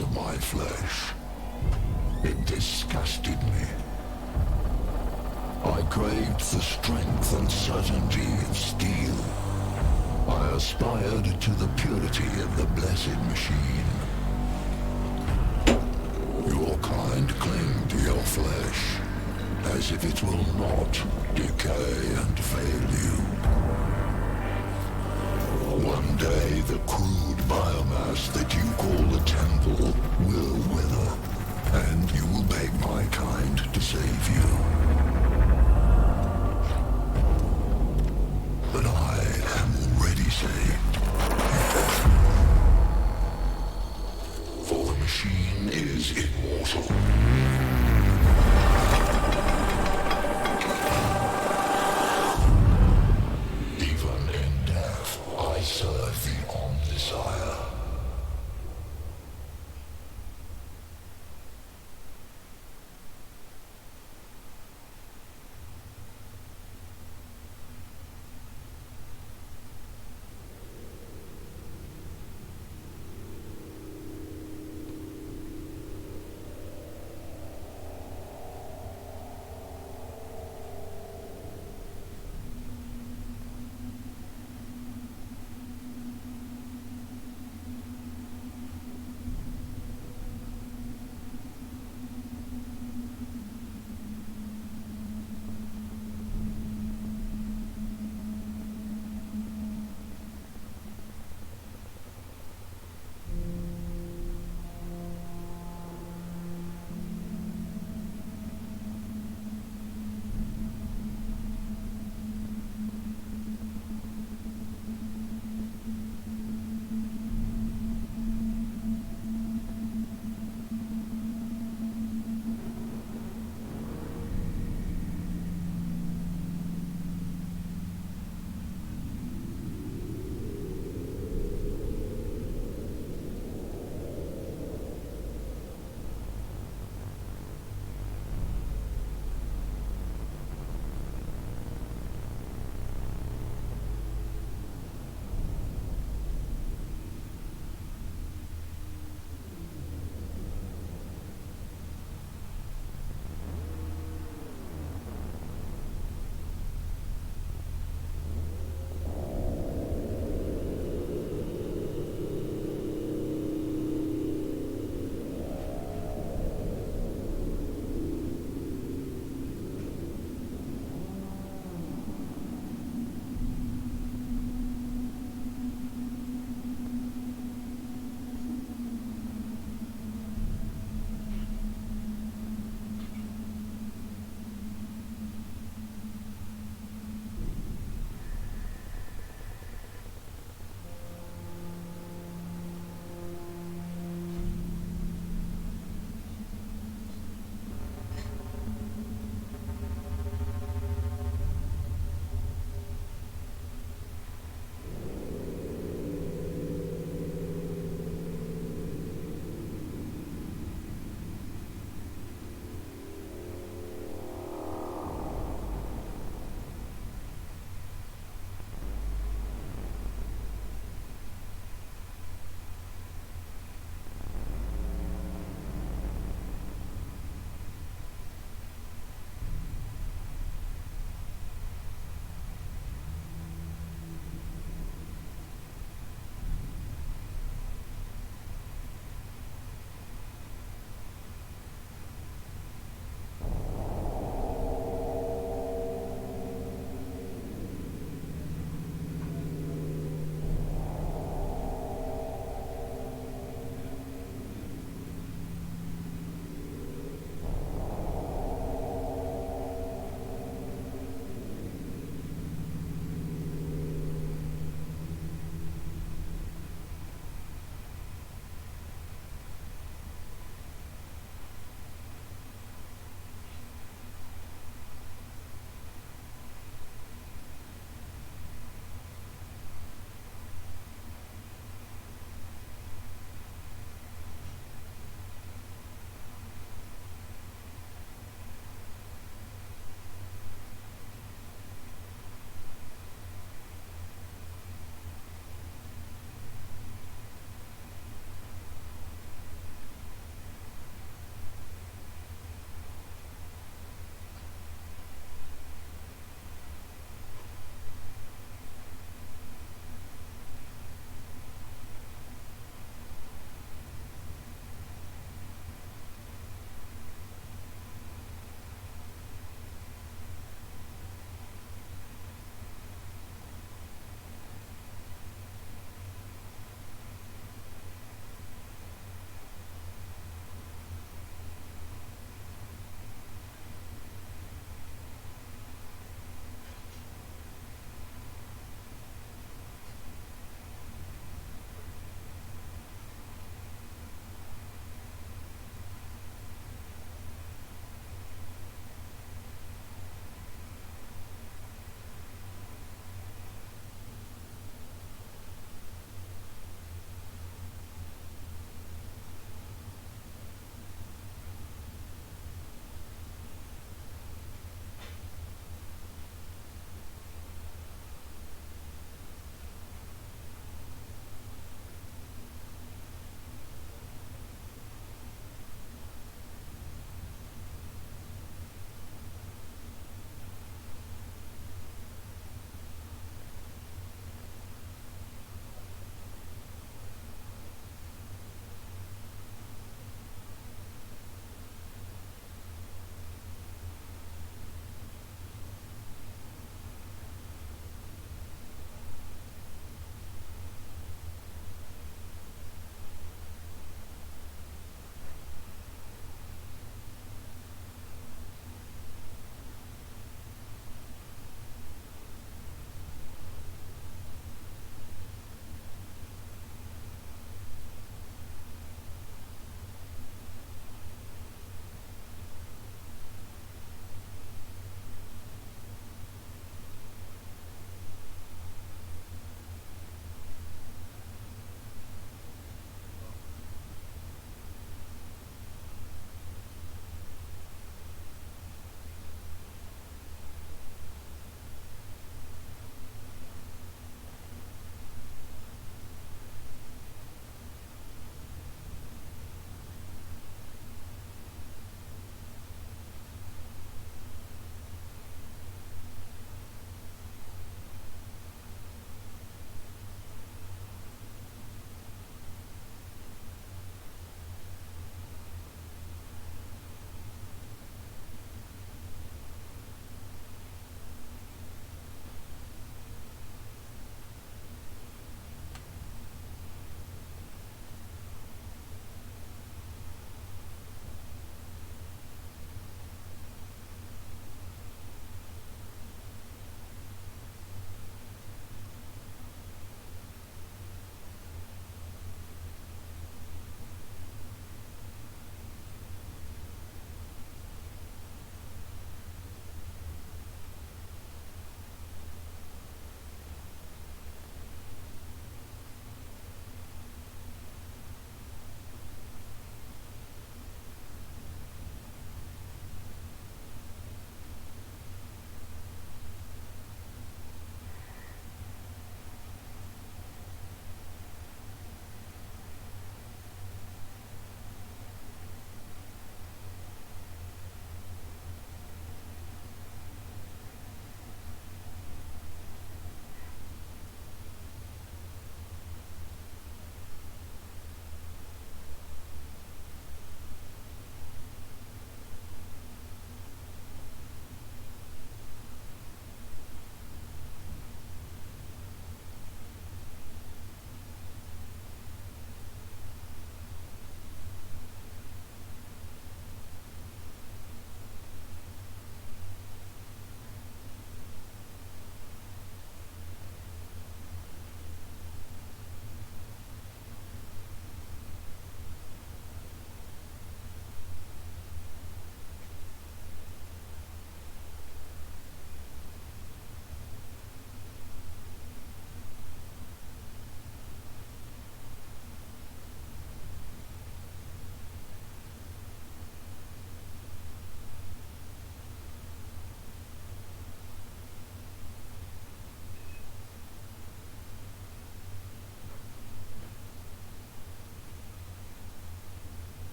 parts of my flesh. It disgusted me. I craved the strength and certainty of steel. I aspired to the purity of the blessed machine. Your kind cling to your flesh, as if it will not decay and fail you. One day the crude biomass that you call a temple will wither, and you will beg my kind to save you. But I am already saved. For the machine is immortal. Even in death, I serve the Omnisire.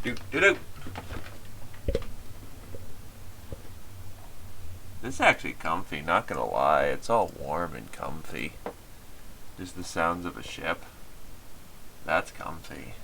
Do-do-do. This is actually comfy, not gonna lie. It's all warm and comfy. Just the sounds of a ship. That's comfy.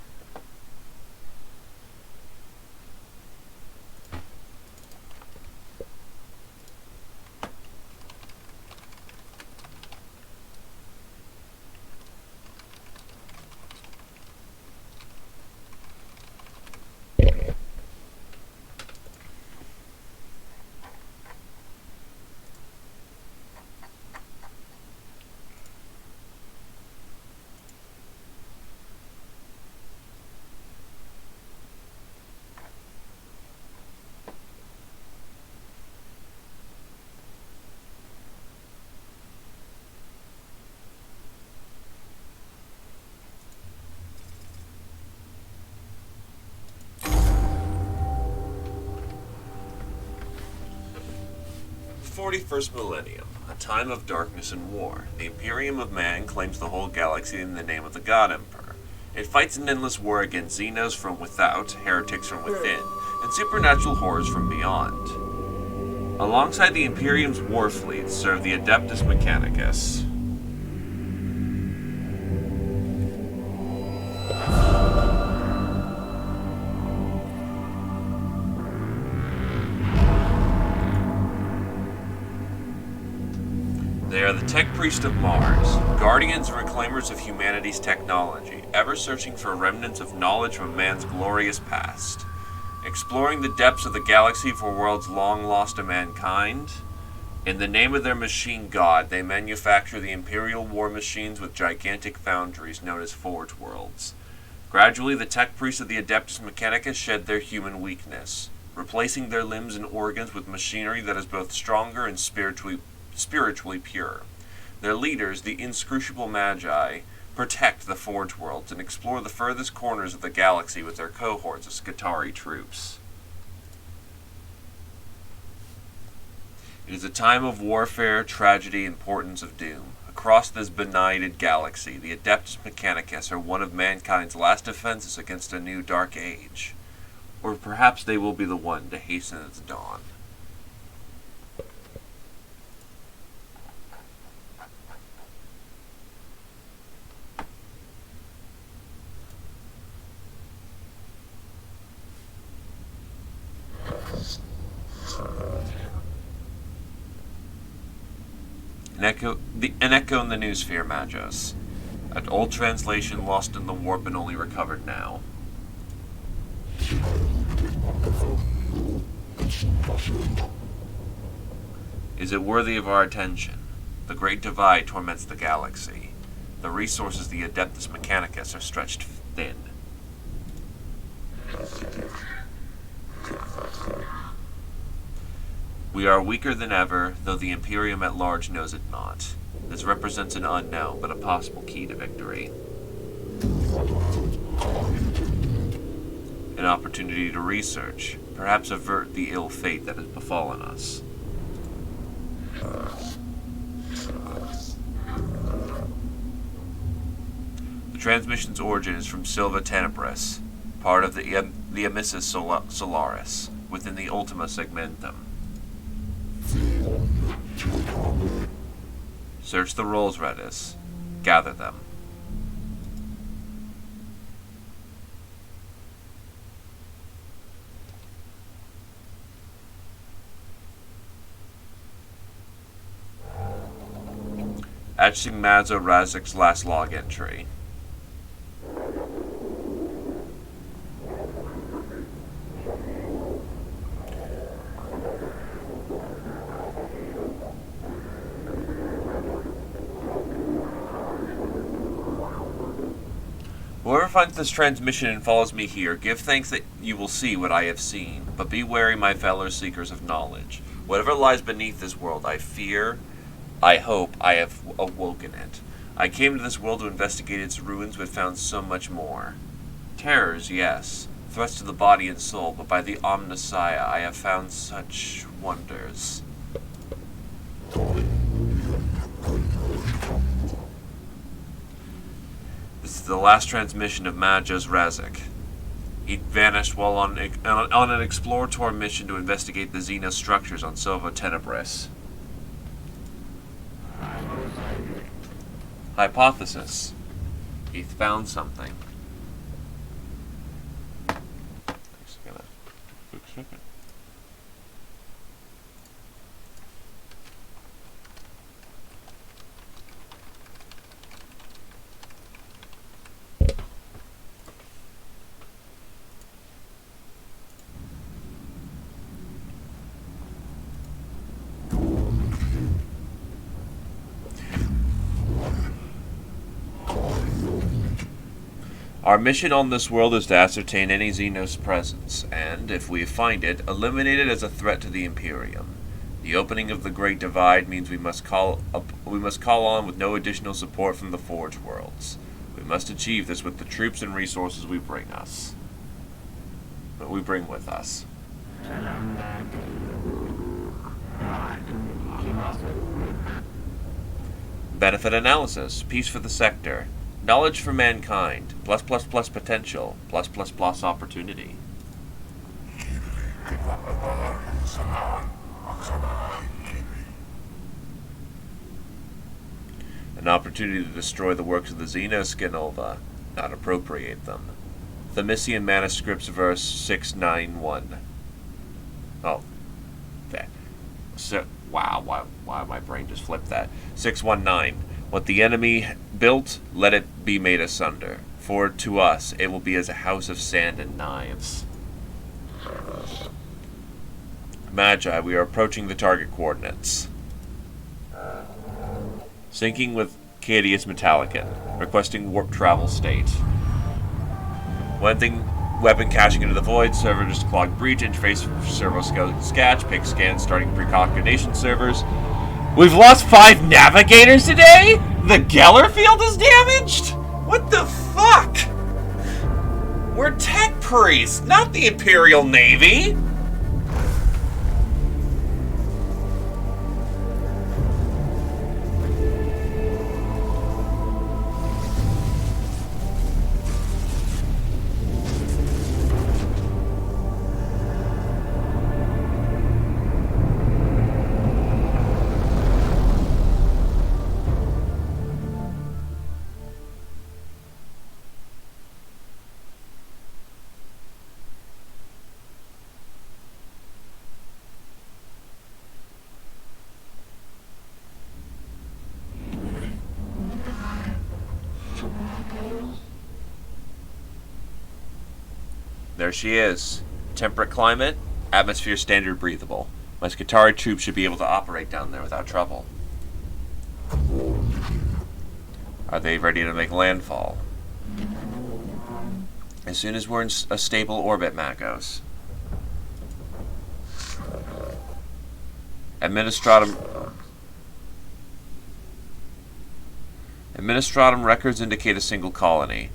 The 41st millennium, a time of darkness and war. The Imperium of Man claims the whole galaxy in the name of the God Emperor. It fights an endless war against Xenos from without, heretics from within, and supernatural horrors from beyond. Alongside the Imperium's war fleets serve the Adeptus Mechanicus. They are the tech priests of Mars, guardians and reclaimers of humanity's technology, ever searching for remnants of knowledge from man's glorious past. Exploring the depths of the galaxy for worlds long lost to mankind. In the name of their machine god, they manufacture the Imperial war machines with gigantic foundries known as Forge Worlds. Gradually, the tech priests of the Adeptus Mechanicus shed their human weakness, replacing their limbs and organs with machinery that is both stronger and spiritually pure. Their leaders, the inscrutable Magi, protect the Forge Worlds and explore the furthest corners of the galaxy with their cohorts of Skitarii troops. It is a time of warfare, tragedy, and portents of doom. Across this benighted galaxy, the Adeptus Mechanicus are one of mankind's last defenses against a new dark age. Or perhaps they will be the one to hasten its dawn. An echo in the Noosphere, Magos. An old translation lost in the warp and only recovered now. Is it worthy of our attention? The Great Divide torments the galaxy. The resources of the Adeptus Mechanicus are stretched thin. We are weaker than ever, though the Imperium at large knows it not. This represents an unknown, but a possible key to victory. An opportunity to research, perhaps avert the ill fate that has befallen us. The transmission's origin is from Silva Tenebris, part of the Emissus Solaris, within the Ultima Segmentum. Search the rolls, Redis. Gather them. Etching Mazo Razik's last log entry. Whoever finds this transmission and follows me here, give thanks that you will see what I have seen, but be wary, my fellow seekers of knowledge. Whatever lies beneath this world, I fear, I hope I have awoken it. I came to this world to investigate its ruins, but found so much more. Terrors, yes, threats to the body and soul, but by the Omnissiah I have found such wonders. This is the last transmission of Majos Razik. He'd vanished while on an exploratory mission to investigate the Xeno structures on Silva Tenebris. Hypothesis. He found something. Just gonna quick second. Our mission on this world is to ascertain any Xenos presence, and, if we find it, eliminate it as a threat to the Imperium. The opening of the Great Divide means we must call on with no additional support from the Forge Worlds. We must achieve this with the troops and resources we bring with us. Benefit analysis. Peace for the sector. Knowledge for mankind. +++ potential. +++ opportunity. An opportunity to destroy the works of the Xenoscanova, not appropriate them. Themisian Manuscripts, verse 691. Oh. Okay. So, wow, why my brain just flipped that. 619. What the enemy built, let it be made asunder. For to us, it will be as a house of sand and knives. Magi, we are approaching the target coordinates. Syncing with Cadius Metallicon. Requesting warp travel state. Weapon caching into the void. Server just clogged breach. Interface servo sketch. Pick scan starting precognition servers. We've lost 5 navigators today? The Geller field is damaged? What the fuck? We're tech priests, not the Imperial Navy. There she is. Temperate climate, atmosphere standard breathable. My Skitarii troops should be able to operate down there without trouble. Are they ready to make landfall? As soon as we're in a stable orbit, Magos. Administratum records indicate a single colony.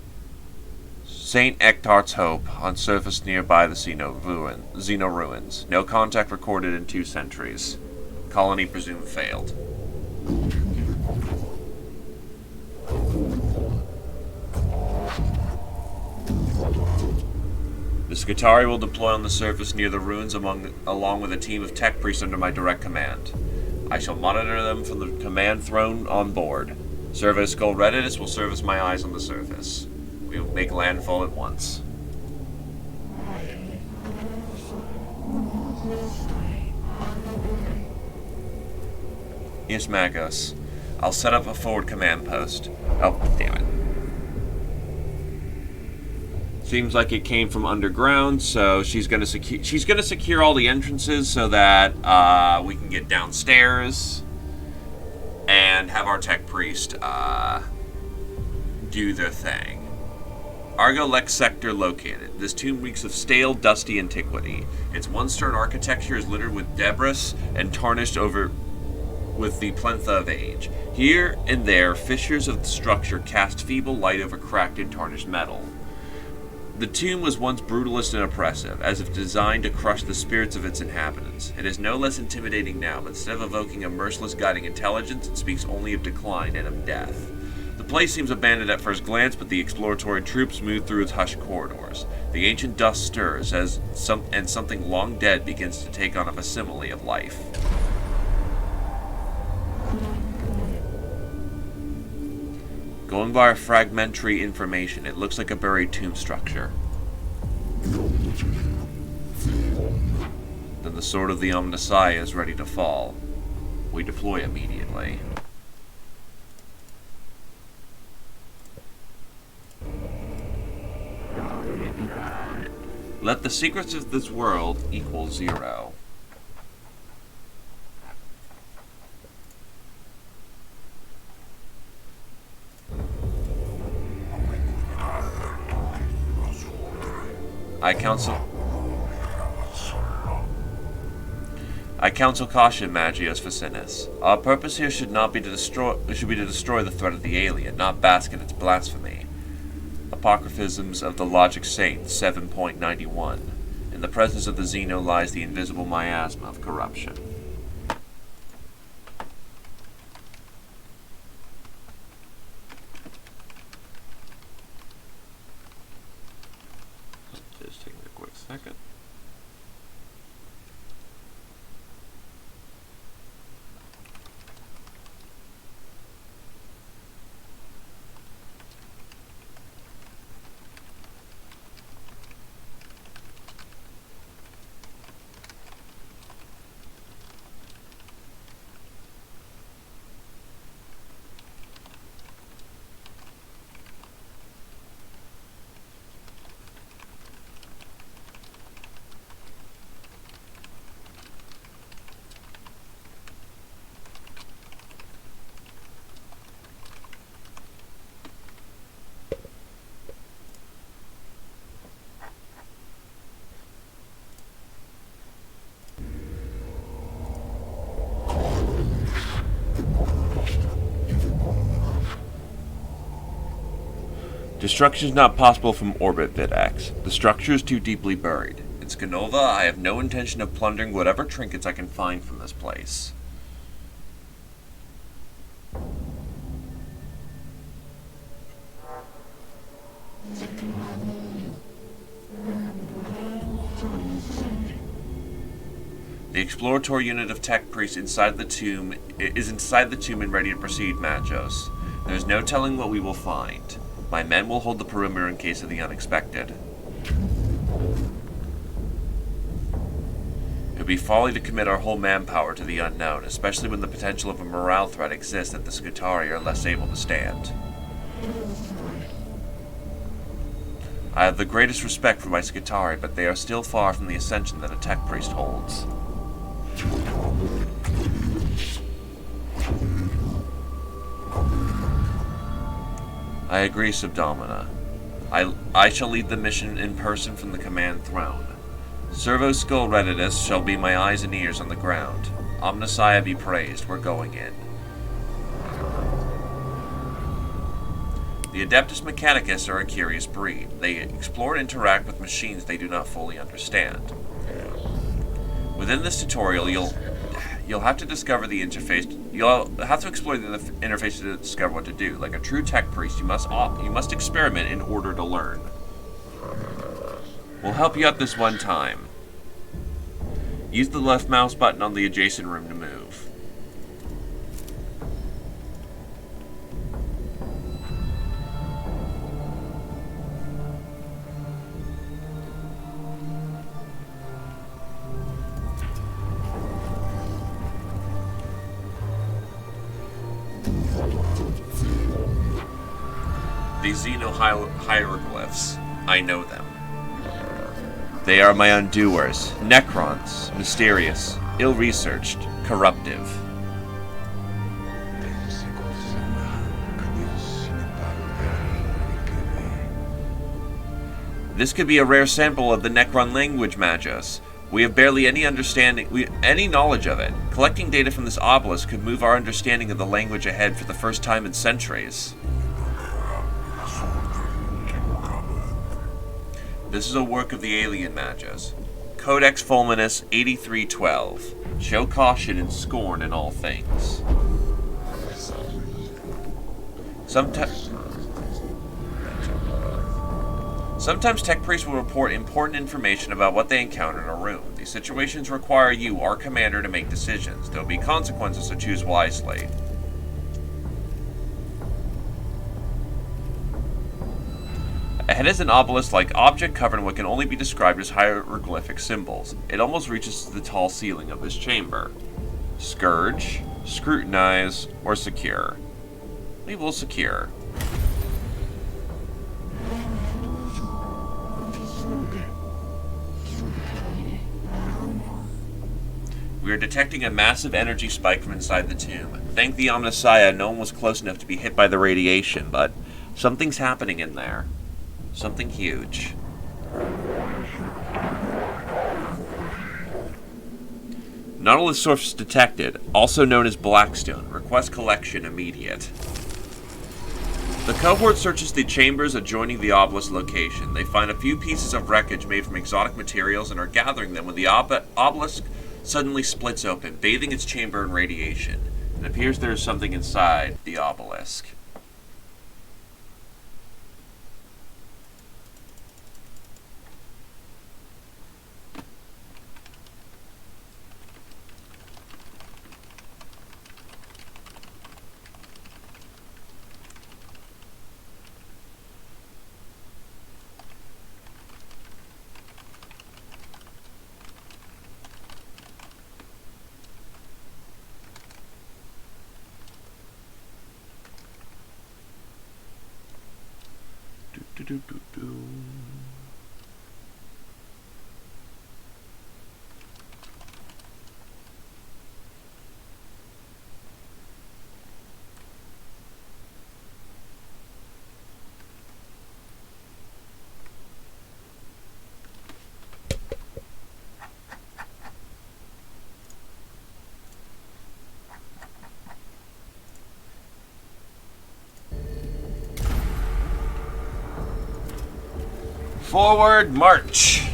St. Ectart's Hope, on surface nearby the Xeno ruins. No contact recorded in 2 centuries. Colony presumed failed. The Skitarii will deploy on the surface near the ruins along with a team of tech priests under my direct command. I shall monitor them from the command throne on board. Servo Skull Readiness will serve as my eyes on the surface. We will make landfall at once. Yes, Magos. I'll set up a forward command post. Oh, damn it. Seems like it came from underground, so she's gonna secure all the entrances so that we can get downstairs and have our tech priest do their thing. Argo Lex sector located. This tomb reeks of stale, dusty antiquity. Its one-stern architecture is littered with debris and tarnished over with the plentha of age. Here and there, fissures of the structure cast feeble light over cracked and tarnished metal. The tomb was once brutalist and oppressive, as if designed to crush the spirits of its inhabitants. It is no less intimidating now, but instead of evoking a merciless guiding intelligence, it speaks only of decline and of death. The place seems abandoned at first glance, but the exploratory troops move through its hushed corridors. The ancient dust stirs and something long dead begins to take on a facsimile of life. Going by our fragmentary information, it looks like a buried tomb structure. Then the sword of the Omnissiah is ready to fall. We deploy immediately. Let the secrets of this world equal 0. I counsel caution, Magios Ficinus. Our purpose here should be to destroy the threat of the alien, not bask in its blasphemy. Apocryphisms of the Logic Saint 7.91. In the presence of the Xeno lies the invisible miasma of corruption. Just taking a quick second. Destruction is not possible from orbit, Vidax. The structure is too deeply buried. In Scanova, I have no intention of plundering whatever trinkets I can find from this place. The exploratory unit of tech priests inside the tomb and ready to proceed, Magos. There is no telling what we will find. My men will hold the perimeter in case of the unexpected. It would be folly to commit our whole manpower to the unknown, especially when the potential of a morale threat exists that the Skitarii are less able to stand. I have the greatest respect for my Skitarii, but they are still far from the ascension that a tech priest holds. I agree, Subdomina. I shall lead the mission in person from the command throne. Servo Skull Redditus shall be my eyes and ears on the ground. Omnissiah be praised, we're going in. The Adeptus Mechanicus are a curious breed. They explore and interact with machines they do not fully understand. Within this tutorial, you'll have to discover the interface. You'll have to explore the interface to discover what to do. Like a true tech priest, you must experiment in order to learn. We'll help you out this one time. Use the left mouse button on the adjacent room to move. These Xeno hieroglyphs, I know them. They are my undoers, Necrons, mysterious, ill-researched, corruptive. This could be a rare sample of the Necron language, Magos. We have barely any knowledge of it. Collecting data from this obelisk could move our understanding of the language ahead for the first time in centuries. This is a work of the alien Magos. Codex Fulminus 8312. Show caution and scorn in all things. Sometimes tech priests will report important information about what they encounter in a room. These situations require you, our commander, to make decisions. There will be consequences, so choose wisely. Ahead is an obelisk-like object covered in what can only be described as hieroglyphic symbols. It almost reaches to the tall ceiling of this chamber. Scourge, scrutinize, or secure. We will secure. We are detecting a massive energy spike from inside the tomb. Thank the Omnissiah, no one was close enough to be hit by the radiation, but something's happening in there. Something huge. Nautilus source detected, also known as Blackstone. Request collection immediate. The cohort searches the chambers adjoining the obelisk location. They find a few pieces of wreckage made from exotic materials and are gathering them when the obelisk suddenly splits open, bathing its chamber in radiation. It appears there is something inside the obelisk. Forward march.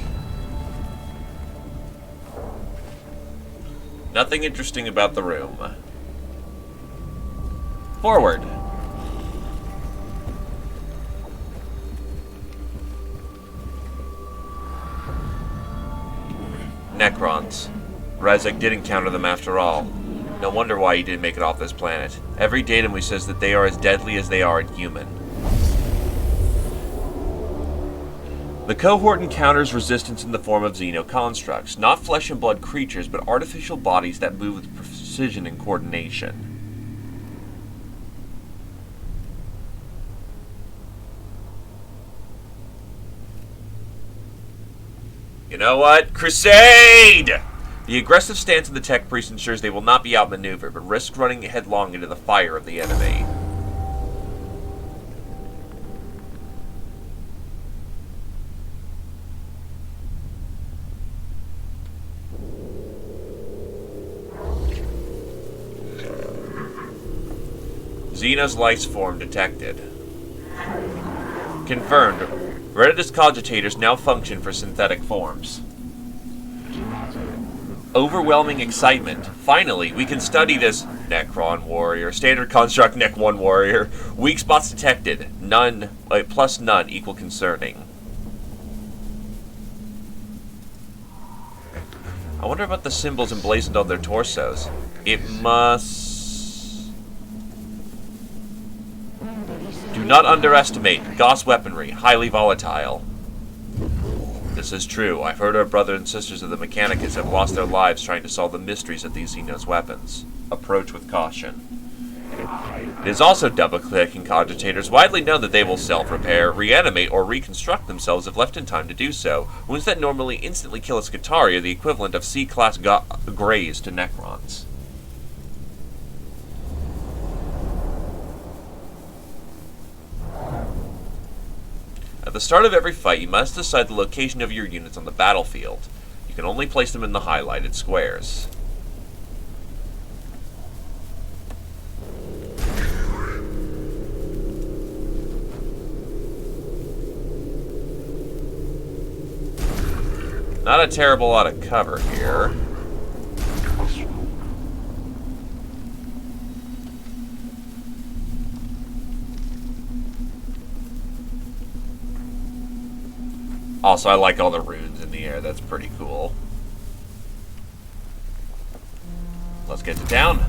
Nothing interesting about the room. Forward. Necrons. Razek did encounter them after all. No wonder why he didn't make it off this planet. Every datum says that they are as deadly as they are inhuman. The cohort encounters resistance in the form of xenoconstructs, not flesh and blood creatures, but artificial bodies that move with precision and coordination. You know what? Crusade! The aggressive stance of the tech priest ensures they will not be outmaneuvered, but risk running headlong into the fire of the enemy. Xenos life form detected. Confirmed. Venerate cogitators now function for synthetic forms. Overwhelming excitement. Finally, we can study this Necron warrior. Standard construct Nec 1 warrior. Weak spots detected. None, plus none equal concerning. I wonder about the symbols emblazoned on their torsos. It must... Do not underestimate Gauss weaponry, highly volatile. This is true. I've heard our brothers and sisters of the Mechanicus have lost their lives trying to solve the mysteries of these Xenos weapons. Approach with caution. It is also double-clicking cogitators widely known that they will self-repair, reanimate, or reconstruct themselves if left in time to do so. Wounds that normally instantly kill a Scutari are the equivalent of C-class Greys to Necrons. At the start of every fight, you must decide the location of your units on the battlefield. You can only place them in the highlighted squares. Not a terrible lot of cover here. Also, I like all the runes in the air. That's pretty cool. Let's get to town.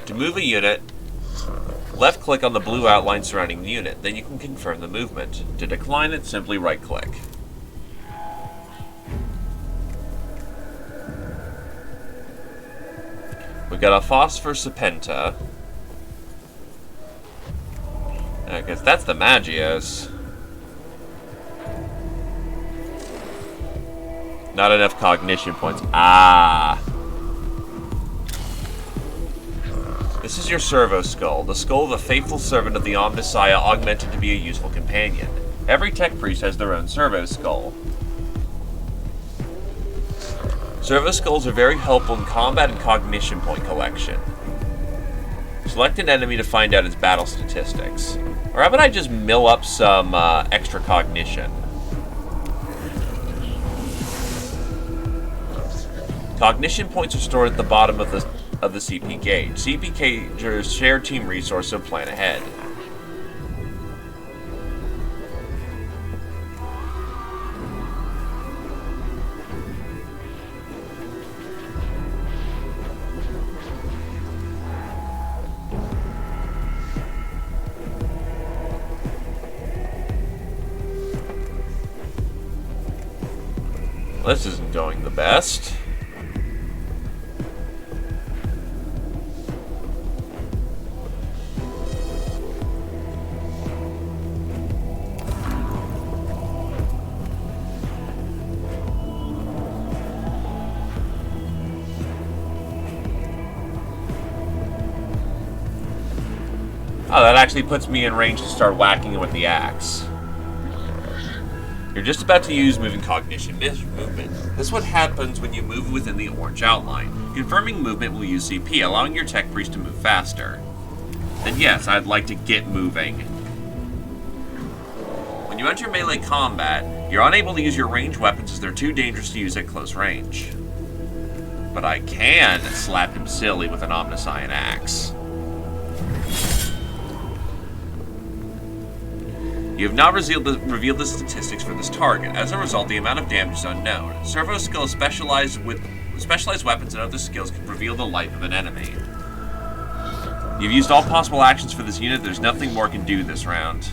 To move a unit, left-click on the blue outline surrounding the unit. Then you can confirm the movement. To decline it, simply right-click. We got a Phosphor Serpenta. I guess that's the Magios. Not enough cognition points. Ah. This is your Servo Skull, the skull of a faithful servant of the Omnissiah augmented to be a useful companion. Every tech priest has their own Servo Skull. Servo Skulls are very helpful in combat and cognition point collection. Select an enemy to find out its battle statistics. Or how about I just mill up some extra cognition? Cognition points are stored at the bottom of the CP gauge. CP gauge is shared team resource, so plan ahead. This isn't going the best. Oh, that actually puts me in range to start whacking it with the axe. You're just about to use moving cognition movement. This is what happens when you move within the orange outline. Confirming movement will use CP, allowing your tech priest to move faster. Then yes, I'd like to get moving. When you enter melee combat, you're unable to use your ranged weapons as they're too dangerous to use at close range. But I can slap him silly with an Omnissiah axe. You have not revealed the statistics for this target. As a result, the amount of damage is unknown. Servo skills specialized weapons and other skills can reveal the life of an enemy. You've used all possible actions for this unit. There's nothing more can do this round.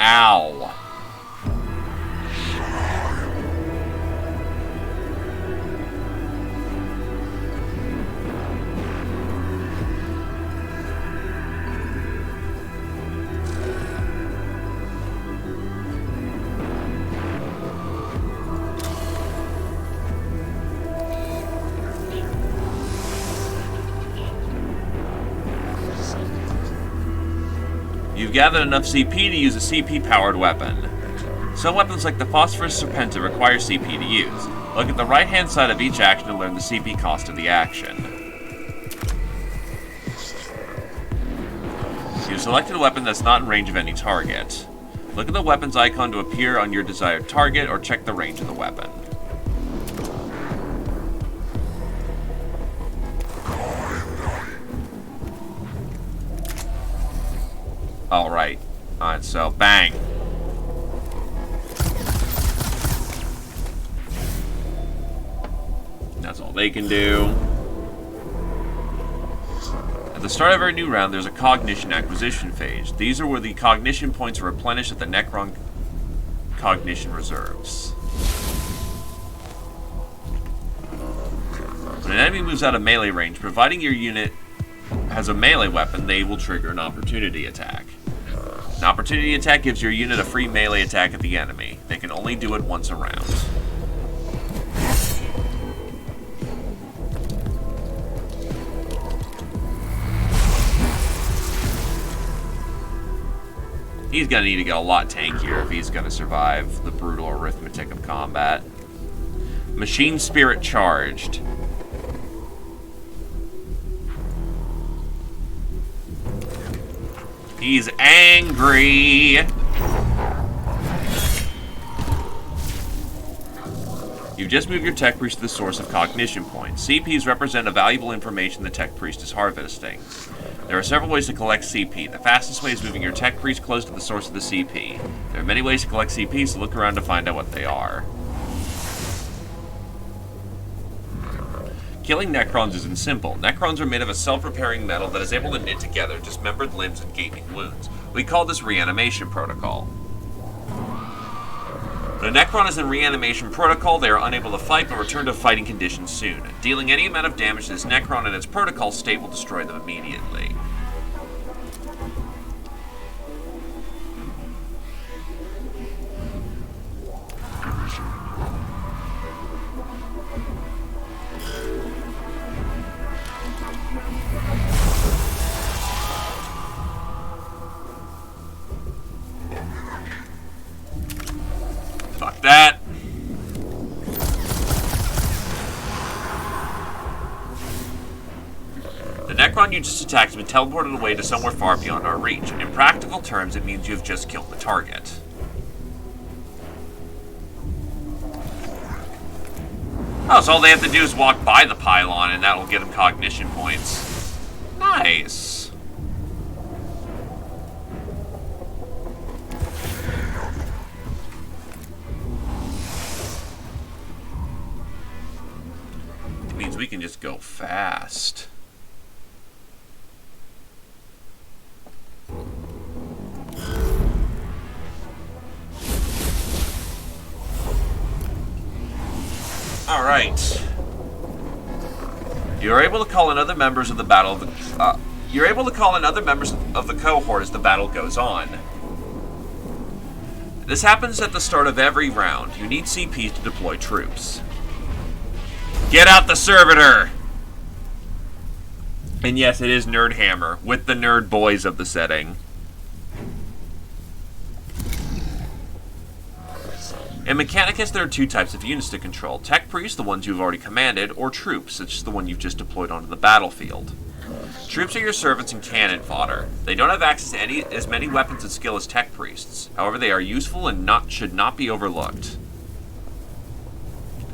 Ow. You've gathered enough CP to use a CP-powered weapon. Some weapons like the Phosphorus Serpenta require CP to use. Look at the right-hand side of each action to learn the CP cost of the action. You've selected a weapon that's not in range of any target. Look at the weapon's icon to appear on your desired target, or check the range of the weapon. Alright, so bang. That's all they can do. At the start of our new round, there's a cognition acquisition phase. These are where the cognition points are replenished at the Necron cognition reserves. When an enemy moves out of melee range, providing your unit has a melee weapon, they will trigger an opportunity attack. An opportunity attack gives your unit a free melee attack at the enemy. They can only do it once a round. He's gonna need to get a lot tankier if he's gonna survive the brutal arithmetic of combat. Machine Spirit charged. He's angry. You've just moved your tech priest to the source of cognition points. CPs represent a valuable information the tech priest is harvesting. There are several ways to collect CP. The fastest way is moving your tech priest close to the source of the CP. There are many ways to collect CP, so look around to find out what they are. Killing Necrons isn't simple. Necrons are made of a self-repairing metal that is able to knit together dismembered limbs and gaping wounds. We call this reanimation protocol. When a Necron is in reanimation protocol, they are unable to fight but return to fighting conditions soon. Dealing any amount of damage to this Necron in its protocol state will destroy them immediately. Fuck that. The Necron you just attacked has been teleported away to somewhere far beyond our reach. In practical terms, it means you have just killed the target. Oh, so all they have to do is walk by the pylon and that'll get them cognition points. Nice. Means we can just go fast. All right. You're able to call in other members of the battle. You're able to call in other members of the cohort as the battle goes on. This happens at the start of every round. You need CPs to deploy troops. Get out the servitor! And yes, it is Nerd Hammer, with the nerd boys of the setting. In Mechanicus, there are two types of units to control. Tech Priests, the ones you've already commanded, or Troops, such as the one you've just deployed onto the battlefield. Troops are your servants and cannon fodder. They don't have access to as many weapons and skill as Tech Priests. However, they are useful and should not be overlooked.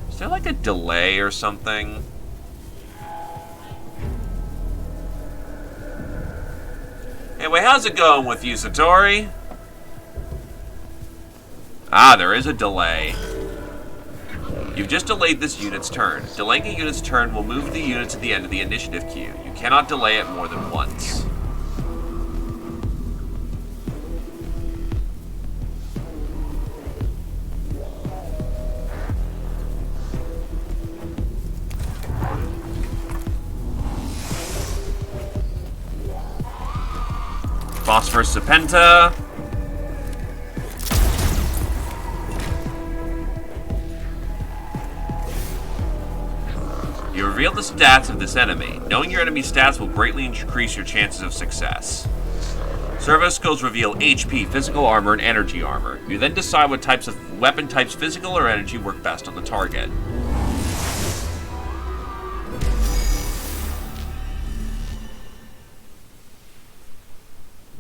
Is there like a delay or something? Anyway, how's it going with you, Satori? Ah, there is a delay. You've just delayed this unit's turn. Delaying a unit's turn will move the unit to the end of the initiative queue. You cannot delay it more than once. Phosphorus Serpenta. You reveal the stats of this enemy. Knowing your enemy's stats will greatly increase your chances of success. Servo skills reveal HP, physical armor, and energy armor. You then decide what types of weapon types, physical or energy, work best on the target.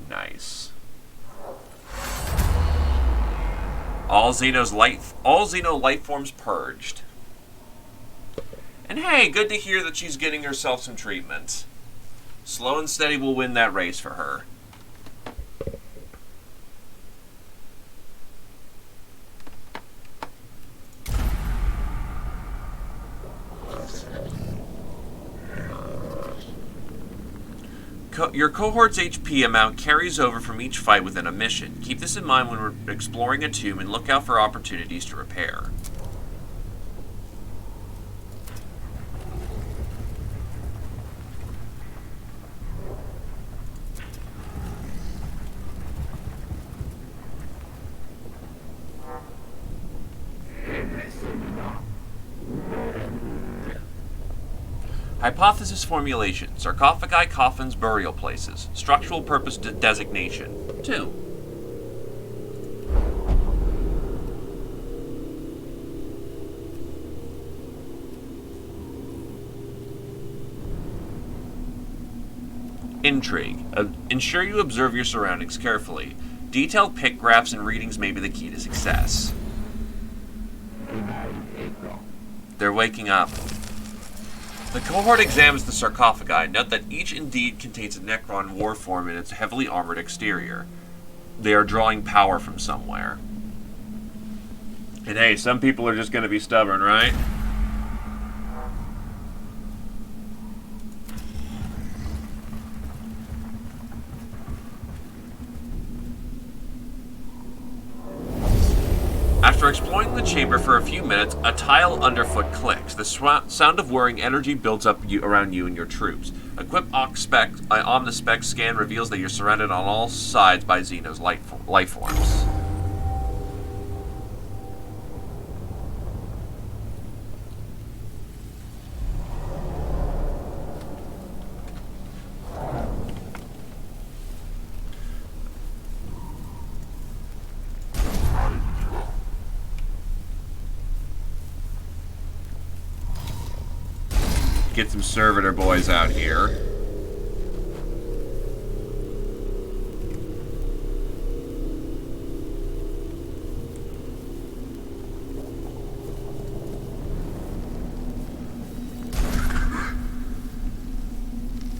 Nice. All Xeno life forms purged. And hey, good to hear that she's getting herself some treatment. Slow and steady will win that race for her. Your cohort's HP amount carries over from each fight within a mission. Keep this in mind when we're exploring a tomb and look out for opportunities to repair. Hypothesis formulation. Sarcophagi, coffins, burial places. Structural purpose designation. 2. Intrigue. Ensure you observe your surroundings carefully. Detailed pick graphs and readings may be the key to success. They're waking up. The cohort examines the sarcophagi. Note that each indeed contains a Necron war form in its heavily armored exterior. They are drawing power from somewhere. And hey, some people are just going to be stubborn, right? After exploring the chamber for a few minutes, a tile underfoot clicks. The sound of whirring energy builds up around you and your troops. A quick omnispec scan reveals that you're surrounded on all sides by Xeno's life forms. Get some servitor boys out here.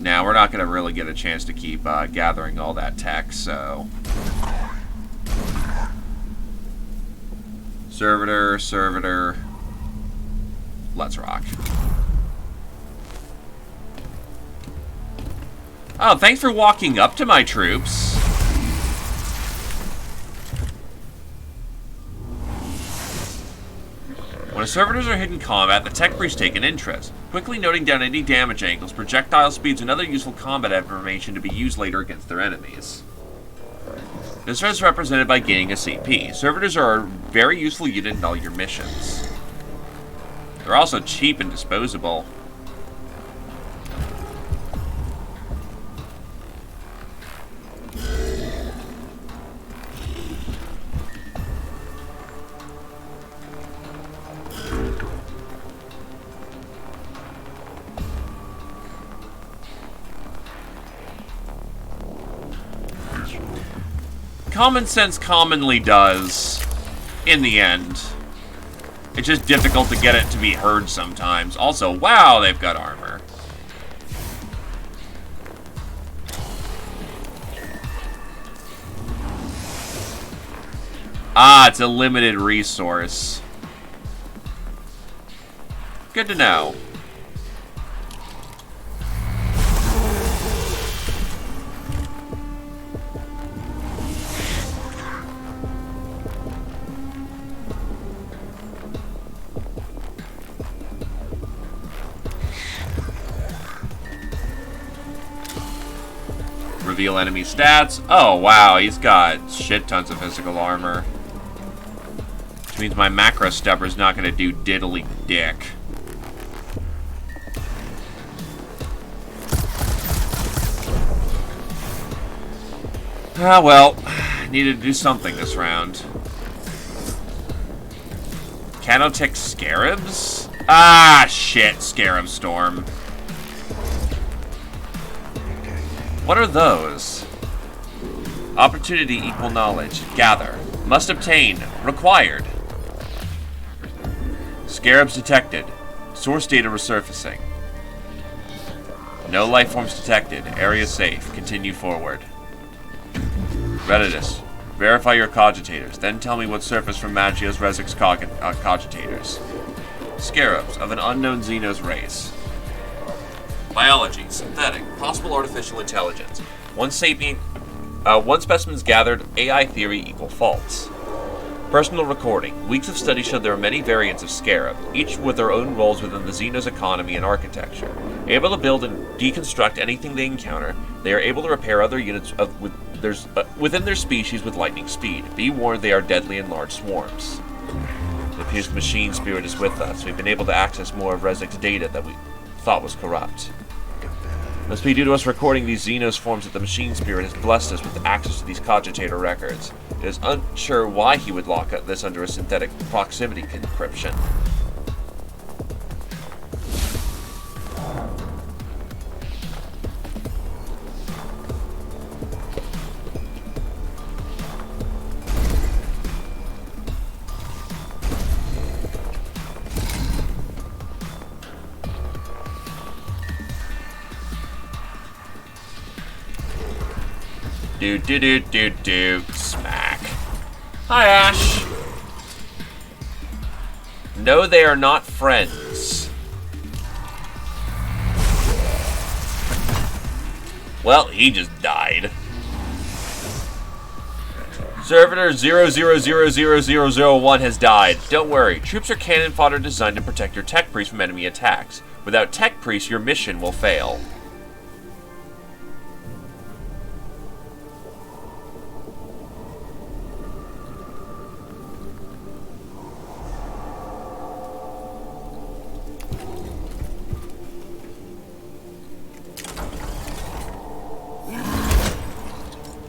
Now, we're not going to really get a chance to keep gathering all that tech, so... Servitor. Let's rock. Oh, thanks for walking up to my troops. When servitors are hit in combat, the tech briefs take an interest, quickly noting down any damage angles, projectile speeds, and other useful combat information to be used later against their enemies. This is represented by gaining a CP. Servitors are a very useful unit in all your missions. They're also cheap and disposable. Common sense commonly does, in the end. It's just difficult to get it to be heard sometimes. Also, wow, they've got armor. Ah, it's a limited resource. Good to know. Reveal enemy stats. Oh, wow, he's got shit tons of physical armor. Which means my macro stubber's not going to do diddly dick. Ah, well, needed to do something this round. Canotech Scarabs? Ah, shit, Scarab Storm. What are those? Opportunity equal knowledge. Gather. Must obtain. Required. Scarabs detected. Source data resurfacing. No life forms detected. Area safe. Continue forward. Venerate. Verify your cogitators. Then tell me what surface from Magio's Resix cogitators. Scarabs of an unknown Xenos race. Biology, synthetic, possible artificial intelligence. One specimen's gathered, AI theory equal false. Personal recording. Weeks of study showed there are many variants of Scarab, each with their own roles within the Xenos economy and architecture. Able to build and deconstruct anything they encounter, they are able to repair other units within their species with lightning speed. Be warned, they are deadly in large swarms. It appears the machine spirit is with us. We've been able to access more of Resic's data that we thought was corrupt. Must be due to us recording these Xenos forms that the machine spirit has blessed us with access to these cogitator records. It is unsure why he would lock this under a synthetic proximity encryption. Do do do do do. Smack. Hi, Ash. No, they are not friends. Well, he just died. Servitor 00000001 has died. Don't worry, troops are cannon fodder designed to protect your tech priest from enemy attacks. Without tech priest, your mission will fail.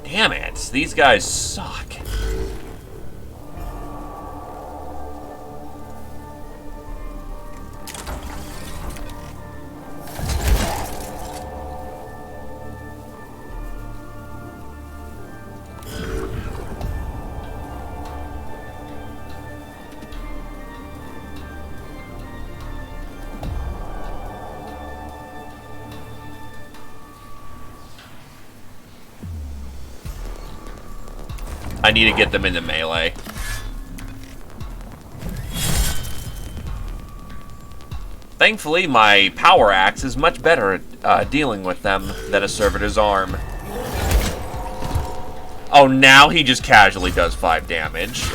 Damn it, these guys suck. I need to get them into melee. Thankfully, my power axe is much better at dealing with them than a servitor's arm. Oh, now he just casually does 5 damage.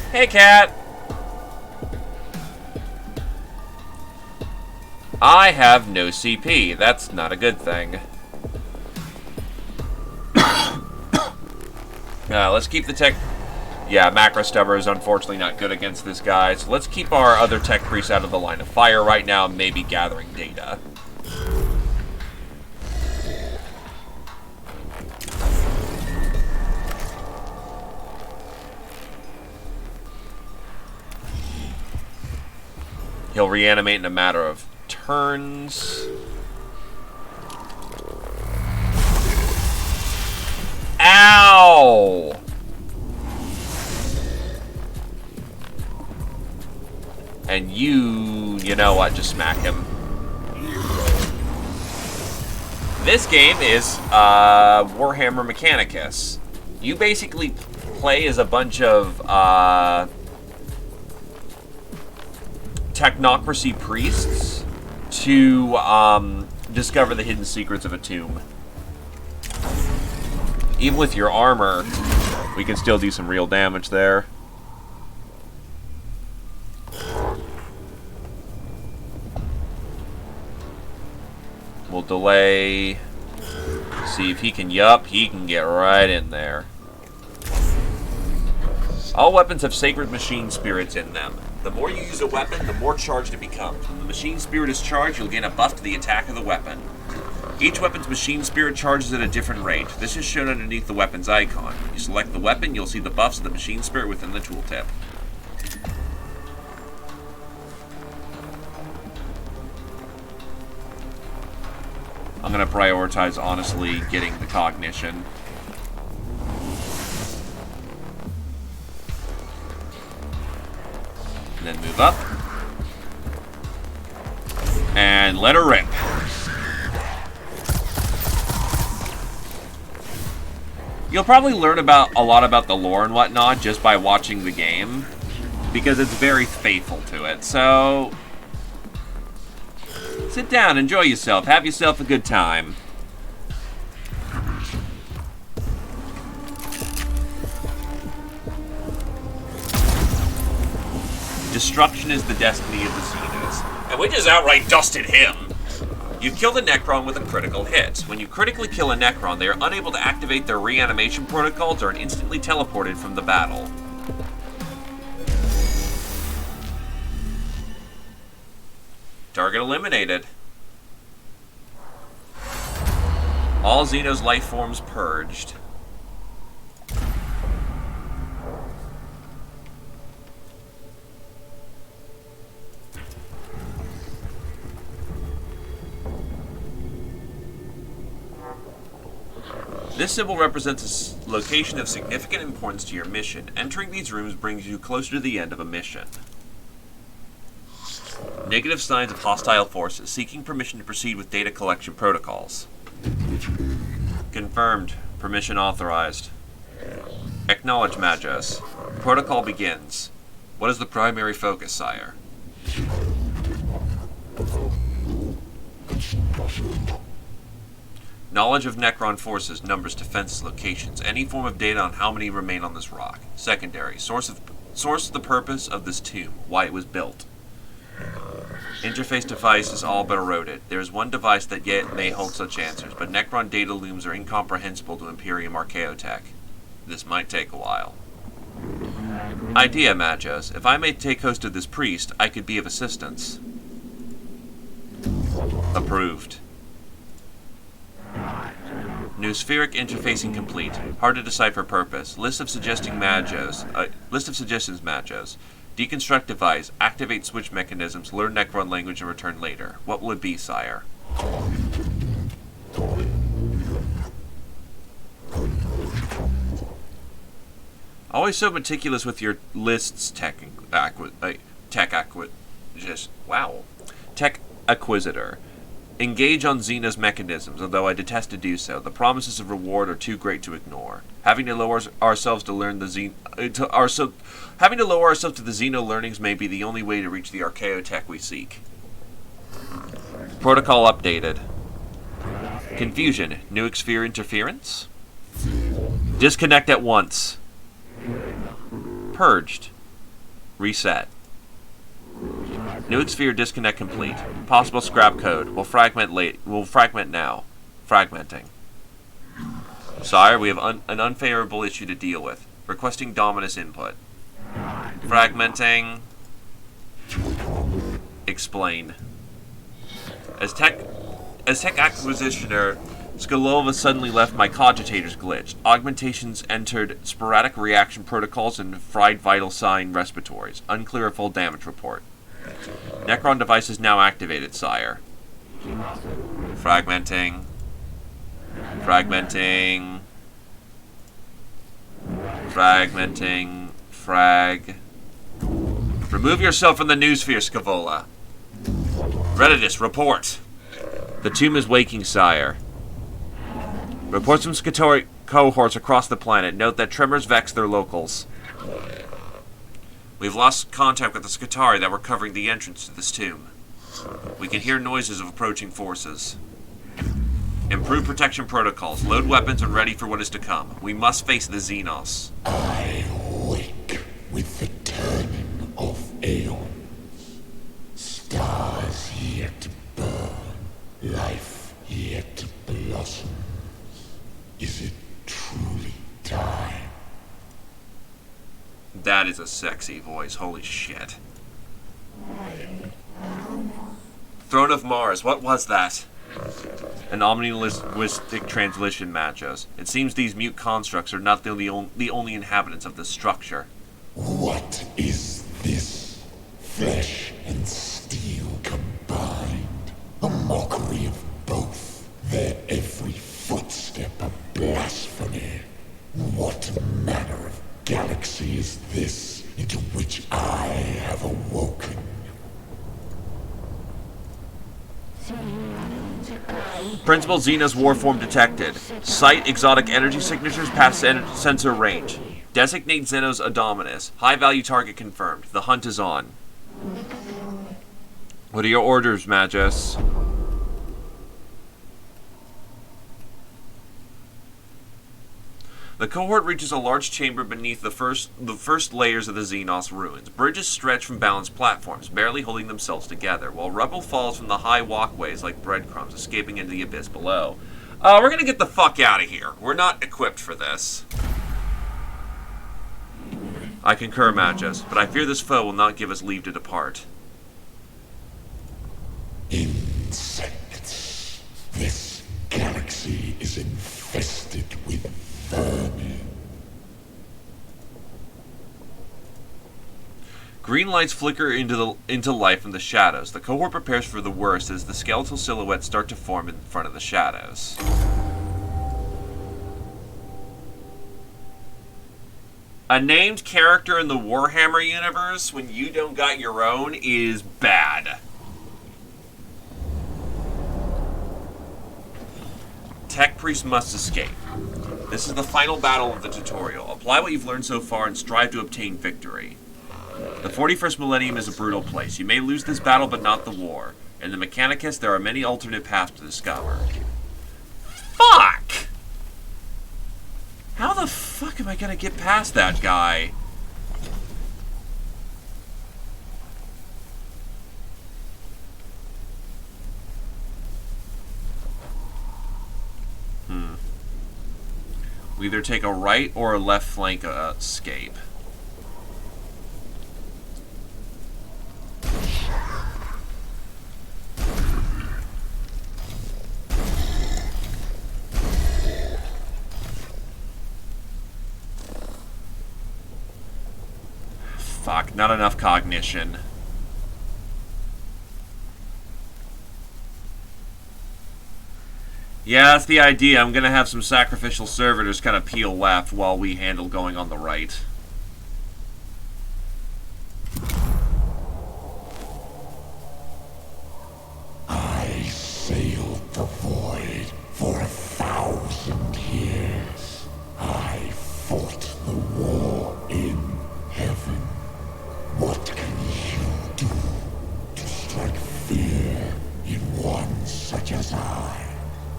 Hey, cat! I have no CP. That's not a good thing. Let's keep the tech... Yeah, Macro Stubber is unfortunately not good against this guy, so let's keep our other tech priests out of the line of fire right now, maybe gathering data. He'll reanimate in a matter of turns. Ow! And you know what, just smack him. This game is Warhammer Mechanicus. You basically play as a bunch of technocracy priests to discover the hidden secrets of a tomb. Even with your armor, we can still do some real damage there. We'll delay. See if he can, he can get right in there. All weapons have sacred machine spirits in them. The more you use a weapon, the more charged it becomes. When the machine spirit is charged, you'll gain a buff to the attack of the weapon. Each weapon's machine spirit charges at a different rate. This is shown underneath the weapon's icon. When you select the weapon, you'll see the buffs of the machine spirit within the tooltip. I'm going to prioritize, honestly, getting the cognition. And then move up. And let her rip. You'll probably learn a lot about the lore and whatnot just by watching the game, because it's very faithful to it. So sit down, enjoy yourself, have yourself a good time. Destruction is the destiny of the Xenos. And we just outright dusted him. You kill the Necron with a critical hit. When you critically kill a Necron, they are unable to activate their reanimation protocols or are instantly teleported from the battle. Target eliminated. All Xenos life forms purged. This symbol represents a location of significant importance to your mission. Entering these rooms brings you closer to the end of a mission. Negative signs of hostile forces. Seeking permission to proceed with data collection protocols. Confirmed. Permission authorized. Acknowledge, Magos. Protocol begins. What is the primary focus, sire? Knowledge of Necron forces, numbers, defenses, locations. Any form of data on how many remain on this rock. Secondary. Source the purpose of this tomb. Why it was built. Interface device is all but eroded. There is one device that yet may hold such answers, but Necron data looms are incomprehensible to Imperium Archaeotech. This might take a while. Idea, Magos. If I may take host of this priest, I could be of assistance. Approved. Noospheric interfacing complete. Hard to decipher purpose. List of suggestions, Magos. Deconstruct device. Activate switch mechanisms. Learn Necron language and return later. What will it be, sire? Always so meticulous with your lists, Tech Acquisitor. Engage on Xena's mechanisms, although I detest to do so. The promises of reward are too great to ignore. Having to lower ourselves to learn the having to lower ourselves to the Xeno learnings may be the only way to reach the Archaeotech we seek. Protocol updated. Confusion. New sphere interference. Disconnect at once. Purged. Reset. New sphere disconnect complete. Possible scrap code. We'll fragment now. Fragmenting. Sire, we have an unfavorable issue to deal with. Requesting Dominus input. Fragmenting. Explain. As tech acquisitioner, Skalova suddenly left my cogitators glitched. Augmentations entered sporadic reaction protocols and fried vital sign respiratories. Unclear full damage report. Necron device is now activated, sire. Fragmenting. Fragmenting. Fragmenting. Frag. Remove yourself from the noosphere, Scavola. Redidus, report. The tomb is waking, sire. Reports from Skatori cohorts across the planet note that tremors vex their locals. We've lost contact with the Skatari that were covering the entrance to this tomb. We can hear noises of approaching forces. Improve protection protocols. Load weapons and ready for what is to come. We must face the Xenos. I wake with the turning of aeons. Stars yet to burn. Life yet to blossom. Is it truly time? That is a sexy voice. Holy shit. Throne of Mars. What was that? An omnilinguistic translation, Magos. It seems these mute constructs are not the only inhabitants of this structure. What is this? Flesh and steel combined. A mockery of both. Their every footstep a blasphemy. What manner of galaxy is this into which I have awoken? Principal Xena's warform detected. Sight exotic energy signatures past sensor range. Designate Xenos Adominus. High-value target confirmed. The hunt is on. What are your orders, Magos? The cohort reaches a large chamber beneath the first layers of the Xenos ruins. Bridges stretch from balanced platforms, barely holding themselves together, while rubble falls from the high walkways like breadcrumbs, escaping into the abyss below. We're gonna get the fuck out of here. We're not equipped for this. I concur, Magos, but I fear this foe will not give us leave to depart. Insects. This galaxy is infested with vermin. Green lights flicker into life in the shadows. The cohort prepares for the worst as the skeletal silhouettes start to form in front of the shadows. A named character in the Warhammer universe, when you don't got your own, is bad. Tech Priest must escape. This is the final battle of the tutorial. Apply what you've learned so far and strive to obtain victory. The 41st millennium is a brutal place. You may lose this battle, but not the war. In the Mechanicus, there are many alternate paths to discover. Fuck! How the fuck am I gonna get past that guy? We either take a right or a left flank escape. Fuck, not enough cognition. Yeah, that's the idea. I'm gonna have some sacrificial servitors kind of peel left while we handle going on the right. I sailed the void for 1,000 years. I fought the war in heaven. What can you do to strike fear in one such as I?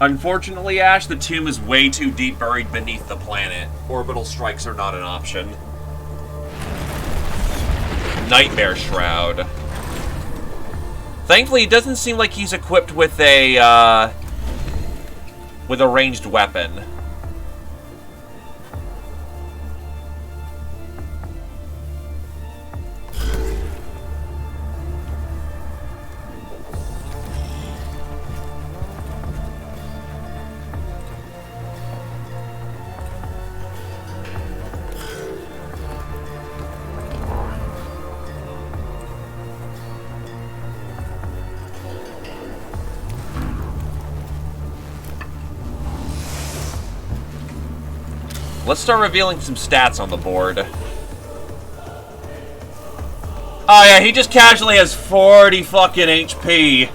Unfortunately, Ash, the tomb is way too deep buried beneath the planet. Orbital strikes are not an option. Nightmare Shroud. Thankfully, it doesn't seem like he's equipped with a ranged weapon. Let's start revealing some stats on the board. Oh yeah, he just casually has 40 fucking HP.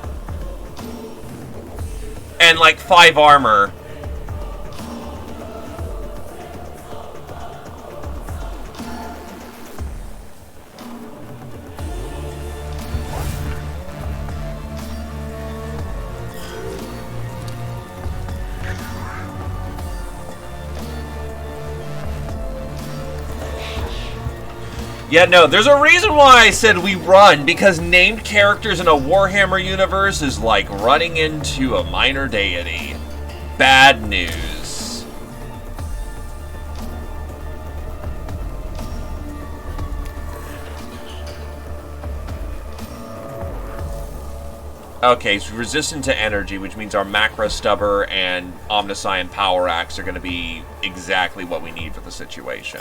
And like 5 armor. Yeah, no, there's a reason why I said we run, because named characters in a Warhammer universe is like running into a minor deity. Bad news. Okay, so resistant to energy, which means our Macro Stubber and Omniscient Power Axe are going to be exactly what we need for the situation.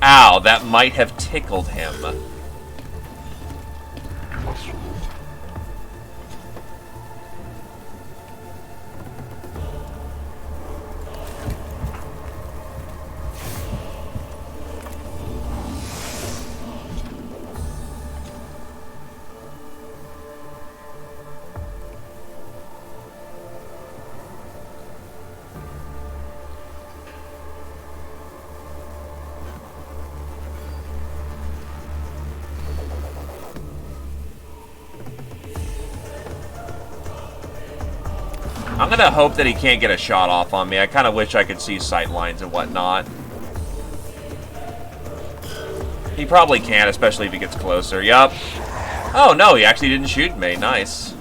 Ow, that might have tickled him. I'm gonna hope that he can't get a shot off on me. I kind of wish I could see sight lines and whatnot. He probably can, especially if he gets closer. Yup. Oh, no, he actually didn't shoot me. Nice.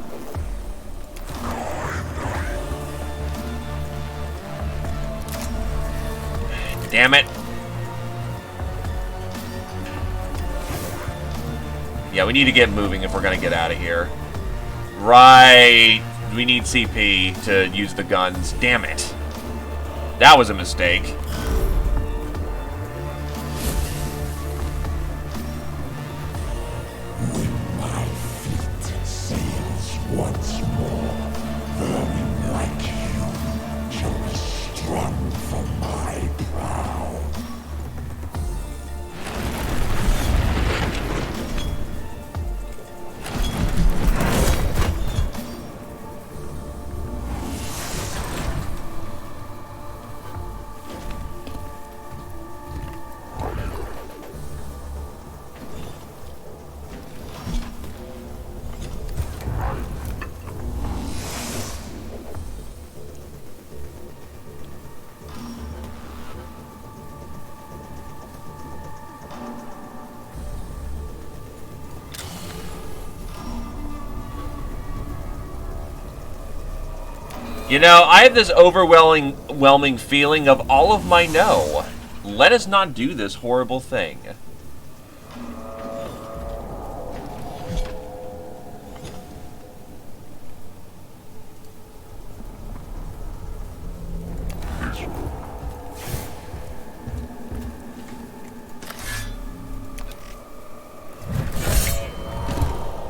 Damn it. Yeah, we need to get moving if we're gonna get out of here. Right. We need CP to use the guns. Damn it. That was a mistake. When my fleet sails once more, vermin like you shall be strung from my prow. You know, I have this overwhelming feeling of all of my no. Let us not do this horrible thing.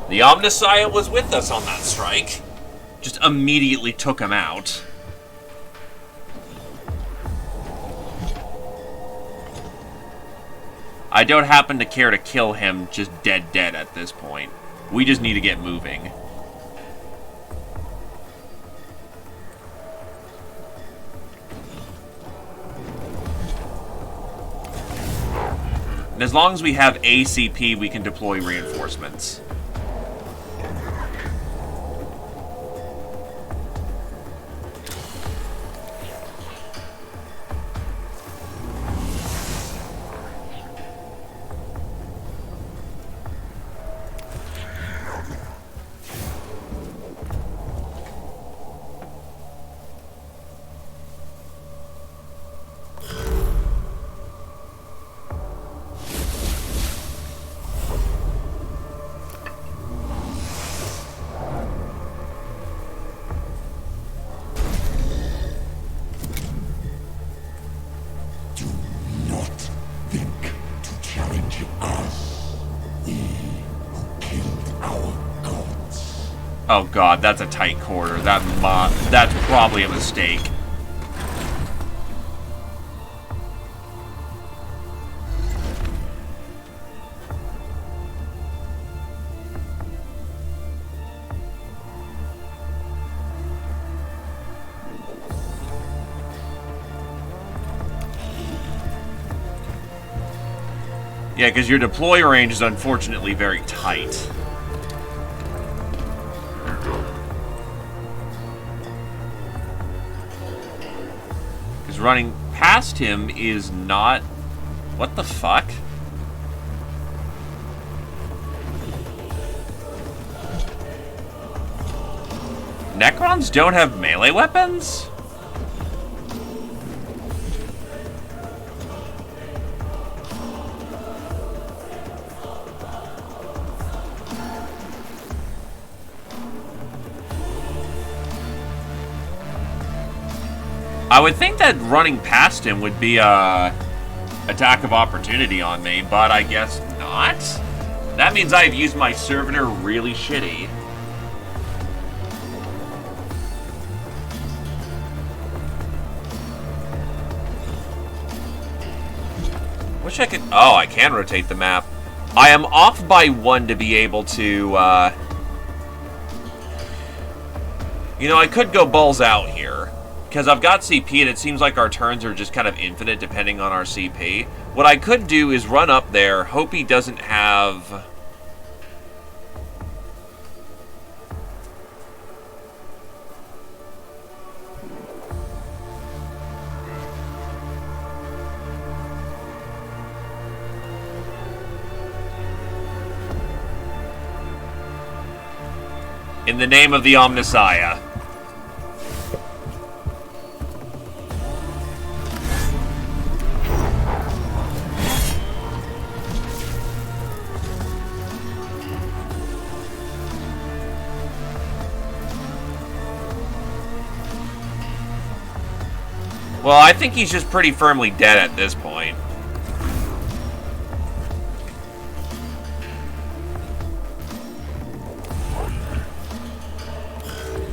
The Omnissiah was with us on that strike. Just immediately took him out. I don't happen to care to kill him just dead at this point. We just need to get moving. And as long as we have ACP, we can deploy reinforcements. Oh god, that's a tight quarter. That's probably a mistake. Yeah, because your deploy range is unfortunately very tight. Running past him is not... What the fuck? Necrons don't have melee weapons? I would think that running past him would be a attack of opportunity on me, but I guess not. That means I've used my servitor really shitty. Wish I could... Oh, I can rotate the map. I am off by 1 to be able to, You know, I could go balls out here. Because I've got CP, and it seems like our turns are just kind of infinite depending on our CP. What I could do is run up there, hope he doesn't have... In the name of the Omnissiah. Well, I think he's just pretty firmly dead at this point.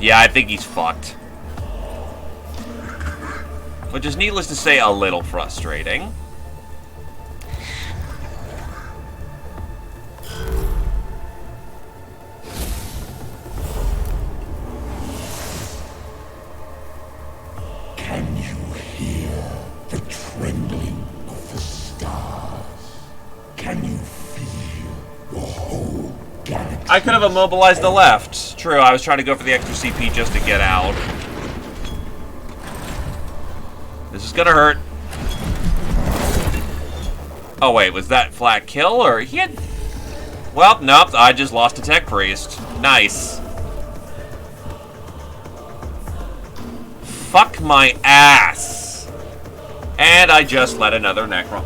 Yeah, I think he's fucked. Which is needless to say a little frustrating. Can you hear the trembling of the stars? Can you feel the whole galaxy? I could have immobilized the left. True, I was trying to go for the extra CP just to get out. This is gonna hurt. Oh wait, was that flat kill or he had... Well, nope, I just lost a tech priest. Nice. Fuck my ass. And I just let another Necron.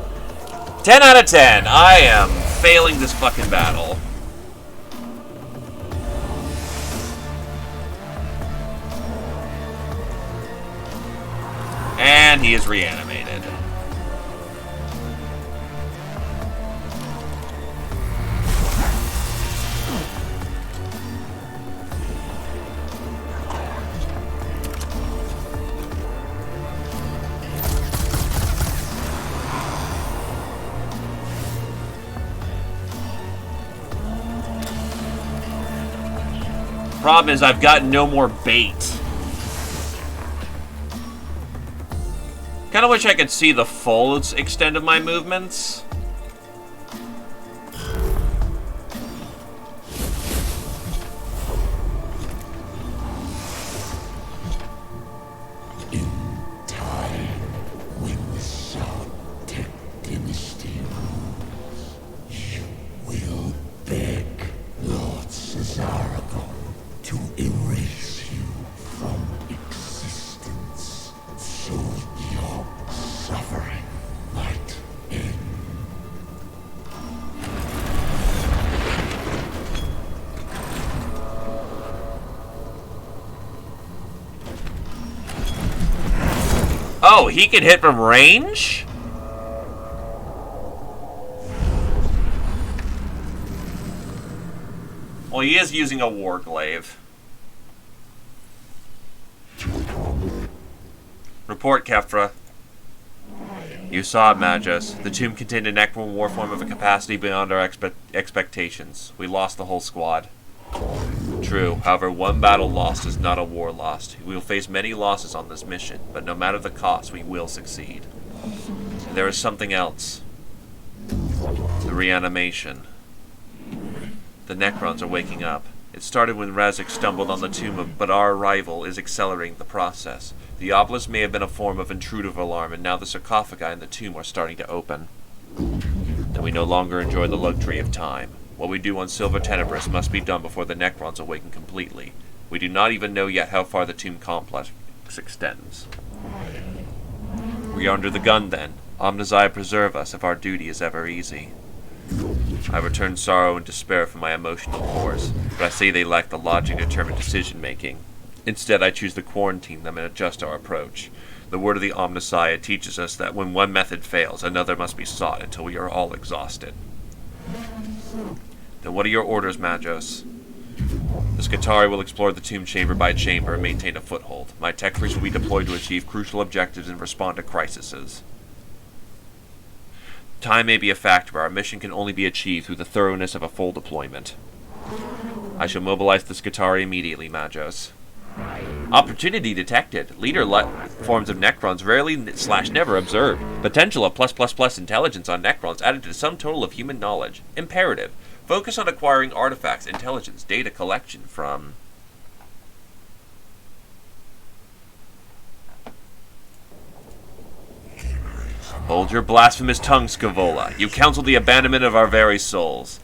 10 out of 10. I am failing this fucking battle. And he is reanimated. Problem is, I've got no more bait. Kind of wish I could see the full extent of my movements. In time, when the Sartek dynasty rules, you will beg Lord Cesaragon to erase you from existence, so your suffering might end. Oh, he can hit from range? Well, he is using a Warglaive. Report, Kefra. You saw it, Magus. The tomb contained a Necron warform of a capacity beyond our expectations. We lost the whole squad. True, however, one battle lost is not a war lost. We will face many losses on this mission, but no matter the cost, we will succeed. And there is something else. The reanimation. The Necrons are waking up. It started when Razik stumbled on the tomb, but our arrival is accelerating the process. The obelisk may have been a form of intrusive alarm, and now the sarcophagi in the tomb are starting to open. And we no longer enjoy the luxury of time. What we do on Silver Tenebris must be done before the Necrons awaken completely. We do not even know yet how far the tomb complex extends. We are under the gun, then. Omnissiah preserve us if our duty is ever easy. I return sorrow and despair from my emotional cores, but I say they lack the logic and determined decision-making. Instead, I choose to quarantine them and adjust our approach. The word of the Omnissiah teaches us that when one method fails, another must be sought until we are all exhausted. Then what are your orders, Magos? The Scutari will explore the tomb chamber by chamber and maintain a foothold. My tech priests will be deployed to achieve crucial objectives and respond to crises. Time may be a factor, but our mission can only be achieved through the thoroughness of a full deployment. I shall mobilize the Scutari immediately, Magos. Opportunity detected. Leader forms of Necrons rarely / never observed. Potential of +++ intelligence on Necrons added to some total of human knowledge. Imperative. Focus on acquiring artifacts, intelligence, data collection from... Hold your blasphemous tongue, Scaevola. You counsel the abandonment of our very souls.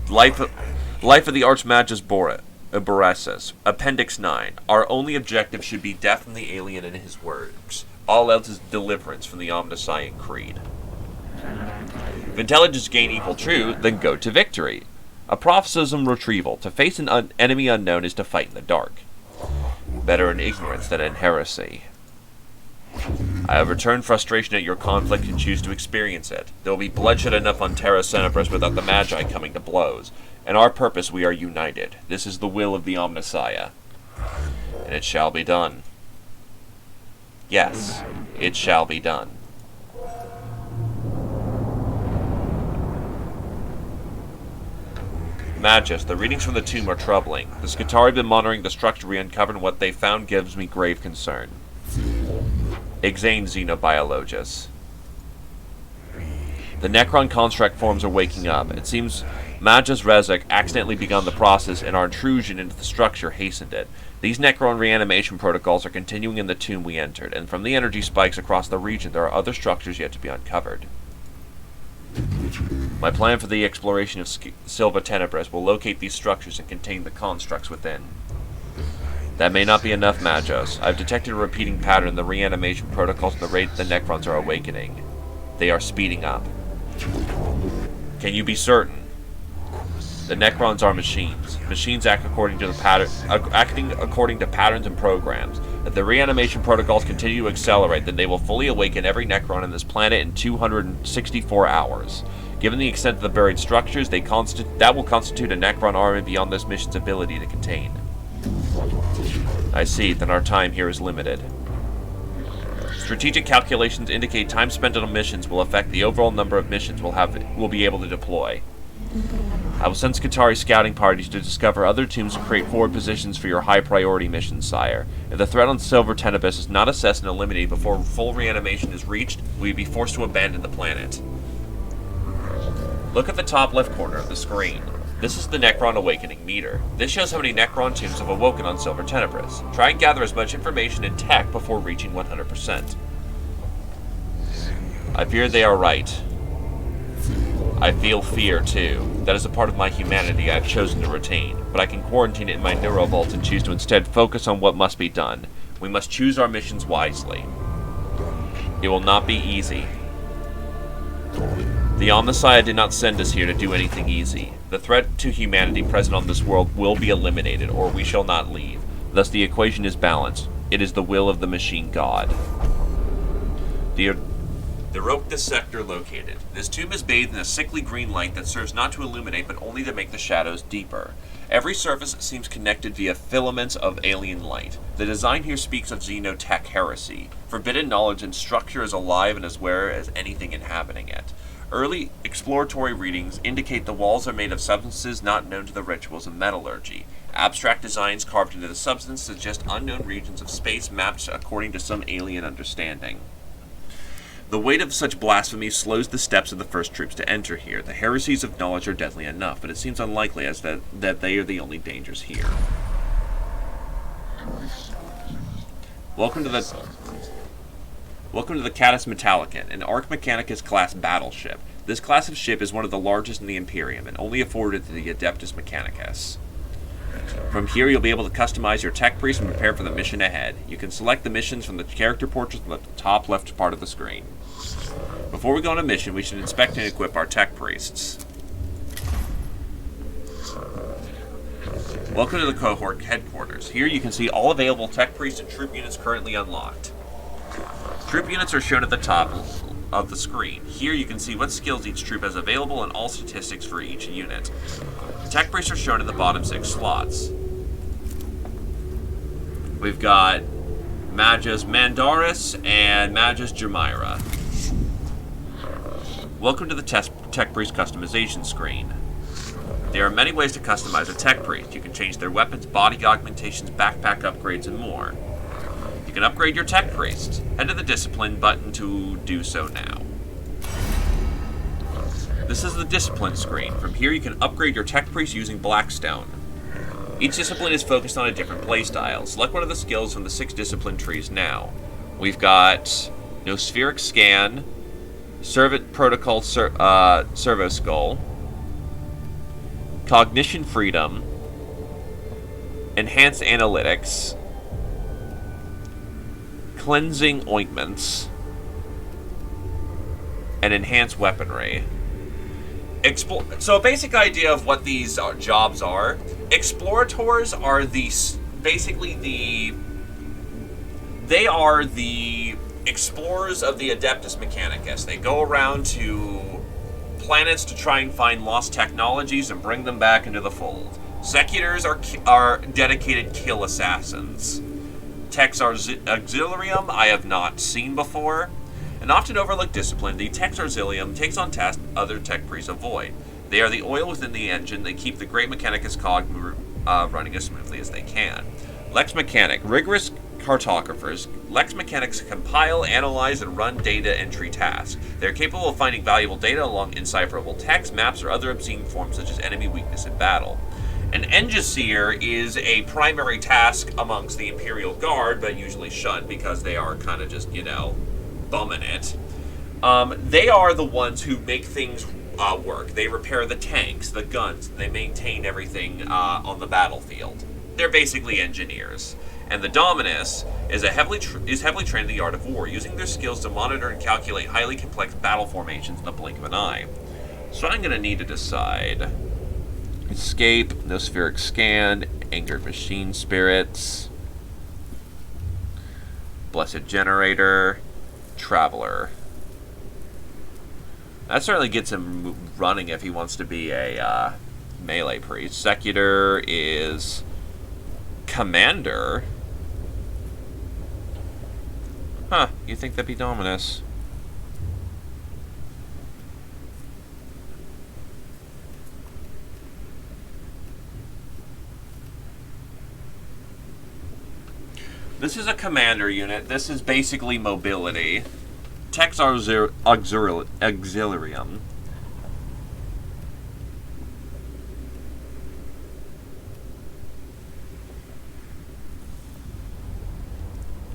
Life of the Archmagus bore it. Eberesis. Appendix 9. Our only objective should be death from the alien and his works. All else is deliverance from the omniscient creed. If intelligence gain equal true, then go to victory. A prophecism retrieval. To face an enemy unknown is to fight in the dark. Better in ignorance than in heresy. I have returned frustration at your conflict and choose to experience it. There will be bloodshed enough on Terra Cenebris without the Magi coming to blows. In our purpose we are united. This is the will of the Omnissiah. And it shall be done. Yes, it shall be done. Magus, the readings from the tomb are troubling. The Skitarii have been monitoring the structure we uncovered, and what they found gives me grave concern. Exane Xenobiologus. The Necron construct forms are waking up. It seems Magus Rezek accidentally begun the process, and our intrusion into the structure hastened it. These Necron reanimation protocols are continuing in the tomb we entered, and from the energy spikes across the region there are other structures yet to be uncovered. My plan for the exploration of Silva Tenebris will locate these structures and contain the constructs within. That may not be enough, Magos. I've detected a repeating pattern in the reanimation protocols and the rate the Necrons are awakening. They are speeding up. Can you be certain? The Necrons are machines. Machines act according to acting according to patterns and programs. If the reanimation protocols continue to accelerate, then they will fully awaken every Necron on this planet in 264 hours. Given the extent of the buried structures, that will constitute a Necron army beyond this mission's ability to contain. I see, then our time here is limited. Strategic calculations indicate time spent on missions will affect the overall number of missions we'll be able to deploy. I will send Skitarii scouting parties to discover other tombs and create forward positions for your high-priority missions, sire. If the threat on Silver Tenebris is not assessed and eliminated before full reanimation is reached, we will be forced to abandon the planet. Look at the top left corner of the screen. This is the Necron Awakening meter. This shows how many Necron tombs have awoken on Silver Tenebris. Try and gather as much information and tech before reaching 100%. I fear they are right. I feel fear, too. That is a part of my humanity I have chosen to retain, but I can quarantine it in my neurovault and choose to instead focus on what must be done. We must choose our missions wisely. It will not be easy. The Omnissiah did not send us here to do anything easy. The threat to humanity present on this world will be eliminated, or we shall not leave. Thus the equation is balanced. It is the will of the machine god. The Rokta sector located. This tomb is bathed in a sickly green light that serves not to illuminate but only to make the shadows deeper. Every surface seems connected via filaments of alien light. The design here speaks of xenotech heresy. Forbidden knowledge and structure is alive and as aware as anything inhabiting it. Early exploratory readings indicate the walls are made of substances not known to the rituals of metallurgy. Abstract designs carved into the substance suggest unknown regions of space mapped according to some alien understanding. The weight of such blasphemy slows the steps of the first troops to enter here. The heresies of knowledge are deadly enough, but it seems unlikely as that they are the only dangers here. Welcome to the Catus Metallicon, an Arch Mechanicus class battleship. This class of ship is one of the largest in the Imperium, and only afforded to the Adeptus Mechanicus. From here, you'll be able to customize your tech priest and prepare for the mission ahead. You can select the missions from the character portraits on the top left part of the screen. Before we go on a mission, we should inspect and equip our tech priests. Welcome to the cohort headquarters. Here you can see all available tech priests and troop units currently unlocked. Troop units are shown at the top of the screen. Here you can see what skills each troop has available and all statistics for each unit. Tech priests are shown in the bottom 6 slots. We've got Magus Mandaris and Magus Jermira. Welcome to the tech priest customization screen. There are many ways to customize a tech priest. You can change their weapons, body augmentations, backpack upgrades, and more. You can upgrade your tech priest. Head to the discipline button to do so now. This is the discipline screen. From here you can upgrade your tech priest using Blackstone. Each discipline is focused on a different playstyle. Select one of the skills from the 6 discipline trees now. We've got Nospheric Scan, Servant Protocol Servo Skull, Cognition Freedom, enhanced analytics, cleansing ointments, and enhanced weaponry. So a basic idea of what these jobs are: explorators are they are the explorers of the Adeptus Mechanicus. They go around to planets to try and find lost technologies and bring them back into the fold. Secutors are dedicated kill assassins. Techs Auxilium I have not seen before. An often overlooked discipline, the Techs Auxilium takes on tasks other tech priests avoid. They are the oil within the engine. They keep the great Mechanicus cog running as smoothly as they can. Lex Mechanic, rigorous cartographers. Lex Mechanics compile, analyze, and run data entry tasks. They are capable of finding valuable data along indecipherable text, maps, or other obscene forms such as enemy weakness in battle. An Engiseer is a primary task amongst the Imperial Guard, but usually shunned because they are kind of just, bumming it. They are the ones who make things work. They repair the tanks, the guns, they maintain everything on the battlefield. They're basically engineers. And the Dominus is heavily trained in the art of war, using their skills to monitor and calculate highly complex battle formations in the blink of an eye. So I'm going to need to decide. Escape, Nospheric Scan, Angered Machine Spirits, Blessed Generator, Traveler. That certainly gets him running if he wants to be a melee priest. Secutor is Commander. Huh, you think that'd be Dominus. This is a commander unit. This is basically mobility. Techs Auxilium.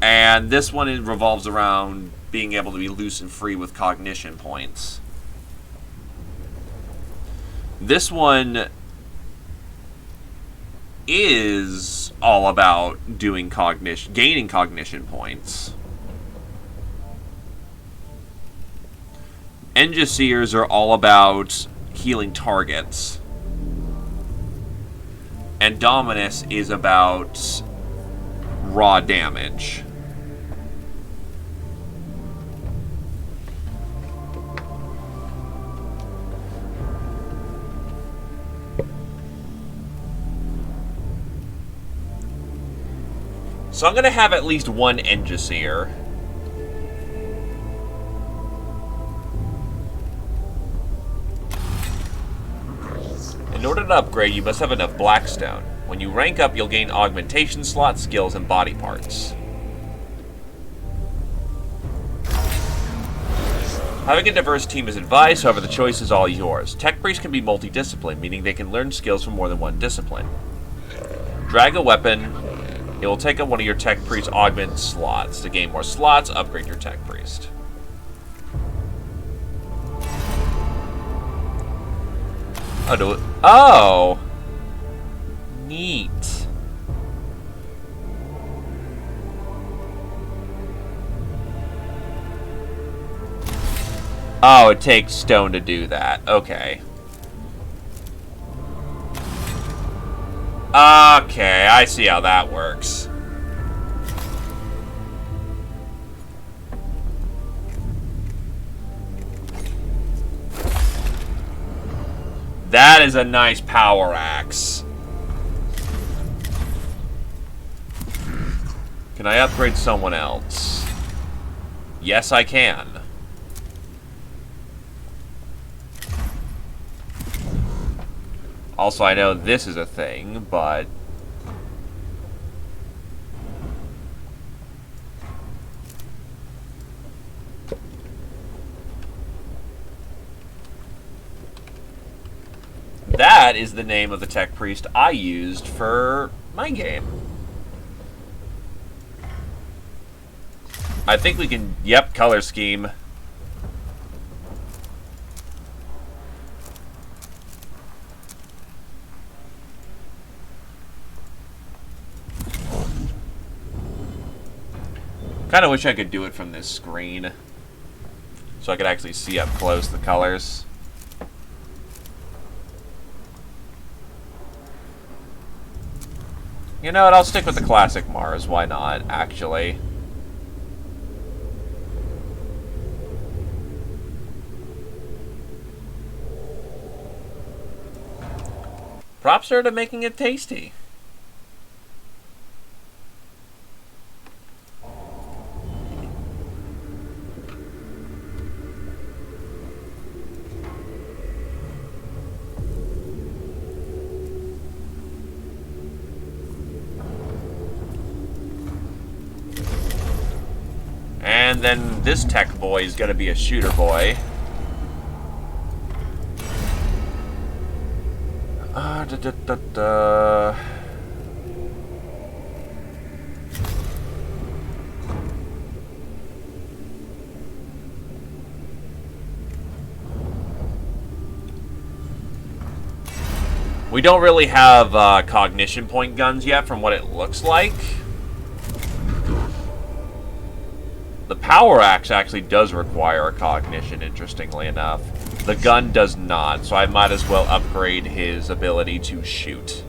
And this one revolves around being able to be loose and free with cognition points. This one is all about gaining cognition points. Engiseers are all about healing targets. And Dominus is about raw damage. So I'm going to have at least one Engiseer. In order to upgrade, you must have enough Blackstone. When you rank up, you'll gain augmentation slots, skills, and body parts. Having a diverse team is advised, however the choice is all yours. Tech priests can be multidisciplined, meaning they can learn skills from more than one discipline. Drag a weapon. It will take up one of your tech priest augment slots. To gain more slots, upgrade your tech priest. Oh! Neat. Oh, it takes stone to do that. Okay. Okay, I see how that works. That is a nice power axe. Can I upgrade someone else? Yes, I can. Also, I know this is a thing, but... that is the name of the tech priest I used for my game. I think we can... Yep, color scheme. Kind of wish I could do it from this screen, so I could actually see up close the colors. You know what, I'll stick with the classic Mars, why not, actually. Props her to making it tasty. And then this tech boy is gonna be a shooter boy. We don't really have cognition point guns yet from what it looks like. The power axe actually does require a cognition, interestingly enough. The gun does not, so I might as well upgrade his ability to shoot.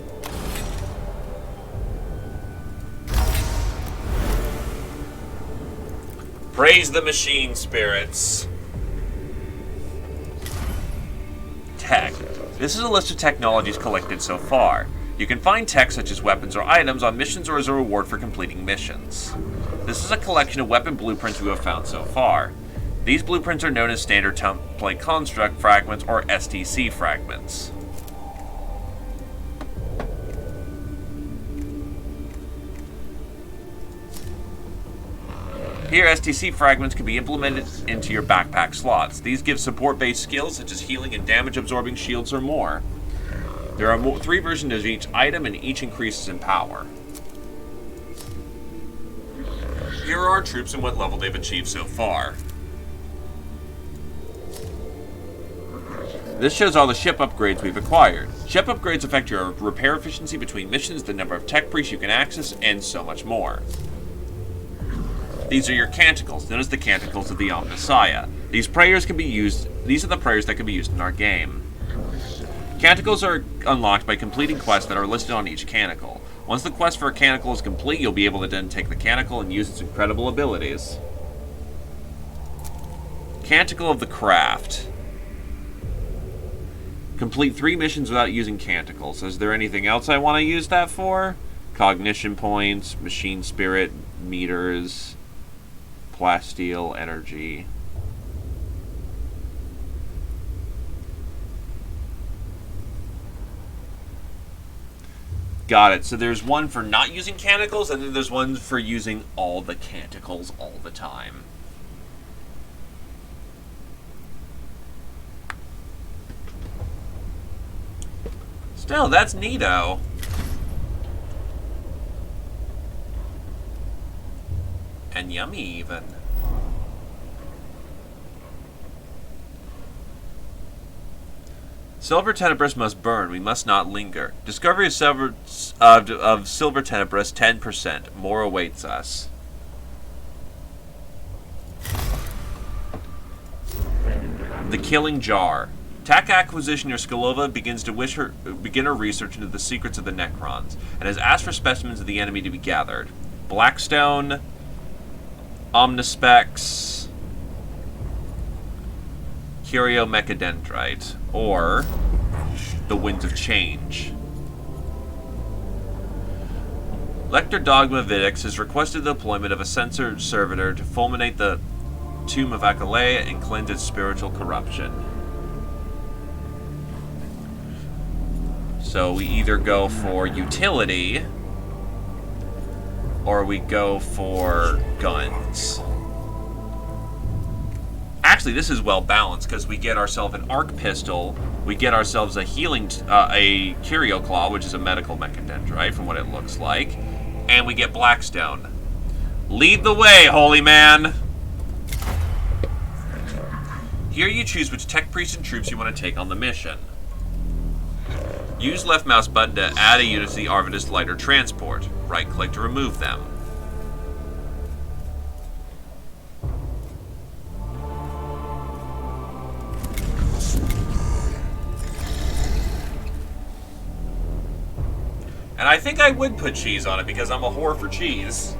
Praise the machine spirits. Tech. This is a list of technologies collected so far. You can find tech such as weapons or items on missions or as a reward for completing missions. This is a collection of weapon blueprints we have found so far. These blueprints are known as Standard Template Construct Fragments or STC Fragments. Here, STC Fragments can be implemented into your backpack slots. These give support-based skills such as healing and damage-absorbing shields or more. There are 3 versions of each item and each increases in power. Here are our troops and what level they've achieved so far. This shows all the ship upgrades we've acquired. Ship upgrades affect your repair efficiency between missions, the number of tech priests you can access, and so much more. These are your canticles, known as the canticles of the Omnissiah. These are the prayers that can be used in our game. Canticles are unlocked by completing quests that are listed on each canticle. Once the quest for a canticle is complete, you'll be able to then take the canticle and use its incredible abilities. Canticle of the Craft. Complete 3 missions without using canticles. Is there anything else I want to use that for? Cognition points, machine spirit, meters, plasteel, energy. Got it. So there's one for not using canticles, and then there's one for using all the canticles all the time. Still, that's neato. And yummy, even. Silver Tenebris must burn. We must not linger. Discovery of silver Tenebris, 10%. More awaits us. The Killing Jar. TAC Acquisitioner Skalova begins to begin her research into the secrets of the Necrons, and has asked for specimens of the enemy to be gathered. Blackstone, Omnispecs, Curio Mechadendrite, or the Winds of Change. Lector Dogma Vidix has requested the deployment of a censored servitor to fulminate the Tomb of Akalea and cleanse its spiritual corruption. So we either go for utility, or we go for guns. Actually, this is well balanced, because we get ourselves an arc pistol, we get ourselves a healing, a Curio Claw, which is a medical mechadendrite from what it looks like, and we get Blackstone. Lead the way, holy man! Here you choose which tech priests and troops you want to take on the mission. Use left mouse button to add a unit to the Arvidus lighter transport. Right click to remove them. And I think I would put cheese on it because I'm a whore for cheese.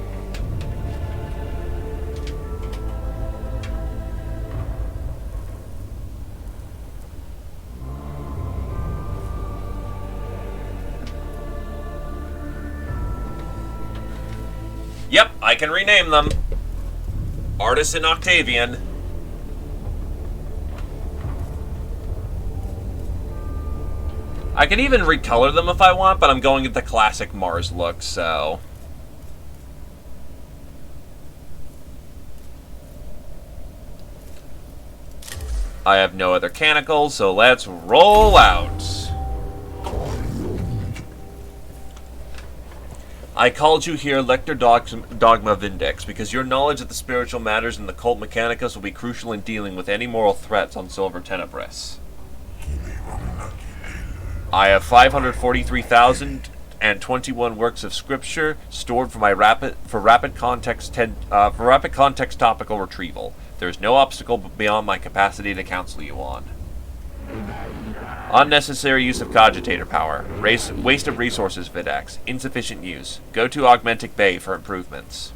Yep, I can rename them. Artisan Octavian. I can even recolor them if I want, but I'm going with the classic Mars look, so... I have no other canicles, so let's roll out. I called you here, Lector Dogma Vindex, because your knowledge of the spiritual matters in the cult Mechanicus will be crucial in dealing with any moral threats on Silver Tenebris. I have 543,021 works of scripture stored for my rapid context topical retrieval. There is no obstacle beyond my capacity to counsel you on. Unnecessary use of cogitator power. Waste of resources, Vidax. Insufficient use. Go to Augmentic Bay for improvements.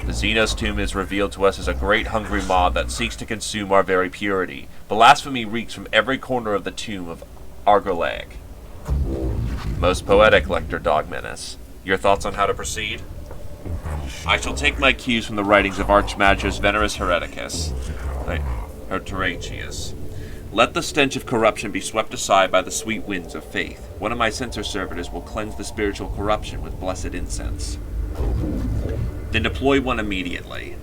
The Xenos tomb is revealed to us as a great hungry mob that seeks to consume our very purity. Blasphemy reeks from every corner of the tomb of Argolag. Most poetic, Lector Dogmanus. Your thoughts on how to proceed? I shall take my cues from the writings of Archmagus Venerus Hereticus. Teratius. Let the stench of corruption be swept aside by the sweet winds of faith. One of my censor servitors will cleanse the spiritual corruption with blessed incense. Then deploy one immediately.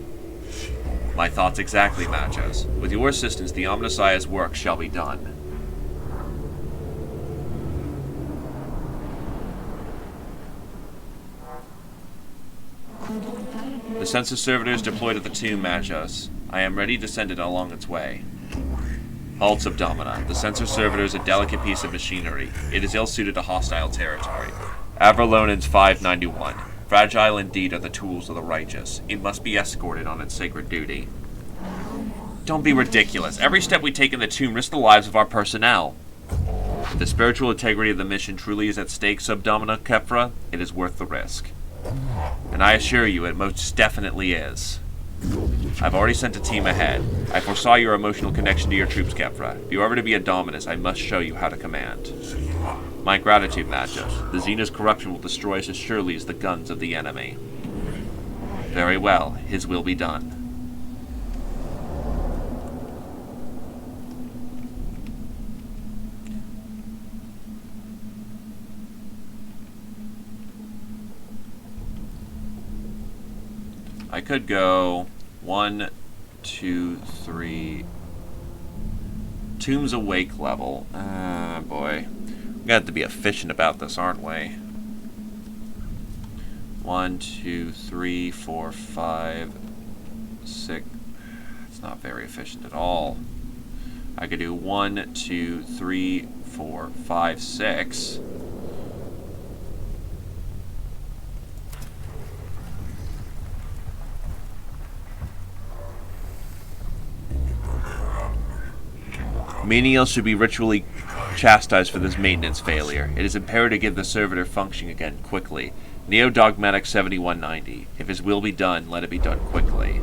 My thoughts exactly, Magus. With your assistance, the Omnissiah's work shall be done. The censor servitor is deployed at the tomb, Magus. I am ready to send it along its way. Halt Subdomina. The censor servitor is a delicate piece of machinery. It is ill-suited to hostile territory. Avrolonans 591. Fragile indeed are the tools of the righteous. It must be escorted on its sacred duty. Don't be ridiculous. Every step we take in the tomb risks the lives of our personnel. If the spiritual integrity of the mission truly is at stake, Subdomina Kefra, it is worth the risk. And I assure you, it most definitely is. I've already sent a team ahead. I foresaw your emotional connection to your troops, Kefra. If you are ever to be a Dominus, I must show you how to command. My gratitude, Magus. The Xenos corruption will destroy us as surely as the guns of the enemy. Very well. His will be done. I could go 1, 2, 3. Tomb's awake level. Boy. We're gonna have to be efficient about this, aren't we? 1, 2, 3, 4, 5, 6. It's not very efficient at all. I could do 1, 2, 3, 4, 5, 6. Menial should be ritually chastised for this maintenance failure. It is imperative to give the servitor function again quickly. Neo-Dogmatic 7190. If his will be done, let it be done quickly.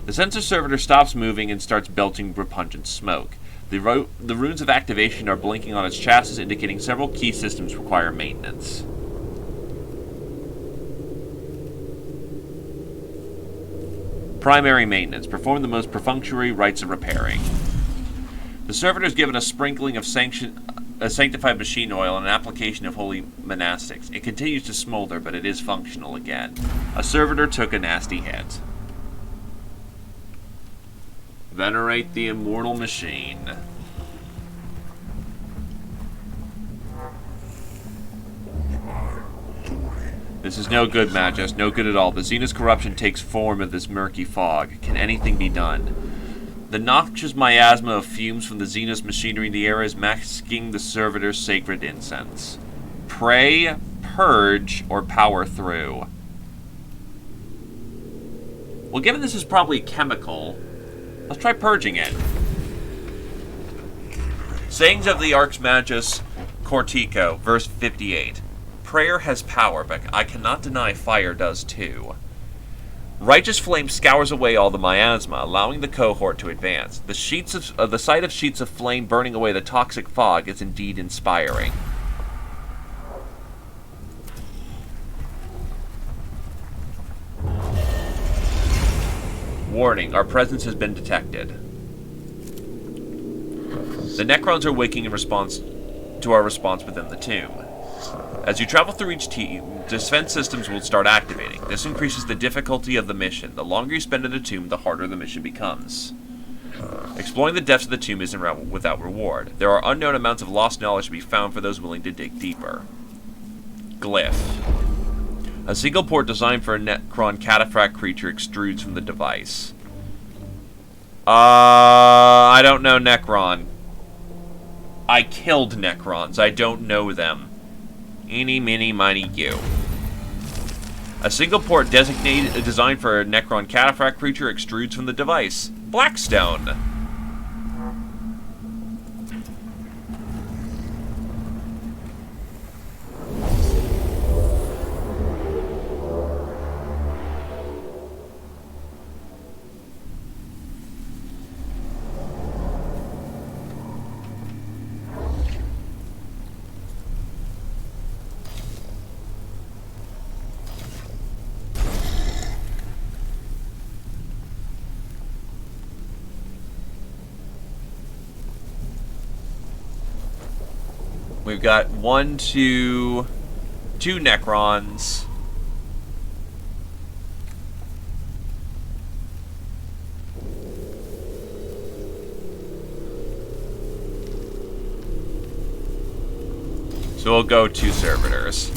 The sensor servitor stops moving and starts belching repugnant smoke. The runes of activation are blinking on its chassis, indicating several key systems require maintenance. Primary maintenance. Perform the most perfunctory rites of repairing. The servitor is given a sprinkling of sanctified machine oil and an application of holy monastics. It continues to smolder, but it is functional again. A servitor took a nasty hit. Venerate the immortal machine. This is no good, Magus. No good at all. The Xenos corruption takes form of this murky fog. Can anything be done? The noxious miasma of fumes from the Xenos machinery in the air is masking the servitor's sacred incense. Pray, purge, or power through. Well, given this is probably chemical, let's try purging it. Sayings of the Archmagus Cortico, verse 58. prayer has power, but I cannot deny fire does too. Righteous flame scours away all the miasma, allowing the cohort to advance. The sight of sheets of flame burning away the toxic fog is indeed inspiring. Warning, our presence has been detected. The Necrons are waking in response to our response within the tomb. As you travel through each team, defense systems will start activating. This increases the difficulty of the mission. The longer you spend in the tomb, the harder the mission becomes. Exploring the depths of the tomb isn't without reward. There are unknown amounts of lost knowledge to be found for those willing to dig deeper. Glyph. A single port designed for a Necron cataphract creature extrudes from the device. I don't know Necron. I killed Necrons. I don't know them. Eeny, meeny, miny, you. A single port designed for a Necron cataphract creature extrudes from the device. Blackstone. We've got two Necrons. So we'll go 2 servitors.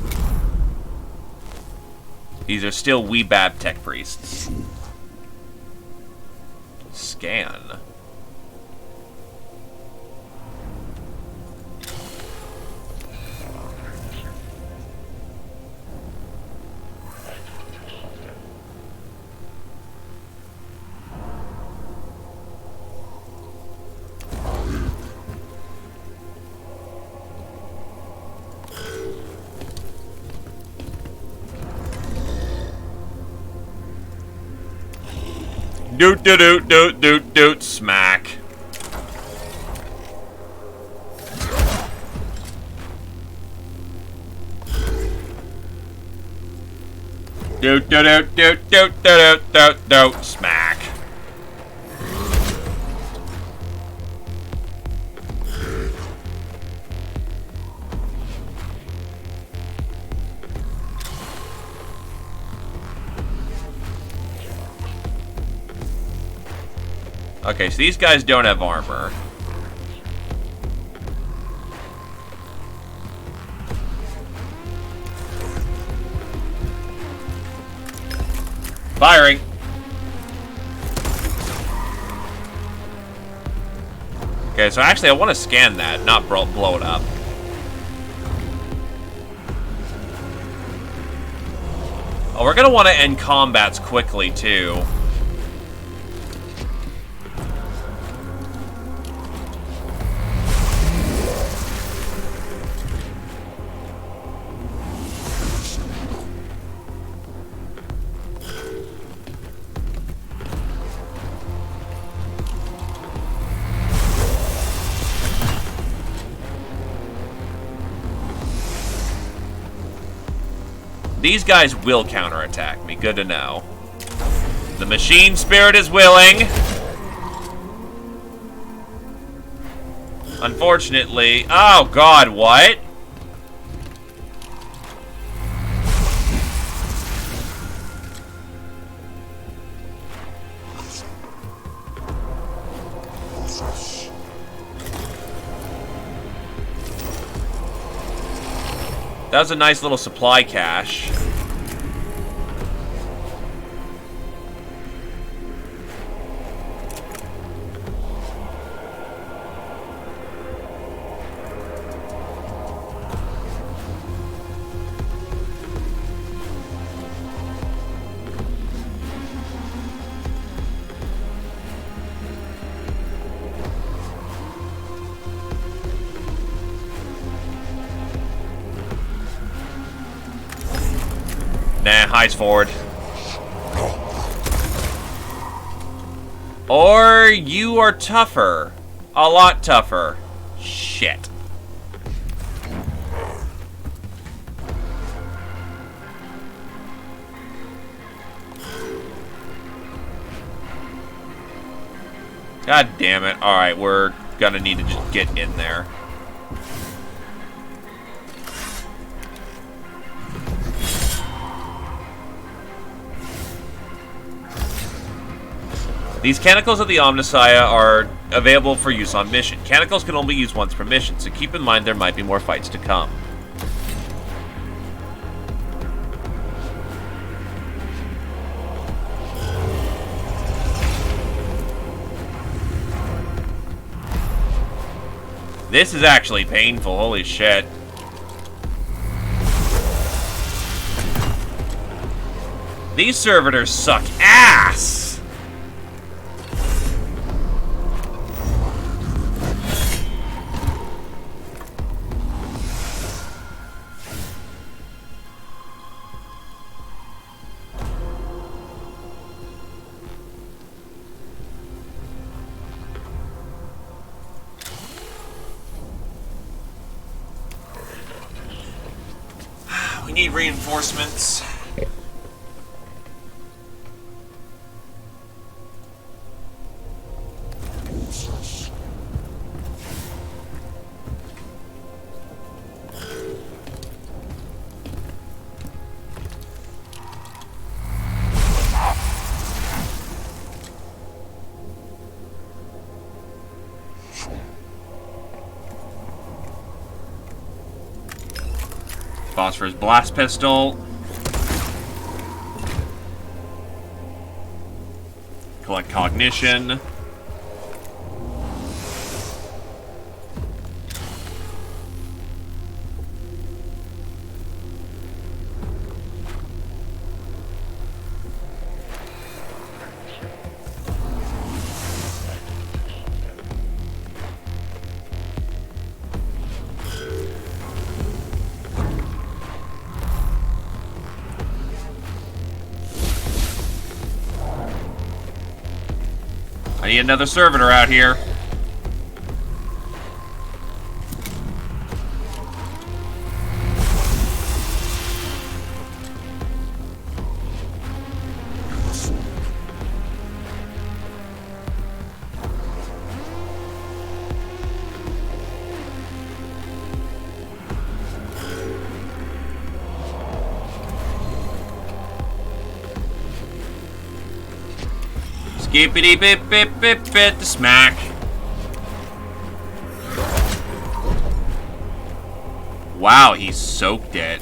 These are still Weebab tech priests. Scan. Doot doot doot doot doot doot smack. Doot doot doot doot doot doot doot doot smack. Okay, so these guys don't have armor. Firing. Okay, so actually I want to scan that, not blow it up. Oh, we're going to want to end combats quickly, too. These guys will counterattack me. Good to know. The machine spirit is willing. Unfortunately... Oh, God, what? That was a nice little supply cache. Nah, highs forward. Or you are tougher. A lot tougher. Shit. God damn it. Alright, we're gonna need to just get in there. These Canticles of the Omnissiah are available for use on mission. Canticles can only be used once per mission, so keep in mind there might be more fights to come. This is actually painful, holy shit. These servitors suck ass! We need reinforcements. Phosphorus blast pistol. Collect cognition. I need another servitor out here. Skippity bip bip bip bit the smack. Wow, he soaked it.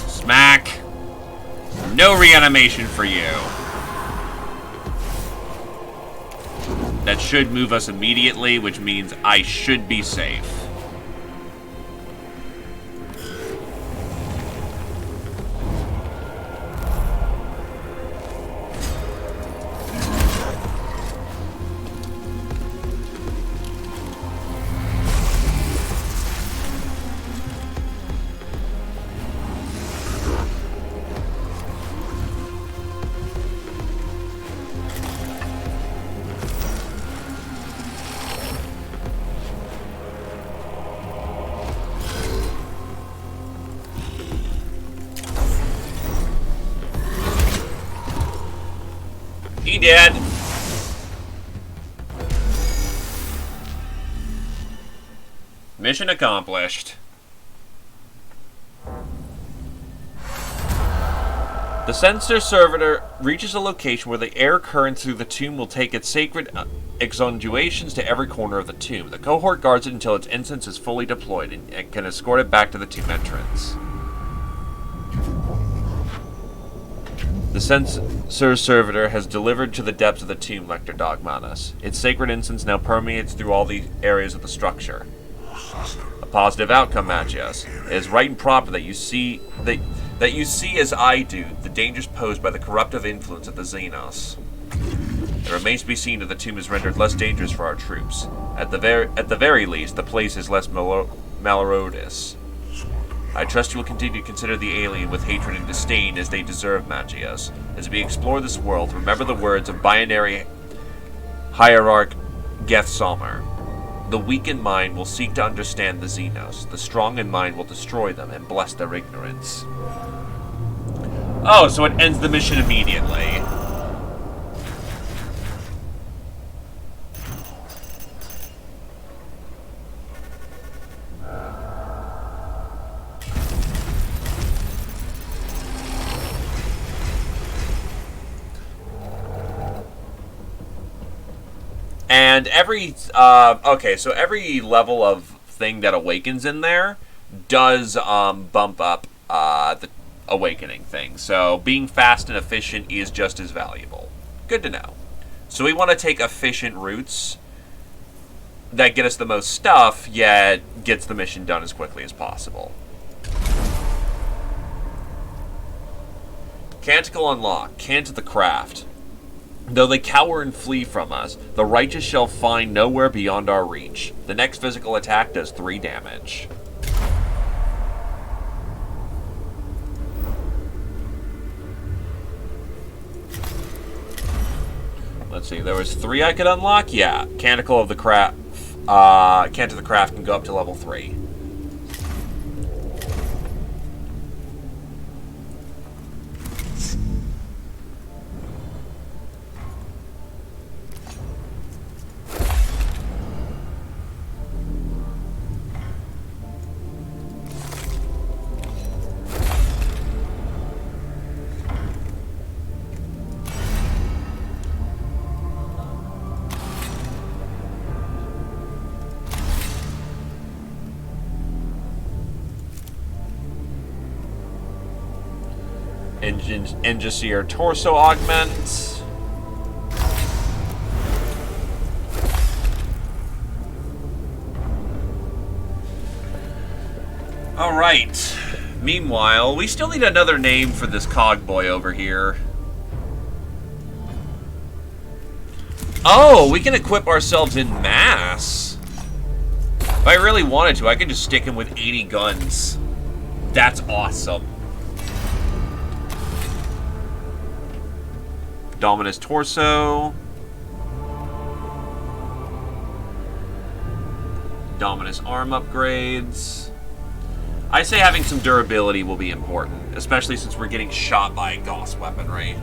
Smack. No reanimation for you. That should move us immediately, which means I should be safe. He dead. Mission accomplished. The sensor servitor reaches a location where the air current through the tomb will take its sacred exonduations to every corner of the tomb. The cohort guards it until its incense is fully deployed and can escort it back to the tomb entrance. The sensor servitor has delivered to the depths of the tomb, Lector Dogmanos. Its sacred incense now permeates through all the areas of the structure. A positive outcome, Magios. It is right and proper that you see as I do the dangers posed by the corruptive influence of the Xenos. It remains to be seen if the tomb is rendered less dangerous for our troops. At the very least, the place is less malodorous. I trust you will continue to consider the alien with hatred and disdain as they deserve, Magios. As we explore this world, remember the words of binary hierarch Geth Sommer. The weak in mind will seek to understand the Xenos. The strong in mind will destroy them and bless their ignorance. Oh, so it ends the mission immediately. And every, okay, so every level of thing that awakens in there does bump up the awakening thing. So being fast and efficient is just as valuable. Good to know. So we want to take efficient routes that get us the most stuff, yet gets the mission done as quickly as possible. Canticle unlocked. Cant of the Craft. Though they cower and flee from us, the righteous shall find nowhere beyond our reach. The next physical attack does 3 damage. Let's see, there was 3 I could unlock? Yeah, Canticle of the Craft. Cant of the Craft can go up to level 3. Engineer Torso Augment. Alright. Meanwhile, we still need another name for this cog boy over here. Oh, we can equip ourselves in mass. If I really wanted to, I could just stick him with 80 guns. That's awesome. Dominus Torso. Dominus Arm upgrades. I say having some durability will be important, especially since we're getting shot by Gauss weaponry.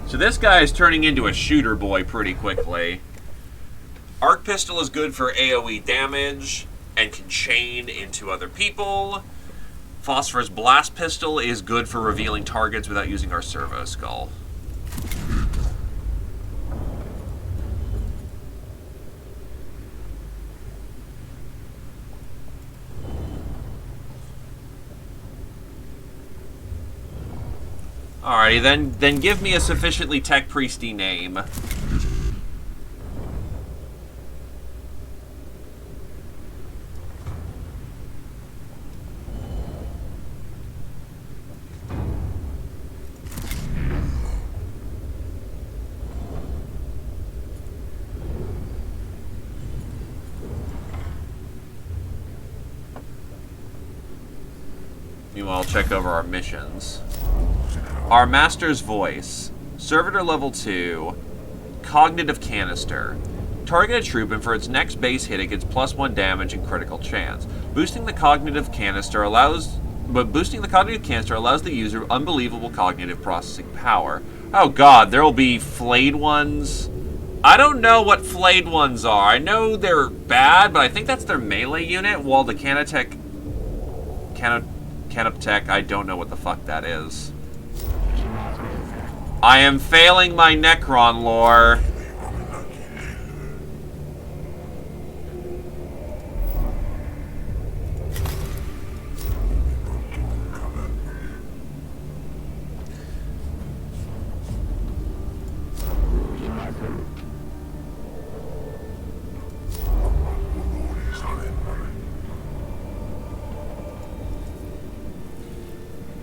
So this guy is turning into a shooter boy pretty quickly. Arc Pistol is good for AoE damage and can chain into other people. Phosphorus Blast Pistol is good for revealing targets without using our Servo Skull. Alrighty, then give me a sufficiently tech priesty name. Meanwhile, I'll check over our missions. Our Master's Voice, Servitor level 2, Cognitive Canister, target a troop, and for its next base hit, it gets +1 damage and critical chance. Boosting the cognitive canister allows the user unbelievable cognitive processing power. Oh god, there will be flayed ones. I don't know what flayed ones are. I know they're bad, but I think that's their melee unit, while the Canoptech, I don't know what the fuck that is. I am failing my Necron lore.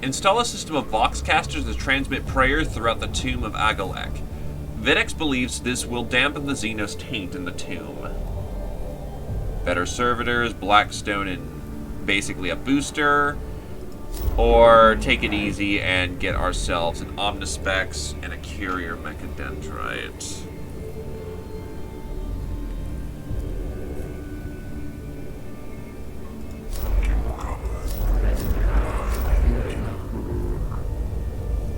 Install a system of voxcasters to transmit prayers throughout the tomb of Agalek. Videx believes this will dampen the Xenos taint in the tomb. Better servitors, Blackstone, and basically a booster. Or take it easy and get ourselves an Omnispex and a Courier Mechadendrite.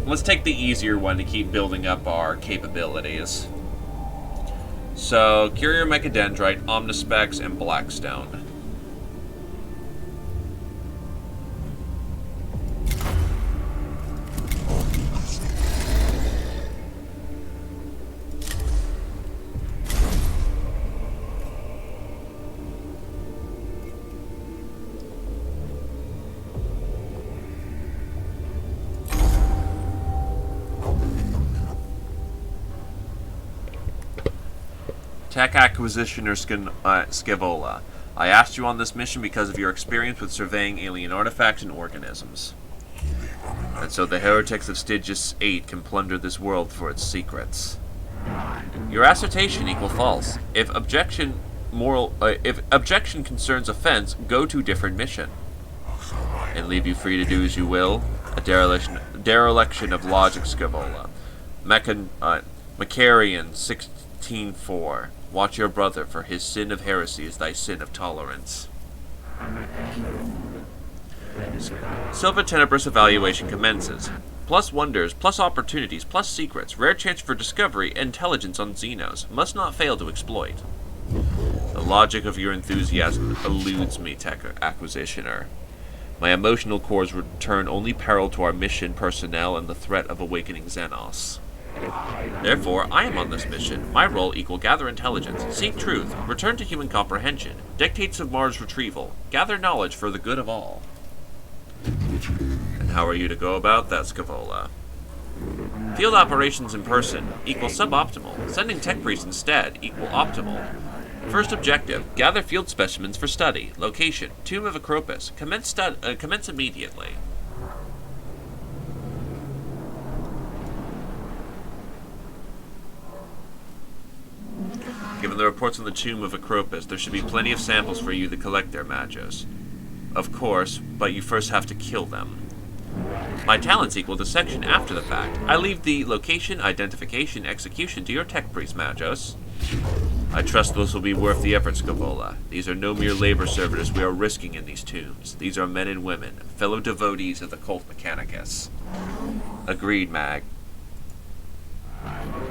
Let's take the easier one to keep building up our capabilities. So, Courier Mechadendrite, Omnispex, and Blackstone. Tech Acquisitioner Scaevola. I asked you on this mission because of your experience with surveying alien artifacts and organisms. And so the heretics of Stygius 8 can plunder this world for its secrets. Your assertion equal false. If objection concerns offense, go to different mission. And leave you free to do as you will. A dereliction of logic, Scaevola. Macarian 16:4. Watch your brother, for his sin of heresy is thy sin of tolerance. Silver Tenebris evaluation commences. Plus wonders, plus opportunities, plus secrets, rare chance for discovery, intelligence on Xenos. Must not fail to exploit. The logic of your enthusiasm eludes me, Tech Acquisitioner. My emotional cores return only peril to our mission personnel and the threat of awakening Xenos. Therefore, I am on this mission. My role equal gather intelligence, seek truth, return to human comprehension, dictates of Mars retrieval, gather knowledge for the good of all. And how are you to go about that, Scaevola? Field operations in person equal suboptimal. Sending tech priests instead equal optimal. First objective, gather field specimens for study. Location, Tomb of Acropus. Commence immediately. Given the reports on the Tomb of Acropus, there should be plenty of samples for you to collect there, Magos. Of course, but you first have to kill them. My talents equal dissection after the fact. I leave the location, identification, execution to your tech priest, Magos. I trust those will be worth the effort, Scaevola. These are no mere labor servitors we are risking in these tombs. These are men and women, fellow devotees of the cult Mechanicus. Agreed, Mag.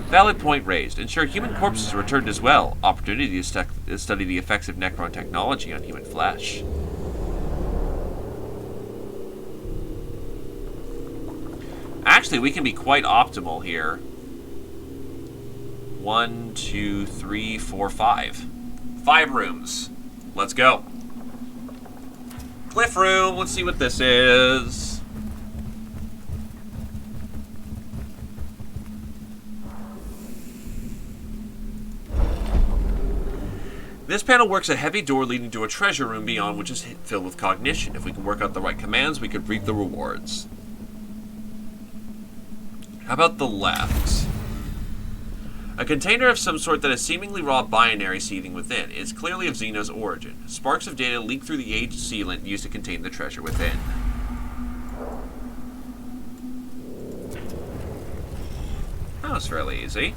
Valid point raised. Ensure human corpses are returned as well. Opportunity to study the effects of Necron technology on human flesh. Actually, we can be quite optimal here. 1, 2, 3, 4, 5. 5 rooms. Let's go. Cliff room. Let's see what this is. This panel works a heavy door leading to a treasure room beyond, which is filled with cognition. If we can work out the right commands, we could reap the rewards. How about the left? A container of some sort that is seemingly raw binary seething within. It is clearly of Xenos origin. Sparks of data leak through the aged sealant used to contain the treasure within. That was fairly easy.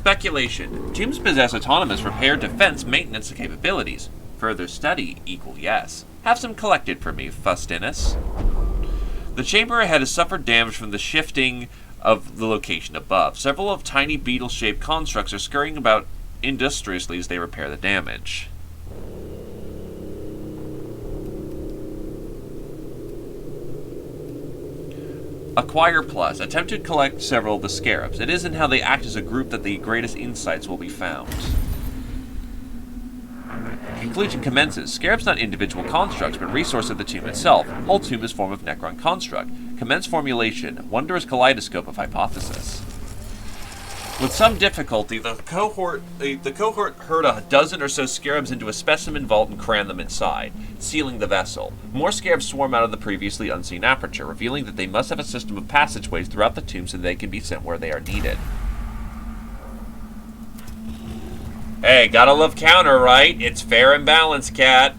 Speculation. Tombs possess autonomous repair, defense, maintenance capabilities. Further study equal yes. Have some collected for me, Faustinus. The chamber ahead has suffered damage from the shifting of the location above. Several of tiny beetle-shaped constructs are scurrying about industriously as they repair the damage. Acquire Plus. Attempt to collect several of the scarabs. It is in how they act as a group that the greatest insights will be found. Conclusion commences. Scarabs not individual constructs, but resource of the tomb itself. Whole tomb is form of Necron construct. Commence formulation. Wondrous kaleidoscope of hypothesis. With some difficulty, the cohort herd a dozen or so scarabs into a specimen vault and crammed them inside, sealing the vessel. More scarabs swarm out of the previously unseen aperture, revealing that they must have a system of passageways throughout the tomb so they can be sent where they are needed. Hey, gotta love counter, right? It's fair and balanced, cat.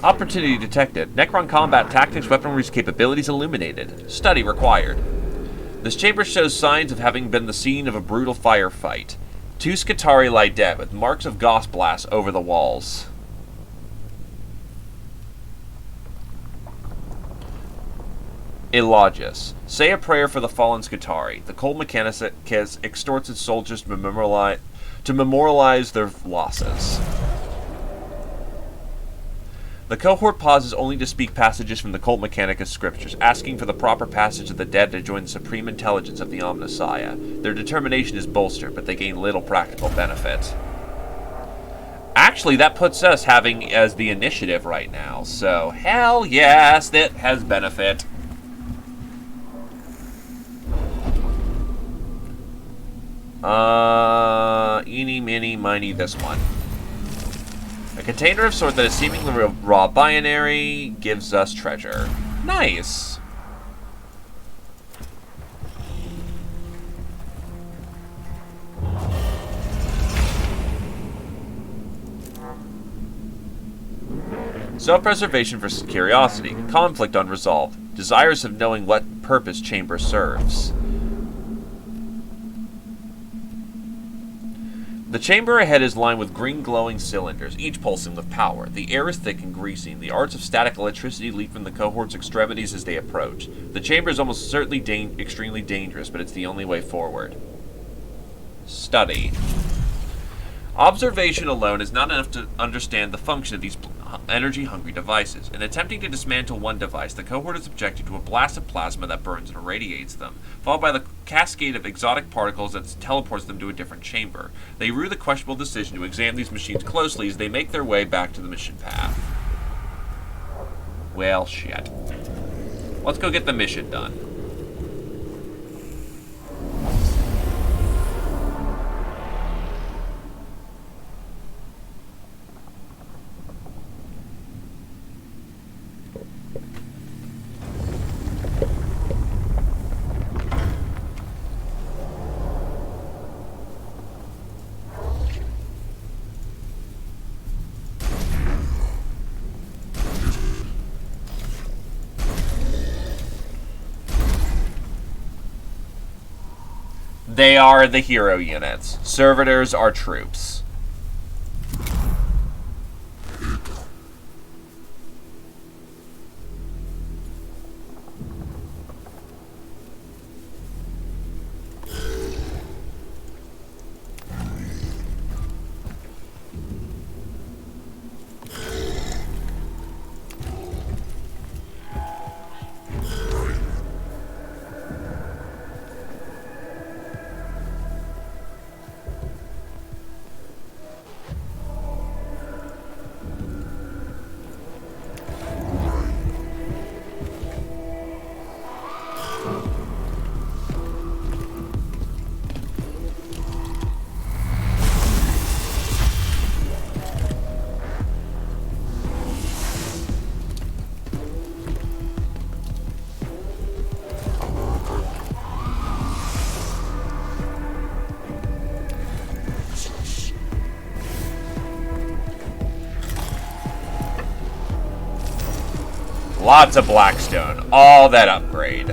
Opportunity detected. Necron combat tactics, weaponry's capabilities illuminated. Study required. This chamber shows signs of having been the scene of a brutal firefight. 2 Skitarii lie dead, with marks of Gauss blasts over the walls. Illogious. Say a prayer for the fallen Skitarii. The cold Mechanicus extorts its soldiers to memorialize their losses. The cohort pauses only to speak passages from the Cult Mechanicus scriptures, asking for the proper passage of the dead to join the supreme intelligence of the Omnissiah. Their determination is bolstered, but they gain little practical benefit. Actually, that puts us having as the initiative right now, so hell yes, that has benefit. Eeny, meeny, miny, this one. A container of sort that is seemingly raw binary gives us treasure. Nice! Self-preservation versus curiosity. Conflict unresolved. Desires of knowing what purpose chamber serves. The chamber ahead is lined with green glowing cylinders, each pulsing with power. The air is thick and greasy, and the arts of static electricity leap from the cohort's extremities as they approach. The chamber is almost certainly extremely dangerous, but it's the only way forward. Study. Observation alone is not enough to understand the function of these energy-hungry devices. In attempting to dismantle one device, the cohort is subjected to a blast of plasma that burns and irradiates them, followed by the cascade of exotic particles that teleports them to a different chamber. They rue the questionable decision to examine these machines closely as they make their way back to the mission path. Well, shit. Let's go get the mission done. They are the hero units. Servitors are troops. Lots of Blackstone. All that upgrade.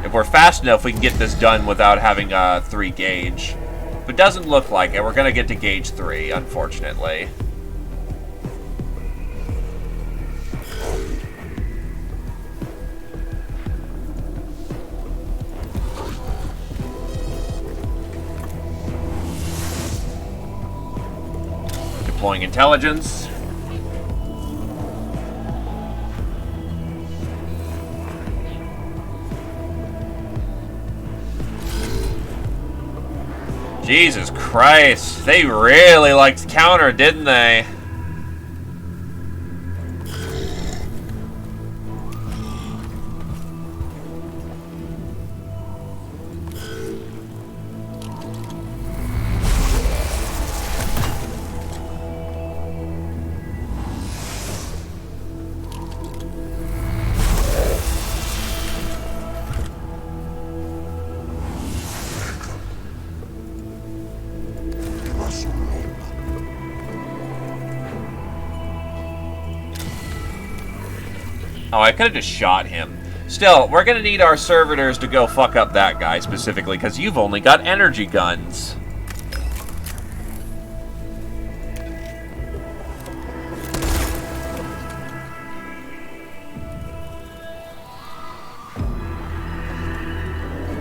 If we're fast enough, we can get this done without having a 3 gauge. But it doesn't look like it. We're going to get to gauge 3, unfortunately. Deploying intelligence. Jesus Christ, they really liked counter, didn't they? Oh, I could have just shot him. Still, we're going to need our servitors to go fuck up that guy specifically, because you've only got energy guns.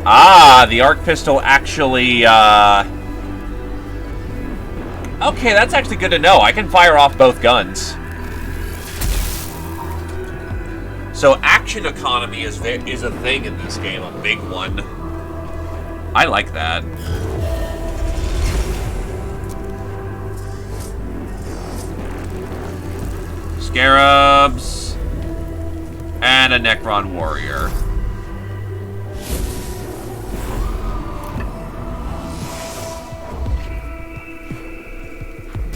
Ah, the arc pistol actually, Okay, that's actually good to know. I can fire off both guns. So action economy is a thing in this game, a big one. I like that. Scarabs. And a Necron warrior.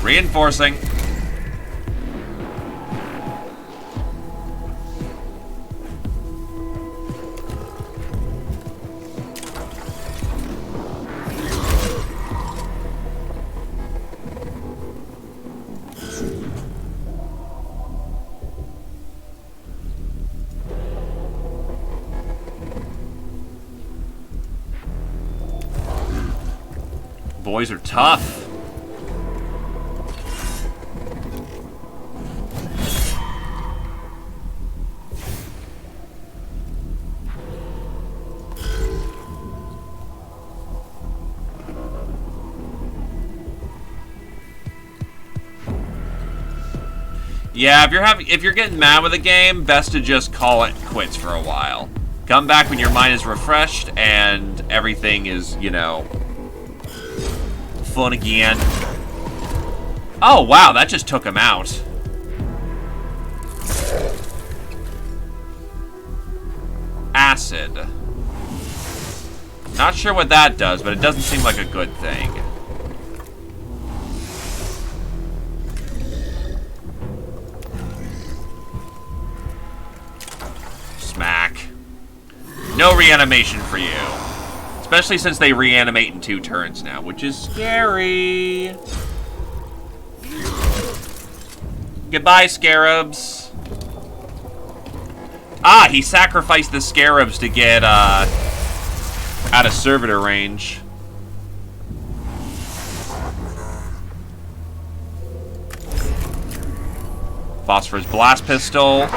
Reinforcing. Boys are tough. Yeah, if you're getting mad with a game, best to just call it quits for a while. Come back when your mind is refreshed and everything is, you know, fun again. Oh, wow, that just took him out. Acid. Not sure what that does, but it doesn't seem like a good thing. Smack. No reanimation for you. Especially since they reanimate in 2 turns now, which is scary. Goodbye, scarabs. Ah, he sacrificed the scarabs to get out of servitor range. Phosphorus blast pistol.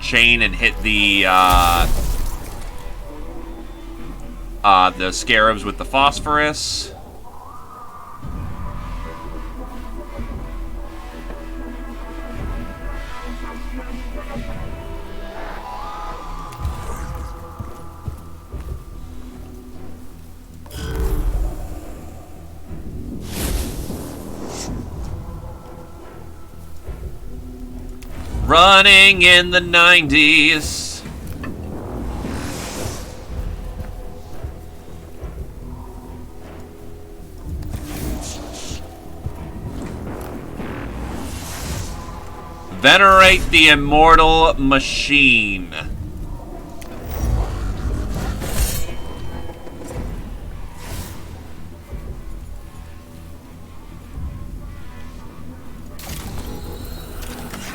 Chain and hit the scarabs with the phosphorus. Running in the 90s. Venerate the immortal machine.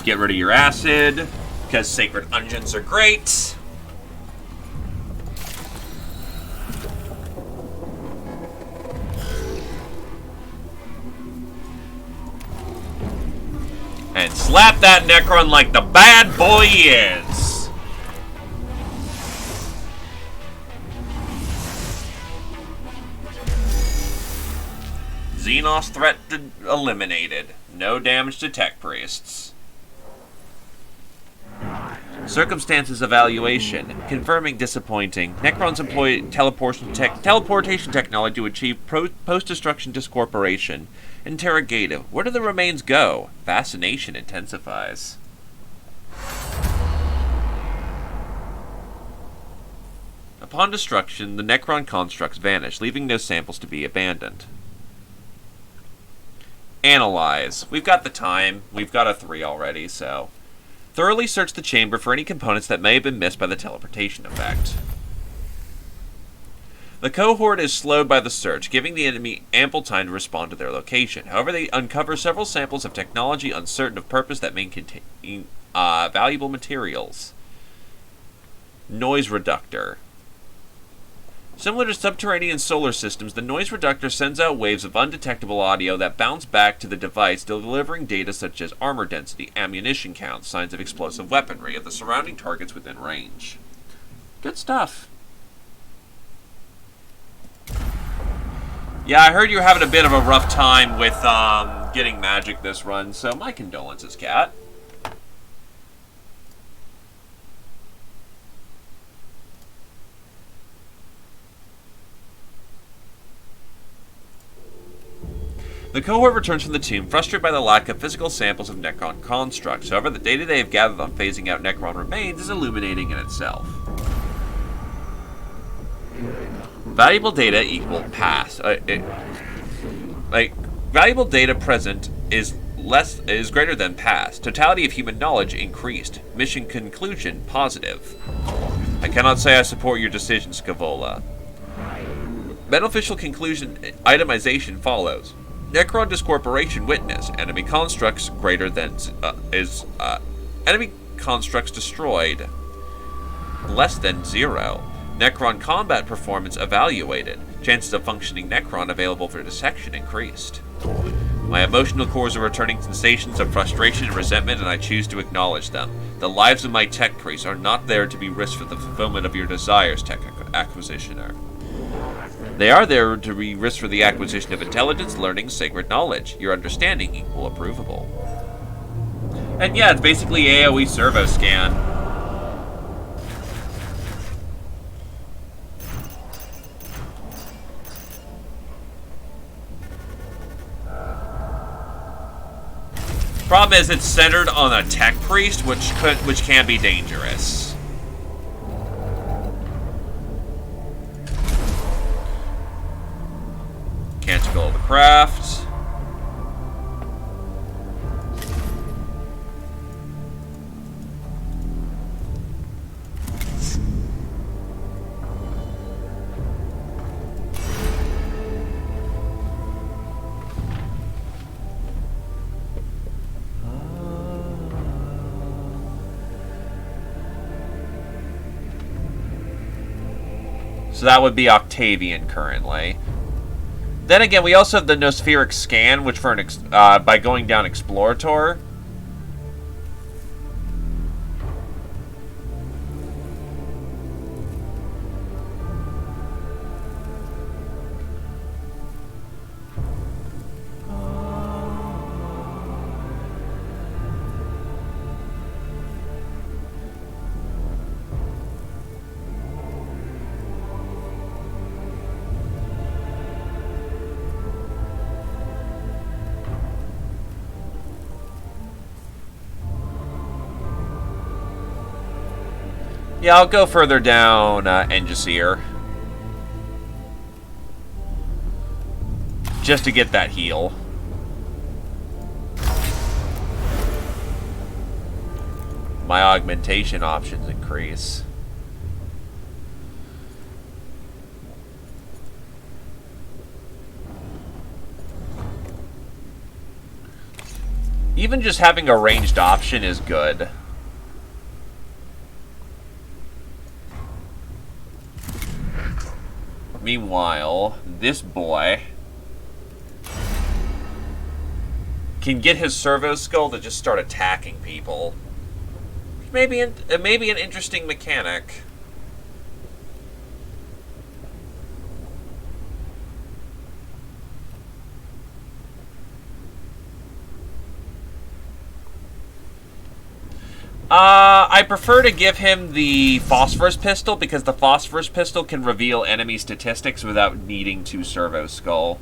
Get rid of your acid, because sacred unguents are great. And slap that Necron like the bad boy he is. Xenos threat eliminated. No damage to tech priests. Circumstances evaluation. Confirming disappointing. Necrons employ teleportation technology to achieve post-destruction discorporation. Interrogative. Where do the remains go? Fascination intensifies. Upon destruction, the Necron constructs vanish, leaving no samples to be abandoned. Analyze. We've got the time. We've got a 3 already, so... Thoroughly search the chamber for any components that may have been missed by the teleportation effect. The cohort is slowed by the search, giving the enemy ample time to respond to their location. However, they uncover several samples of technology uncertain of purpose that may contain valuable materials. Noise reductor. Similar to subterranean solar systems, the noise reductor sends out waves of undetectable audio that bounce back to the device, delivering data such as armor density, ammunition count, signs of explosive weaponry of the surrounding targets within range. Good stuff. Yeah, I heard you were having a bit of a rough time with getting magic this run, so my condolences, Cat. The cohort returns from the tomb, frustrated by the lack of physical samples of Necron constructs. However, the data they have gathered on phasing out Necron remains is illuminating in itself. Valuable data equal past. Valuable data present is greater than past. Totality of human knowledge increased. Mission conclusion positive. I cannot say I support your decision, Scavola. Beneficial conclusion itemization follows. Necron discorporation witness. Enemy constructs greater than enemy constructs destroyed. Less than 0. Necron combat performance evaluated. Chances of functioning Necron available for dissection increased. My emotional cores are returning sensations of frustration and resentment, and I choose to acknowledge them. The lives of my tech priests are not there to be risked for the fulfillment of your desires, tech acquisitioner. They are there to be risked for the acquisition of intelligence, learning, sacred knowledge. Your understanding equal approvable. And yeah, it's basically AoE servo scan. Problem is, it's centered on a tech priest, which can be dangerous. Canticle of the Craft. So that would be Octavian currently. Then again, we also have the Nospheric Scan, which for by going down Explorator. Yeah, I'll go further down Engisir. Just to get that heal. My augmentation options increase. Even just having a ranged option is good. Meanwhile, this boy can get his servo skull to just start attacking people. Maybe an interesting mechanic. I prefer to give him the phosphorus pistol because the phosphorus pistol can reveal enemy statistics without needing to servo skull.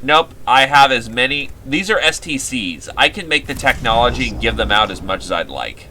Nope, I have as many. These are STCs. I can make the technology and give them out as much as I'd like.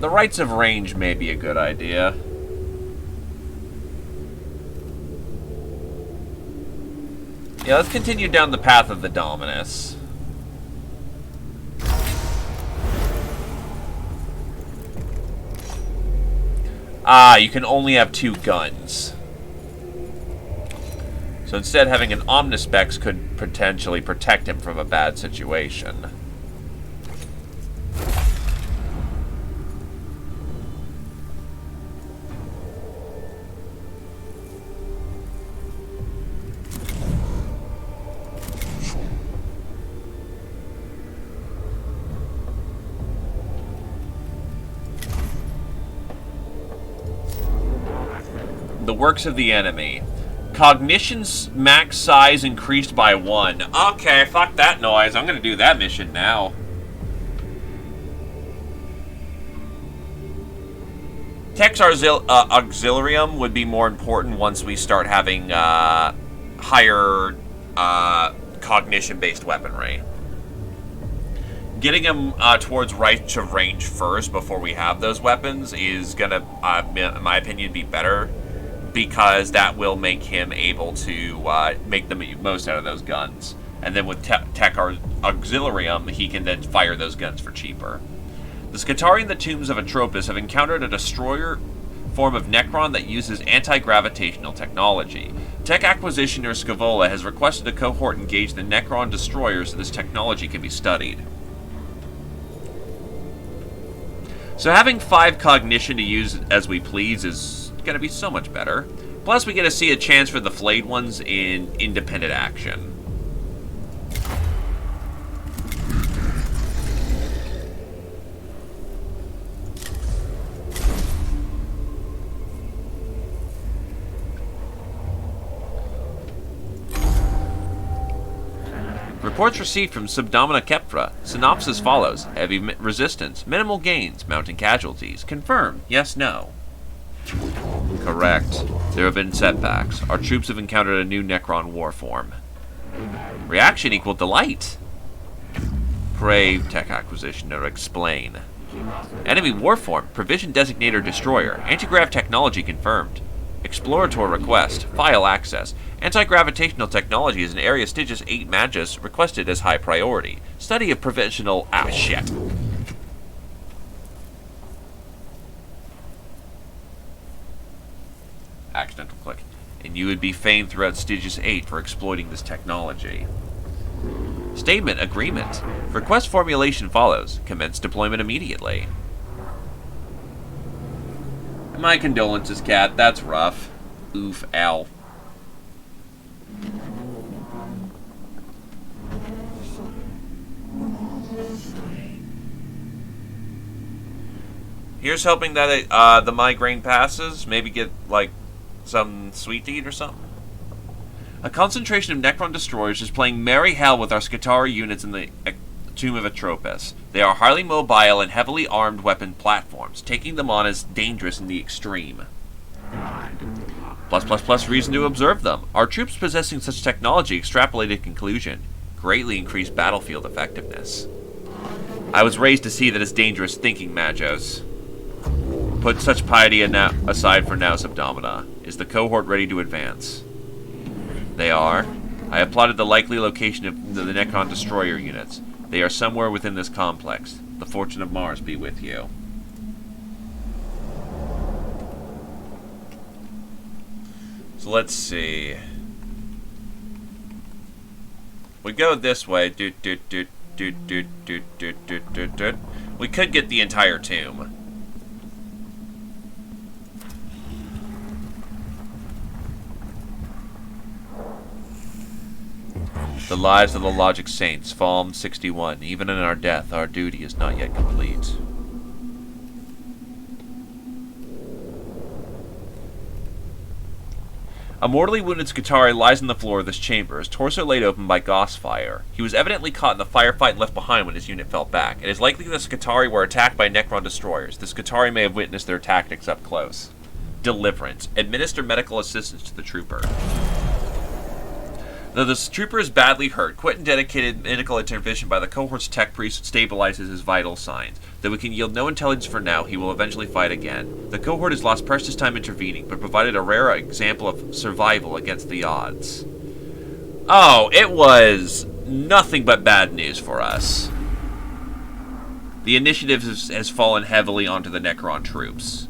The rights of range may be a good idea. Yeah, let's continue down the path of the Dominus. Ah, you can only have 2 guns. So instead, having an Omnispex could potentially protect him from a bad situation. The works of the enemy. Cognition's max size increased by 1. Okay, fuck that noise. I'm gonna do that mission now. Tech's auxilium would be more important once we start having higher cognition-based weaponry. Getting him towards right of range first before we have those weapons is gonna, in my opinion, be better. Because that will make him able to make the most out of those guns. And then with Tech Auxilium, he can then fire those guns for cheaper. The Skitarii in the tombs of Atropos have encountered a destroyer form of Necron that uses anti-gravitational technology. Tech Acquisitioner Scavola has requested a cohort engage the Necron destroyer so this technology can be studied. So having 5 cognition to use as we please is going to be so much better. Plus, we get to see a chance for the flayed ones in independent action. Reports received from Subdomina Kepra. Synopsis follows. Heavy resistance. Minimal gains. Mounting casualties. Confirmed. Yes, no. Correct. There have been setbacks. Our troops have encountered a new Necron war form. Reaction equal delight. Pray, Tech Acquisitioner, explain. Enemy war form. Provision designator destroyer. Anti-grav technology confirmed. Explorator request. File access. Anti-gravitational technology is an area Stygius 8 Magus requested as high priority. Study of provisional... Ah, shit. Accidental click. And you would be famed throughout Stygius 8 for exploiting this technology. Statement agreement. Request formulation follows. Commence deployment immediately. My condolences, Cat. That's rough. Oof, ow. Here's hoping that the migraine passes. Maybe get, like, some sweet to eat or something. A concentration of Necron destroyers is playing merry hell with our Skitarii units in the Tomb of Atropos. They are highly mobile and heavily armed weapon platforms. Taking them on is dangerous in the extreme. +++ reason to observe them. Our troops possessing such technology extrapolated conclusion. Greatly increased battlefield effectiveness. I was raised to see that as dangerous thinking, Magos. Put such piety aside for now, Subdomina. Is the cohort ready to advance? They are. I have plotted the likely location of the Necron destroyer units. They are somewhere within this complex. The fortune of Mars be with you. So let's see. We go this way. We could get the entire tomb. The lives of the Logic Saints, Psalm 61. Even in our death, our duty is not yet complete. A mortally wounded Skitarii lies on the floor of this chamber, his torso laid open by Gauss fire. He was evidently caught in the firefight and left behind when his unit fell back. It is likely the Skitarii were attacked by Necron destroyers. The Skitarii may have witnessed their tactics up close. Deliverance. Administer medical assistance to the trooper. Though this trooper is badly hurt, Quentin dedicated medical intervention by the cohort's tech priest stabilizes his vital signs. Though he can yield no intelligence for now, he will eventually fight again. The cohort has lost precious time intervening, but provided a rare example of survival against the odds. Oh, it was nothing but bad news for us. The initiative has fallen heavily onto the Necron troops.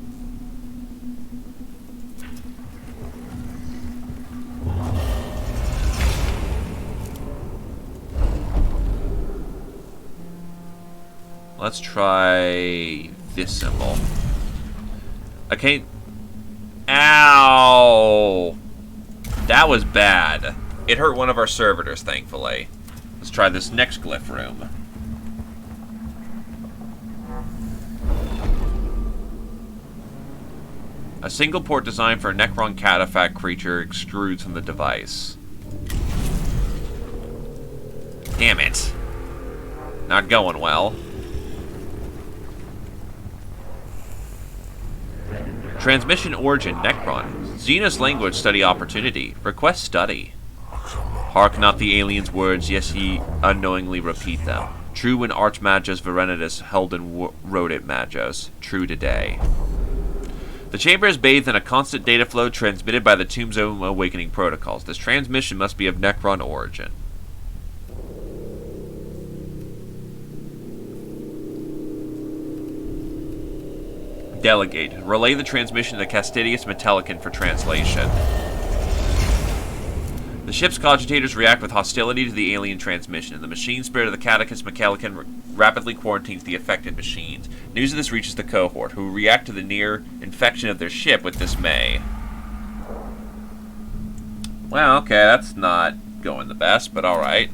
Let's try this symbol. Okay. Ow! That was bad. It hurt one of our servitors, thankfully. Let's try this next glyph room. A single port designed for a Necron cataphract creature extrudes from the device. Damn it. Not going well. Transmission origin, Necron. Xenos language study opportunity. Request study. Hark not the alien's words, yes ye unknowingly repeat them. True when Archmagus Verenatus held and wrote it, Magos. True today. The chamber is bathed in a constant data flow transmitted by the Tomb's own awakening protocols. This transmission must be of Necron origin. Delegate. Relay the transmission to Castidius Metellicon for translation. The ship's cogitators react with hostility to the alien transmission, and the machine spirit of the Catechus Metellicon rapidly quarantines the affected machines. News of this reaches the cohort, who react to the near infection of their ship with dismay. Well, okay, that's not going the best, but alright.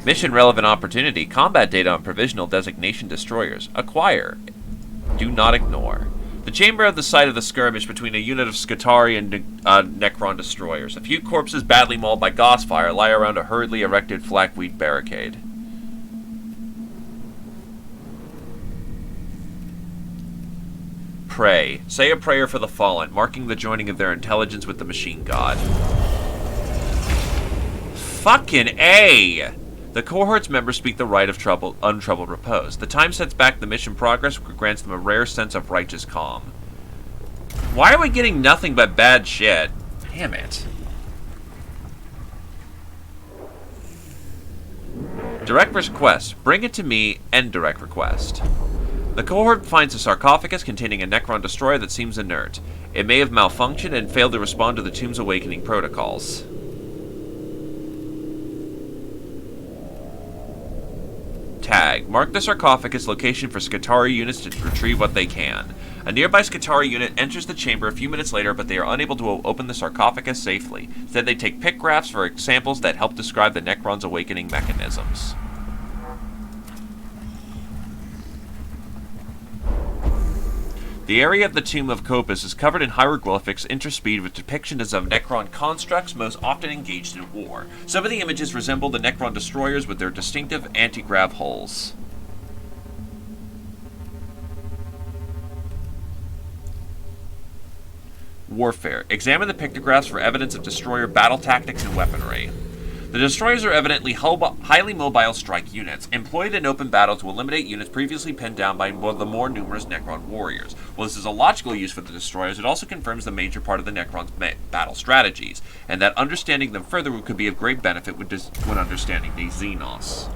Mission relevant opportunity. Combat data on provisional designation destroyers. Acquire. Do not ignore. The chamber of the site of the skirmish between a unit of Skitarii and Necron destroyers. A few corpses badly mauled by Gauss fire lie around a hurriedly erected flakweed barricade. Pray. Say a prayer for the fallen, marking the joining of their intelligence with the machine god. Fucking A! The cohort's members speak the rite of untroubled repose. The time sets back the mission progress, grants them a rare sense of righteous calm. Why are we getting nothing but bad shit? Damn it. Direct request. Bring it to me, end direct request. The cohort finds a sarcophagus containing a Necron destroyer that seems inert. It may have malfunctioned and failed to respond to the Tomb's awakening protocols. Tag. Mark the sarcophagus location for Skitarii units to retrieve what they can. A nearby Skitarii unit enters the chamber a few minutes later, but they are unable to open the sarcophagus safely. Instead, they take pick graphs for samples that help describe the Necron's awakening mechanisms. The area of the Tomb of Copus is covered in hieroglyphics interspersed with depictions of Necron constructs most often engaged in war. Some of the images resemble the Necron destroyers with their distinctive anti-grav hulls. Warfare. Examine the pictographs for evidence of destroyer battle tactics and weaponry. The destroyers are evidently highly mobile strike units, employed in open battle to eliminate units previously pinned down by the more numerous Necron warriors. While this is a logical use for the destroyers, it also confirms the major part of the Necron's battle strategies, and that understanding them further could be of great benefit when understanding the Xenos.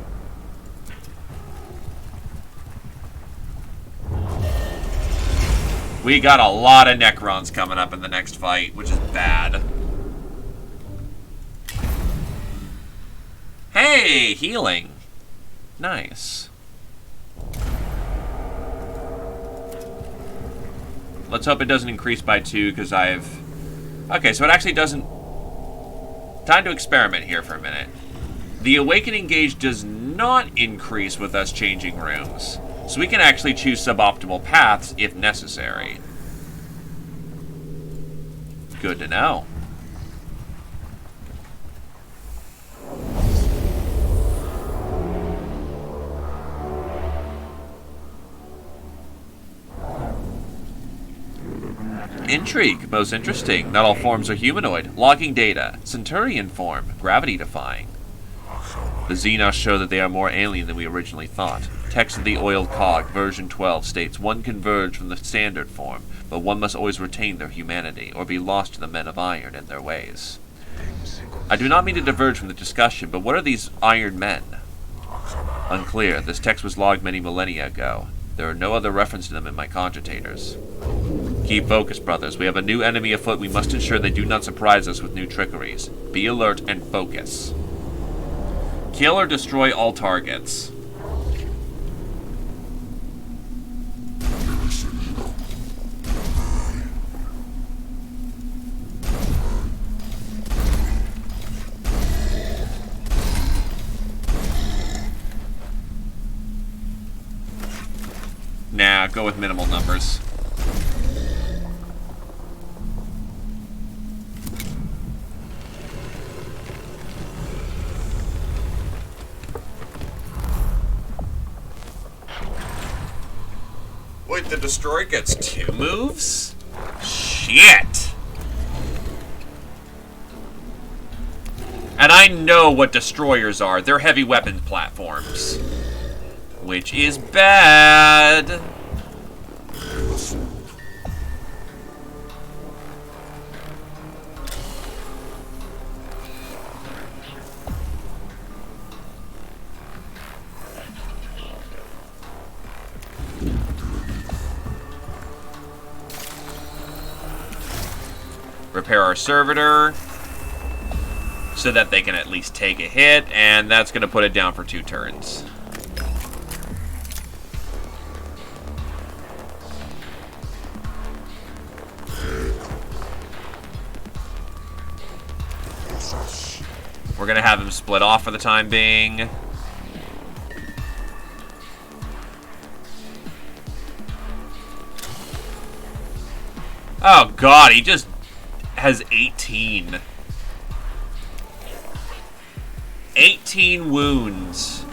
We got a lot of Necrons coming up in the next fight, which is bad. Hey, healing. Nice. Let's hope it doesn't increase by 2, because I've... Okay, so it actually doesn't... Time to experiment here for a minute. The Awakening Gauge does not increase with us changing rooms, so we can actually choose suboptimal paths if necessary. Good to know. Intrigue. Most interesting. Not all forms are humanoid. Logging data. Centurion form. Gravity defying. The Xenos show that they are more alien than we originally thought. Text of the oiled cog, version 12, states, one converge from the standard form, but one must always retain their humanity, or be lost to the men of iron and their ways. I do not mean to diverge from the discussion, but what are these iron men? Unclear. This text was logged many millennia ago. There are no other reference to them in my cogitators. Keep focused, brothers. We have a new enemy afoot. We must ensure they do not surprise us with new trickeries. Be alert and focus. Kill or destroy all targets. Nah, go with minimal numbers. Wait, the destroyer gets 2 moves? Shit! And I know what destroyers are. They're heavy weapons platforms. Which is bad. Repair our servitor so that they can at least take a hit, and that's going to put it down for 2 turns. We're going to have him split off for the time being. Oh god, he just has 18. 18 wounds.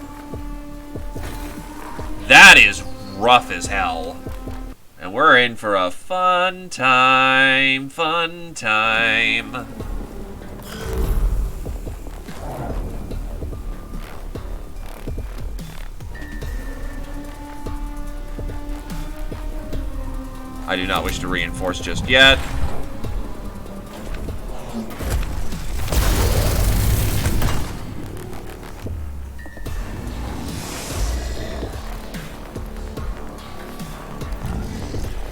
That is rough as hell. And we're in for a fun time, fun time. I do not wish to reinforce just yet.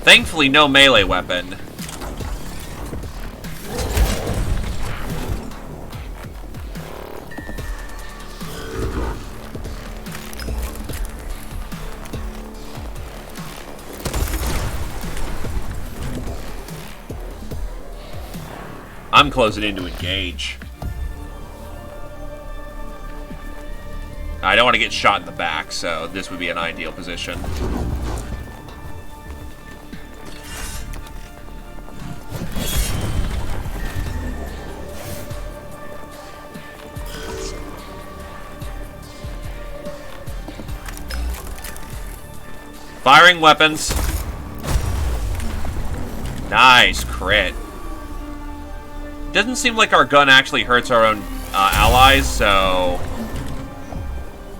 Thankfully, no melee weapon. I'm closing in to engage. I don't want to get shot in the back, so this would be an ideal position. Firing weapons. Nice crit. Doesn't seem like our gun actually hurts our own ally. guys, so...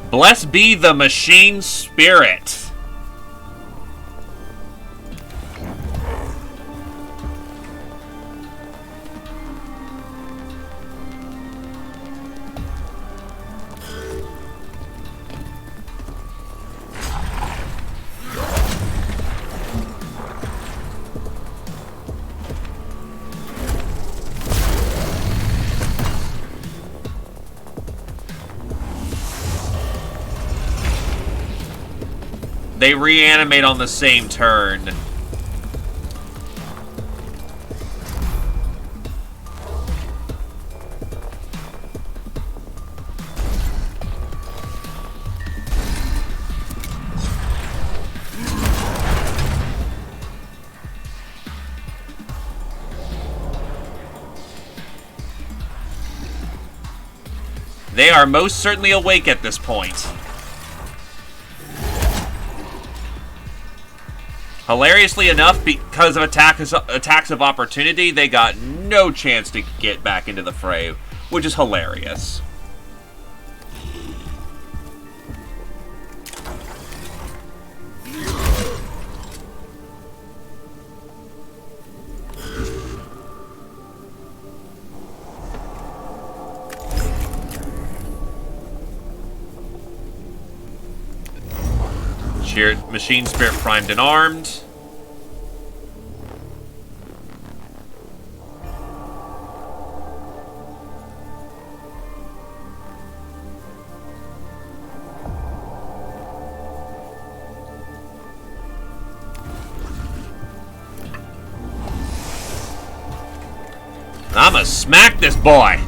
Blessed be the machine spirit. They reanimate on the same turn. They are most certainly awake at this point. Hilariously enough, because of attacks of opportunity, they got no chance to get back into the fray, which is hilarious. Machine Spirit primed and armed. I'ma smack this boy!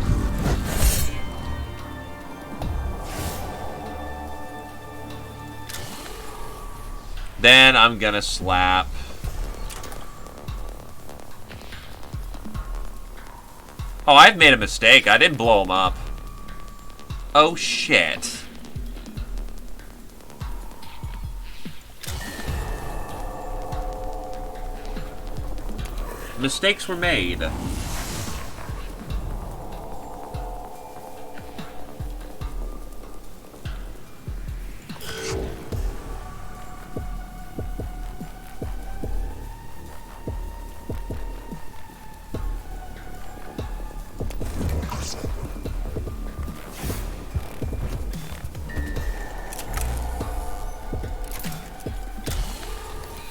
Then I'm gonna slap. Oh, I've made a mistake. I didn't blow him up. Oh, shit. Mistakes were made.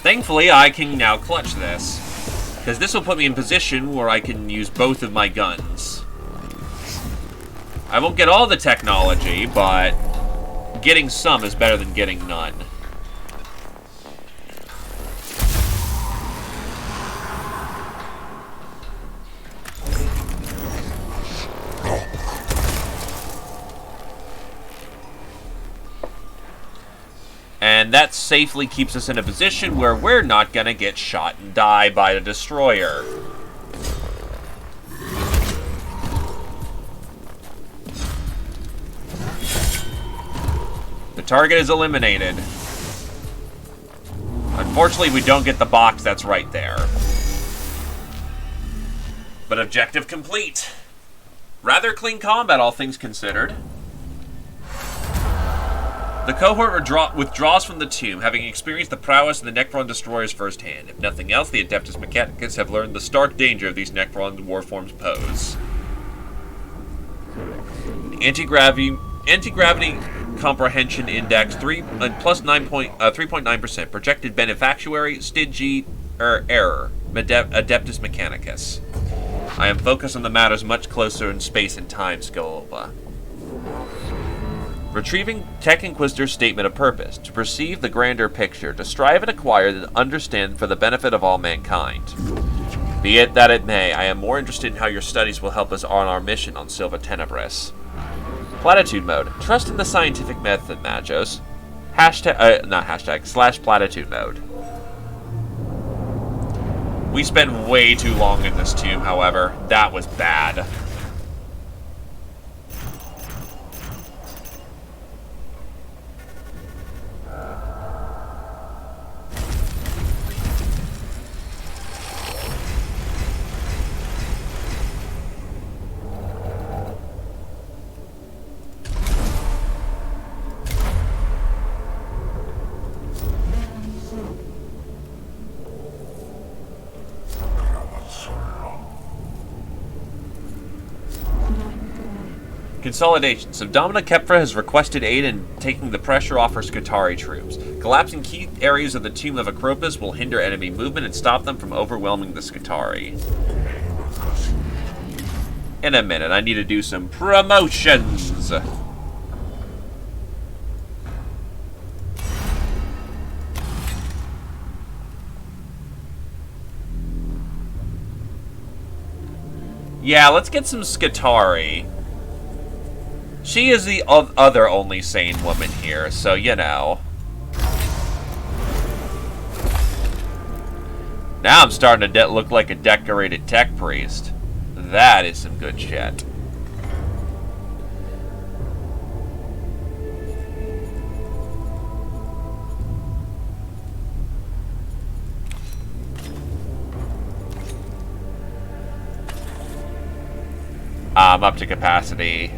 Thankfully, I can now clutch this, because this will put me in position where I can use both of my guns. I won't get all the technology, but getting some is better than getting none. And that safely keeps us in a position where we're not gonna get shot and die by the destroyer. The target is eliminated. Unfortunately, we don't get the box that's right there. But objective complete. Rather clean combat, all things considered. The cohort withdraws from the tomb, having experienced the prowess of the Necron destroyers firsthand. If nothing else, the Adeptus Mechanicus have learned the stark danger of these Necron warforms pose. Anti-gravity comprehension index plus 3.9%. Projected beneficiary Stygian error. Adeptus Mechanicus. I am focused on the matters much closer in space and time, Scola. Retrieving Tech Inquisitor's statement of purpose, to perceive the grander picture, to strive and acquire and understand for the benefit of all mankind. Be it that it may, I am more interested in how your studies will help us on our mission on Silva Tenebris. Platitude mode. Trust in the scientific method, Magos. / platitude mode. We spent way too long in this tomb, however. That was bad. Consolidation. Subdomina Kepra has requested aid in taking the pressure off her Skitarii troops. Collapsing key areas of the tomb of Acropus will hinder enemy movement and stop them from overwhelming the Skitarii. In a minute, I need to do some promotions. Yeah, let's get some Skitarii. She is the other only sane woman here, so you know. Now I'm starting to look like a decorated tech priest. That is some good shit. I'm up to capacity.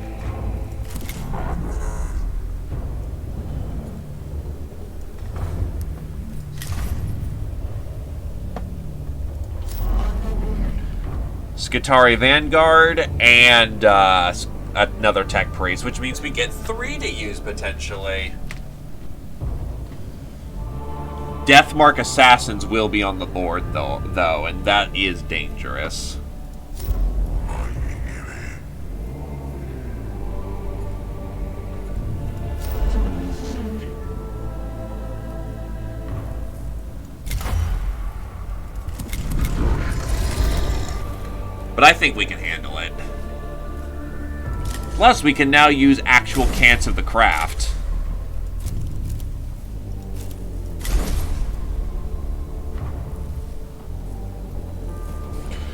Skitarii Vanguard and another tech priest, which means we get 3 to use potentially. Deathmark assassins will be on the board though, and that is dangerous. But I think we can handle it. Plus, we can now use actual cants of the craft.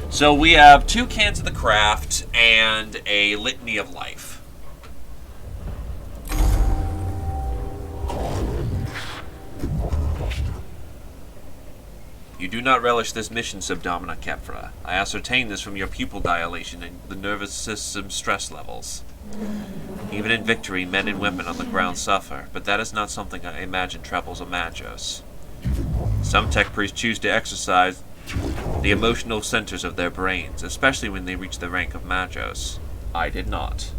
So we have 2 cans of the craft and a litany of life. You do not relish this mission, Subdomina Kepra. I ascertained this from your pupil dilation and the nervous system stress levels. Even in victory, men and women on the ground suffer, but that is not something I imagine troubles a Magos. Some tech priests choose to exercise the emotional centers of their brains, especially when they reach the rank of Magos. I did not.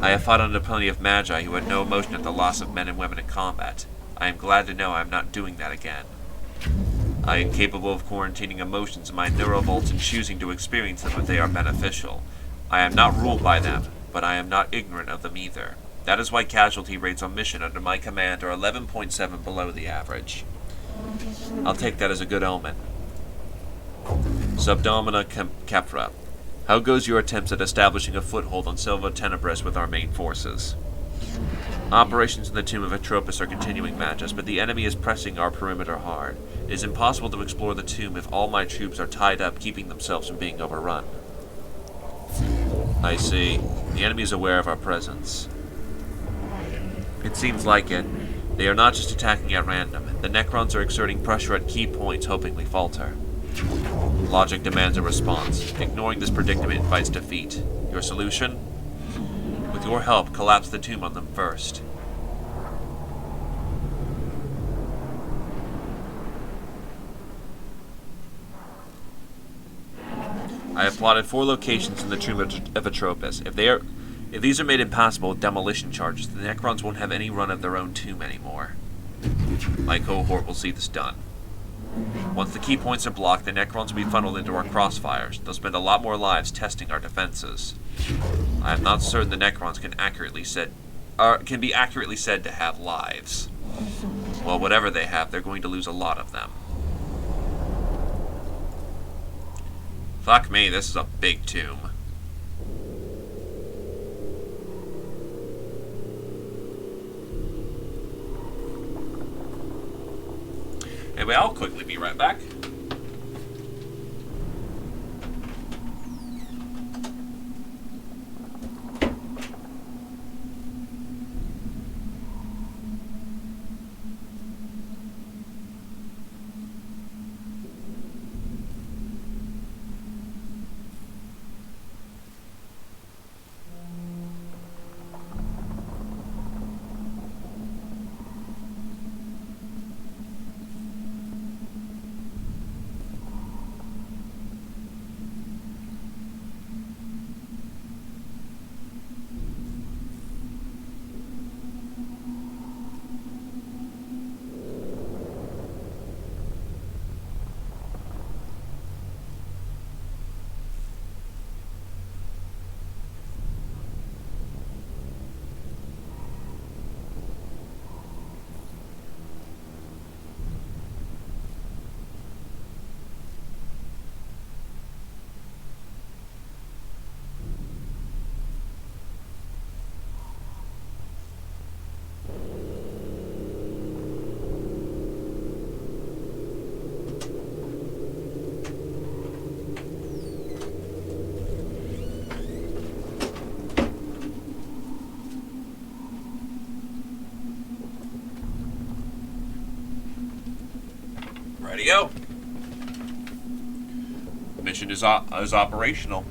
I have fought under plenty of Magi who had no emotion at the loss of men and women in combat. I am glad to know I am not doing that again. I am capable of quarantining emotions in my neurovolts and choosing to experience them if they are beneficial. I am not ruled by them, but I am not ignorant of them either. That is why casualty rates on mission under my command are 11.7 below the average. I'll take that as a good omen. Subdomina Kepra, how goes your attempts at establishing a foothold on Silva Tenebris with our main forces? Operations in the tomb of Atropus are continuing, Magus, but the enemy is pressing our perimeter hard. It is impossible to explore the tomb if all my troops are tied up, keeping themselves from being overrun. I see. The enemy is aware of our presence. It seems like it. They are not just attacking at random. The Necrons are exerting pressure at key points, hoping we falter. Logic demands a response. Ignoring this predicament invites defeat. Your solution? With your help, collapse the tomb on them first. I have plotted 4 locations in the tomb of Atropus. If these are made impassable with demolition charges, the Necrons won't have any run of their own tomb anymore. My cohort will see this done. Once the key points are blocked, the Necrons will be funneled into our crossfires. They'll spend a lot more lives testing our defenses. I am not certain the Necrons can be accurately said to have lives. Well, whatever they have, they're going to lose a lot of them. Fuck me, this is a big tomb. Anyway, I'll quickly be right back. Radio. Mission is operational.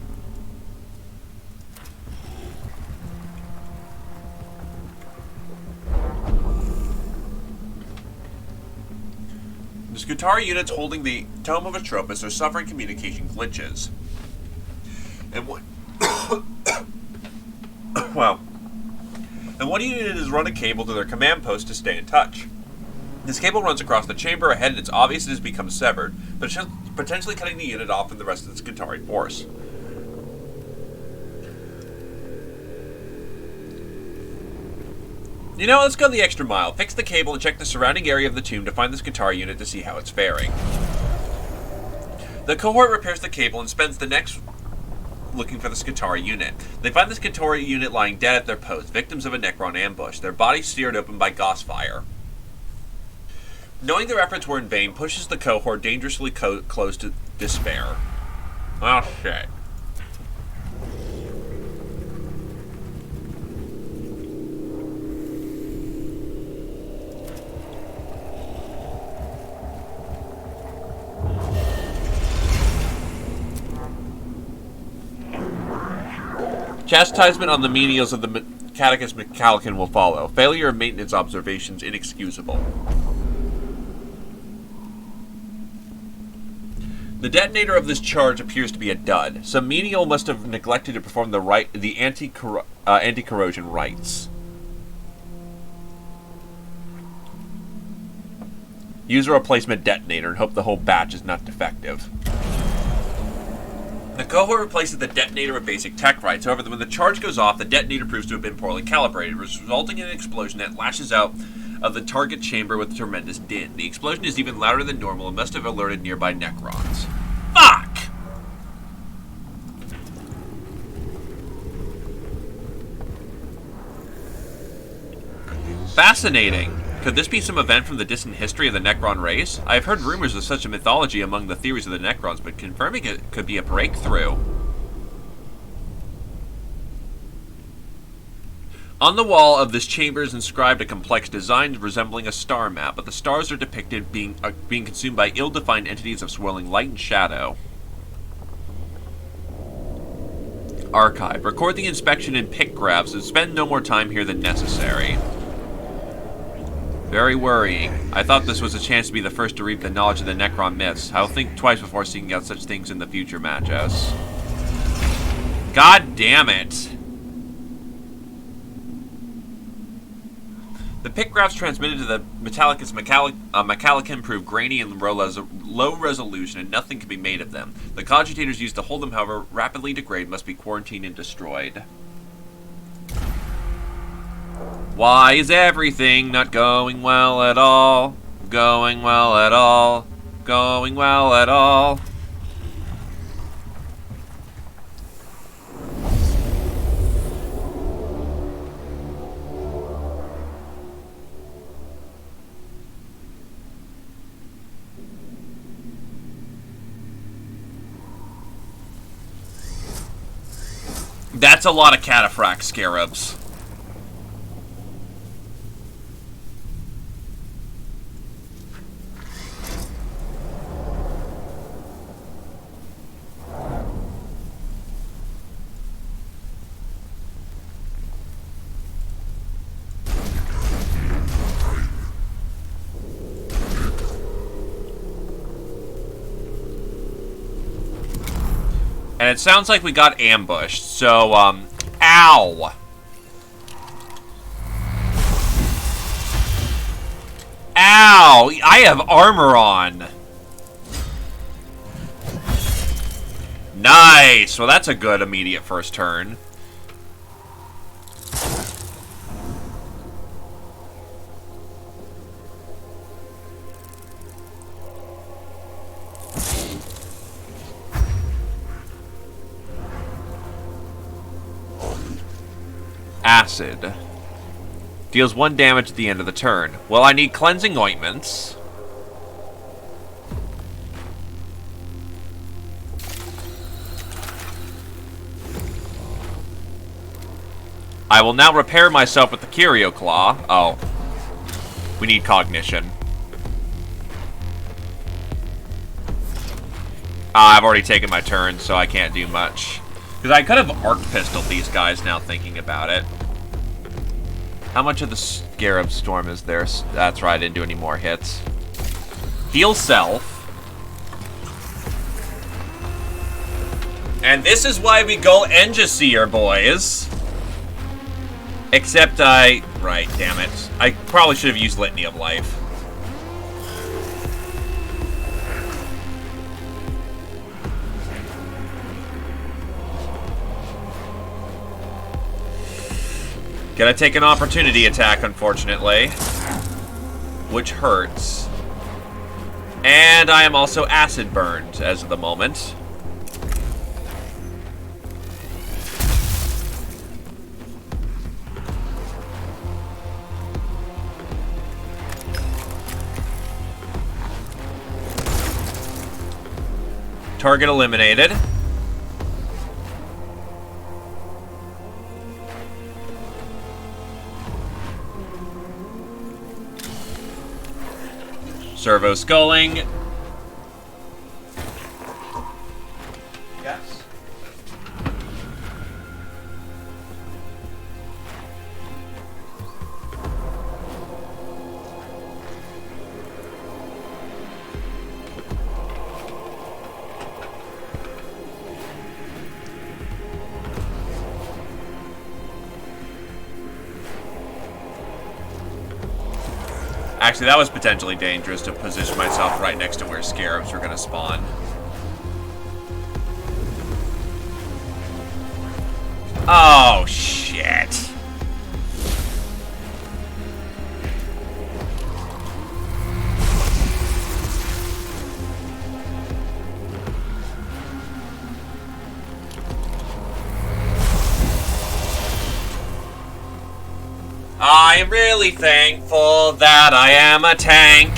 The Skitarii units holding the Tome of Atropos are suffering communication glitches. And what? Wow. And one unit has run a cable to their command post to stay in touch. This cable runs across the chamber ahead, and it's obvious it has become severed, but potentially cutting the unit off from the rest of the Skitarii force. You know, let's go the extra mile. Fix the cable and check the surrounding area of the tomb to find the Skitarii unit to see how it's faring. The cohort repairs the cable and spends the next looking for the Skitarii unit. They find the Skitarii unit lying dead at their post, victims of a Necron ambush, their bodies seared open by Gauss fire. Knowing their efforts were in vain pushes the cohort dangerously close to despair. Oh, shit. Chastisement on the menials of the Mechanicus Mechanicus will follow. Failure of maintenance observations inexcusable. The detonator of this charge appears to be a dud. Some menial must have neglected to perform the anti-corrosion rites. Use a replacement detonator and hope the whole batch is not defective. The cohort replaces the detonator with basic tech rites. However, when the charge goes off, the detonator proves to have been poorly calibrated, resulting in an explosion that lashes out of the target chamber with a tremendous din. The explosion is even louder than normal and must have alerted nearby Necrons. Fuck! Fascinating. Could this be some event from the distant history of the Necron race? I have heard rumors of such a mythology among the theories of the Necrons, but confirming it could be a breakthrough. On the wall of this chamber is inscribed a complex design resembling a star map, but the stars are depicted being consumed by ill-defined entities of swirling light and shadow. Archive. Record the inspection in pictographs and spend no more time here than necessary. Very worrying. I thought this was a chance to be the first to reap the knowledge of the Necron myths. I'll think twice before seeking out such things in the future, Magos. God damn it! The pictographs transmitted to the Mechanicus Mechanicus prove grainy and low resolution, and nothing can be made of them. The cogitators used to hold them, however, rapidly degrade, must be quarantined and destroyed. Why is everything not going well at all? Going well at all? Going well at all? That's a lot of cataphract scarabs. And it sounds like we got ambushed, so, ow! Ow! I have armor on! Nice! Well, that's a good immediate first turn. Acid. Deals 1 damage at the end of the turn. Well, I need cleansing ointments. I will now repair myself with the Curio Claw. Oh. We need cognition. I've already taken my turn, so I can't do much. Because I could have arc pistoled these guys now thinking about it. How much of the Scarab Storm is there? That's right, I didn't do any more hits. Heal self. And this is why we go Engiseer, boys. Except right, damn it. I probably should have used Litany of Life. Gonna take an opportunity attack, unfortunately. Which hurts. And I am also acid burned as of the moment. Target eliminated. Servo sculling. Yes. Actually, that was potentially dangerous to position myself right next to where scarabs were going to spawn. Oh, shit. I'm really thankful that I am a tank.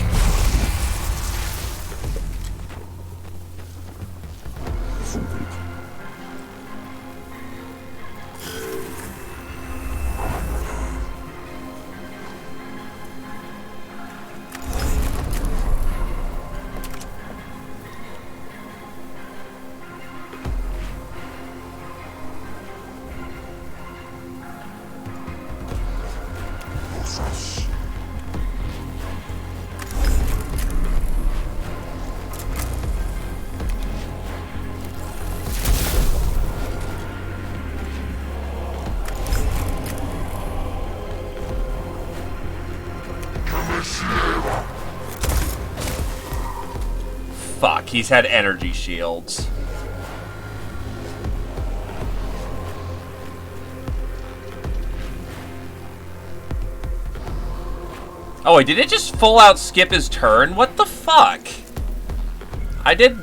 Fuck, he's had energy shields. Oh, wait, did it just full out skip his turn? What the fuck? I did...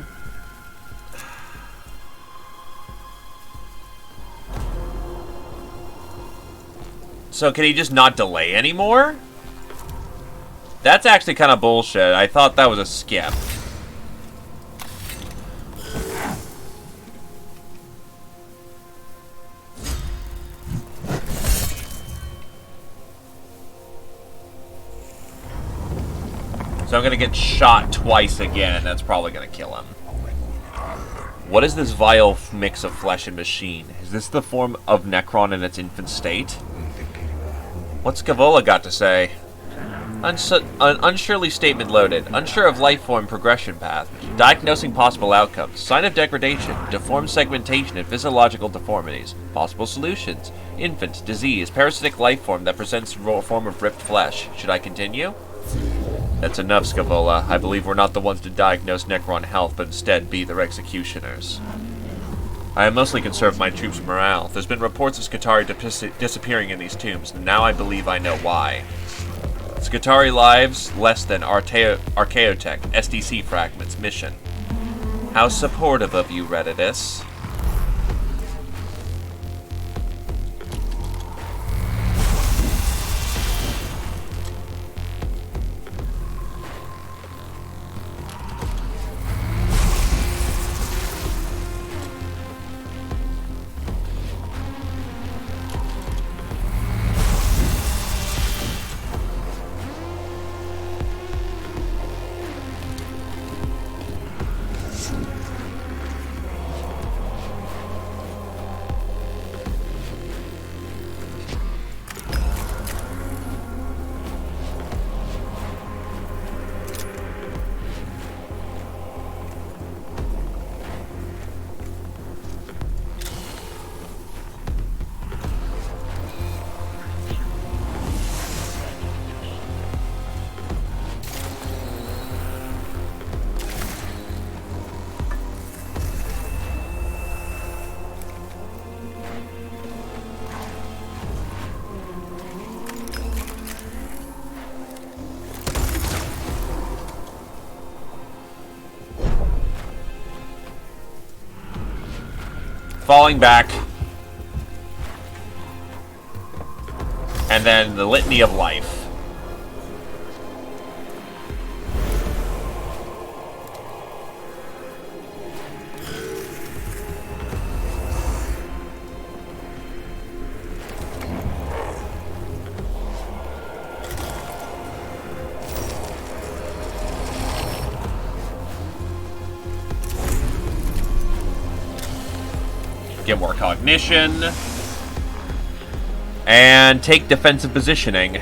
So can he just not delay anymore? That's actually kind of bullshit. I thought that was a skip. So I'm gonna get shot twice again, and that's probably gonna kill him. What is this vile mix of flesh and machine? Is this the form of Necron in its infant state? What's Gavola got to say? An unsurely statement loaded. Unsure of life form progression path. Diagnosing possible outcomes. Sign of degradation. Deformed segmentation and physiological deformities. Possible solutions. Infant. Disease. Parasitic life form that presents form of ripped flesh. Should I continue? That's enough, Scavola. I believe we're not the ones to diagnose Necron health, but instead be their executioners. I am mostly concerned with my troops' morale. There's been reports of Skitarii disappearing in these tombs, and now I believe I know why. Skitarii lives less than Archaeotech, SDC fragments, mission. How supportive of you, Redditus. falling back, and then the litany of life. Get more cognition. And take defensive positioning.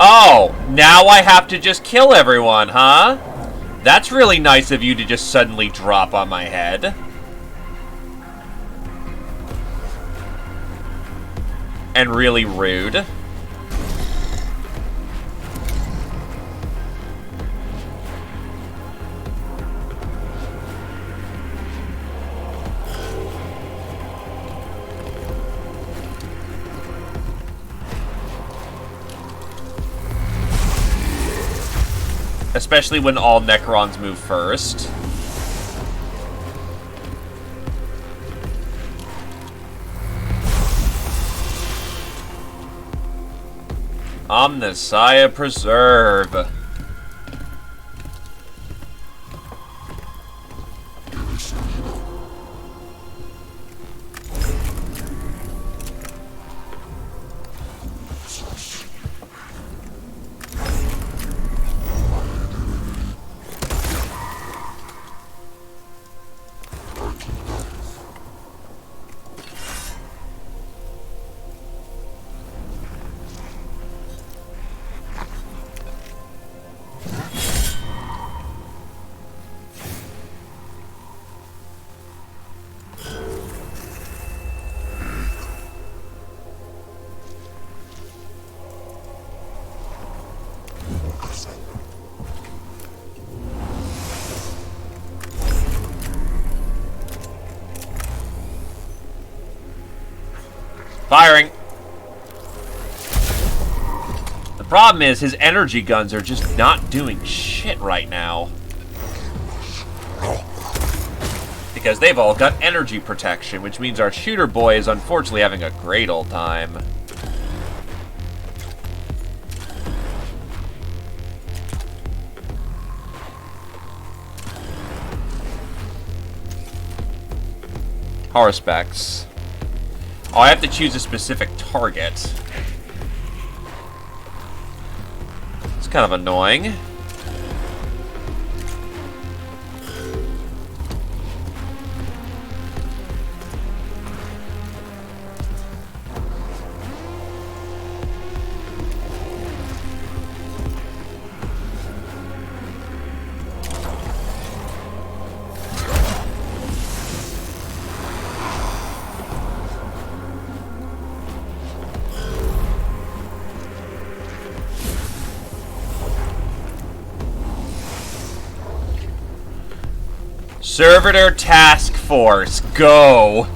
Oh, now I have to just kill everyone, huh? That's really nice of you to just suddenly drop on my head. And really rude. Especially when all Necrons move first. Omnissiah Preserve. Firing. The problem is his energy guns are just not doing shit right now. Because they've all got energy protection, which means our shooter boy is unfortunately having a great old time. Horospecs. Oh, I have to choose a specific target. It's kind of annoying. Servitor Task Force, go!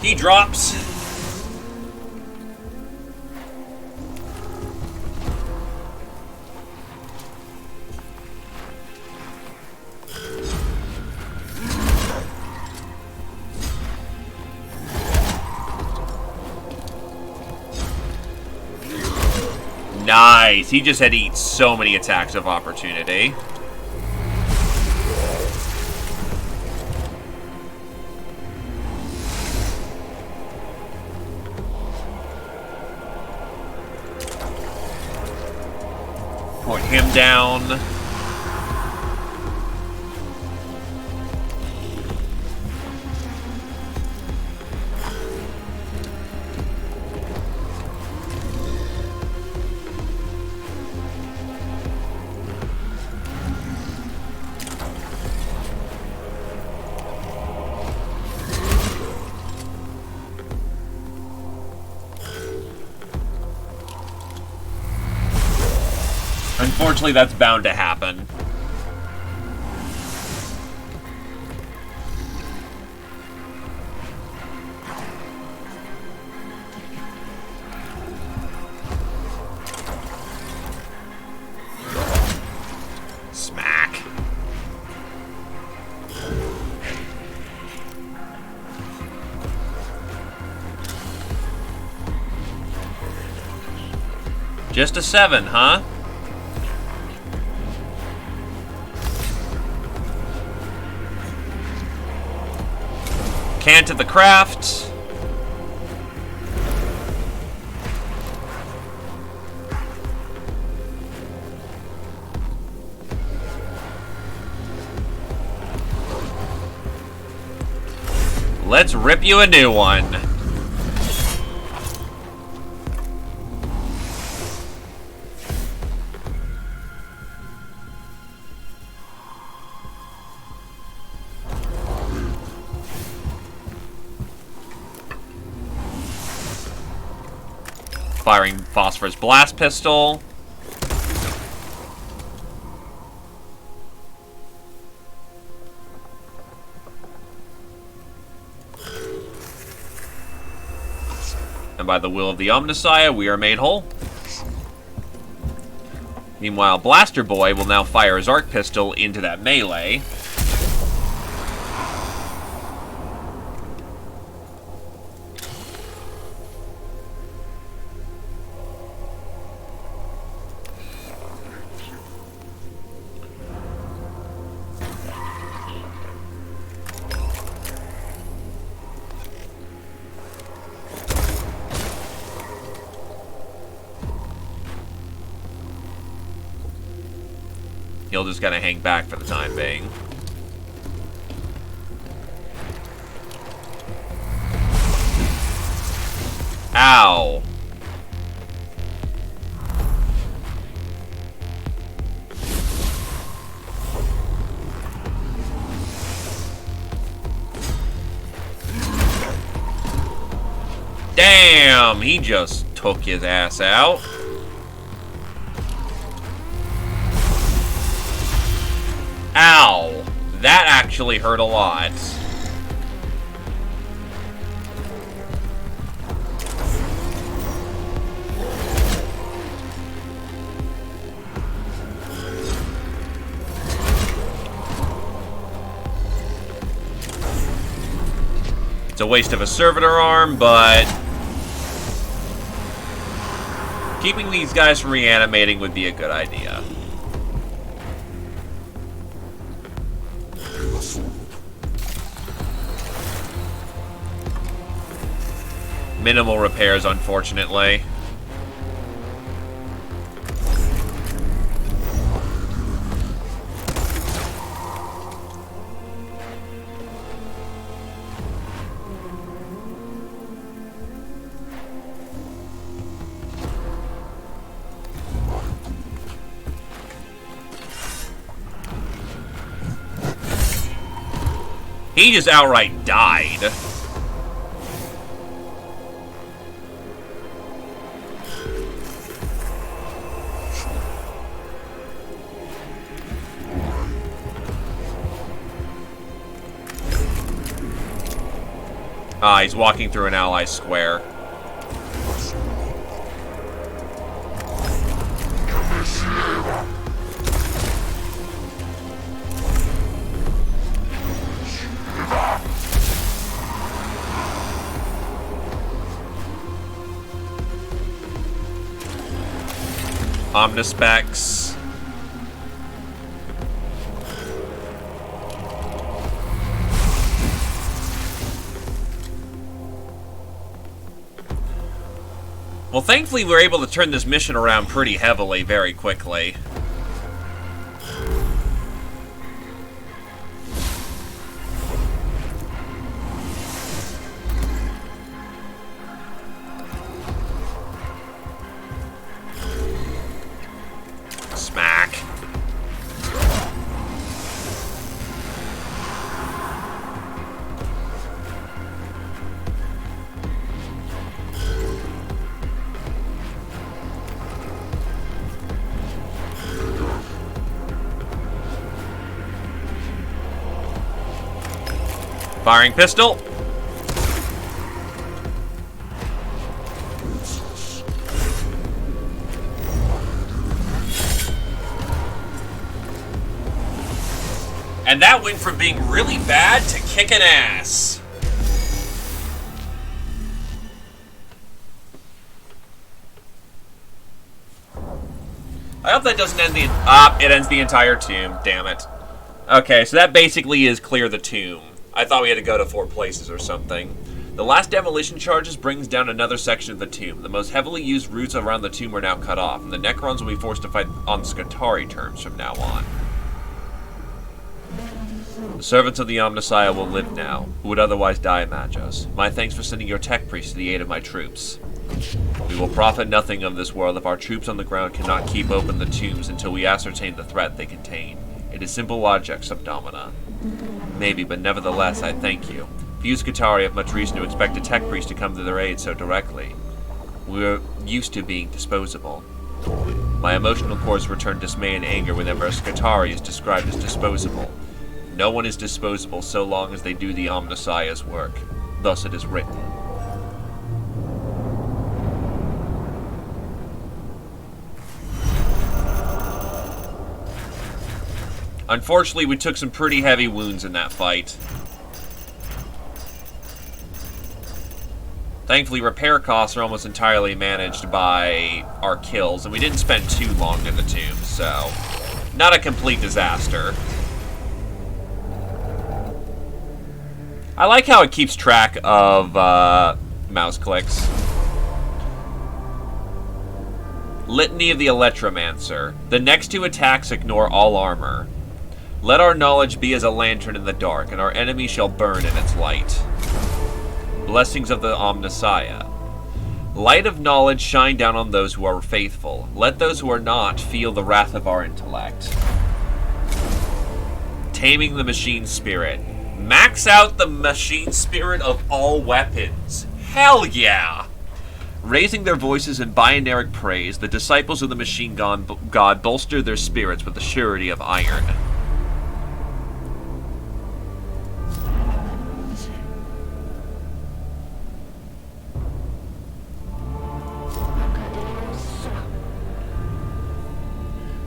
He drops. Nice. He just had to eat so many attacks of opportunity. Point him down. Unfortunately, that's bound to happen. Smack. Just a 7, huh? Can't at the craft. Let's rip you a new one. Firing phosphorus blast pistol. And by the will of the Omnissiah, we are made whole. Meanwhile, Blaster Boy will now fire his arc pistol into that melee. He'll just kind of hang back for the time being. Ow. Damn, he just took his ass out. Ow! That actually hurt a lot. It's a waste of a servitor arm, but keeping these guys from reanimating would be a good idea. Minimal repairs, unfortunately. He just outright died. Ah, he's walking through an ally square. Omnispecs. Well, thankfully we were able to turn this mission around pretty heavily very quickly. Smack. Firing pistol. And that went from being really bad to kicking ass. I hope that doesn't end the... it ends the entire tomb. Damn it. Okay, so that basically is clear the tomb. I thought we had to go to 4 places or something. The last demolition charges brings down another section of the tomb. The most heavily used routes around the tomb are now cut off, and the Necrons will be forced to fight on Skitarii terms from now on. The servants of the Omnissiah will live now, who would otherwise die in Magos. My thanks for sending your tech priest to the aid of my troops. We will profit nothing of this world if our troops on the ground cannot keep open the tombs until we ascertain the threat they contain. It is simple logic, Subdomina. Maybe, but nevertheless, I thank you. Few Skitarii have much reason to expect a tech priest to come to their aid so directly. We're used to being disposable. My emotional cores return dismay and anger whenever a Skitarii is described as disposable. No one is disposable so long as they do the Omnissiah's work. Thus it is written. Unfortunately, we took some pretty heavy wounds in that fight. Thankfully, repair costs are almost entirely managed by our kills, and we didn't spend too long in the tomb, so not a complete disaster. I like how it keeps track of mouse clicks. Litany of the Electromancer. The next 2 attacks ignore all armor. Let our knowledge be as a lantern in the dark, and our enemy shall burn in its light. Blessings of the Omnissiah. Light of knowledge shine down on those who are faithful. Let those who are not feel the wrath of our intellect. Taming the machine spirit. Max out the machine spirit of all weapons. Hell yeah! Raising their voices in binaric praise, the disciples of the machine god bolster their spirits with the surety of iron.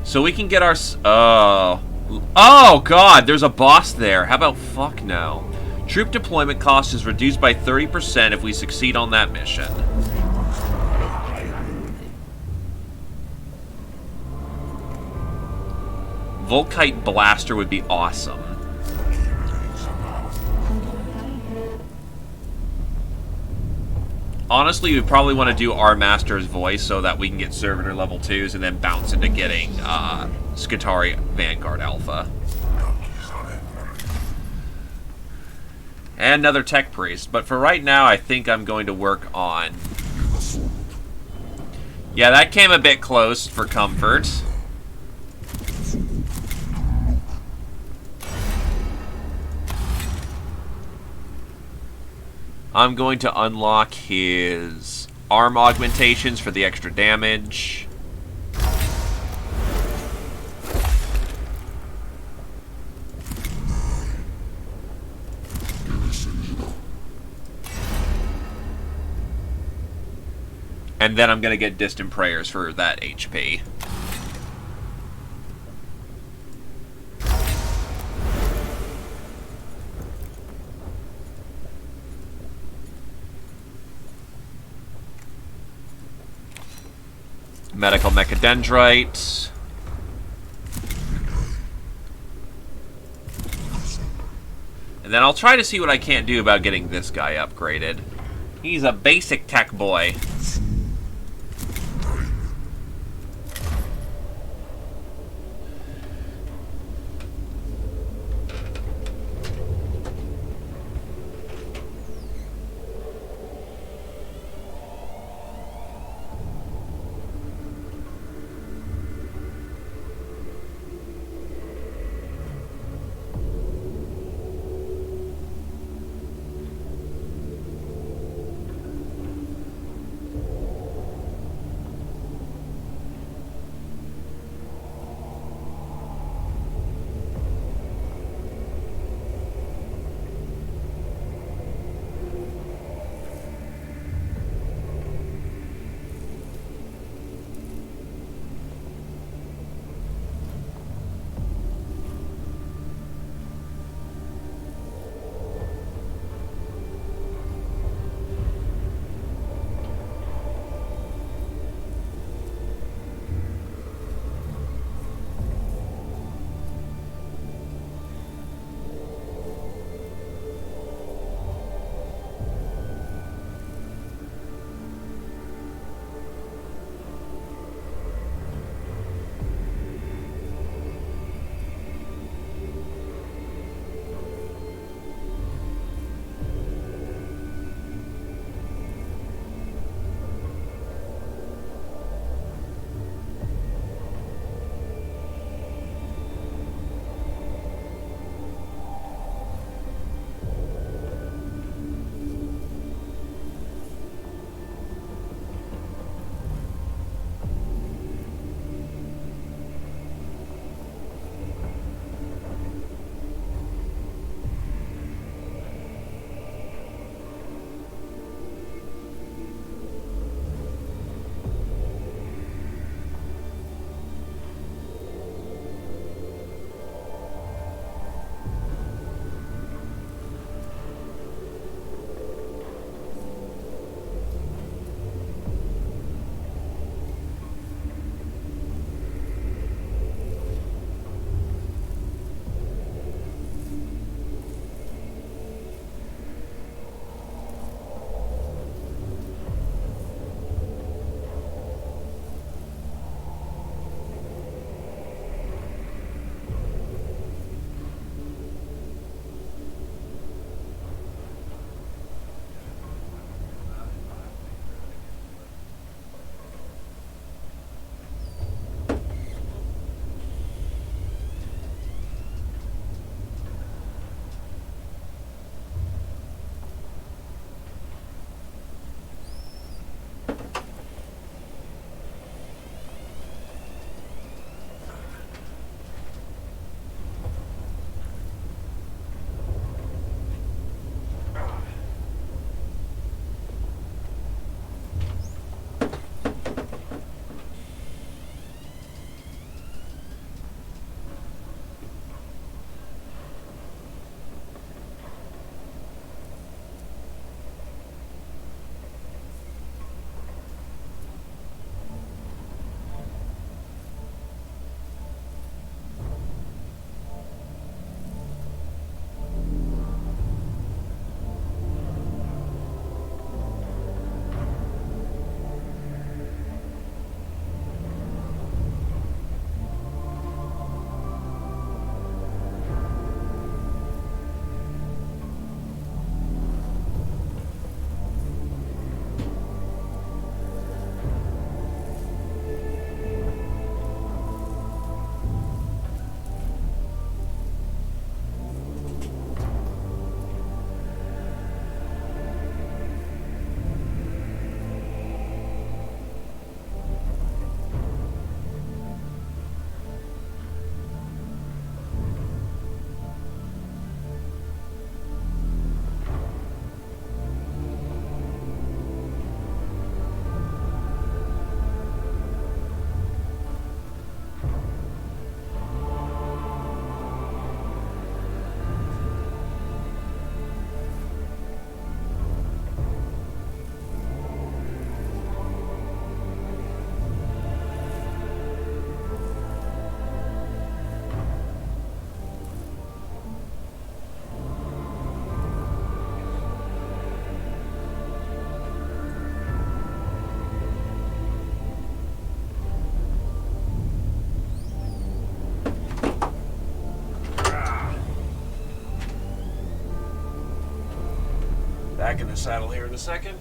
So we can get our... Oh, God, there's a boss there. How about fuck no? Troop deployment cost is reduced by 30% if we succeed on that mission. Volkite Blaster would be awesome. Honestly, we probably want to do our Master's voice so that we can get Servitor level 2s and then bounce into getting Skitarii Vanguard Alpha. And another Tech Priest. But for right now, I think I'm going to work on... Yeah, that came a bit close for comfort. I'm going to unlock his arm augmentations for the extra damage. And then I'm going to get Distant Prayers for that HP. Medical Mechadendrite. And then I'll try to see what I can't do about getting this guy upgraded. He's a basic tech boy. back in the saddle here in a second.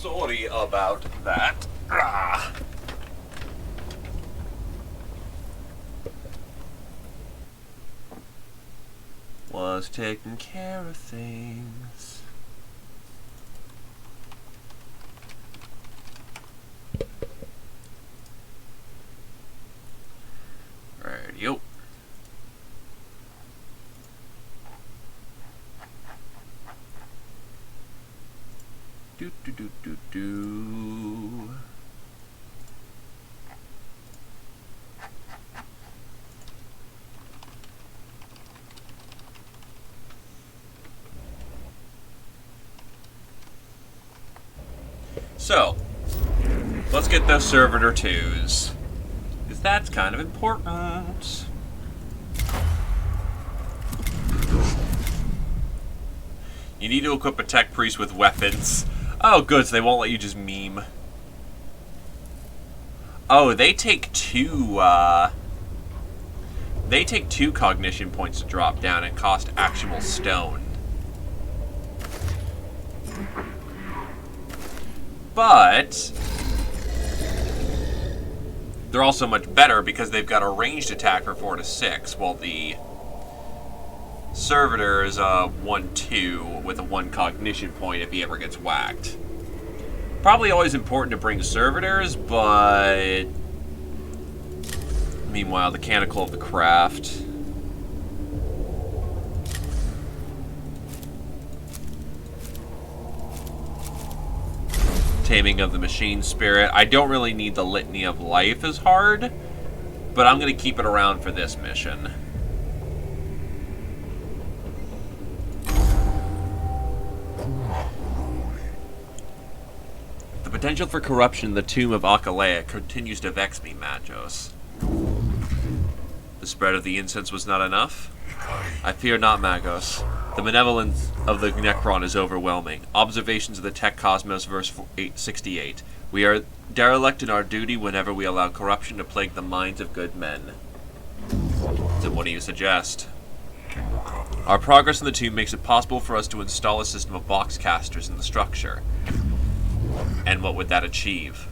Sorry about that. Ah. Was taking care of things. Radio. Do do do do do. So, let's get those servitor 2s. Because that's kind of important. You need to equip a tech priest with weapons. Oh, good, so they won't let you just meme. Oh, they take 2, they take 2 cognition points to drop down and cost actual stone. But they're also much better because they've got a ranged attack for 4 to 6, while the servitor is a 1-2 with a 1 cognition point if he ever gets whacked. Probably always important to bring servitors, but meanwhile, the canonical of the craft. Taming of the machine spirit. I don't really need the litany of life as hard, but I'm going to keep it around for this mission. The potential for corruption in the tomb of Akalea continues to vex me, Magos. The spread of the incense was not enough? I fear not, Magos. The benevolence of the Necron is overwhelming. Observations of the Tech Cosmos, verse 868. We are derelict in our duty whenever we allow corruption to plague the minds of good men. So what do you suggest? Our progress in the tomb makes it possible for us to install a system of box casters in the structure. And what would that achieve?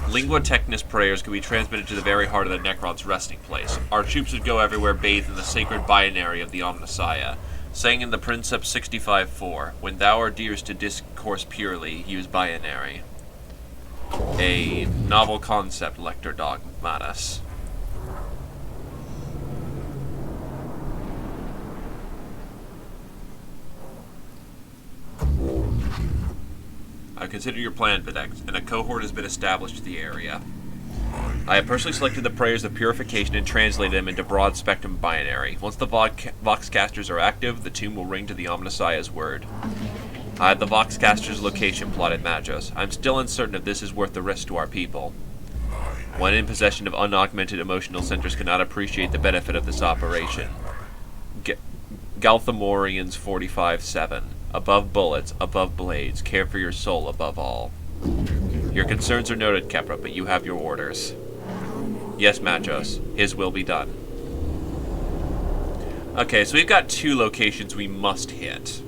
Lingua Technis prayers could be transmitted to the very heart of the Necron's resting place. Our troops would go everywhere bathed in the sacred binary of the Omnissiah. Saying in the Princeps 65:4, when thou art dearest to discourse purely, use binary. A novel concept, Lector Dogmatus. I consider your plan, Videx, and a cohort has been established to the area. I have personally selected the prayers of purification and translated them into broad-spectrum binary. Once the Voxcasters are active, the tomb will ring to the Omnissiah's word. I have the Voxcasters' location plotted, Magos. I'm still uncertain if this is worth the risk to our people. One in possession of unaugmented emotional centers cannot appreciate the benefit of this operation. Galthamorians 45:7. Above bullets, above blades, care for your soul above all. Your concerns are noted, Kepra, but you have your orders. Yes, Magos. His will be done. Okay, so we've got 2 locations we must hit.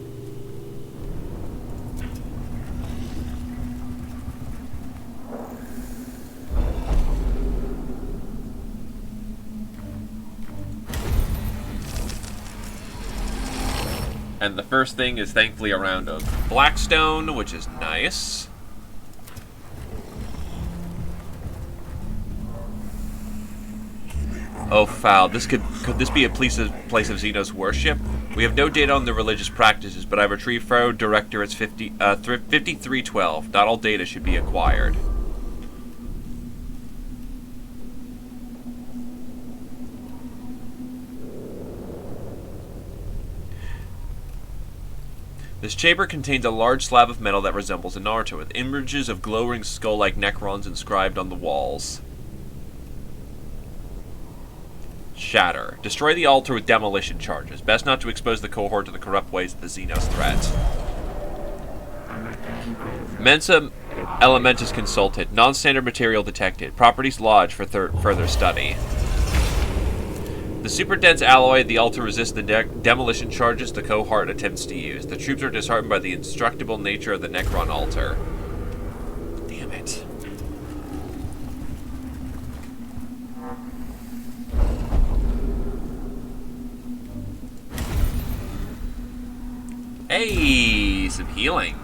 And the first thing is thankfully a round of Blackstone, which is nice. Oh, foul. Could this be a place of Xenos worship? We have no data on the religious practices, but I've retrieved Pharaoh Directorate's 5312. Not all data should be acquired. This chamber contains a large slab of metal that resembles an altar, with images of glowing skull-like Necrons inscribed on the walls. Shatter. Destroy the altar with demolition charges. Best not to expose the cohort to the corrupt ways of the Xenos threat. Mensa Elementus consulted. Non-standard material detected. Properties lodged for further study. The super dense alloy of the altar resists the demolition charges the cohort attempts to use. The troops are disheartened by the indestructible nature of the Necron altar. Hey, some healing.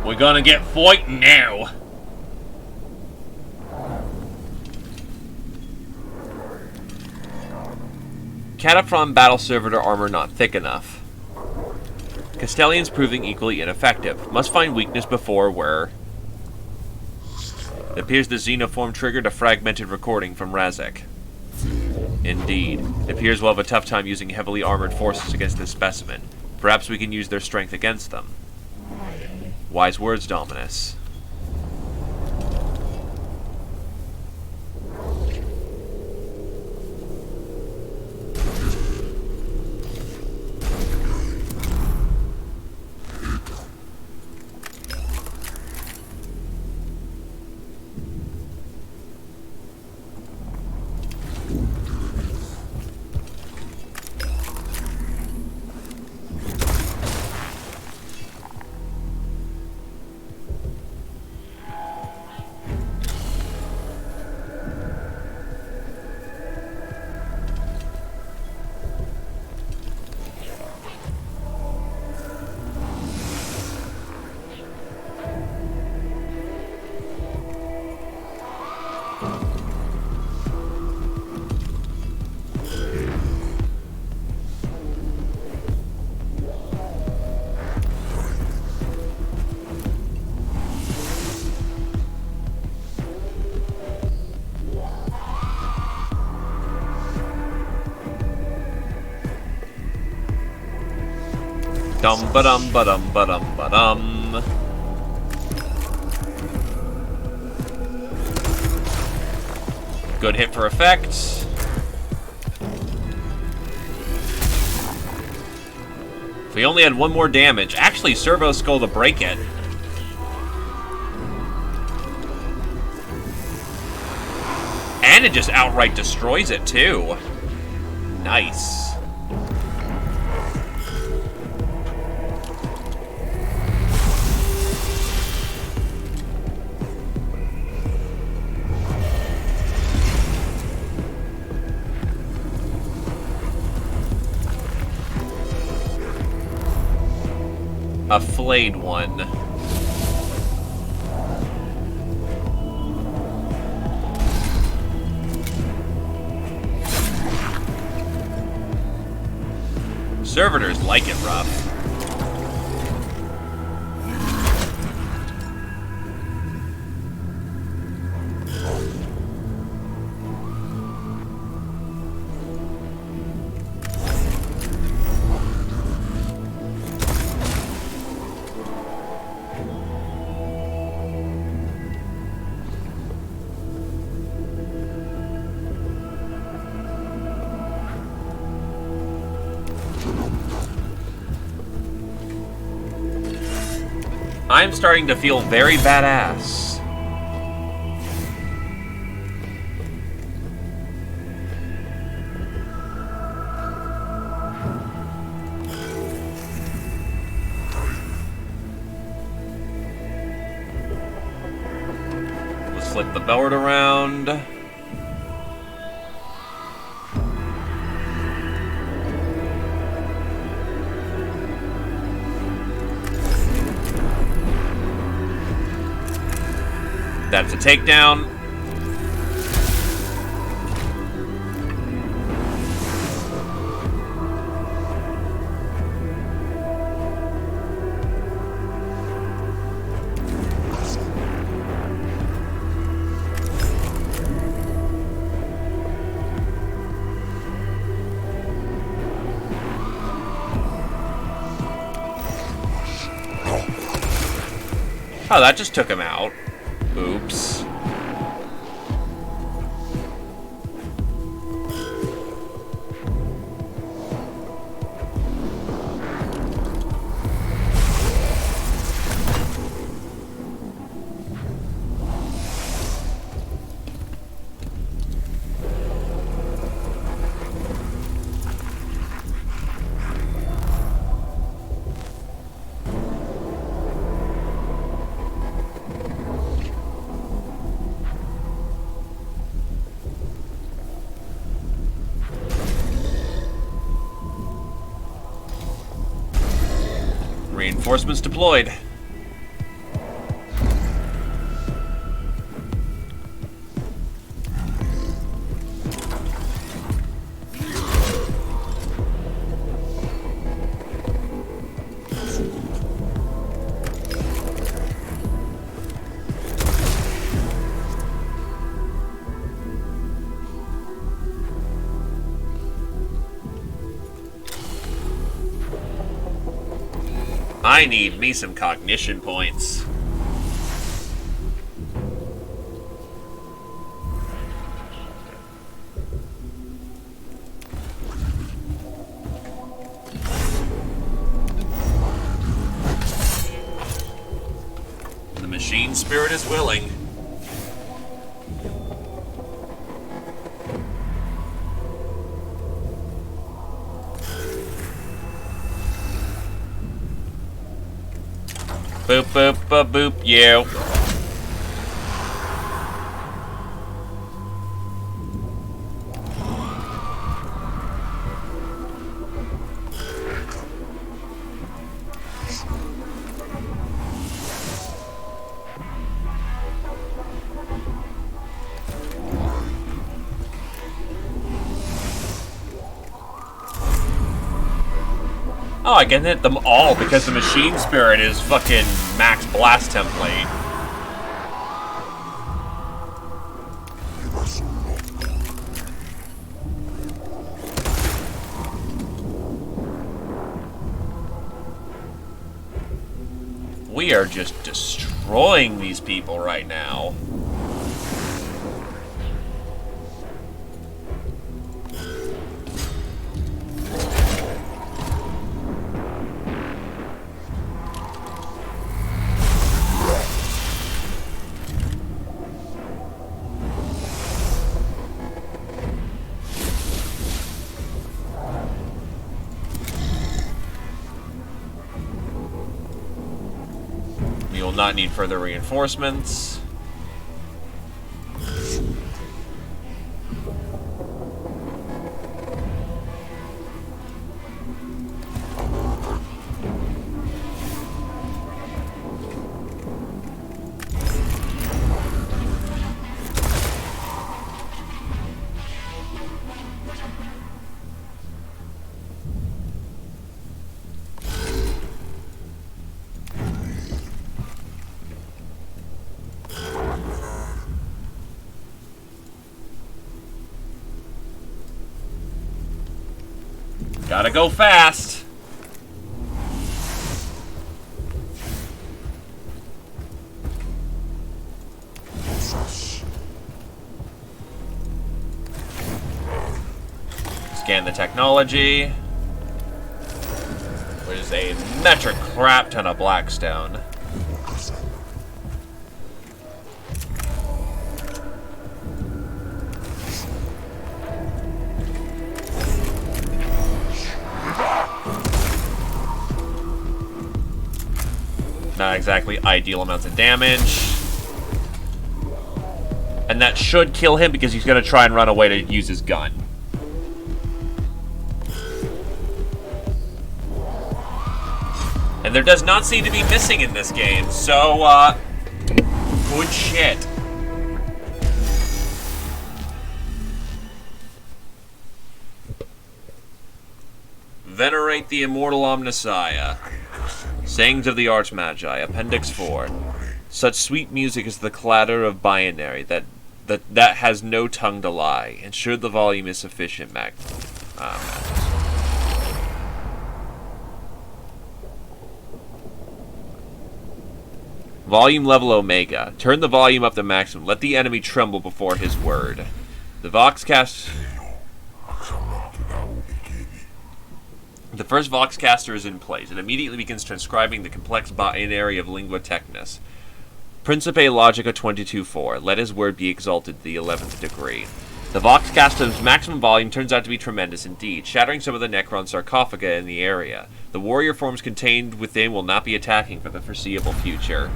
We're gonna get fighting now. Catapron battle servitor armor not thick enough. Castellian's proving equally ineffective. Must find weakness before where... It appears the Xenoform triggered a fragmented recording from Razek. Indeed. It appears we'll have a tough time using heavily armored forces against this specimen. Perhaps we can use their strength against them. Wise words, Dominus. Dum ba dum ba dum ba dum ba dum. Good hit for effect. If we only had one more damage. Actually, Servo Skull to break it. And it just outright destroys it, too. Nice. A flayed one. Servitors like it rough. I'm starting to feel very badass. Let's flip the board around. That's a takedown. Oh, that just took him out. Oops. Reinforcements deployed. I need me some cognition points. The machine spirit is willing. Boop, boop, boop, boop, you. Oh, I can hit them all because the machine spirit is fucking max blast template. We are just destroying these people right now. We will not need further reinforcements. Gotta go fast. Scan the technology. Which is a metric crap ton of blackstone. Not exactly ideal amounts of damage. And that should kill him because he's going to try and run away to use his gun. And there does not seem to be missing in this game, so, good shit. Venerate the immortal Omnissiah. Sayings of the Archmagi, Appendix 4. Such sweet music is the clatter of binary that has no tongue to lie. Ensure the volume is sufficient, Volume level Omega. Turn the volume up to maximum. Let the enemy tremble before his word. The Voxcast... The first Voxcaster is in place. It immediately begins transcribing the complex binary of Lingua Technis. Principe Logica 22.4. Let his word be exalted to the 11th degree. The Voxcaster's maximum volume turns out to be tremendous indeed, shattering some of the Necron sarcophaga in the area. The warrior forms contained within will not be attacking for the foreseeable future.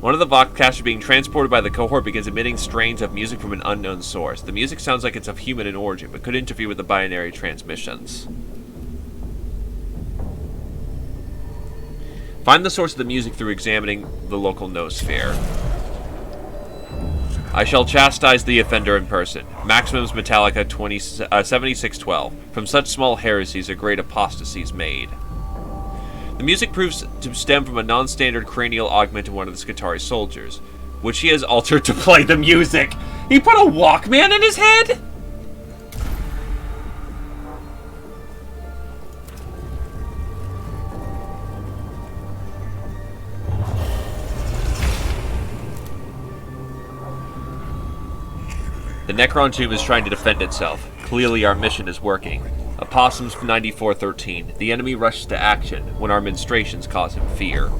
One of the Voxcasters being transported by the cohort begins emitting strains of music from an unknown source. The music sounds like it's of human in origin, but could interfere with the binary transmissions. Find the source of the music through examining the local noosphere. I shall chastise the offender in person. Maximums Metallica 7612. From such small heresies are great apostasies made. The music proves to stem from a non-standard cranial augment in one of the Skitarii soldiers, which he has altered to play the music. He put a Walkman in his head? The Necron tomb is trying to defend itself. Clearly our mission is working. Opossums 9413. The enemy rushes to action when our ministrations cause him fear.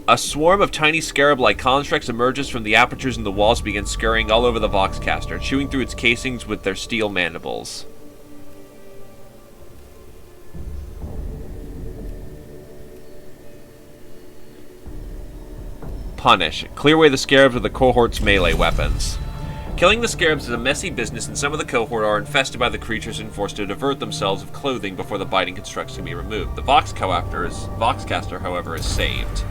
A swarm of tiny scarab-like constructs emerges from the apertures in the walls and begins scurrying all over the Voxcaster, chewing through its casings with their steel mandibles. Punish. Clear away the scarabs with the cohort's melee weapons. Killing the scarabs is a messy business, and some of the cohort are infested by the creatures and forced to divert themselves of clothing before the biting constructs can be removed. The Voxcaster, however, is saved.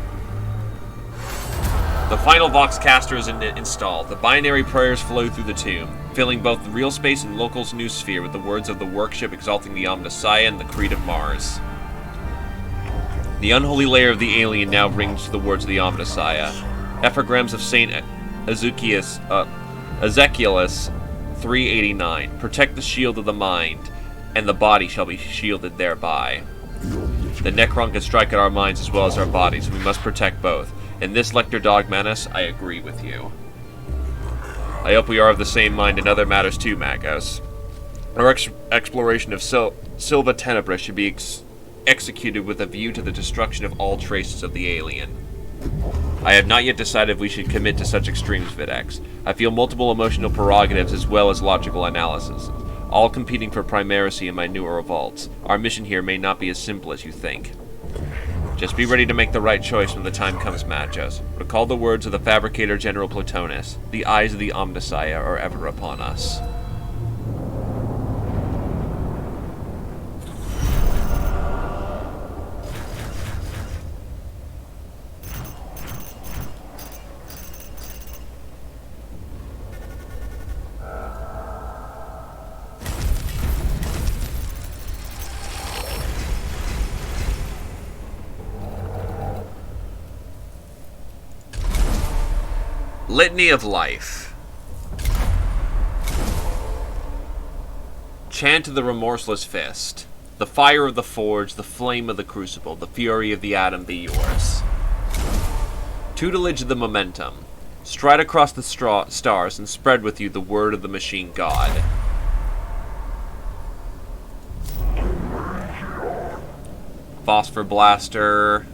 The final Voxcaster is installed. The binary prayers flow through the tomb, filling both the real space and local's new sphere with the words of the workship exalting the Omnissiah and the Creed of Mars. The unholy layer of the alien now rings the words of the Omnissiah. Epigrams of Saint Ezekielus 389. Protect the shield of the mind, and the body shall be shielded thereby. The Necron can strike at our minds as well as our bodies, and we must protect both. In this Lector Dogmanus, I agree with you. I hope we are of the same mind in other matters too, Magos. Our exploration of Silva Tenebris should be executed with a view to the destruction of all traces of the alien. I have not yet decided if we should commit to such extremes, Videx. I feel multiple emotional prerogatives as well as logical analysis, all competing for primacy in my newer revolts. Our mission here may not be as simple as you think. Just be ready to make the right choice when the time comes, Magos. Recall the words of the Fabricator General Plutonus. The eyes of the Omnissiah are ever upon us. Litany of Life. Chant of the Remorseless Fist. The fire of the forge, the flame of the crucible, the fury of the atom be yours. Tutelage of the momentum. Stride across the stars and spread with you the word of the machine god. Phosphor Blaster.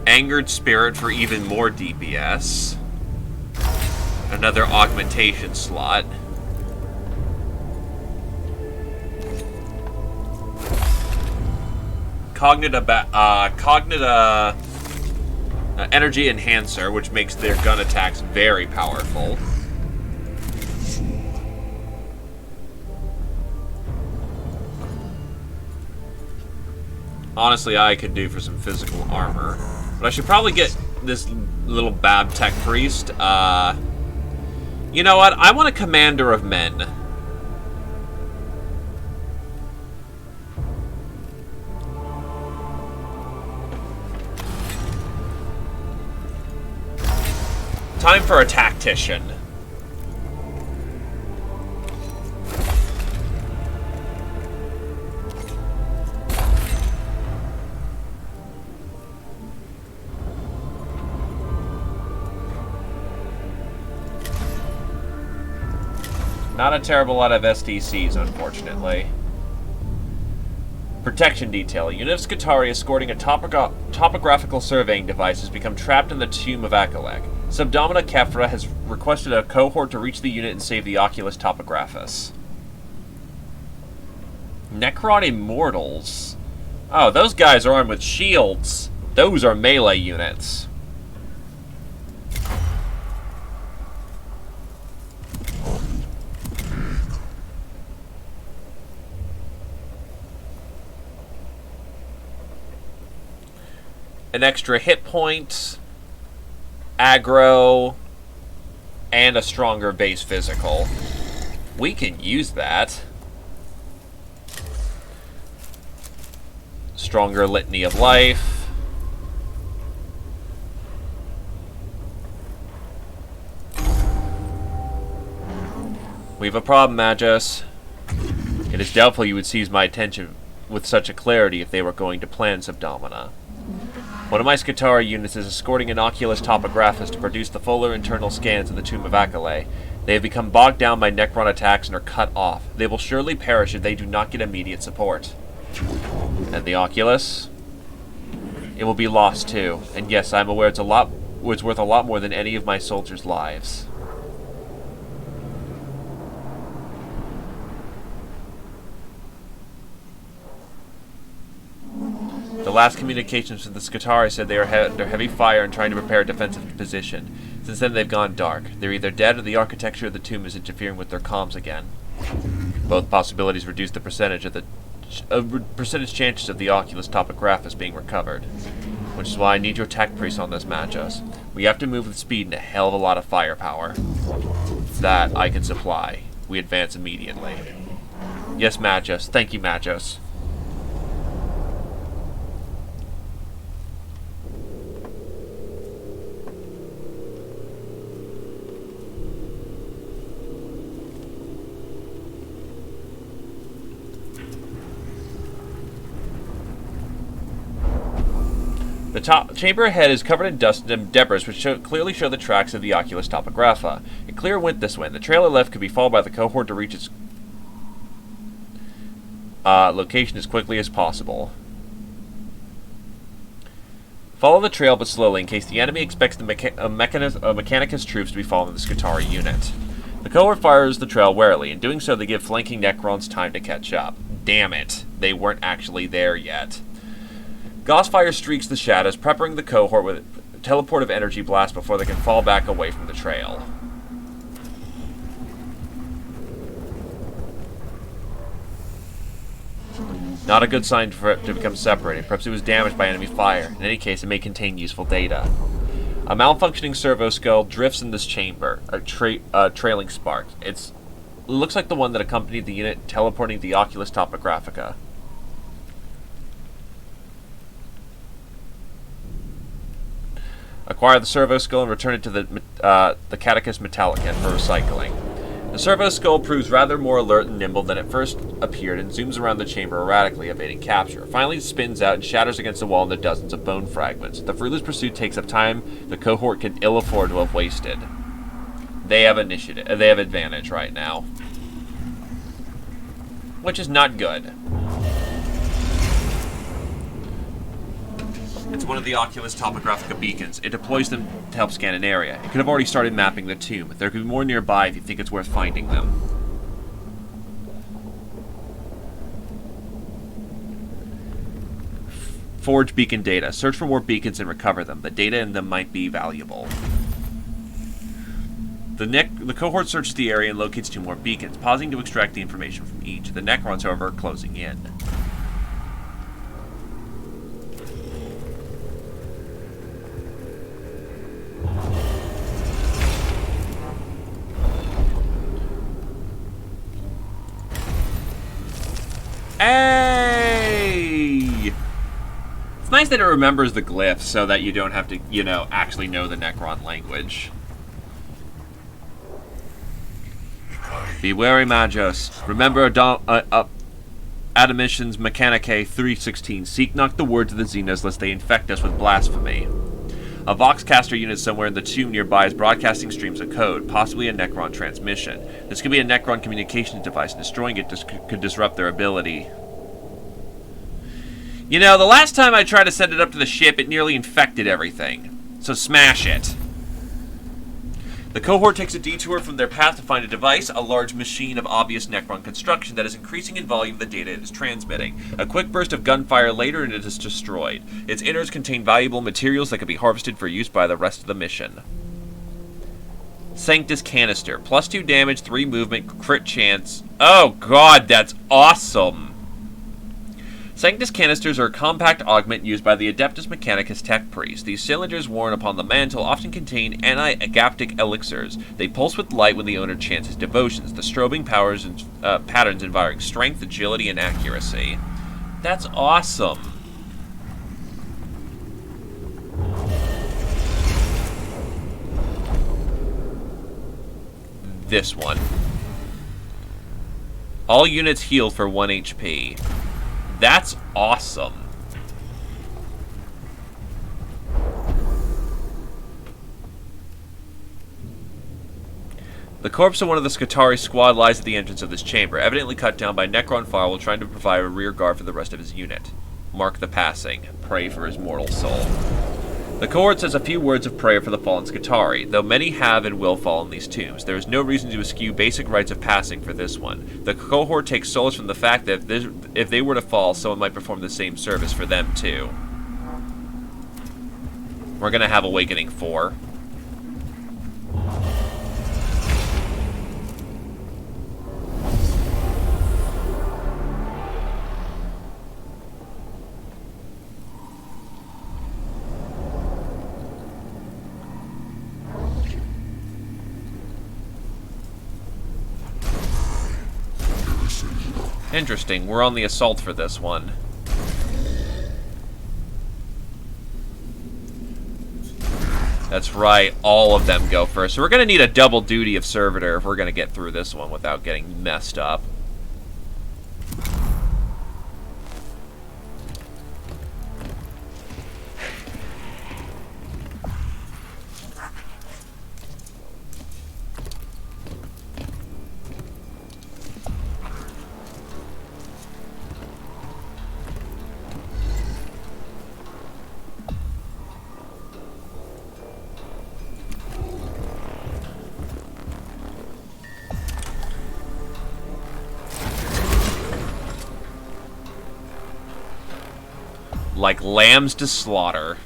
Angered Spirit for even more DPS. Another augmentation slot. Energy Enhancer, which makes their gun attacks very powerful. Honestly, I could do for some physical armor. But I should probably get this little Babtech Priest. You know what? I want a Commander of Men. Time for a tactician. Not a terrible lot of SDCs, unfortunately. Protection detail. A unit of Skitarii escorting a topographical surveying device has become trapped in the tomb of Akalek. Subdomina Kefra has requested a cohort to reach the unit and save the Oculus Topographus. Necron Immortals. Oh, those guys are armed with shields. Those are melee units. An extra hit point, aggro, and a stronger base physical. We can use that. Stronger litany of life. We have a problem, Magus. It is doubtful you would seize my attention with such a clarity if they were going to plan Subdomina. One of my Skitarii units is escorting an Oculus Topographus to produce the fuller internal scans of the Tomb of Akale. They have become bogged down by Necron attacks and are cut off. They will surely perish if they do not get immediate support. And the Oculus? It will be lost too. And yes, I'm aware it's worth a lot more than any of my soldiers' lives. The last communications with the Skitarii said they are under heavy fire and trying to prepare a defensive position. Since then, they've gone dark. They're either dead or the architecture of the tomb is interfering with their comms again. Both possibilities reduce the percentage chances of the Oculus Topographus being recovered. Which is why I need your tech priest on this, Magus. We have to move with speed and a hell of a lot of firepower. That I can supply. We advance immediately. Yes, Magus. Thank you, Magus. The top chamber ahead is covered in dust and debris, which clearly show the tracks of the Oculus Topographa. A clear went this way, and the trail it left could be followed by the cohort to reach its location as quickly as possible. Follow the trail, but slowly, in case the enemy expects the Mechanicus troops to be following the Skitarii unit. The cohort fires the trail warily. In doing so, they give flanking Necrons time to catch up. Damn it, they weren't actually there yet. Gaussfire streaks the shadows, prepping the cohort with a teleportive energy blast before they can fall back away from the trail. Not a good sign for it to become separated. Perhaps it was damaged by enemy fire. In any case, it may contain useful data. A malfunctioning servo skull drifts in this chamber, a trailing spark. It looks like the one that accompanied the unit teleporting the Oculus Topographica. Acquire the servo skull and return it to the Mechanicus Metallica for recycling. The servo skull proves rather more alert and nimble than it first appeared and zooms around the chamber erratically, evading capture. Finally, it spins out and shatters against the wall into dozens of bone fragments. The fruitless pursuit takes up time the cohort can ill afford to have wasted. They have initiative. They have advantage right now, which is not good. It's one of the Oculus Topographica beacons. It deploys them to help scan an area. It could have already started mapping the tomb. There could be more nearby if you think it's worth finding them. Forge beacon data. Search for more beacons and recover them. The data in them might be valuable. The cohort searches the area and locates 2 more beacons, pausing to extract the information from each. The Necrons, however, are closing in. Hey! It's nice that it remembers the glyphs so that you don't have to, actually know the Necron language. Be wary, Magos. Remember Admonitions Mechanicus 3:16. Seek not the words of the Xenos, lest they infect us with blasphemy. A Voxcaster unit somewhere in the tomb nearby is broadcasting streams of code, possibly a Necron transmission. This could be a Necron communications device, and destroying it could disrupt their ability. You know, the last time I tried to send it up to the ship, it nearly infected everything. So smash it. The cohort takes a detour from their path to find a device, a large machine of obvious Necron construction that is increasing in volume the data it is transmitting. A quick burst of gunfire later and it is destroyed. Its innards contain valuable materials that can be harvested for use by the rest of the mission. Sanctus Canister. +2 damage, 3 movement, crit chance. Oh god, that's awesome! Sanctus canisters are a compact augment used by the Adeptus Mechanicus tech priest. These cylinders worn upon the mantle often contain anti-agaptic elixirs. They pulse with light when the owner chants his devotions, the strobing patterns inspiring strength, agility, and accuracy. That's awesome. This one. All units heal for 1 HP. That's awesome. The corpse of one of the Skitarii squad lies at the entrance of this chamber, evidently cut down by Necron fire while trying to provide a rear guard for the rest of his unit. Mark the passing. Pray for his mortal soul. The cohort says a few words of prayer for the fallen Skitarii, though many have and will fall in these tombs. There is no reason to eschew basic rites of passing for this one. The cohort takes solace from the fact that if they were to fall, someone might perform the same service for them too. We're gonna have Awakening 4. Interesting, we're on the assault for this one. That's right, all of them go first. So we're going to need a double duty of Servitor if we're going to get through this one without getting messed up. Like lambs to slaughter.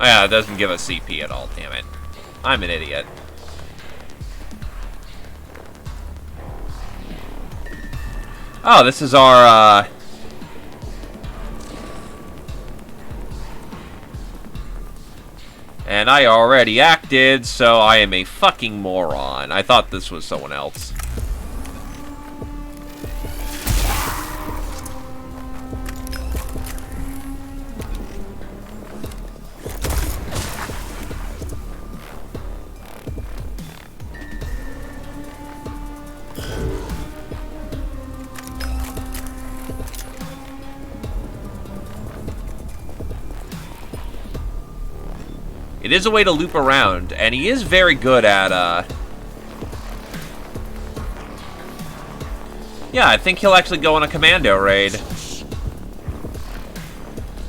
Oh yeah, it doesn't give us CP at all, damn it. I'm an idiot. Oh, this is our, And I already acted, so I am a fucking moron. I thought this was someone else. It is a way to loop around, and he is very good at, Yeah, I think he'll actually go on a commando raid.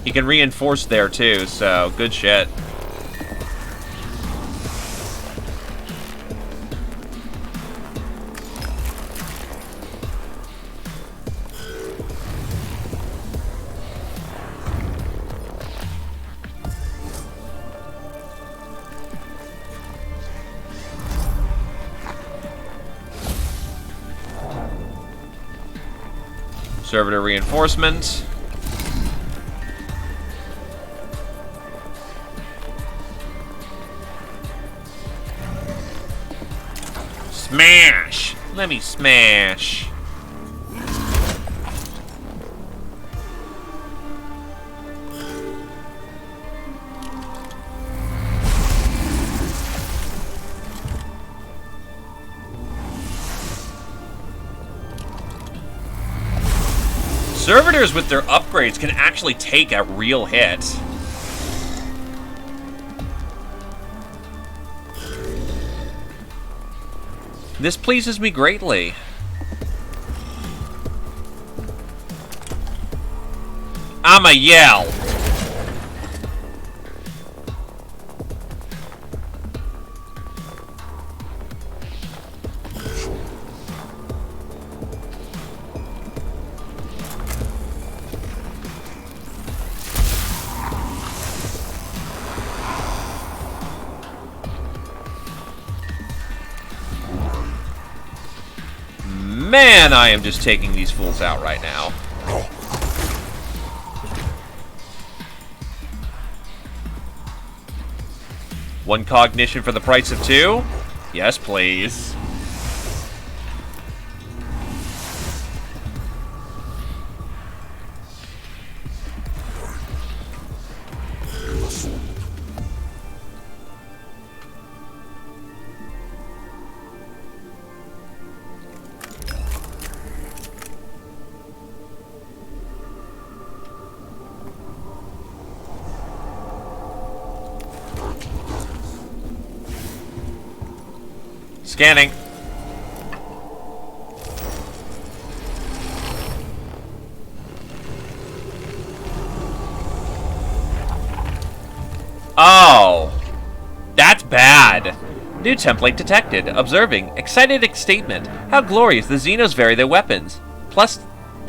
He can reinforce there, too, so good shit. Servitor reinforcement. Smash! Let me smash. Servitors with their upgrades can actually take a real hit. This pleases me greatly. I'ma yell. Man, I am just taking these fools out right now. One cognition for the price of two? Yes, please. Scanning. Oh. That's bad. New template detected. Observing. Excited statement. How glorious the Xenos vary their weapons. Plus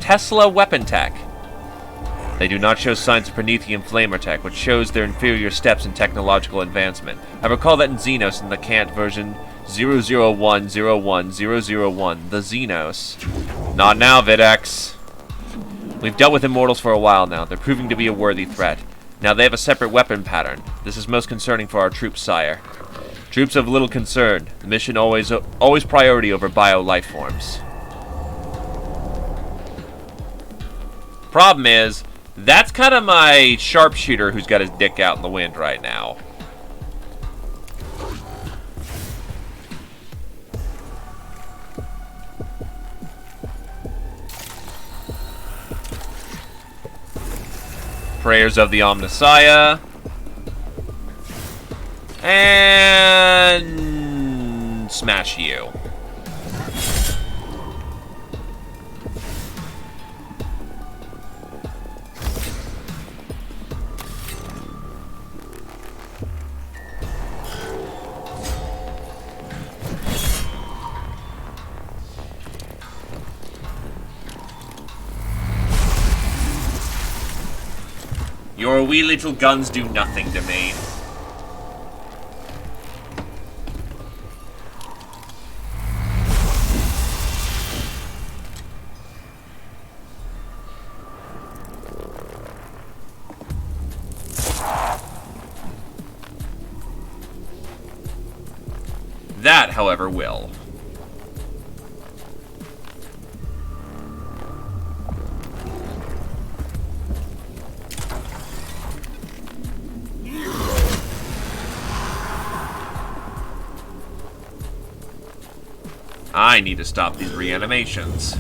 Tesla weapon tech. They do not show signs of Promethean flamer tech, which shows their inferior steps in technological advancement. I recall that in Xenos in the Kant version 00101, the Xenos. Not now, Videx. We've dealt with immortals for a while now. They're proving to be a worthy threat. Now they have a separate weapon pattern. This is most concerning for our troops, sire. Troops have little concern. The mission always priority over bio-life forms. Problem is, that's kind of my sharpshooter who's got his dick out in the wind right now. Prayers of the Omnissiah. And smash you. Your wee little guns do nothing to me. That, however, will. I need to stop these reanimations.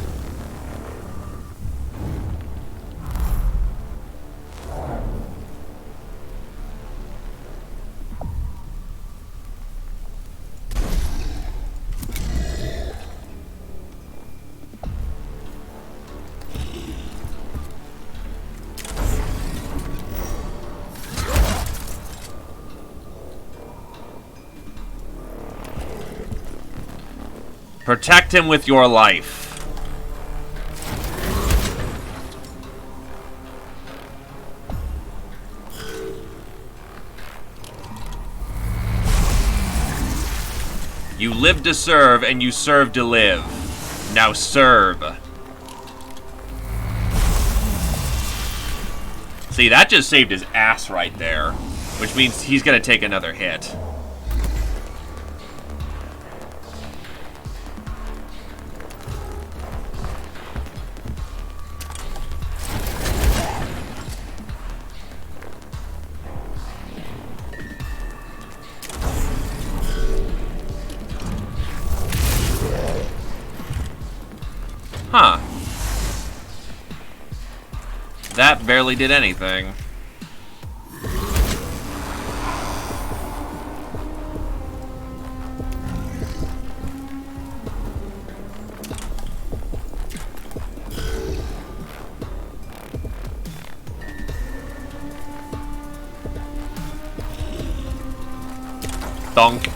Protect him with your life. You live to serve, and you serve to live. Now serve. See, that just saved his ass right there, which means he's gonna take another hit. that barely did anything. Thunk.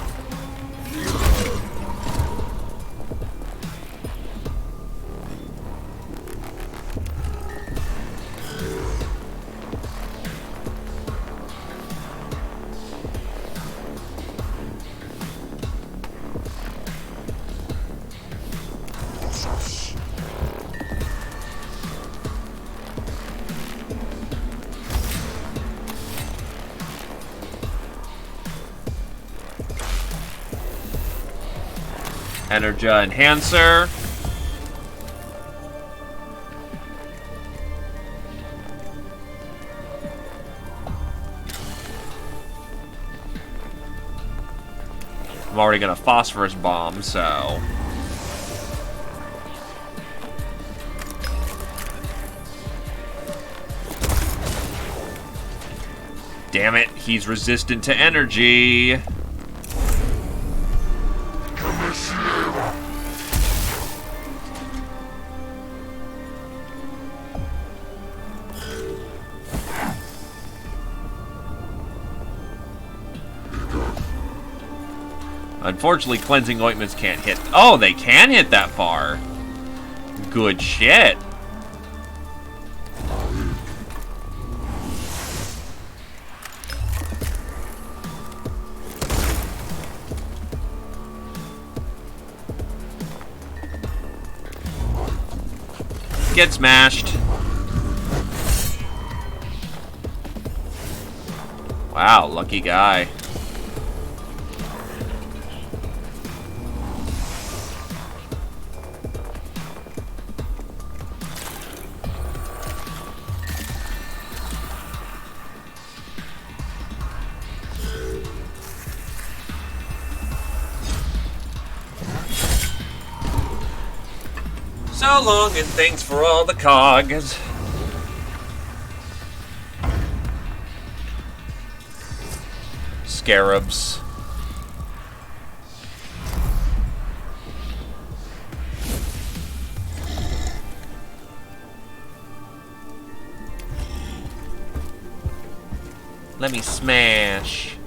Energia Enhancer. I'm already gonna Phosphorus Bomb, so... Damn it, he's resistant to energy. Unfortunately, cleansing ointments can't hit. Oh, they can hit that far. Good shit. Get smashed. Wow, lucky guy. So long, and thanks for all the cogs. Scarabs. Let me smash.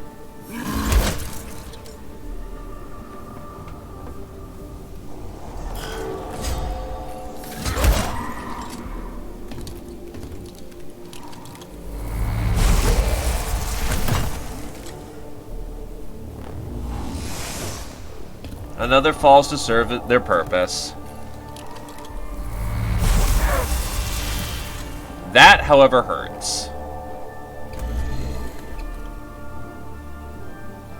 Another falls to serve their purpose. That, however, hurts.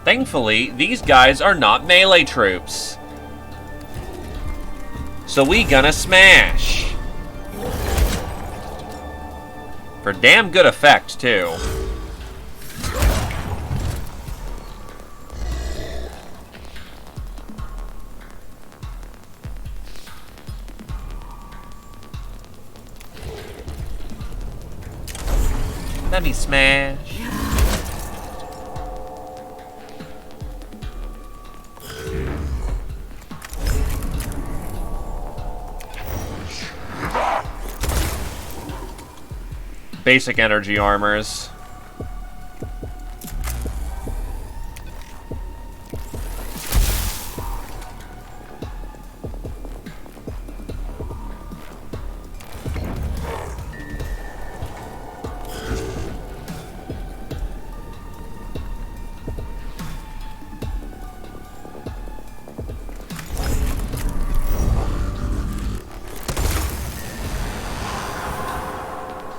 Thankfully, these guys are not melee troops. So we gonna smash. For damn good effect, too. Let me smash. Basic energy armors.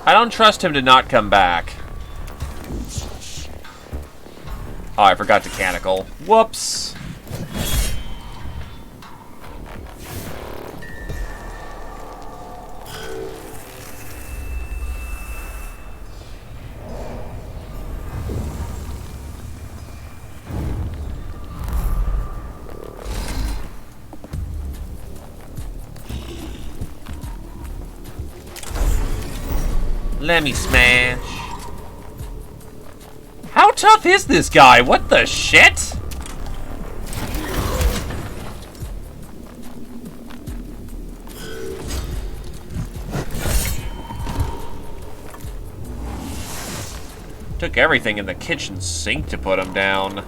I don't trust him to not come back. Oh, I forgot to Canicle. Whoops. Let me smash. How tough is this guy? What the shit? Took everything in the kitchen sink to put him down.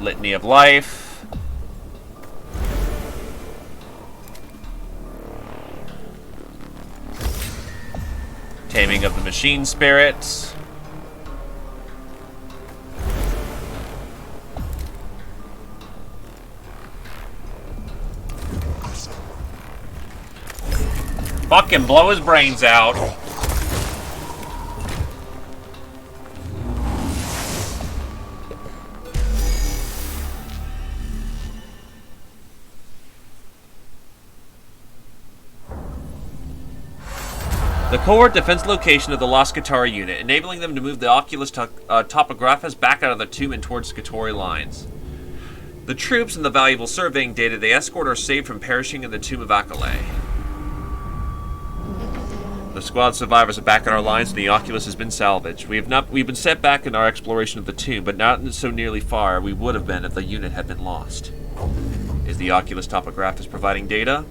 Litany of life. Taming of the machine spirits. Fucking blow his brains out. The core defense location of the Lost Skatari unit, enabling them to move the Oculus Topographus back out of the tomb and towards Skatori lines. The troops and the valuable surveying data they escort are saved from perishing in the tomb of Akale. The squad survivors are back in our lines and the Oculus has been salvaged. We've been set back in our exploration of the tomb, but not so nearly far we would have been if the unit had been lost. Is the Oculus Topographus providing data?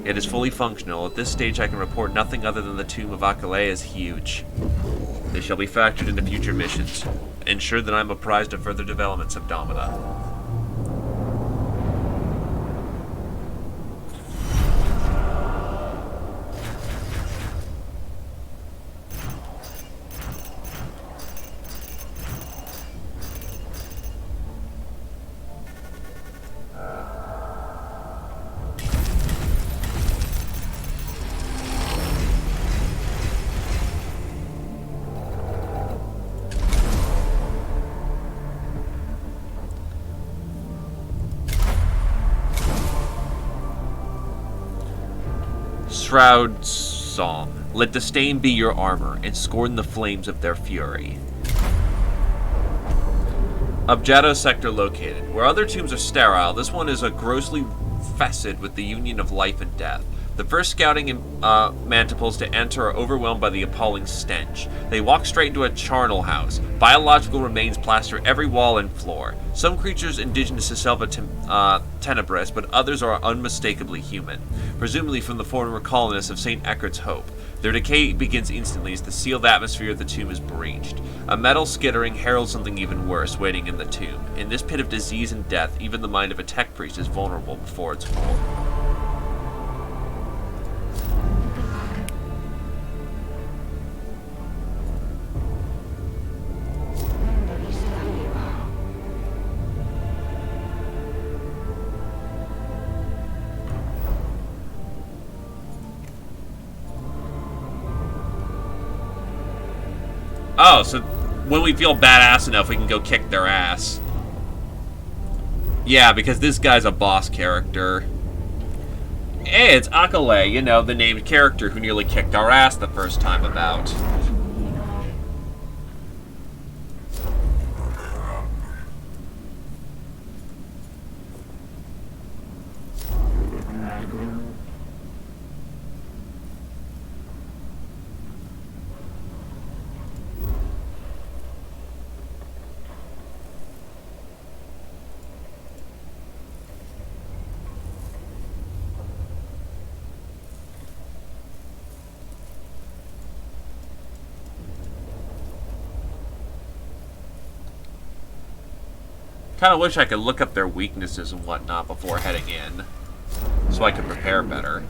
It is fully functional. At this stage I can report nothing other than the tomb of Akale is huge. They shall be factored into future missions. Ensure that I am apprised of further developments of Domina. Shroud's song. Let disdain be your armor, and scorn the flames of their fury. Objato sector located. Where other tombs are sterile, this one is a grossly infested with the union of life and death. The first scouting mantiples to enter are overwhelmed by the appalling stench. They walk straight into a charnel house. Biological remains plaster every wall and floor. Some creatures indigenous to Selva Tenebris, but others are unmistakably human, presumably from the former colonists of St. Eckert's Hope. Their decay begins instantly as the sealed atmosphere of the tomb is breached. A metal skittering heralds something even worse waiting in the tomb. In this pit of disease and death, even the mind of a tech priest is vulnerable before its fall. Oh, so when we feel badass enough, we can go kick their ass. Yeah, because this guy's a boss character. Hey, it's Akale, you know, the named character who nearly kicked our ass the first time about. Kind of wish I could look up their weaknesses and whatnot before heading in, so I could prepare better.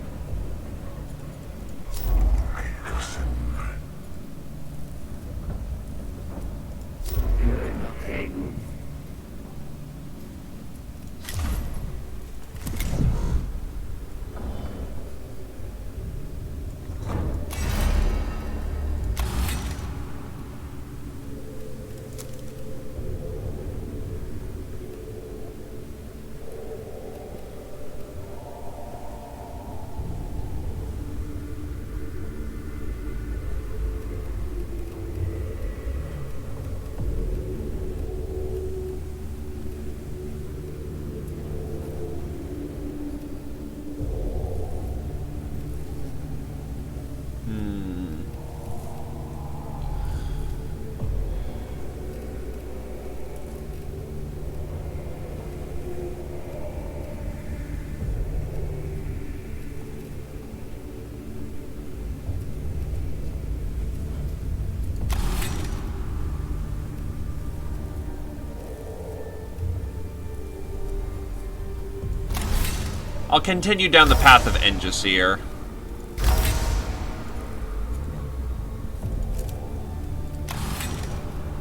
I'll continue down the path of Engisir.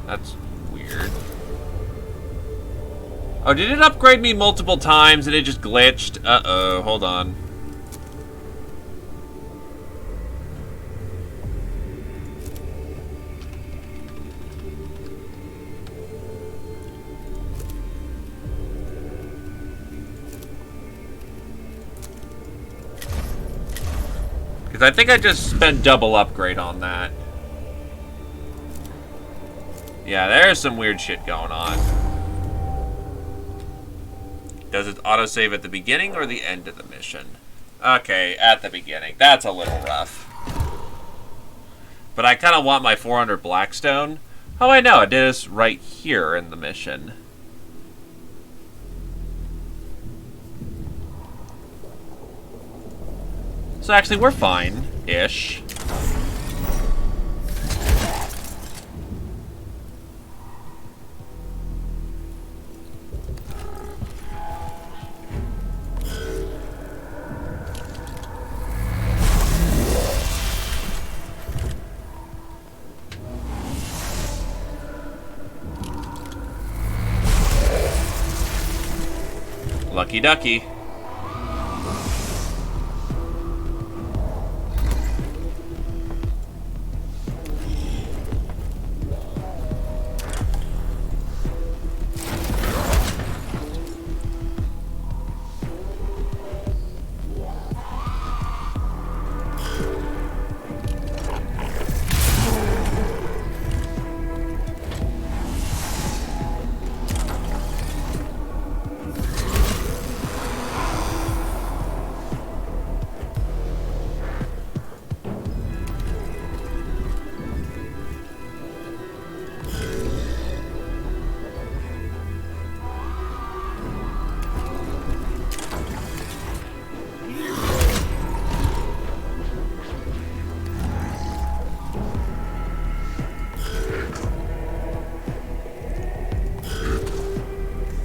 That's weird. Oh, did it upgrade me multiple times and it just glitched? Uh-oh, hold on. Because I think I just spent double upgrade on that. Yeah, there's some weird shit going on. Does it autosave at the beginning or the end of the mission? Okay, at the beginning. That's a little rough. But I kind of want my 400 Blackstone. Oh, I know. It is right here in the mission. So actually, we're fine-ish. Lucky ducky.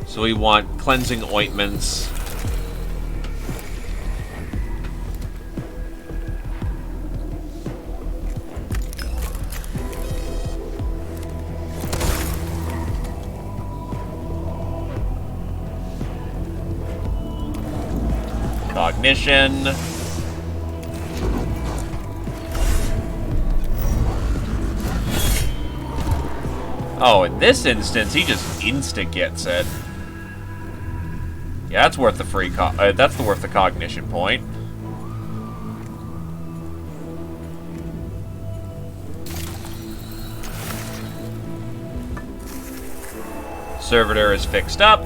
So we want cleansing ointments. Cognition. Oh, in this instance, he just insta-gets it. Yeah, that's worth the free that's worth the cognition point. Servitor is fixed up.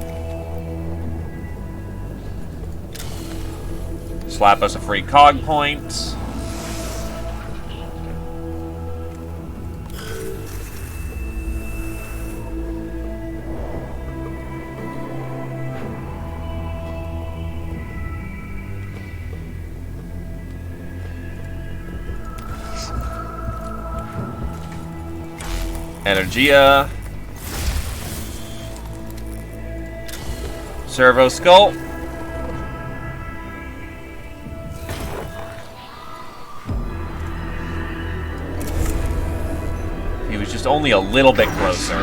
Slap us a free cog point. Energia. Servo Skull. He was just only a little bit closer.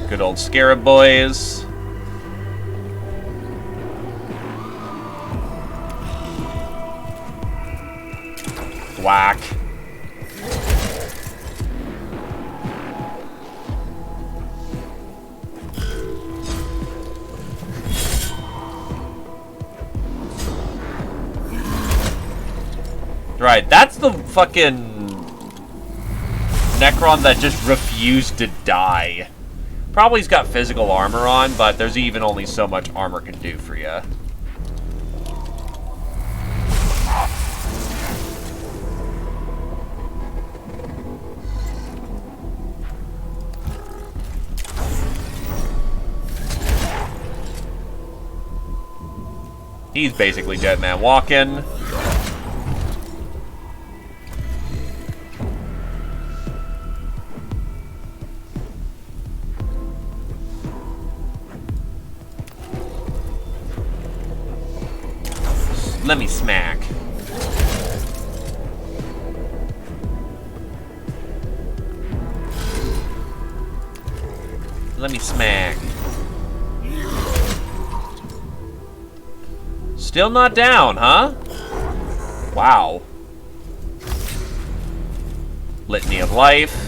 Good old Scarab boys. Whack. Right, that's the fucking Necron that just refused to die. Probably he's got physical armor on, but there's even only so much armor can do for you. He's basically dead man walking. Let me smack. Let me smack. Still not down, huh? Wow. Litany of Life.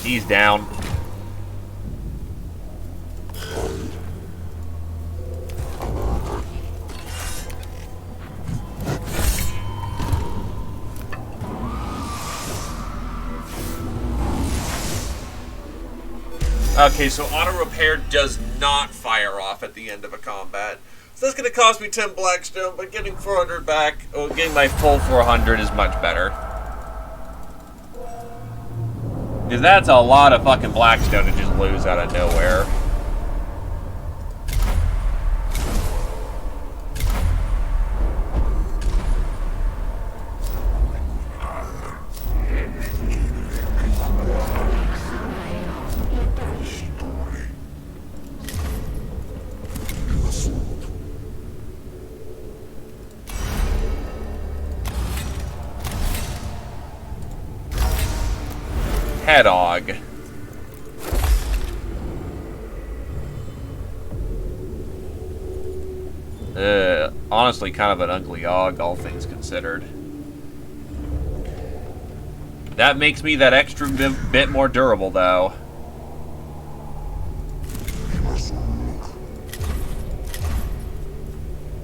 He's down. Okay, so auto repair does not fire off at the end of a combat. So that's going to cost me 10 Blackstone, but getting 400 back, or getting my full 400 is much better. Because that's a lot of fucking Blackstone to just lose out of nowhere. Hedog. Honestly, kind of an ugly og, all things considered. That makes me that extra bit more durable, though.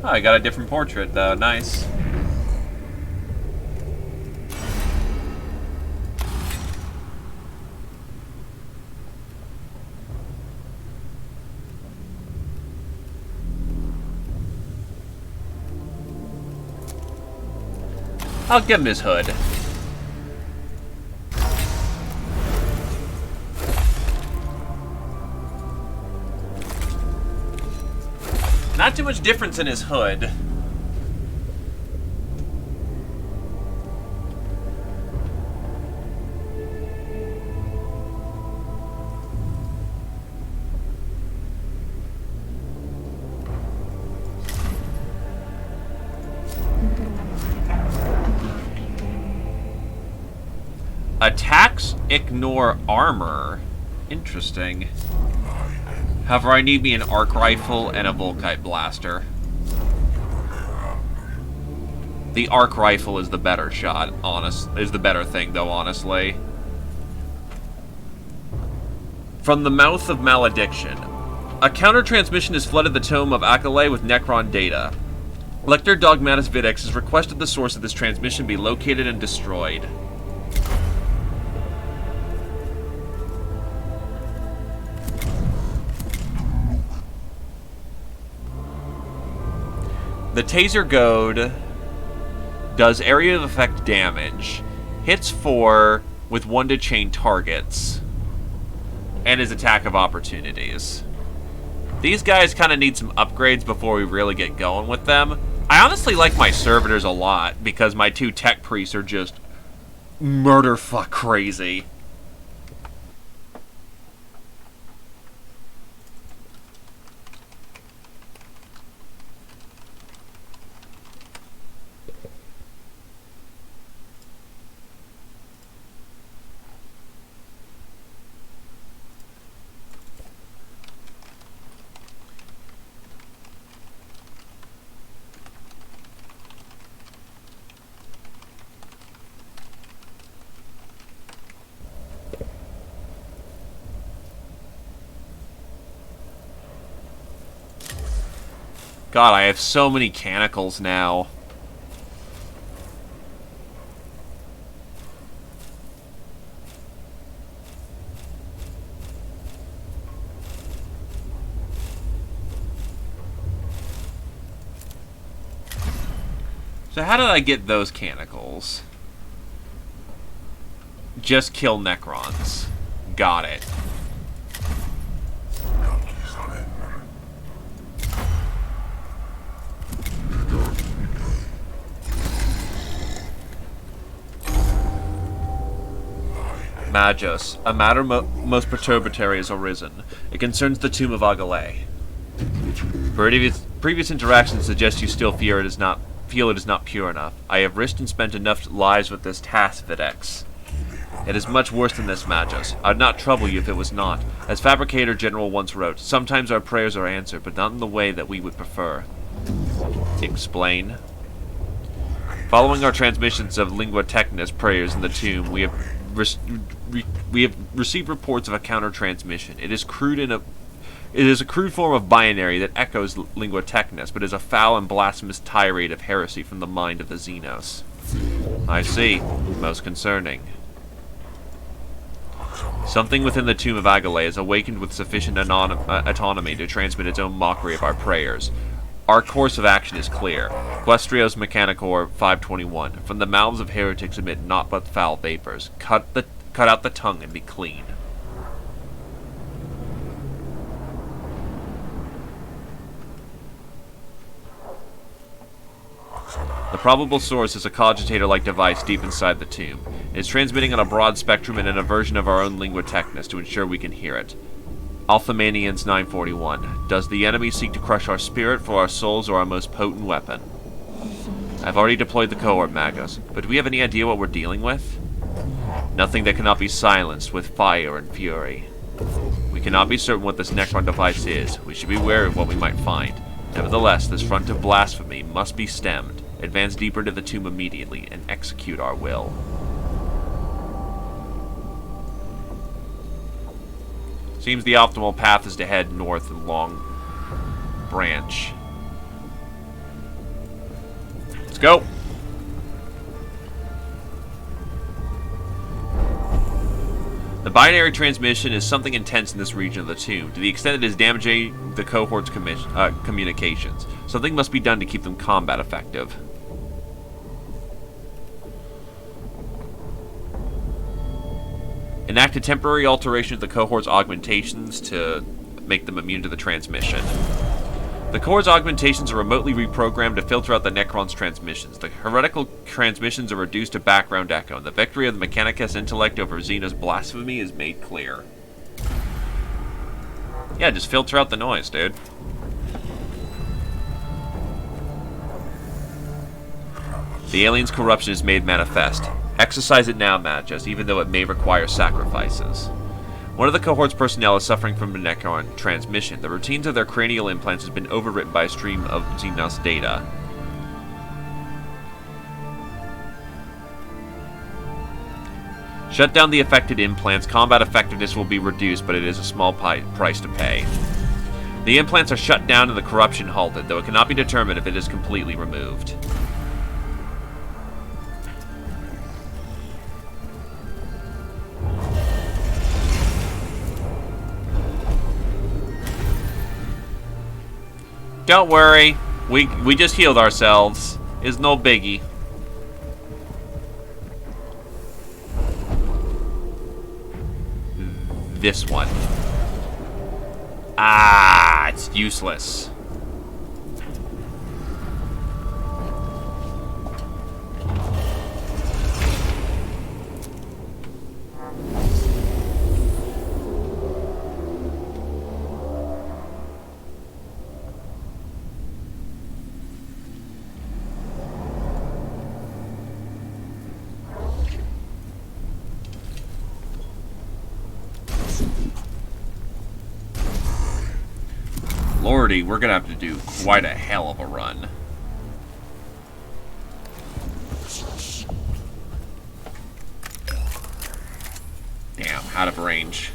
Oh, I got a different portrait, though. Nice. I'll give him his hood. Not too much difference in his hood. Attacks ignore armor. Interesting. However, I need me an arc rifle and a Volkite blaster. The arc rifle is the better shot, is the better thing, though, honestly. From the Mouth of Malediction. A counter-transmission has flooded the Tome of Akale with Necron data. Lector Dogmatus Videx has requested the source of this transmission be located and destroyed. The Taser Goad does area of effect damage, hits 4 with 1 to chain targets, and is attack of opportunities. These guys kind of need some upgrades before we really get going with them. I honestly like my servitors a lot because my 2 tech priests are just murder fuck crazy. God, I have so many canicles now. So how did I get those canicles? Just kill Necrons. Got it. Magos, a matter most perturbatory has arisen. It concerns the tomb of Agale. Previous interactions suggest you still feel it is not pure enough. I have risked and spent enough lives with this task, Videx. It is much worse than this, Magos. I would not trouble you if it was not. As Fabricator General once wrote, sometimes our prayers are answered, but not in the way that we would prefer. Explain. Following our transmissions of Lingua Technis prayers in the tomb, we have received reports of a counter-transmission. It is a crude form of binary that echoes Lingua Technis, but is a foul and blasphemous tirade of heresy from the mind of the Xenos. I see. Most concerning. Something within the tomb of Agale is awakened with sufficient autonomy to transmit its own mockery of our prayers. Our course of action is clear. Questrios Mechanicor 521. From the mouths of heretics emit naught but foul vapors. Cut out the tongue and be clean. The probable source is a cogitator-like device deep inside the tomb. It is transmitting on a broad spectrum and in a version of our own Lingua Technis to ensure we can hear it. Alphamanians 941. Does the enemy seek to crush our spirit, for our souls are our most potent weapon? I've already deployed the cohort, Magos, but do we have any idea what we're dealing with? Nothing that cannot be silenced with fire and fury. We cannot be certain what this Necron device is. We should be wary of what we might find. Nevertheless, this front of blasphemy must be stemmed. Advance deeper to the tomb immediately and execute our will. Seems the optimal path is to head north along Branch. Let's go! The binary transmission is something intense in this region of the tomb, to the extent it is damaging the cohort's communications. Something must be done to keep them combat effective. Enact a temporary alteration of the cohort's augmentations to make them immune to the transmission. The core's augmentations are remotely reprogrammed to filter out the Necron's transmissions. The heretical transmissions are reduced to background echo, and the victory of the Mechanicus intellect over Xeno's blasphemy is made clear. Yeah, just filter out the noise, dude. The alien's corruption is made manifest. Exercise it now, Magos, even though it may require sacrifices. One of the cohort's personnel is suffering from a Necron transmission. The routines of their cranial implants has been overwritten by a stream of Xenos data. Shut down the affected implants. Combat effectiveness will be reduced, but it is a small price to pay. The implants are shut down and the corruption halted, though it cannot be determined if it is completely removed. Don't worry, we just healed ourselves. It's no biggie. This one. Ah, it's useless. Lordy, we're gonna have to do quite a hell of a run. Damn, out of range.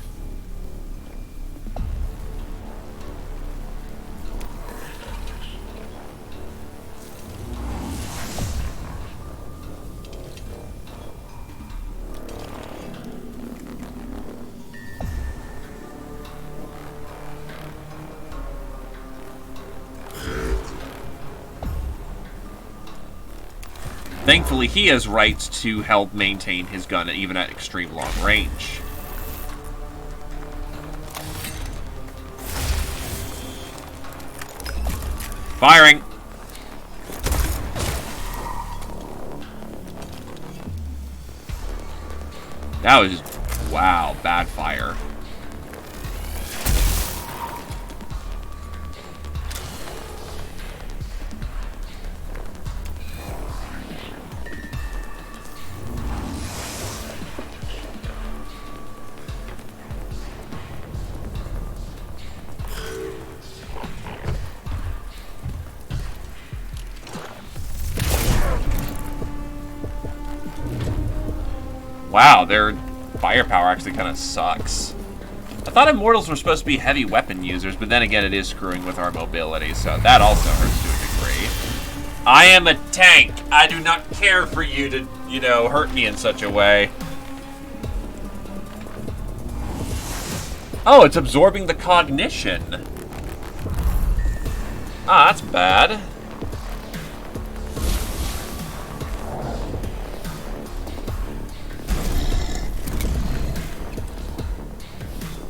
Thankfully, he has rights to help maintain his gun even at extreme long range. Firing! That was... wow, bad fire. Wow, their firepower actually kind of sucks. I thought immortals were supposed to be heavy weapon users, but then again, it is screwing with our mobility, so that also hurts to a degree. I am a tank. I do not care for you to, you know, hurt me in such a way. Oh, it's absorbing the cognition. Ah, that's bad.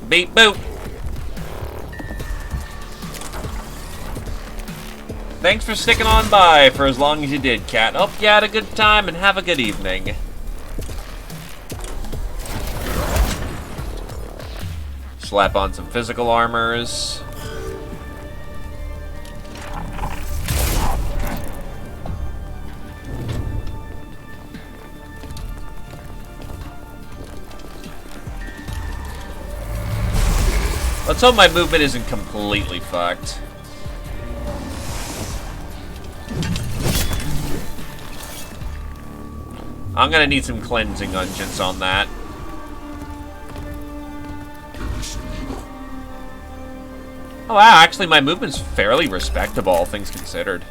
Beep boop. Thanks for sticking on by for as long as you did, Cat. Hope you had a good time and have a good evening. Slap on some physical armors. Let's hope my movement isn't completely fucked. I'm gonna need some cleansing unguents on that. Oh wow, actually my movement's fairly respectable, all things considered.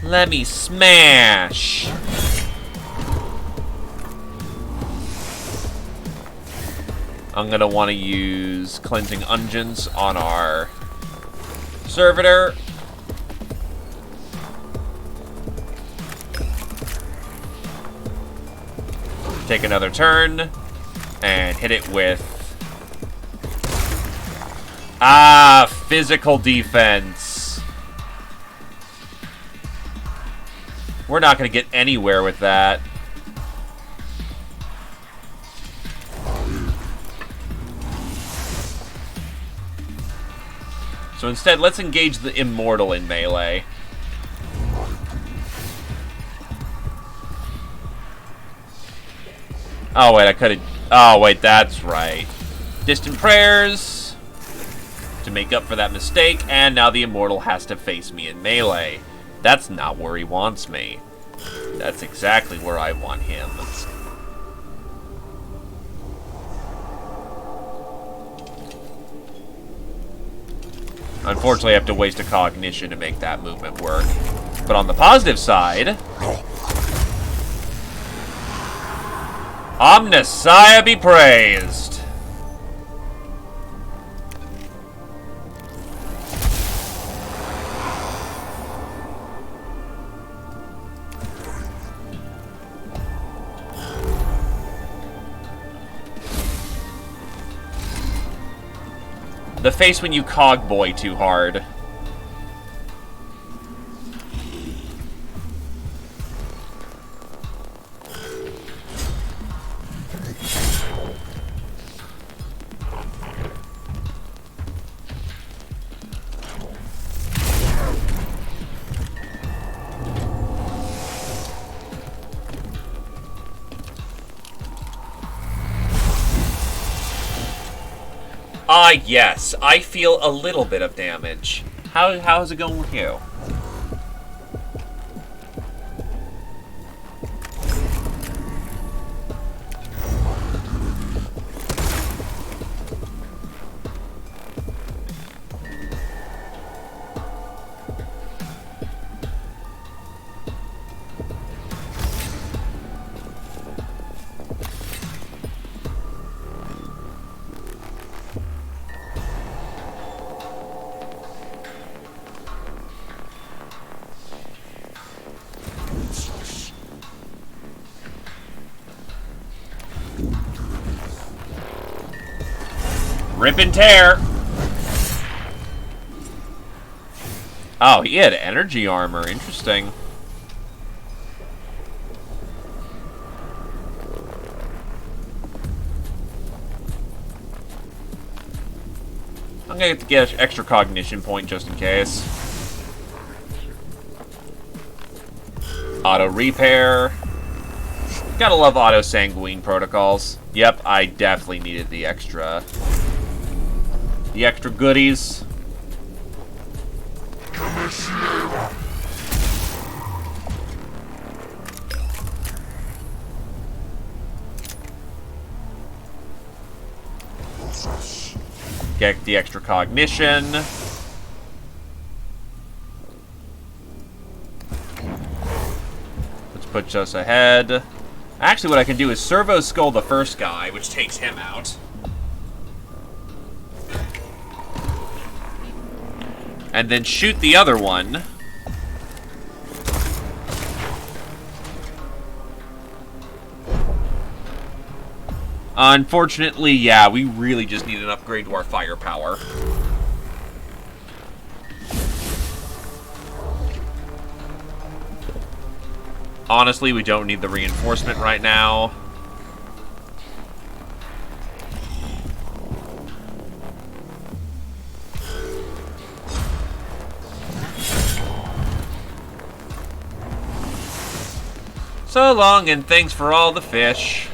Let me smash! I'm gonna want to use cleansing unguents on our servitor. Take another turn and hit it with physical defense. We're not going to get anywhere with that. So instead, let's engage the immortal in melee. Oh, wait, I could have... oh, wait, that's right. Distant prayers to make up for that mistake, and now the immortal has to face me in melee. That's not where he wants me. That's exactly where I want him. Unfortunately, I have to waste a cognition to make that movement work. But on the positive side... Omnissiah be praised! The face when you cog boy too hard. Yes, I feel a little bit of damage. How's it going with you? Rip and tear. Oh, he had energy armor. Interesting. I'm gonna get an extra cognition point just in case. Auto repair. Gotta love auto sanguine protocols. Yep, I definitely needed the extra goodies. Get the extra cognition. Which puts us ahead. Actually, what I can do is servo skull the first guy, which takes him out. And then shoot the other one. Unfortunately, yeah, we really just need an upgrade to our firepower. Honestly, we don't need the reinforcement right now. So long, and thanks for all the fish.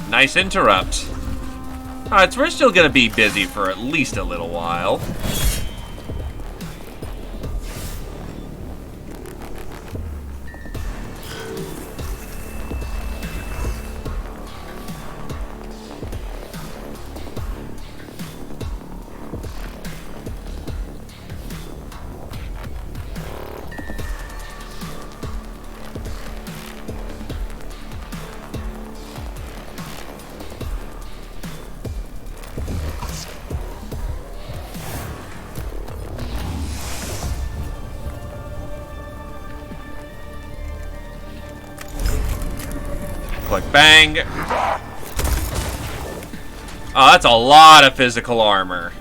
Nice interrupt. Alright, so we're still gonna be busy for at least a little while. Click bang. Oh, that's a lot of physical armor.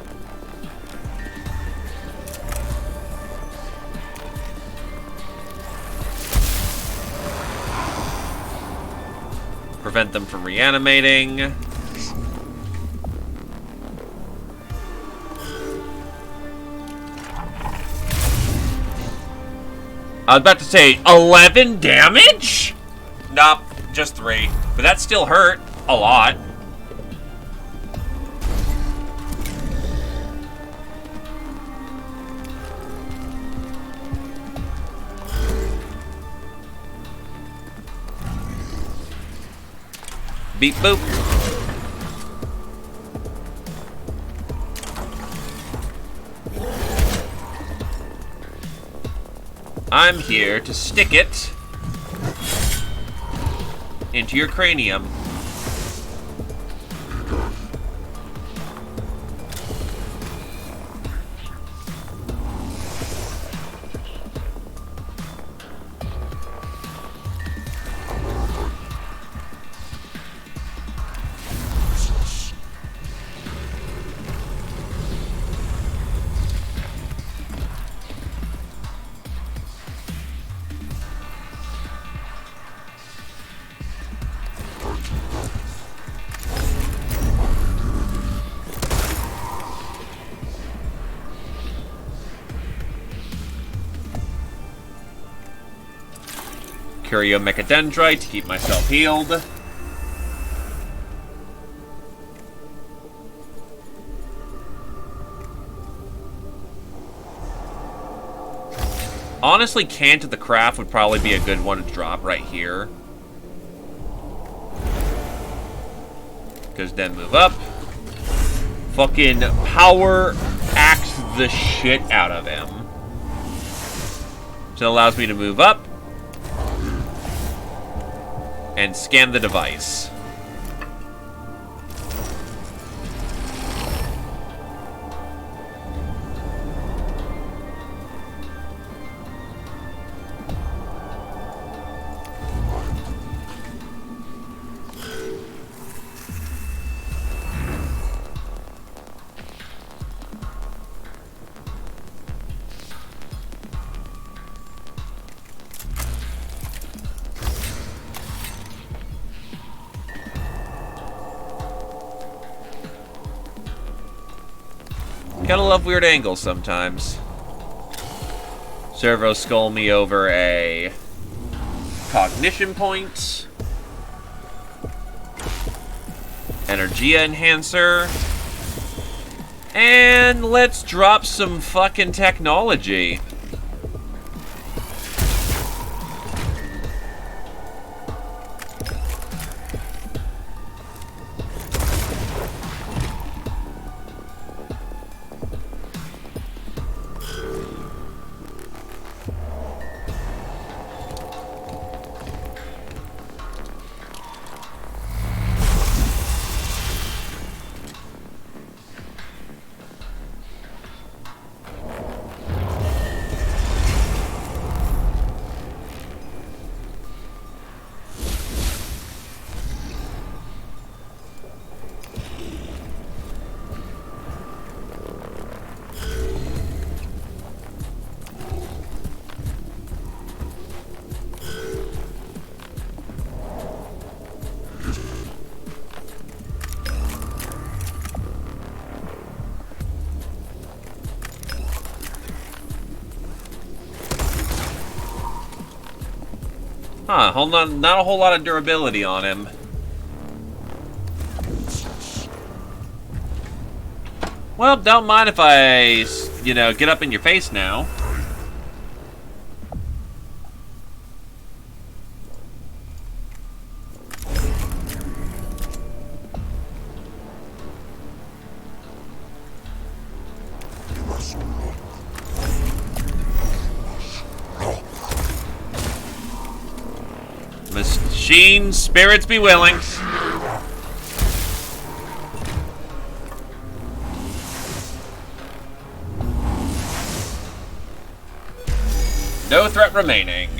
Prevent them from reanimating. I was about to say 11 damage? Nope. Just 3, but that still hurt a lot. Beep boop. I'm here to stick it into your cranium. Curio Mechadendrite to keep myself healed. Honestly, Cant of the Craft would probably be a good one to drop right here. Because then move up. Fucking power axe the shit out of him. So it allows me to move up. And scan the device. Gotta love weird angles sometimes. Servo skull me over a cognition point. Energia enhancer. And let's drop some fucking technology. Huh, hold on, not a whole lot of durability on him. Well, don't mind if I, you know, get up in your face now. Machine spirits be willing. No threat remaining.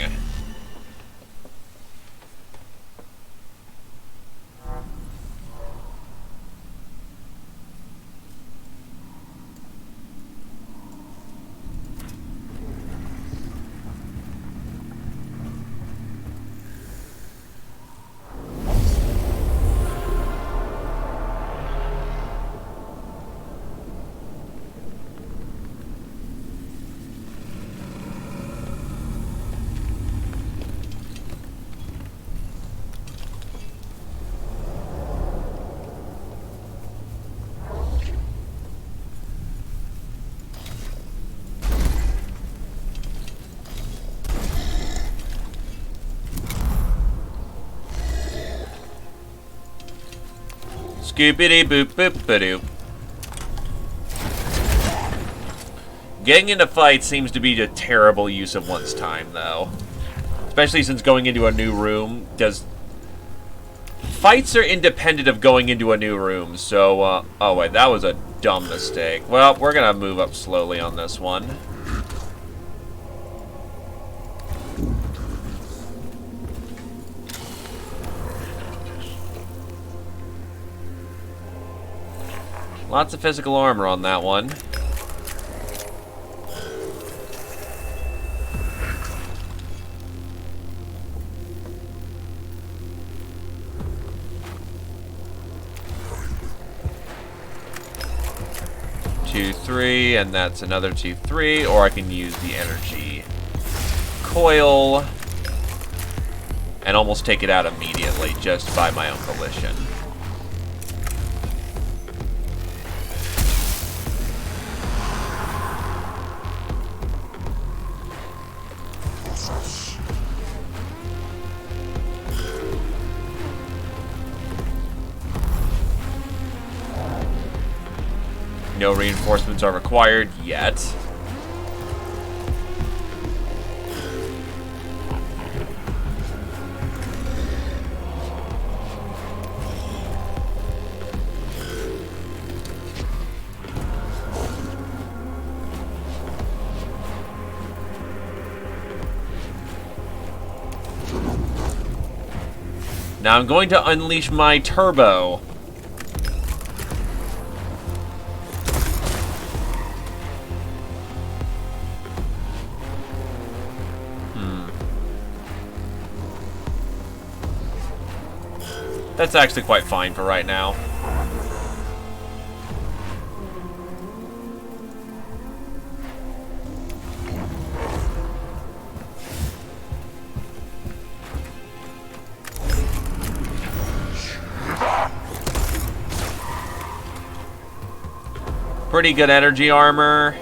Scoopity boop boop ba-doop. Getting into fights seems to be a terrible use of one's time, though. Especially since going into a new room does... Fights are independent of going into a new room, so, oh wait, that was a dumb mistake. Well, we're gonna move up slowly on this one. Lots of physical armor on that one. Two, three, and that's another 2, 3, or I can use the energy coil and almost take it out immediately just by my own volition. No reinforcements are required yet. Now I'm going to unleash my turbo. That's actually quite fine for right now. Pretty good energy armor.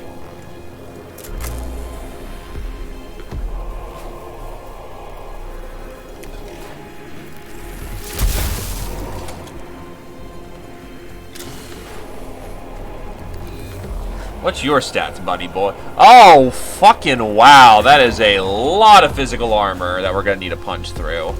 What's your stats, buddy boy? Oh, fucking wow. That is a lot of physical armor that we're going to need to punch through.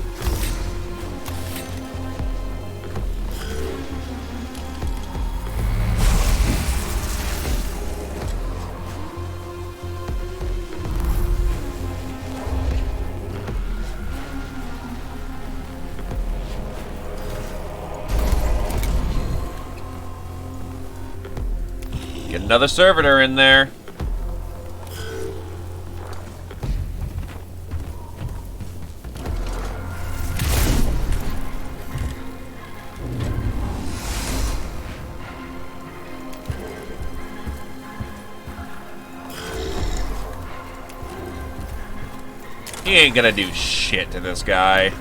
Get another servitor in there. He ain't gonna do shit to this guy.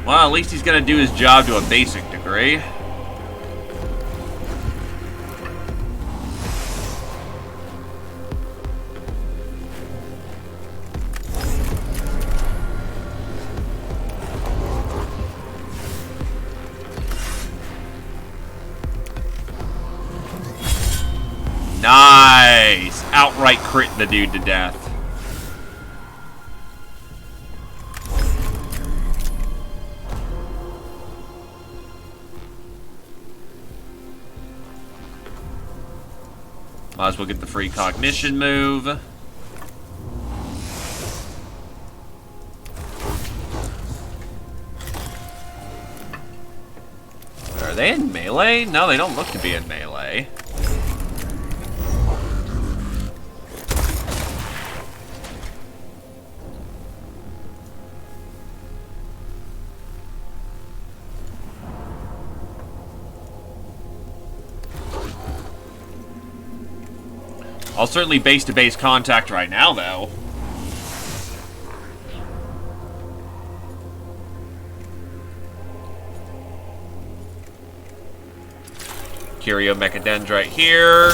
Well, at least he's gonna do his job to a basic degree. Nice! Outright crit the dude to death. Might as well get the free cognition move. Are they in melee? No, they don't look to be in melee. I'll certainly base-to-base contact right now, though. Curio Mechadendrite here.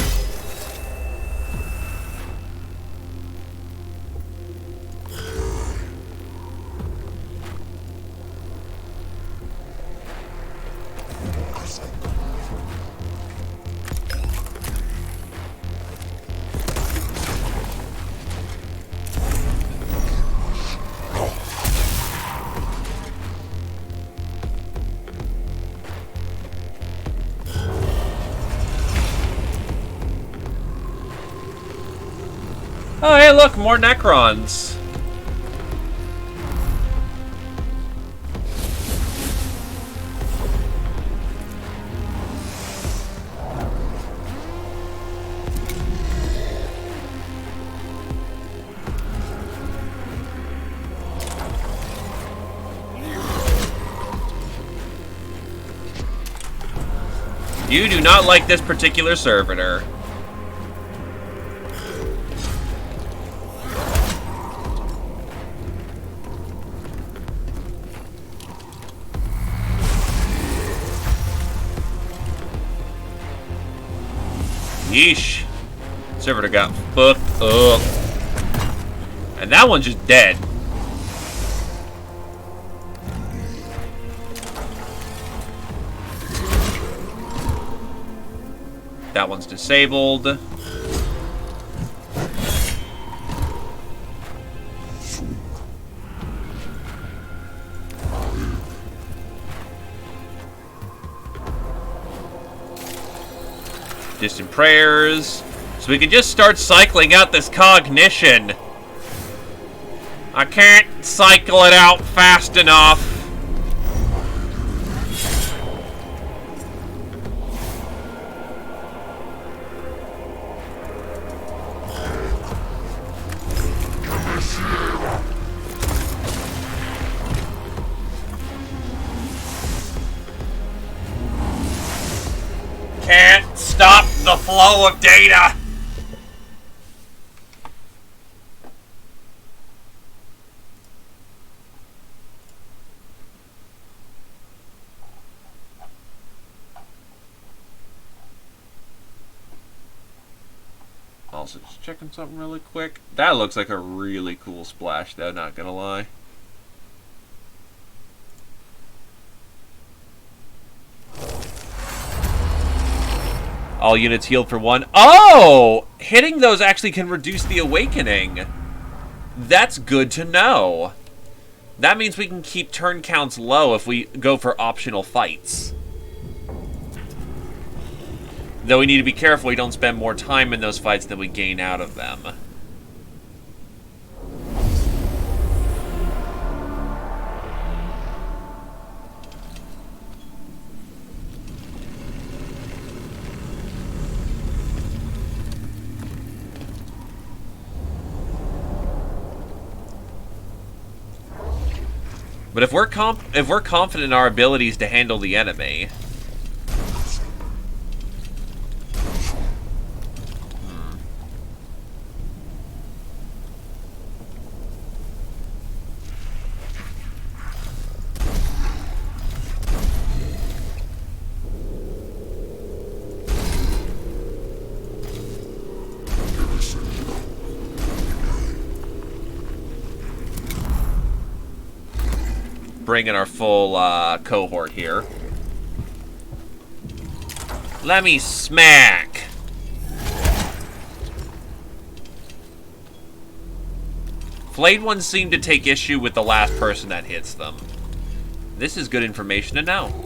Oh, hey, look, more Necrons. You do not like this particular servitor. Yeesh. Servitor got fucked up. And that one's just dead. That one's disabled. Distant prayers. So we can just start cycling out this cognition. I can't cycle it out fast enough. Can't stop the flow of data. Also, just checking something really quick. That looks like a really cool splash, though, not gonna lie. All units healed for 1. Oh! Hitting those actually can reduce the awakening. That's good to know. That means we can keep turn counts low if we go for optional fights. Though we need to be careful we don't spend more time in those fights than we gain out of them. But if we're confident in our abilities to handle the enemy, bring in our full cohort here. Let me smack. Flayed ones seem to take issue with the last person that hits them. This is good information to know.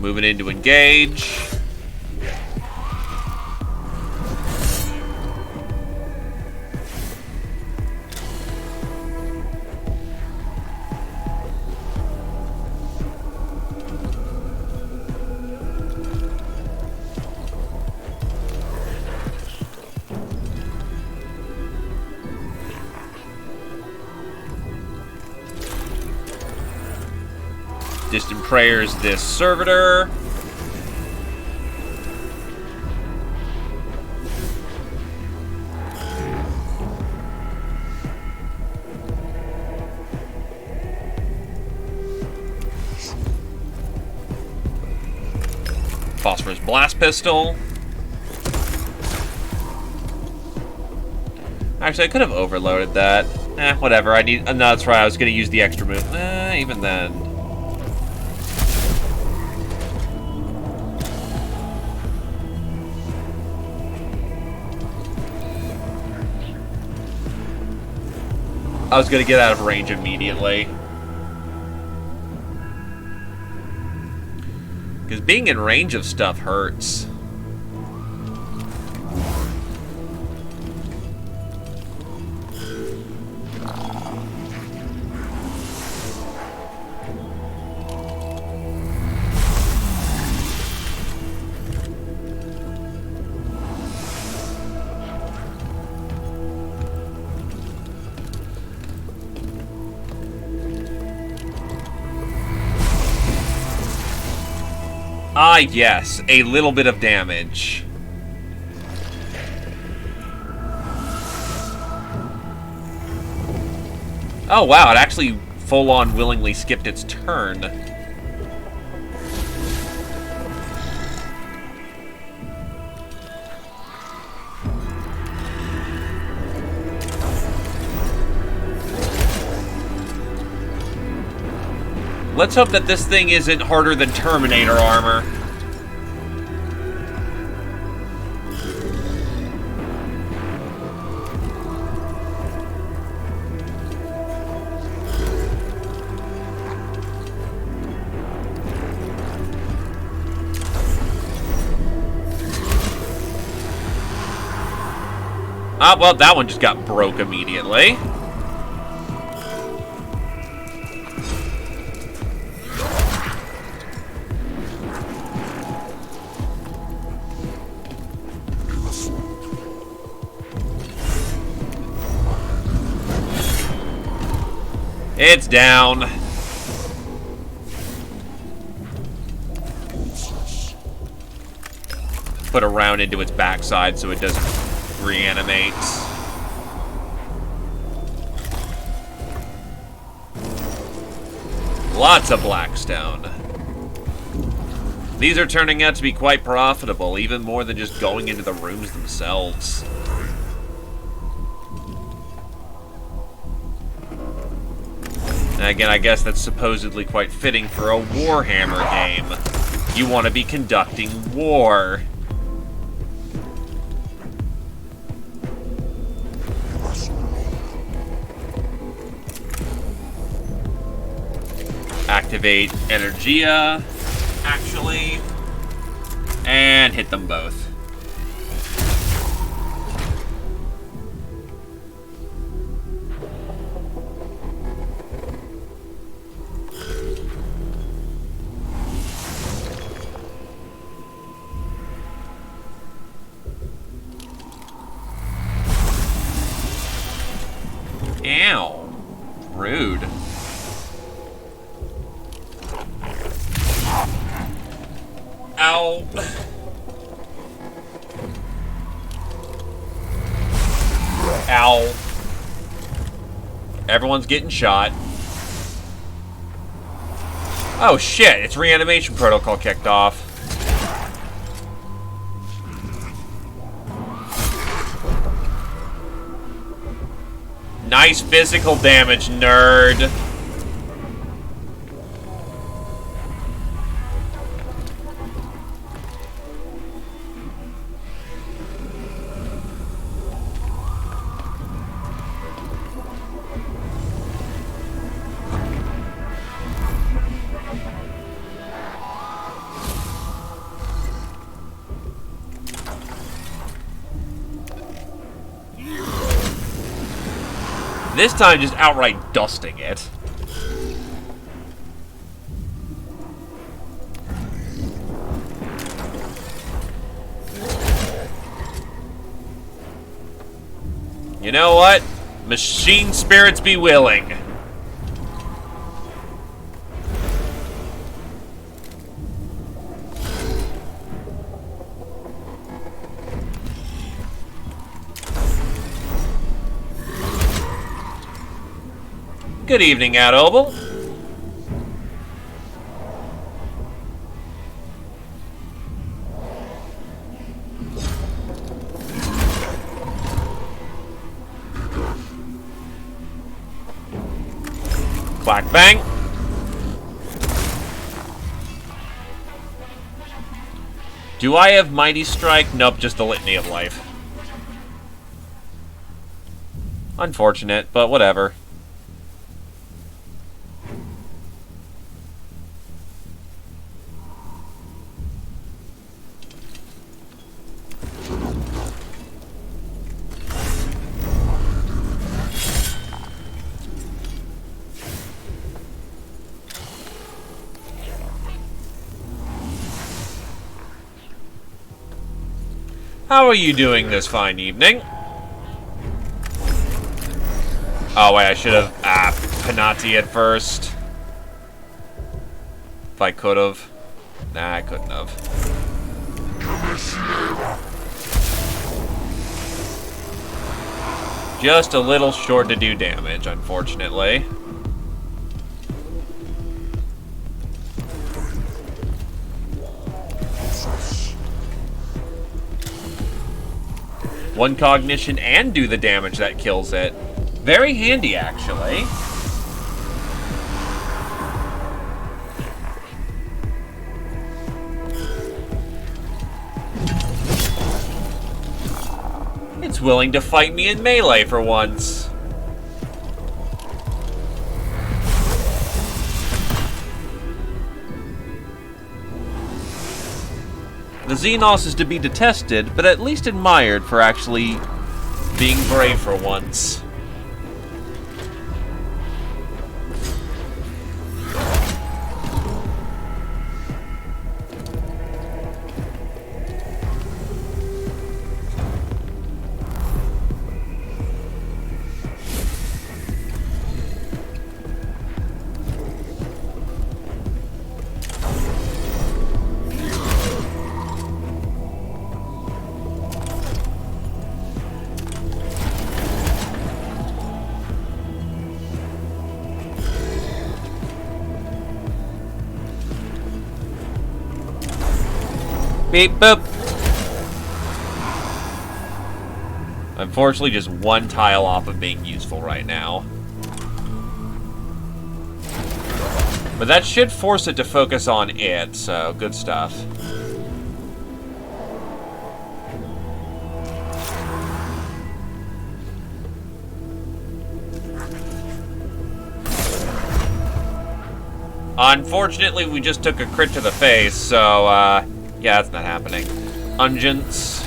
Moving in to engage. Distant prayers this servitor. Phosphorus blast pistol. Actually, I could have overloaded that. Whatever. I need. No, that's right. I was going to use the extra move. Even then. I was going to get out of range immediately. Because being in range of stuff hurts. Ah, yes. A little bit of damage. Oh, wow. It actually full-on willingly skipped its turn. Let's hope that this thing isn't harder than Terminator armor. Ah, well, that one just got broke immediately. It's down. Put a round into its backside so it doesn't reanimate. Lots of Blackstone. These are turning out to be quite profitable, even more than just going into the rooms themselves. Again, I guess that's supposedly quite fitting for a Warhammer game. You want to be conducting war. Activate Energia, actually, and hit them both. Ow. Rude. Ow. Ow. Everyone's getting shot. Oh shit, its reanimation protocol kicked off. Nice physical damage, nerd. This time, just outright dusting it. You know what? Machine spirits be willing. Good evening, Adoble. Clack bang. Do I have Mighty Strike? Nope, just the Litany of Life. Unfortunate, but whatever. How are you doing this fine evening? Oh wait, I should have Penati at first. If I could have. Nah, I couldn't have. Just a little short to do damage, unfortunately. One cognition and do the damage that kills it. Very handy, actually. It's willing to fight me in melee for once. The Xenos is to be detested, but at least admired for actually being brave for once. Beep boop. Unfortunately, just one tile off of being useful right now. But that should force it to focus on it, so good stuff. Unfortunately, we just took a crit to the face, so, yeah, that's not happening. Unguents.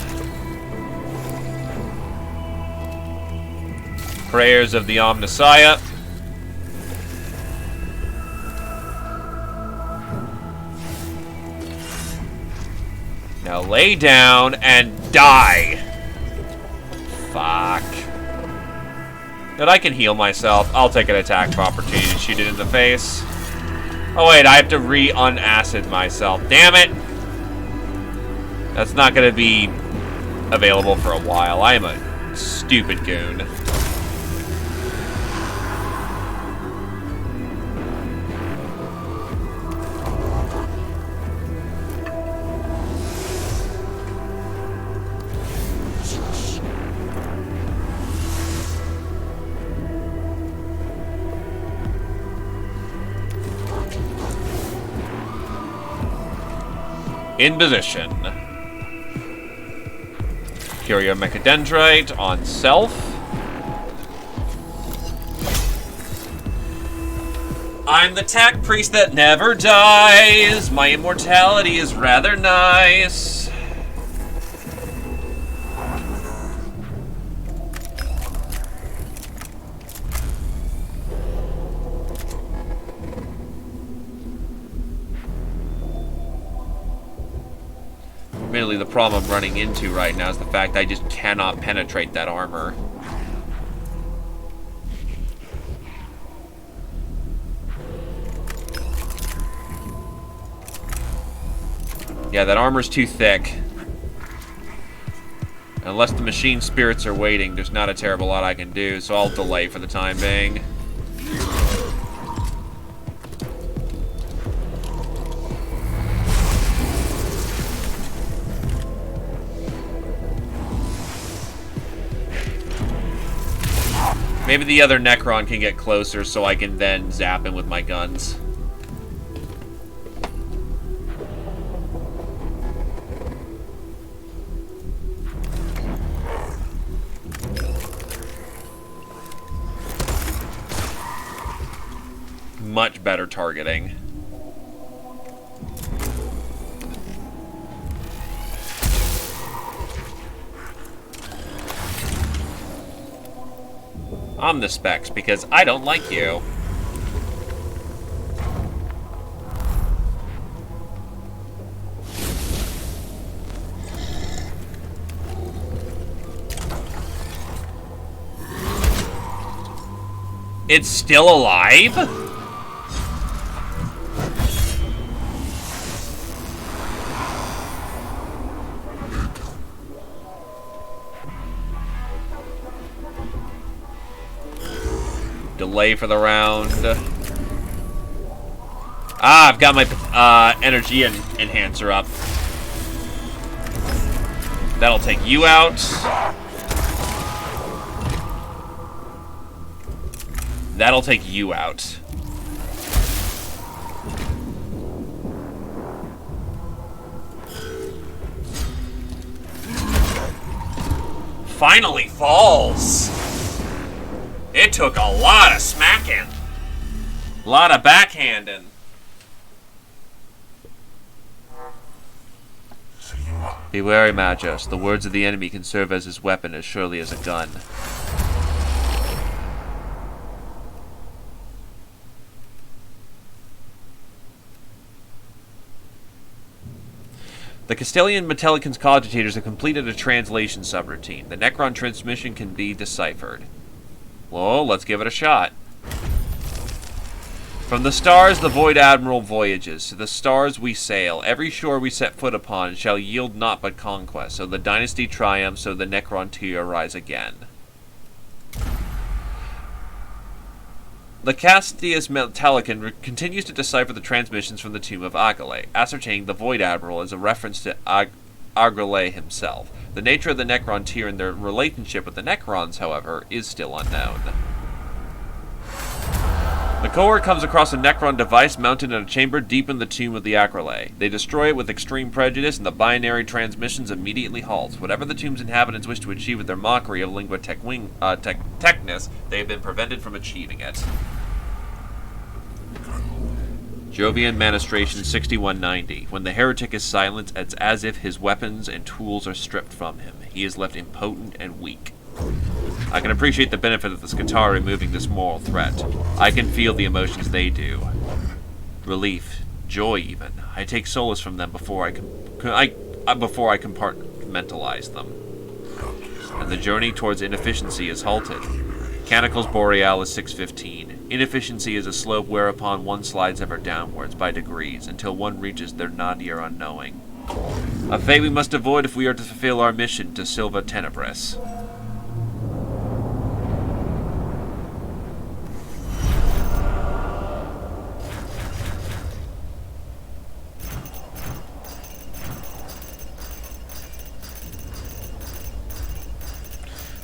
Prayers of the Omnissiah. Now lay down and die. Fuck. But I can heal myself. I'll take an attack of opportunity to shoot it in the face. Oh wait, I have to re-unacid myself. Damn it! That's not going to be available for a while. I am a stupid goon. In position. Curio Mechadendrite on self. I'm the tack priest that never dies. My immortality is rather nice. Admittedly, the problem I'm running into right now is the fact I just cannot penetrate that armor. Yeah, that armor's too thick. Unless the machine spirits are waiting, there's not a terrible lot I can do, so I'll delay for the time being. Maybe the other Necron can get closer so I can then zap him with my guns. Much better targeting. I'm the Specs because I don't like you. It's still alive? delay for the round. Ah, I've got my energy enhancer up. That'll take you out. That'll take you out. Finally falls. It took a lot of smacking. A lot of backhanding. Be wary, Magos. The words of the enemy can serve as his weapon as surely as a gun. The Castilian Mechanicus cogitators have completed a translation subroutine. The Necron transmission can be deciphered. Well, let's give it a shot. From the stars the Void Admiral voyages, to the stars we sail. Every shore we set foot upon shall yield naught but conquest. So the dynasty triumphs, so the Necrontyr rise again. The Castius Metallican continues to decipher the transmissions from the tomb of Agale, ascertaining the Void Admiral is a reference to Agale himself. The nature of the Necrontyr and their relationship with the Necrons, however, is still unknown. The cohort comes across a Necron device mounted in a chamber deep in the tomb of the Agale. They destroy it with extreme prejudice, and the binary transmissions immediately halt. Whatever the tomb's inhabitants wish to achieve with their mockery of lingua technis, they have been prevented from achieving it. Jovian Manistration 6190. When the heretic is silent, it's as if his weapons and tools are stripped from him. He is left impotent and weak. I can appreciate the benefit of the Skatar removing this moral threat. I can feel the emotions they do. Relief, joy even. I take solace from them before I compartmentalize them. And the journey towards inefficiency is halted. Mechanicus Borealis 615. Inefficiency is a slope whereupon one slides ever downwards by degrees until one reaches their nadir unknowing. A fate we must avoid if we are to fulfill our mission to Silva Tenebris.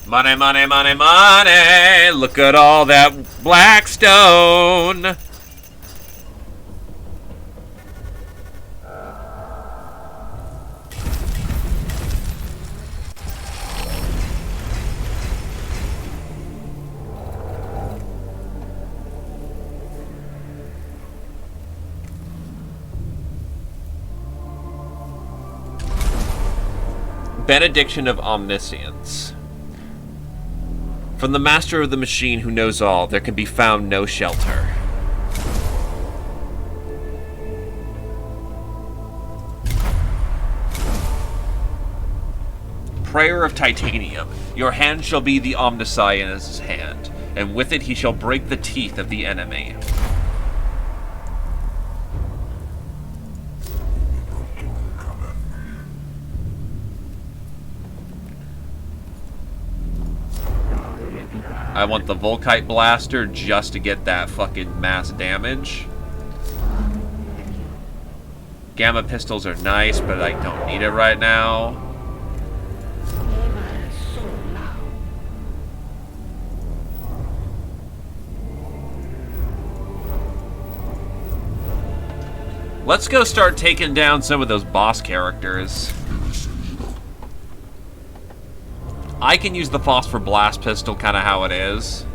Money, money, money, money! Look at all that Blackstone! Benediction of Omniscience. From the master of the machine who knows all, there can be found no shelter. Prayer of Titanium. Your hand shall be the Omniscience's hand, and with it he shall break the teeth of the enemy. I want the Volkite Blaster just to get that fucking mass damage. Gamma pistols are nice, but I don't need it right now. Let's go start taking down some of those boss characters. I can use the Phosphor Blast Pistol kind of how it is.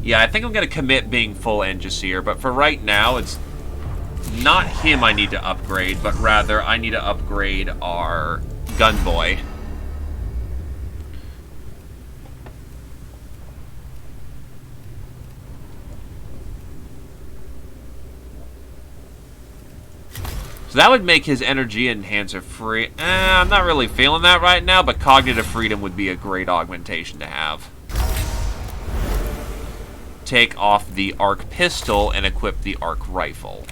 Yeah, I think I'm going to commit being full Engisir, but for right now, it's not him I need to upgrade, but rather I need to upgrade our Gunboy. So that would make his energy enhancer free. I'm not really feeling that right now, but cognitive freedom would be a great augmentation to have. Take off the arc pistol and equip the arc rifle.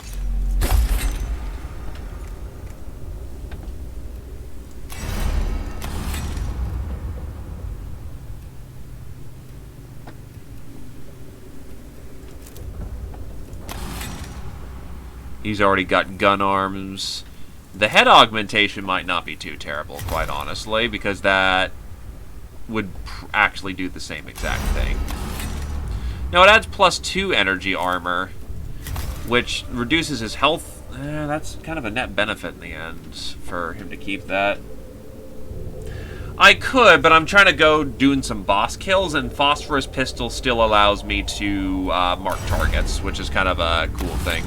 He's already got gun arms. The head augmentation might not be too terrible, quite honestly, because that would actually do the same exact thing. Now, it adds +2 energy armor, which reduces his health. That's kind of a net benefit in the end for him to keep that. I could, but I'm trying to go doing some boss kills, and Phosphorus Pistol still allows me to mark targets, which is kind of a cool thing.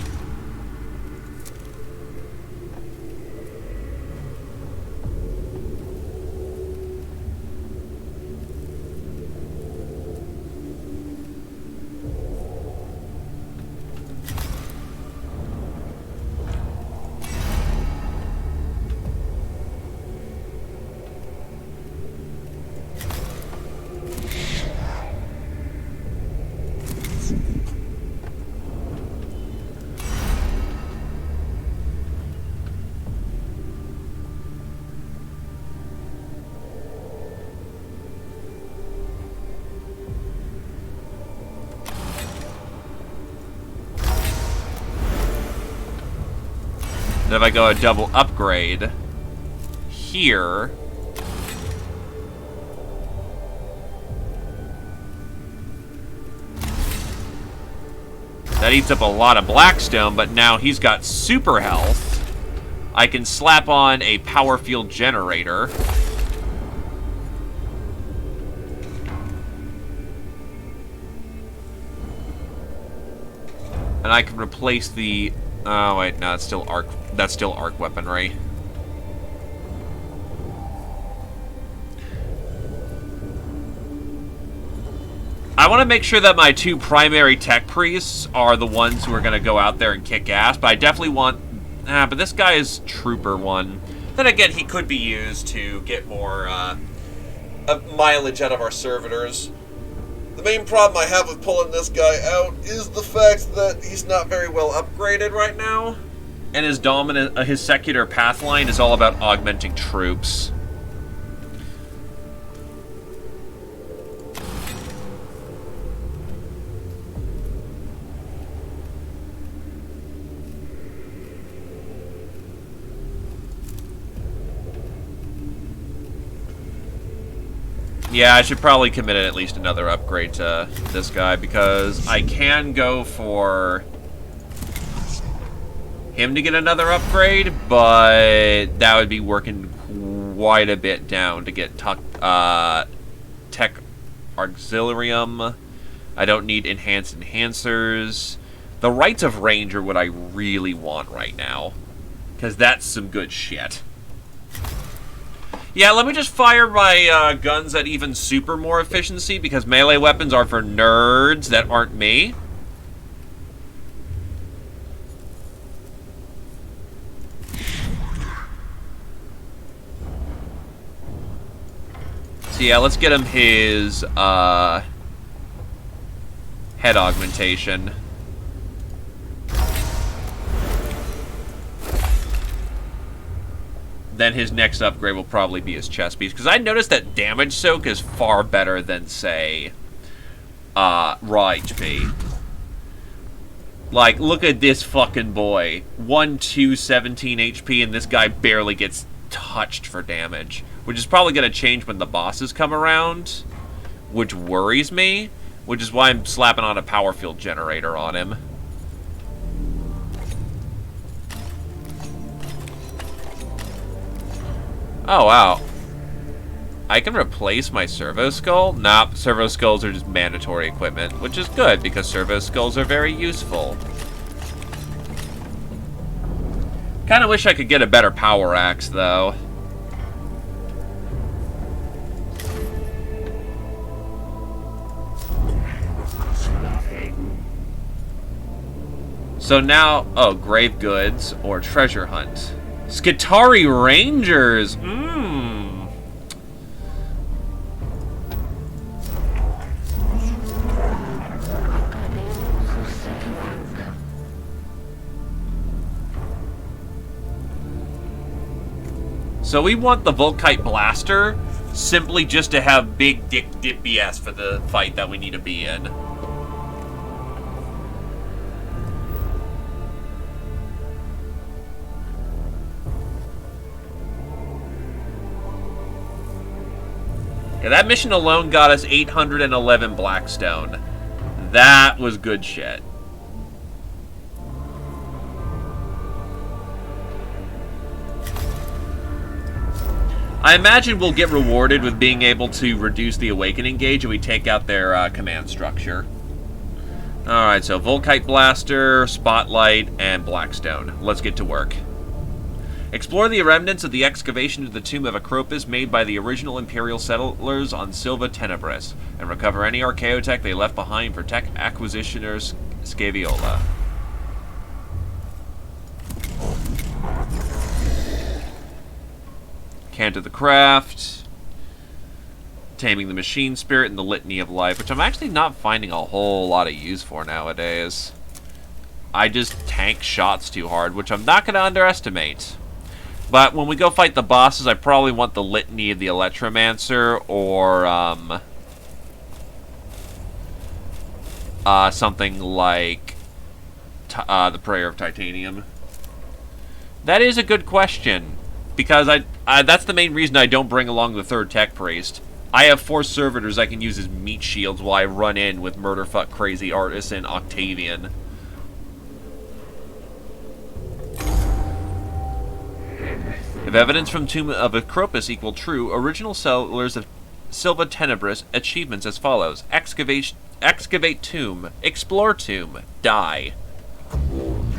Then if I go a double upgrade here, that eats up a lot of Blackstone, but now he's got super health. I can slap on a power field generator. And I can replace the... Oh, wait, no, it's still arc. That's still arc weaponry. I want to make sure that my 2 primary tech priests are the ones who are going to go out there and kick ass, but I definitely want... but this guy is Trooper 1. Then again, he could be used to get more mileage out of our servitors. The main problem I have with pulling this guy out is the fact that he's not very well upgraded right now. And his dominant, his secular path line is all about augmenting troops. Yeah, I should probably commit at least another upgrade to this guy, because I can go for him to get another upgrade, but that would be working quite a bit down to get Tech Auxilium. I don't need Enhanced Enhancers. The Rites of Range are what I really want right now, because that's some good shit. Yeah, let me just fire my guns at even super more efficiency, because melee weapons are for nerds that aren't me. So yeah, let's get him his head augmentation. Then his next upgrade will probably be his chest piece, because I noticed that damage soak is far better than, say, raw HP. Like, look at this fucking boy. 17 HP, and this guy barely gets touched for damage. Which is probably going to change when the bosses come around, which worries me, which is why I'm slapping on a power field generator on him. Oh, wow. I can replace my servo skull? Nah, servo skulls are just mandatory equipment, which is good, because servo skulls are very useful. Kinda wish I could get a better power axe, though. So now, oh, grave goods or treasure hunt. Skitari Rangers! Mmm. So we want the Volkite Blaster simply just to have big dick dip BS for the fight that we need to be in. Yeah, that mission alone got us 811 Blackstone. That was good shit. I imagine we'll get rewarded with being able to reduce the awakening gauge if we take out their command structure. Alright, so Volkite Blaster, Spotlight, and Blackstone. Let's get to work. Explore the remnants of the excavation of the tomb of Acropus made by the original Imperial settlers on Silva Tenebris, and recover any archaeotech they left behind for tech acquisitioners Scaviola. Cant of the Craft, Taming the Machine Spirit, and the Litany of Life, which I'm actually not finding a whole lot of use for nowadays. I just tank shots too hard, which I'm not going to underestimate. But when we go fight the bosses, I probably want the Litany of the Electromancer, or something like the Prayer of Titanium. That is a good question, because that's the main reason I don't bring along the third Tech Priest. I have 4 servitors I can use as meat shields while I run in with Murderfuck Crazy Artisan Octavian. If evidence from Tomb of Acropus equal true, original settlers of Silva Tenebris achievements as follows: excavate tomb, explore tomb, die.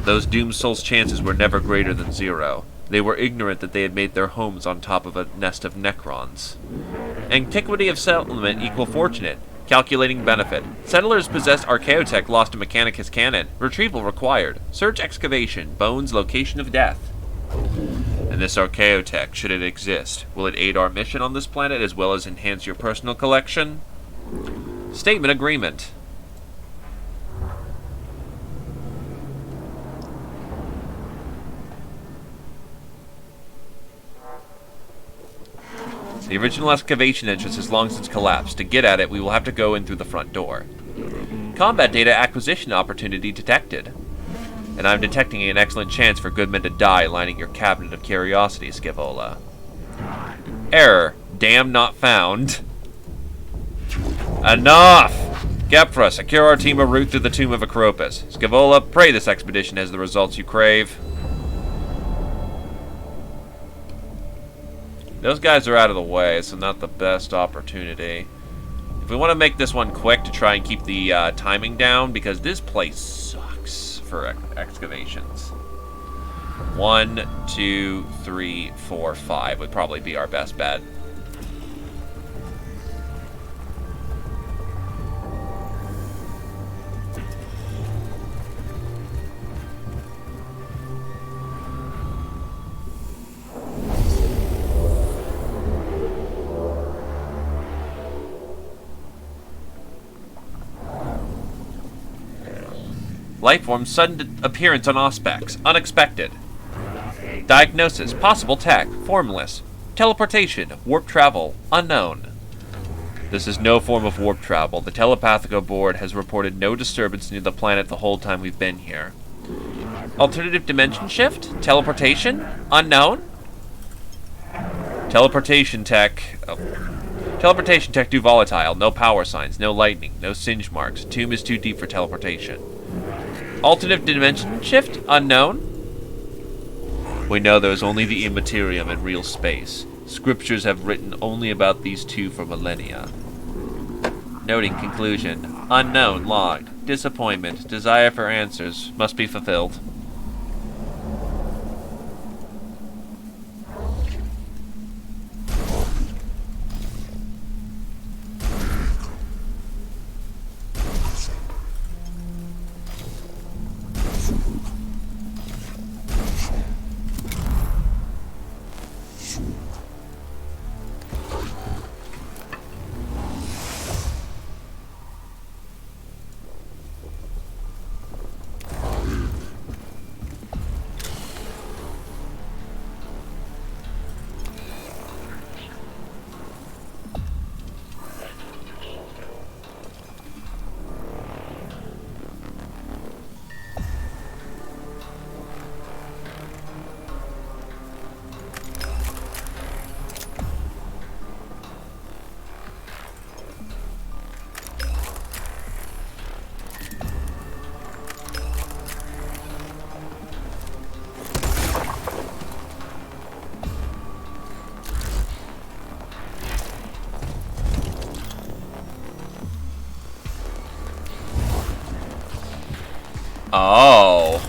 Those doomed souls' chances were never greater than 0. They were ignorant that they had made their homes on top of a nest of Necrons. Antiquity of settlement equal fortunate. Calculating benefit. Settlers possessed archaeotech lost to Mechanicus cannon. Retrieval required. Search excavation. Bones location of death. And this archaeotech, should it exist, will it aid our mission on this planet as well as enhance your personal collection? Statement agreement. The original excavation entrance has long since collapsed. To get at it, we will have to go in through the front door. Combat data acquisition opportunity detected. And I'm detecting an excellent chance for good men to die lining your cabinet of curiosities, Scaevola. Error. Damn not found. Enough! Gepfra, secure our team a route through the Tomb of Acropus. Scaevola, pray this expedition has the results you crave. Those guys are out of the way, so not the best opportunity. If we want to make this one quick to try and keep the timing down, because this place sucks for excavations. 1, 2, 3, 4, 5 would probably be our best bet. Lifeform's sudden appearance on Auspex. Unexpected. Diagnosis. Possible tech. Formless. Teleportation. Warp travel. Unknown. This is no form of warp travel. The Telepathico board has reported no disturbance near the planet the whole time we've been here. Alternative dimension shift? Teleportation? Unknown? Teleportation tech... Oh. Teleportation tech too volatile. No power signs. No lightning. No singe marks. Tomb is too deep for teleportation. Alternative dimension shift? Unknown? We know there is only the immaterium in real space. Scriptures have written only about these two for millennia. Noting conclusion. Unknown logged. Disappointment. Desire for answers. Must be fulfilled. Oh.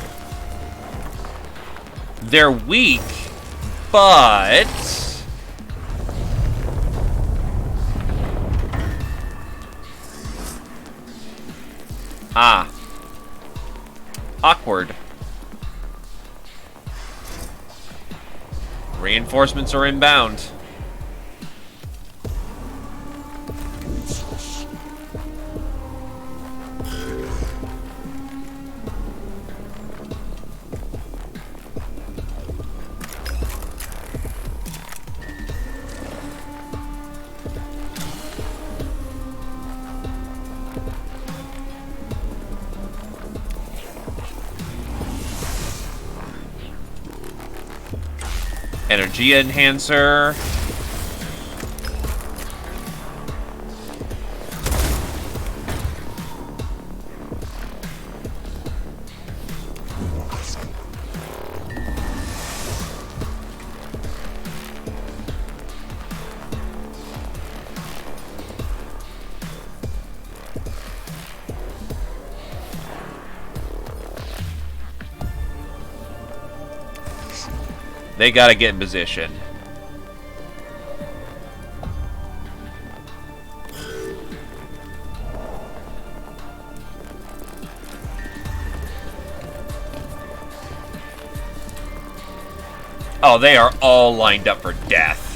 They're weak, but... Ah. Awkward. Reinforcements are inbound. Energy enhancer. They gotta get in position. Oh, they are all lined up for death.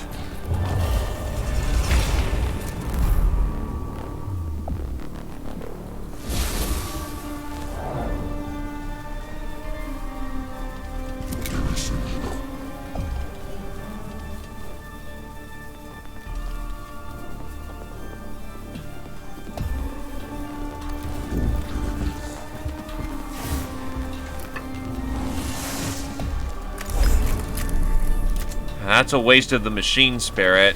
That's a waste of the machine spirit.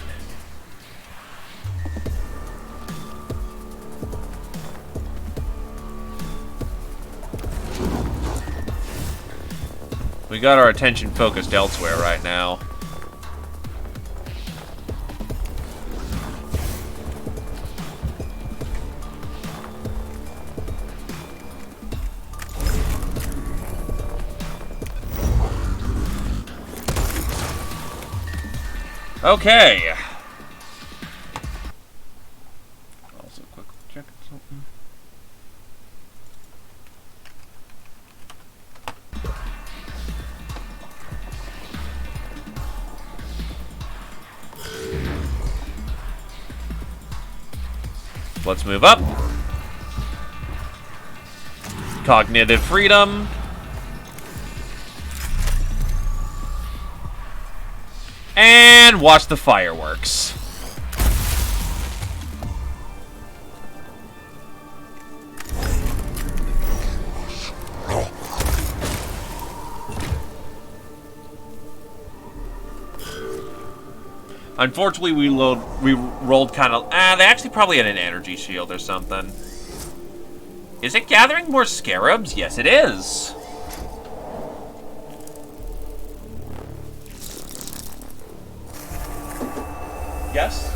We got our attention focused elsewhere right now. Okay. Also, quick check something. Let's move up. Cognitive freedom. And watch the fireworks. Unfortunately, we rolled kind of... they actually probably had an energy shield or something. Is it gathering more scarabs? Yes, it is. Yes?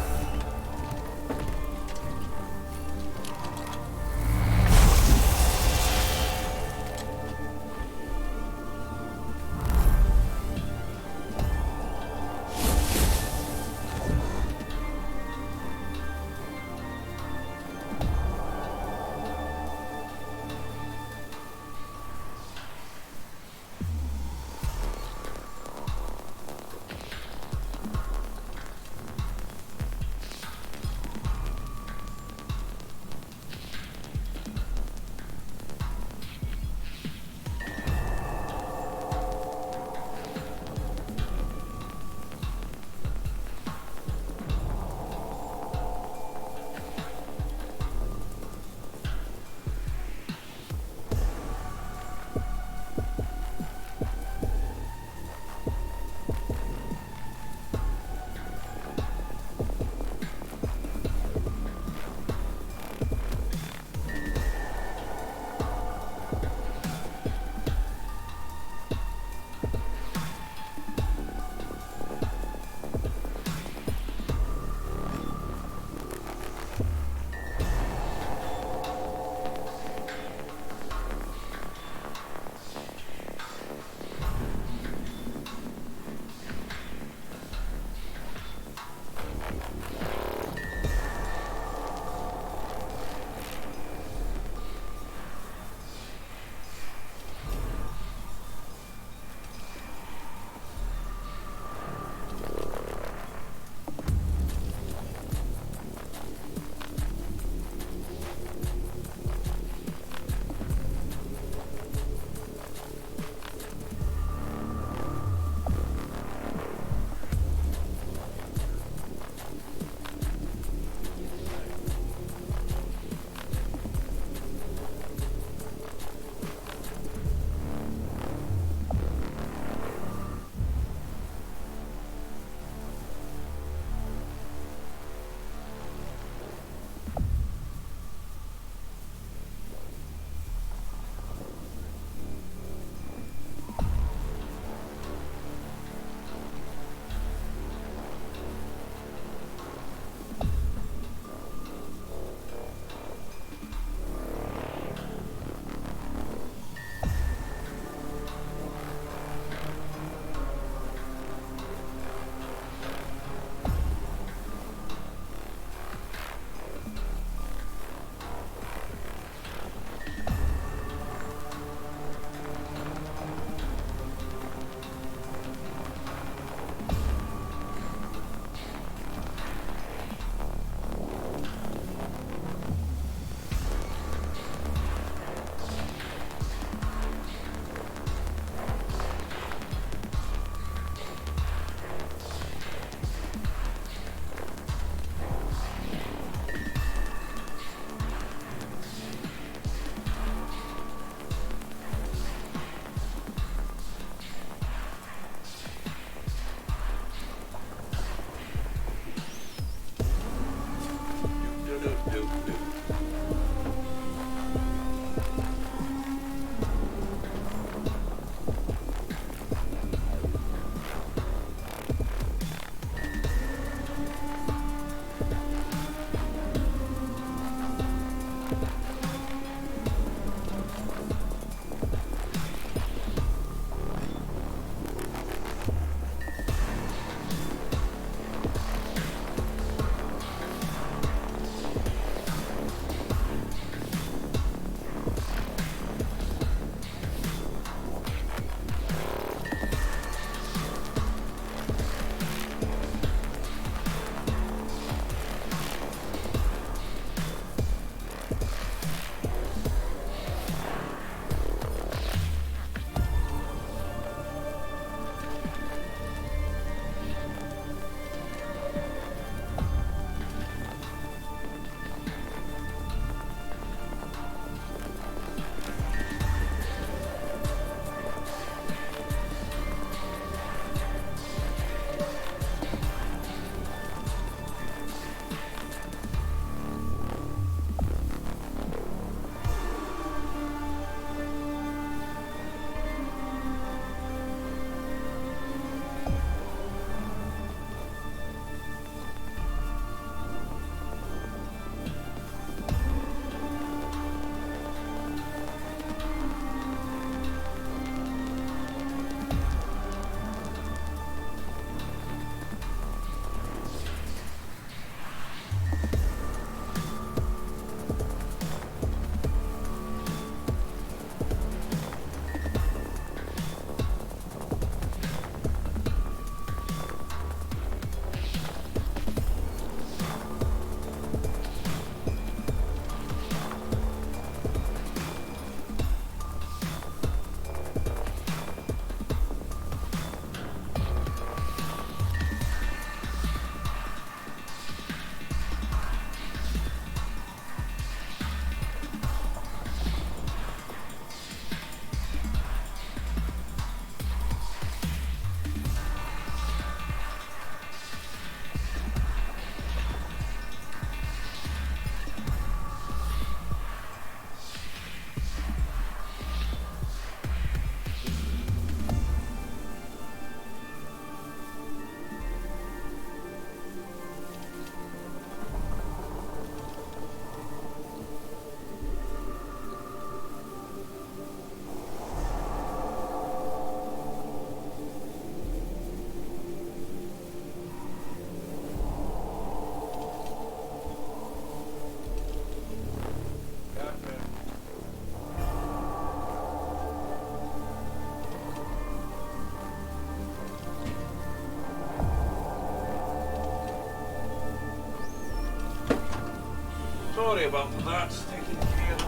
sorry about that. Taking care of the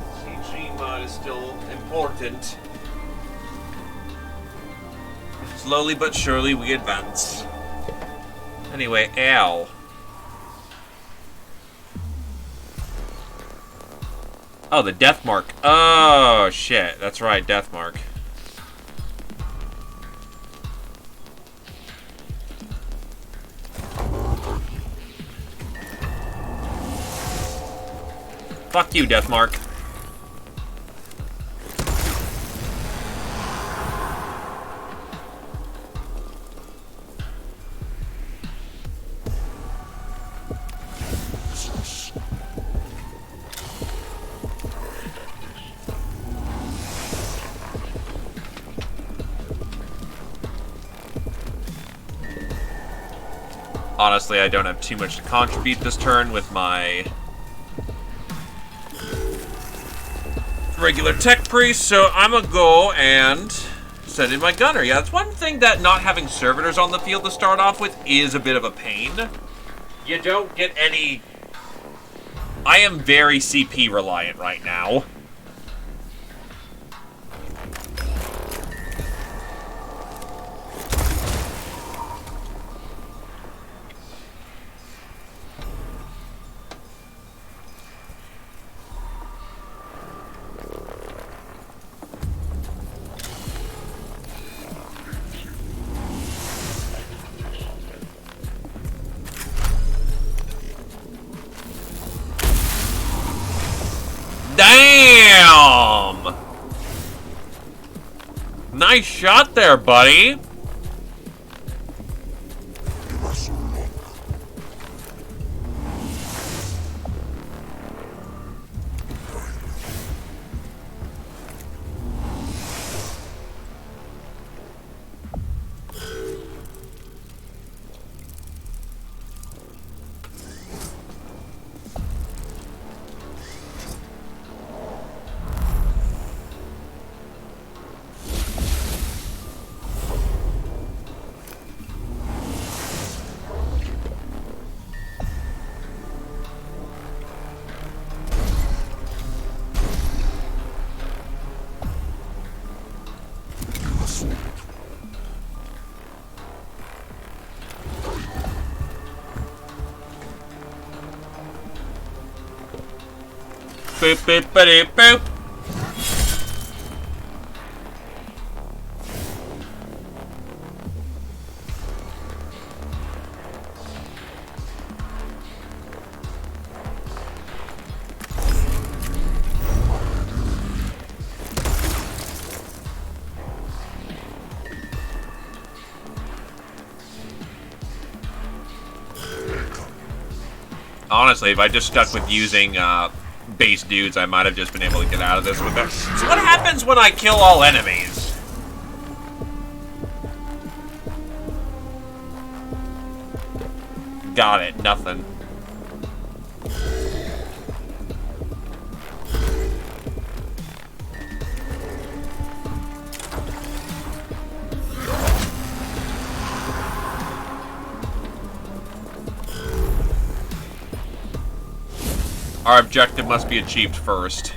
CG is still important. Slowly but surely we advance. Anyway, Al. Oh, the death mark. Oh, shit. That's right, death mark. Fuck you, death mark. Honestly, I don't have too much to contribute this turn with my regular tech priest, so I'm gonna go and send in my gunner. Yeah, that's one thing that not having servitors on the field to start off with is a bit of a pain. You don't get any... I am very CP reliant right now. Damn! Nice shot there, buddy. Boop, boop, boop, boop. Honestly, if I just stuck with using base dudes, I might have just been able to get out of this with them. So what happens when I kill all enemies? Got it, nothing. Our objective must be achieved first.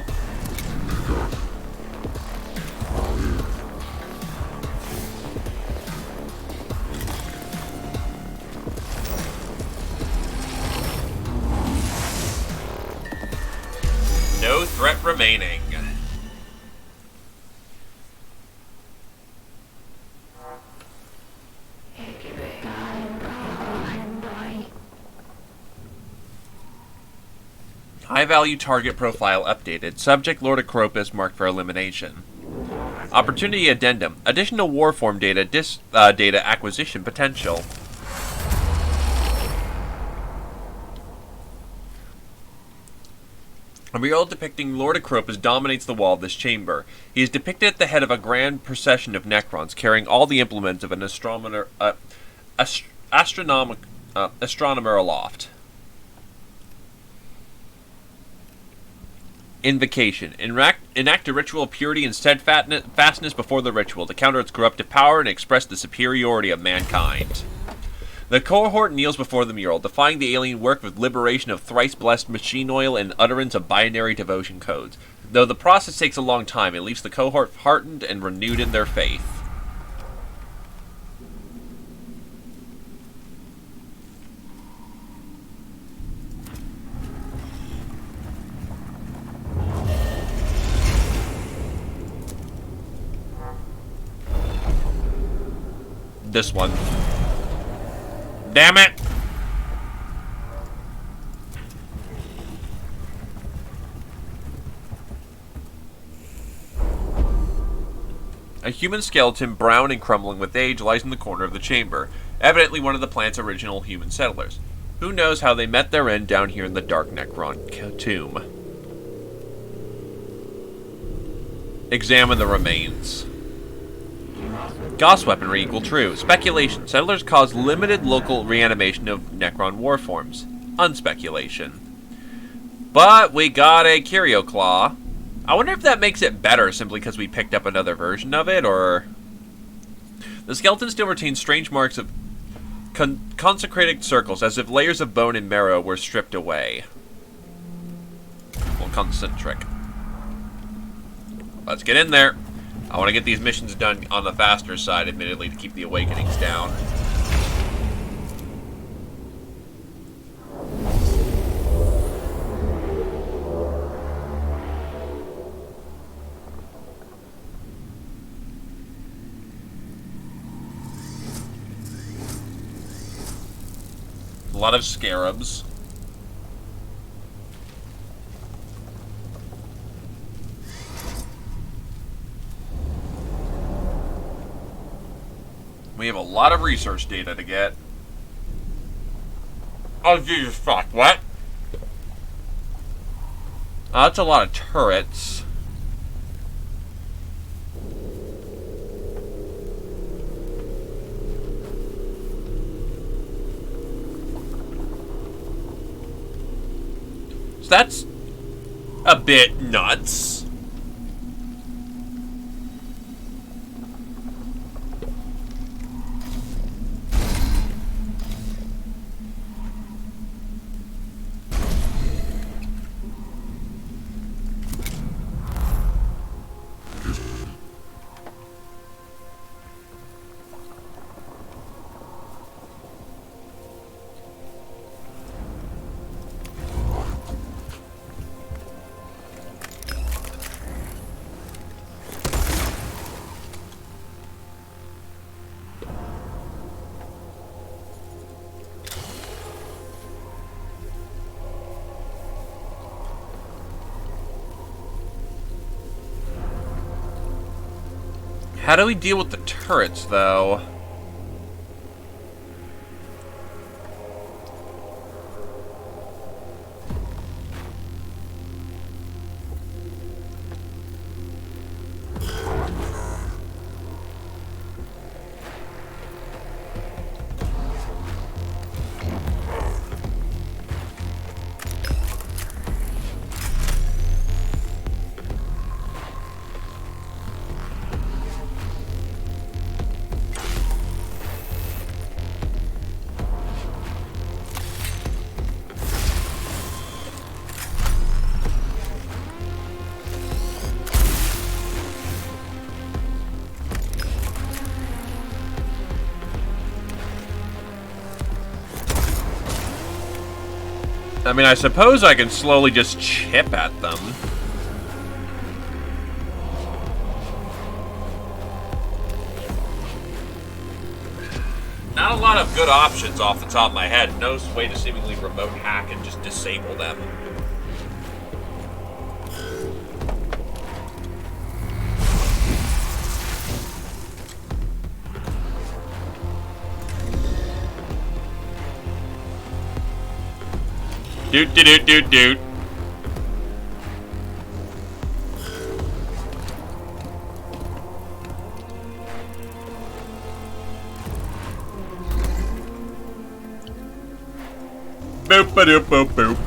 No threat remaining. High-value target profile updated. Subject Lord Acropus marked for elimination. Opportunity addendum. Additional warform data data acquisition potential. A mural depicting Lord Acropus dominates the wall of this chamber. He is depicted at the head of a grand procession of Necrons, carrying all the implements of an astronomer aloft. Invocation. Enact a ritual of purity and steadfastness before the ritual to counter its corruptive power and express the superiority of mankind. The cohort kneels before the mural, defying the alien work with liberation of thrice-blessed machine oil and utterance of binary devotion codes. Though the process takes a long time, it leaves the cohort heartened and renewed in their faith. This one. Damn it! A human skeleton, brown and crumbling with age, lies in the corner of the chamber, evidently one of the plant's original human settlers. Who knows how they met their end down here in the dark Necron tomb. Examine the remains. Gauss weaponry equal true. Speculation. Settlers cause limited local reanimation of Necron warforms. Unspeculation. But we got a Curio Claw. I wonder if that makes it better simply because we picked up another version of it, or... The skeleton still retains strange marks of consecrated circles, as if layers of bone and marrow were stripped away. Well, concentric. Let's get in there. I want to get these missions done on the faster side, admittedly, to keep the awakenings down. A lot of scarabs. We have a lot of research data to get. Oh, Jesus fuck, what? That's a lot of turrets. So that's a bit nuts. How do we deal with the turrets, though? I mean, I suppose I can slowly just chip at them. Not a lot of good options off the top of my head. No way to seemingly remote hack and just disable them. Doot doot doot doot doot. Boop ba doop boop boop.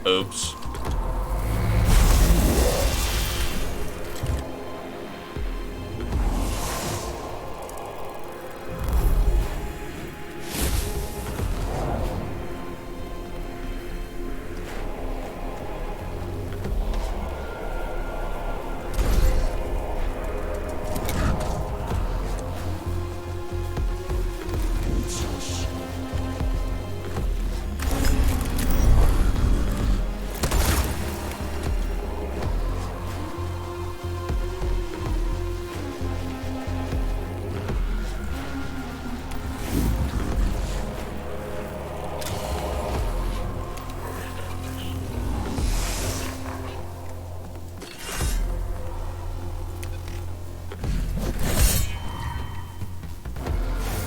Oops.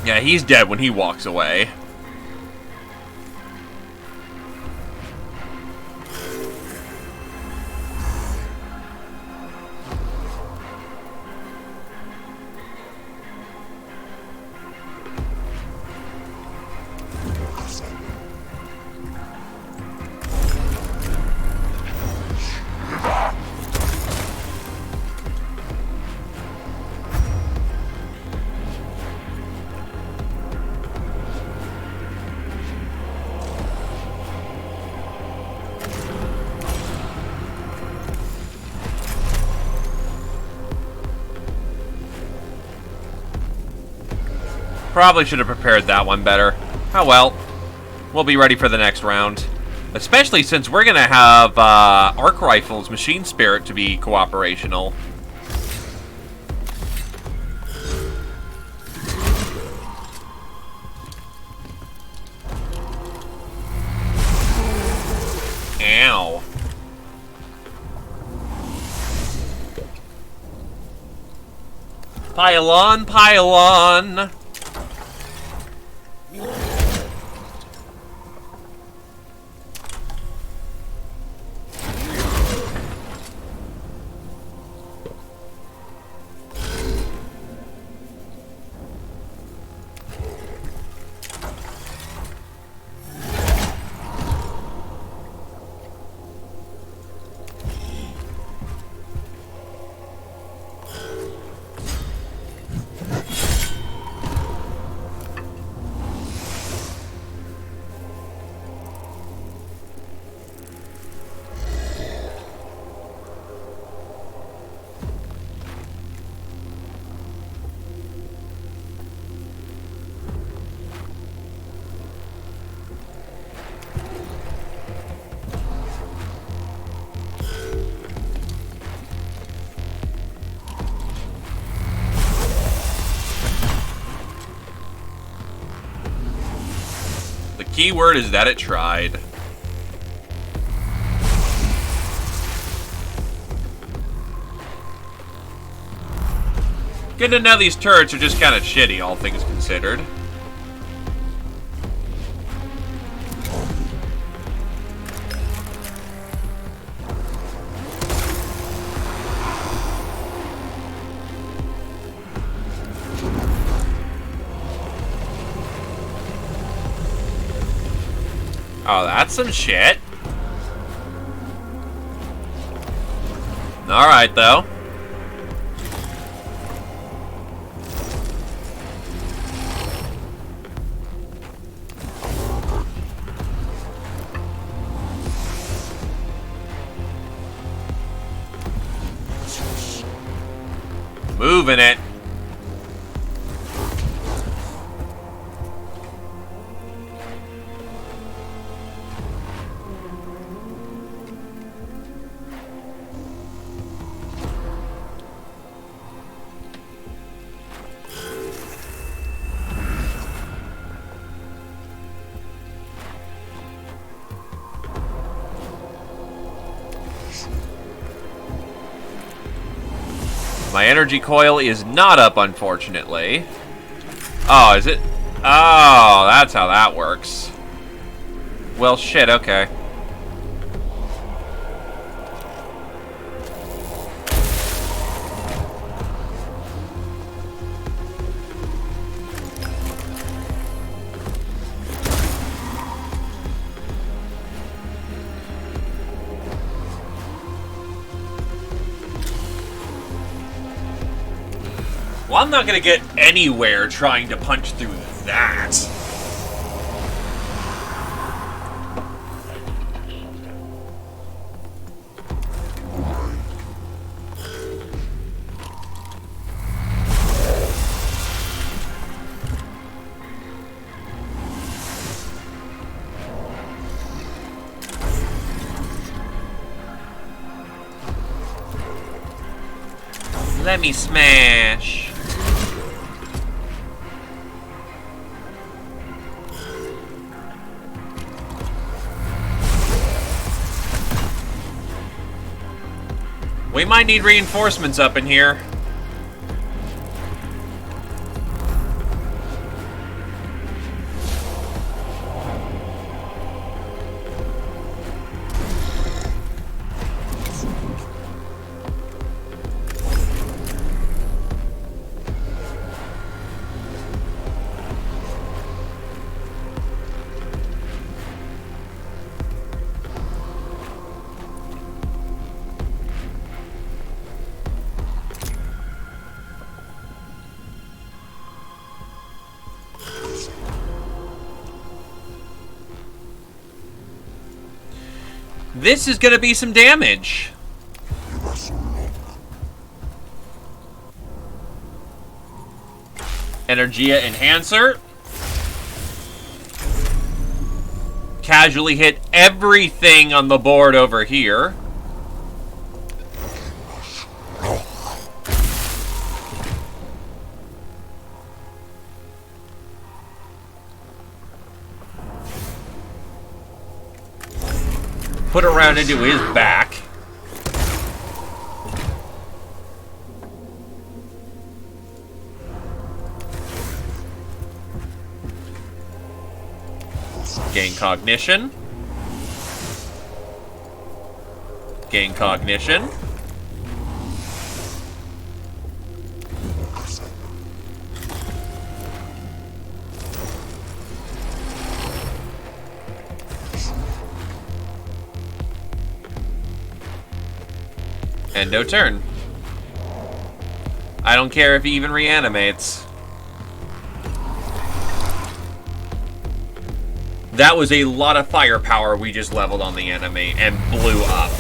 Yeah, he's dead when he walks away. Probably should have prepared that one better. Oh well. We'll be ready for the next round. Especially since we're going to have Arc Rifle's Machine Spirit to be cooperational. Ow. Pile on, pile on. Key word is that it tried. Good to know these turrets are just kind of shitty, all things considered. Oh, that's some shit. Alright, though. Moving it. My energy coil is not up, unfortunately. Oh, is it? Oh, that's how that works. Well, shit, okay. Well, I'm not gonna get anywhere trying to punch through that. Let me smash. We might need reinforcements up in here. This is gonna be some damage. Energia Enhancer. Casually hit everything on the board over here. Put it around into his back. Gain cognition. Gain cognition. Endo turn. I don't care if he even reanimates. That was a lot of firepower we just leveled on the enemy and blew up.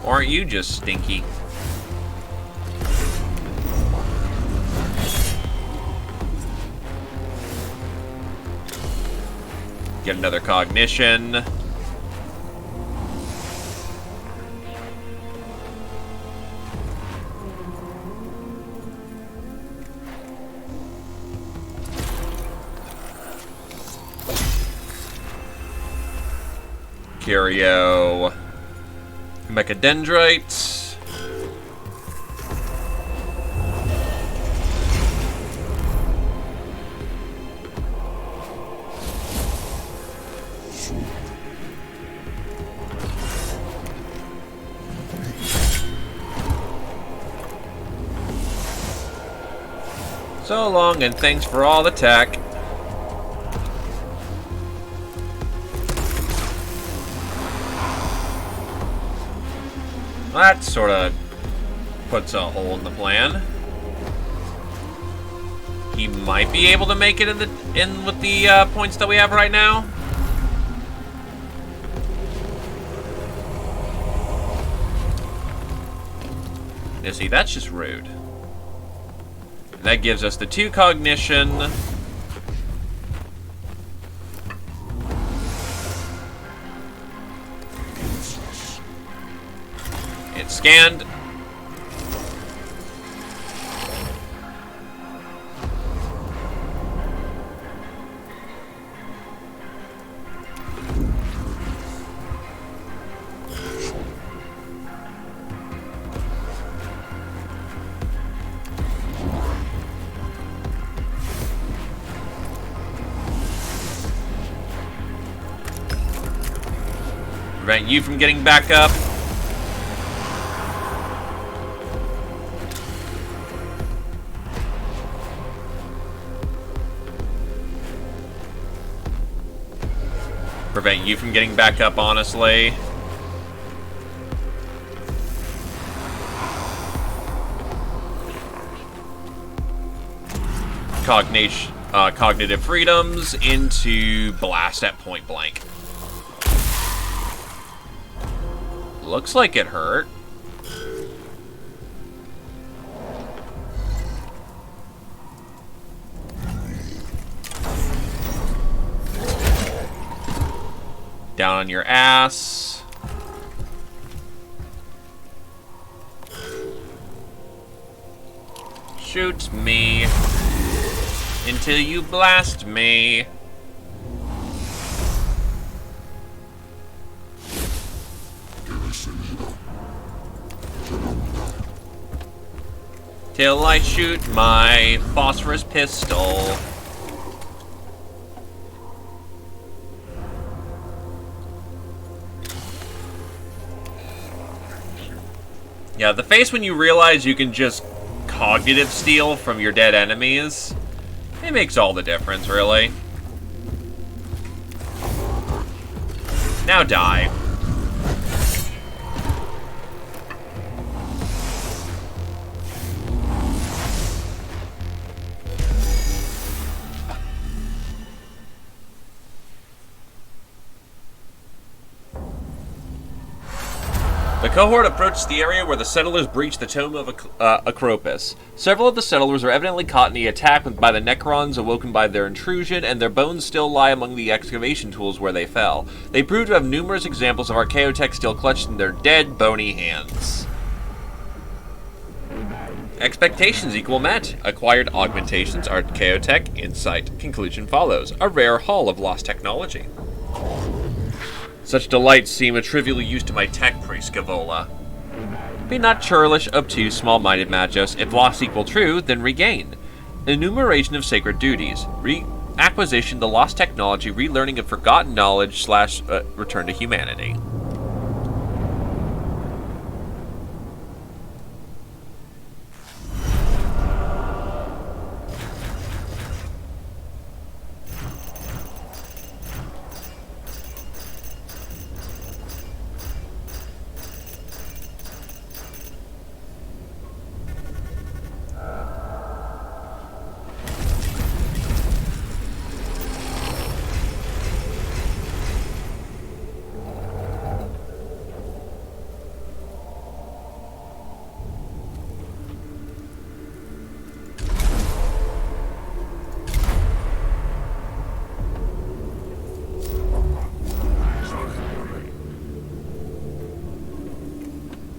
Aren't you just stinky? Get another cognition. Curio. Mechadendrite. So long, and thanks for all the tech. That sort of puts a hole in the plan. He might be able to make it in with the points that we have right now. You see, that's just rude. And that gives us the 2 cognition. It's scanned. Prevent you from getting back up. Prevent you from getting back up, honestly. Cognitive freedoms into blast at point blank. Looks like it hurt. Down on your ass. Shoot me until you blast me. till I shoot my phosphorus pistol. Yeah, the face when you realize you can just cognitive steal from your dead enemies, it makes all the difference, really. Now die. The cohort approaches the area where the settlers breached the tomb of Acropus. Several of the settlers are evidently caught in the attack by the Necrons awoken by their intrusion, and their bones still lie among the excavation tools where they fell. They prove to have numerous examples of archaeotech still clutched in their dead, bony hands. Expectations equal met. Acquired augmentations, archaeotech, insight. Conclusion follows. A rare haul of lost technology. Such delights seem a trivial use to my tech priest, Gavola. Be not churlish, obtuse, small-minded, Magos. If loss equal true, then regain. Enumeration of sacred duties. Acquisition, the lost technology, relearning of forgotten knowledge, / return to humanity.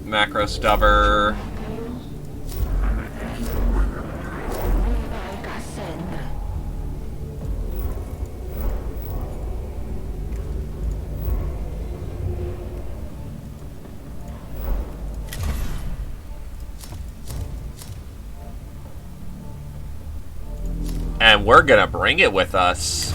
Macro stubber. And we're gonna bring it with us.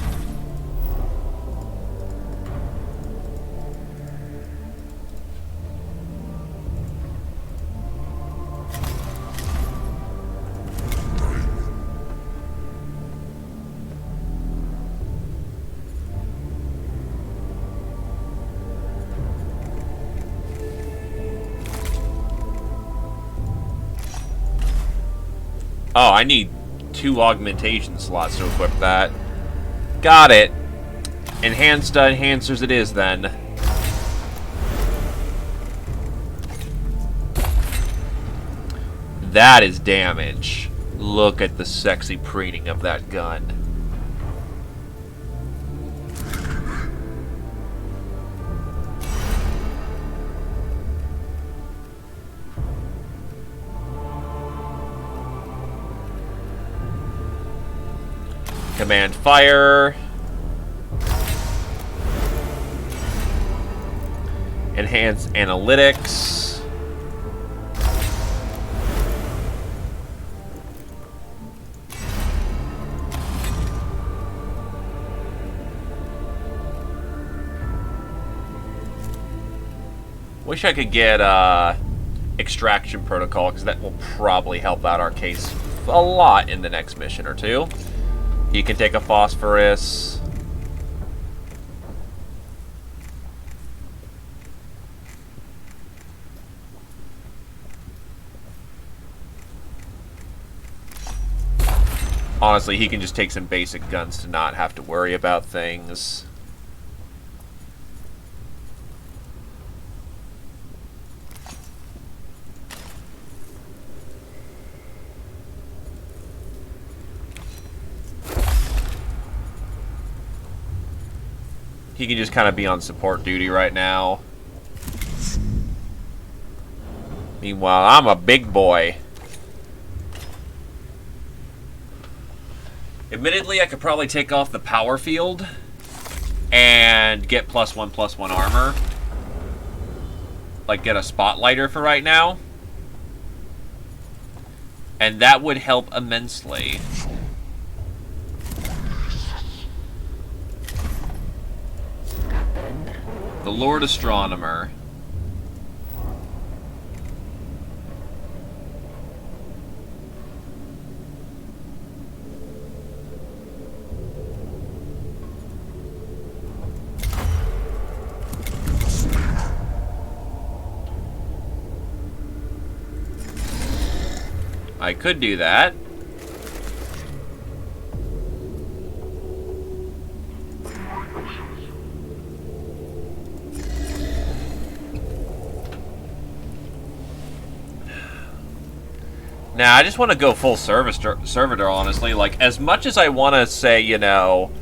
Oh, I need 2 augmentation slots to equip that. Got it. Enhanced enhancers it is, then. That is damage. Look at the sexy preening of that gun. Command fire. Enhance analytics. Wish I could get extraction protocol, because that will probably help out our case a lot in the next mission or two. He can take a phosphorus. Honestly, he can just take some basic guns to not have to worry about things. He can just kind of be on support duty right now. Meanwhile, I'm a big boy. Admittedly, I could probably take off the power field and get +1/+1 armor. Like, get a spotlighter for right now. And that would help immensely. The Lord Astronomer. I could do that. Now, I just want to go full servitor, honestly. Like, as much as I want to say, you know,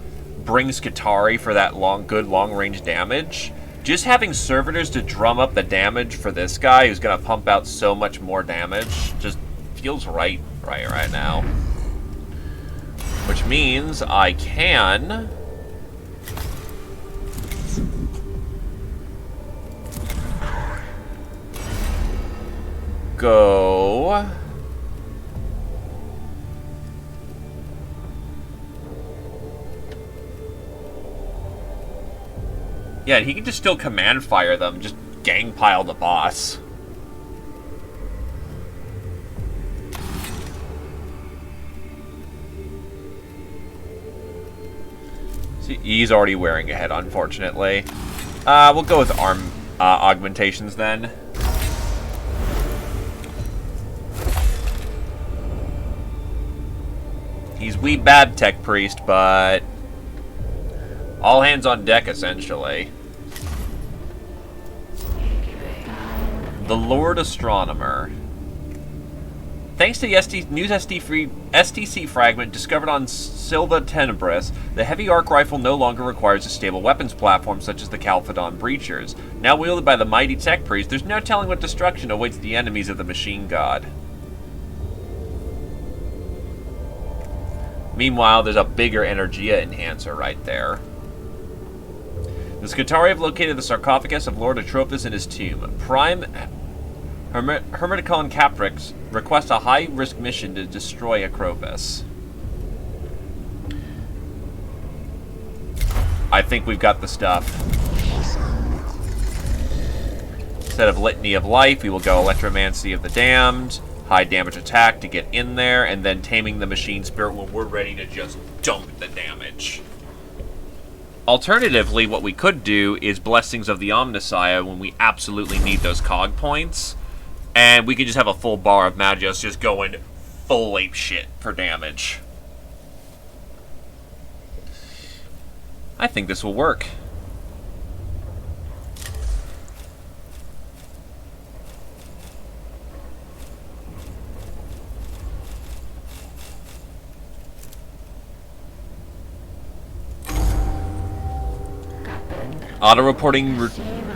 bring Skitarii for that good long-range damage, just having servitors to drum up the damage for this guy who's going to pump out so much more damage just feels right now. Which means I can go yeah, he can just still command fire them, just gang pile the boss. See, he's already wearing a head, unfortunately. We'll go with arm augmentations then. He's wee bad tech priest, but all hands on deck, essentially. The Lord Astronomer. Thanks to the news STC fragment discovered on Silva Tenebris, the heavy arc rifle no longer requires a stable weapons platform such as the Calphadon Breachers. Now wielded by the mighty tech priest, there's no telling what destruction awaits the enemies of the machine god. Meanwhile, there's a bigger Energia enhancer right there. The Skitarii have located the sarcophagus of Lord Atropos in his tomb. Prime Hermeticon Caprix requests a high-risk mission to destroy Acropos. I think we've got the stuff. Instead of Litany of Life, we will go Electromancy of the Damned, high damage attack to get in there, and then Taming the Machine Spirit when we're ready to just dump the damage. Alternatively, what we could do is Blessings of the Omnissiah when we absolutely need those cog points. And we could just have a full bar of Magios just going full ape shit for damage. I think this will work. Auto-reporting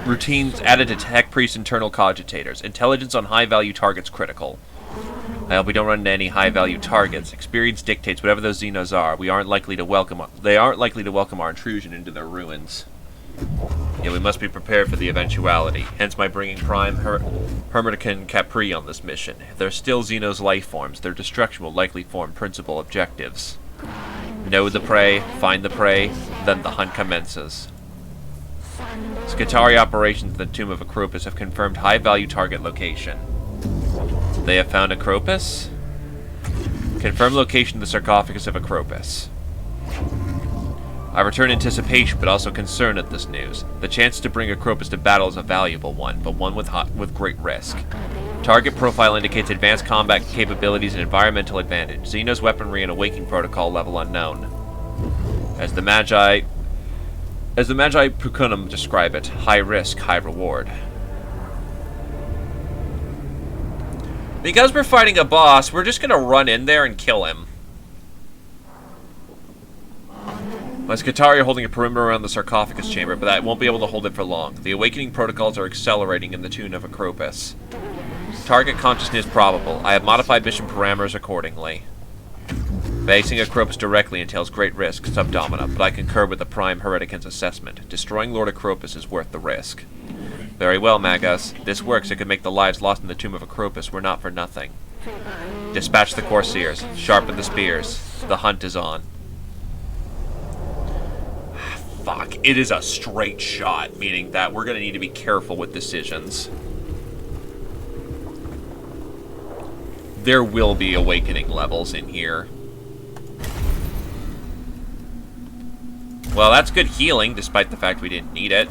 routines added to Tech Priest's internal cogitators. Intelligence on high-value targets critical. I hope we don't run into any high-value targets. Experience dictates whatever those Xenos are. They aren't likely to welcome our intrusion into their ruins. Yet we must be prepared for the eventuality. Hence my bringing Prime Hermeticon Capri on this mission. If there are still Xenos life forms, their destruction will likely form principal objectives. Know the prey, find the prey, then the hunt commences. Skitarii operations in the Tomb of Acropos have confirmed high-value target location. They have found Acropos? Confirmed location of the sarcophagus of Acropos. I return in anticipation, but also concern at this news. The chance to bring Acropos to battle is a valuable one, but one with great risk. Target profile indicates advanced combat capabilities and environmental advantage. Xenos weaponry and awakening protocol level unknown. As the Magi Pukunum describe it, high risk, high reward. Because we're fighting a boss, we're just gonna run in there and kill him. My Skitarii are holding a perimeter around the sarcophagus chamber, but I won't be able to hold it for long. The awakening protocols are accelerating in the Tomb of Acropos. Target consciousness probable. I have modified mission parameters accordingly. Facing Acropos directly entails great risk, subdomina, but I concur with the Prime Heretican's assessment. Destroying Lord Acropos is worth the risk. Very well, Magus. This works. It could make the lives lost in the Tomb of Acropos were not for nothing. Dispatch the Corsairs. Sharpen the spears. The hunt is on. Fuck. It is a straight shot, meaning that we're going to need to be careful with decisions. There will be awakening levels in here. Well, that's good healing, despite the fact we didn't need it.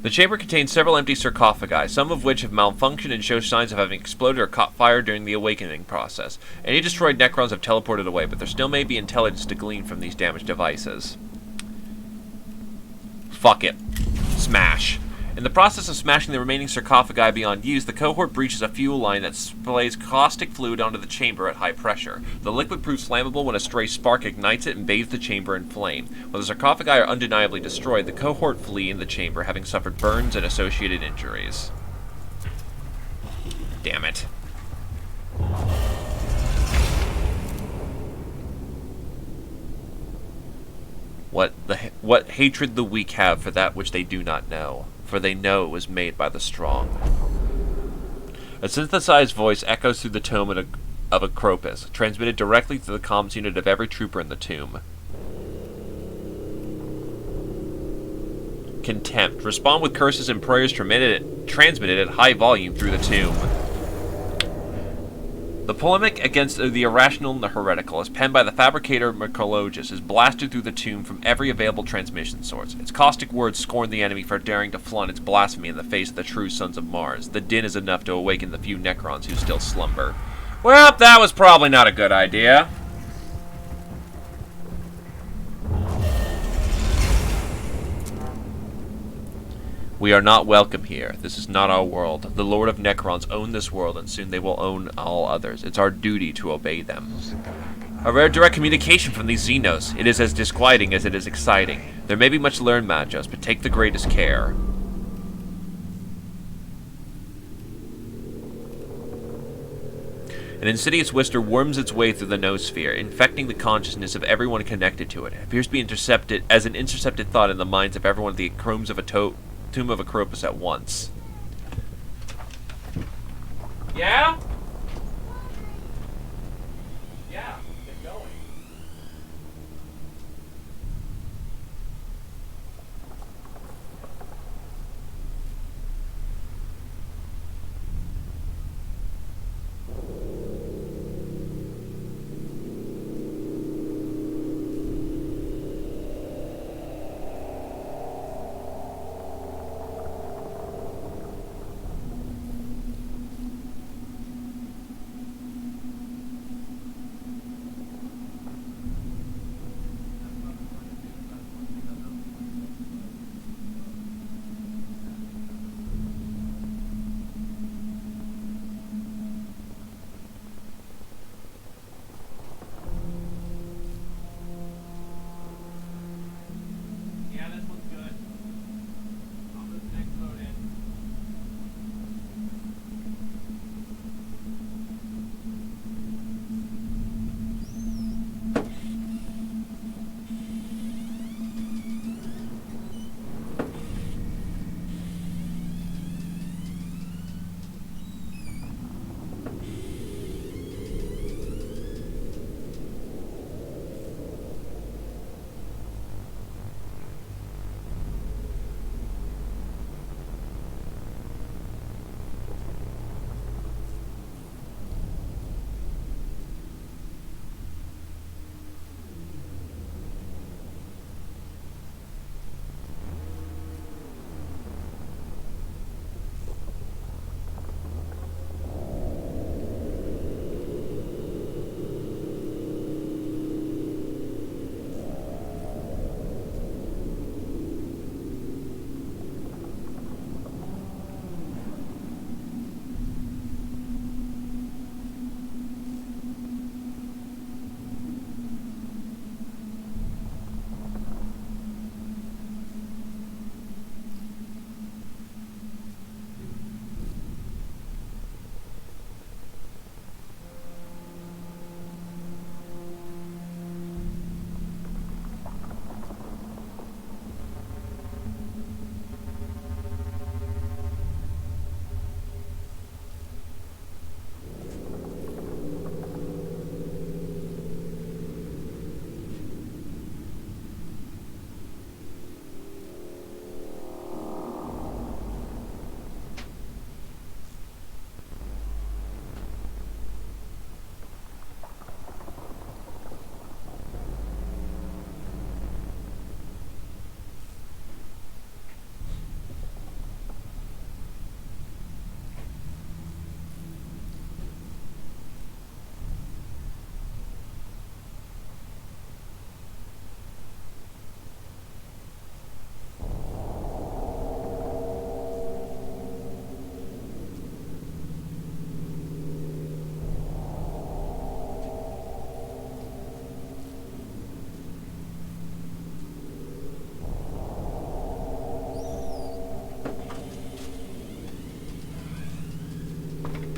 The chamber contains several empty sarcophagi, some of which have malfunctioned and show signs of having exploded or caught fire during the awakening process. Any destroyed Necrons have teleported away, but there still may be intelligence to glean from these damaged devices. Fuck it. Smash. In the process of smashing the remaining sarcophagi beyond use, the cohort breaches a fuel line that sprays caustic fluid onto the chamber at high pressure. The liquid proves flammable when a stray spark ignites it and bathes the chamber in flame. When the sarcophagi are undeniably destroyed, the cohort flee in the chamber, having suffered burns and associated injuries. Damn it. What hatred the weak have for that which they do not know, for they know it was made by the strong. A synthesized voice echoes through the tomb of Acropus, transmitted directly to the comms unit of every trooper in the tomb. Contempt. Respond with curses and prayers transmitted at high volume through the tomb. The polemic against the irrational and the heretical, as penned by the fabricator Mechanicus, is blasted through the tomb from every available transmission source. Its caustic words scorn the enemy for daring to flaunt its blasphemy in the face of the true sons of Mars. The din is enough to awaken the few Necrons who still slumber. Well, that was probably not a good idea. We are not welcome here. This is not our world. The Lord of Necrons own this world, and soon they will own all others. It's our duty to obey them. A rare direct communication from these Xenos. It is as disquieting as it is exciting. There may be much learned, Magos, but take the greatest care. An insidious whisper worms its way through the noosphere, infecting the consciousness of everyone connected to it. It appears to be intercepted as an intercepted thought in the minds of everyone at the chromes of a tomb of Acropus at once. Yeah? Yeah, get going.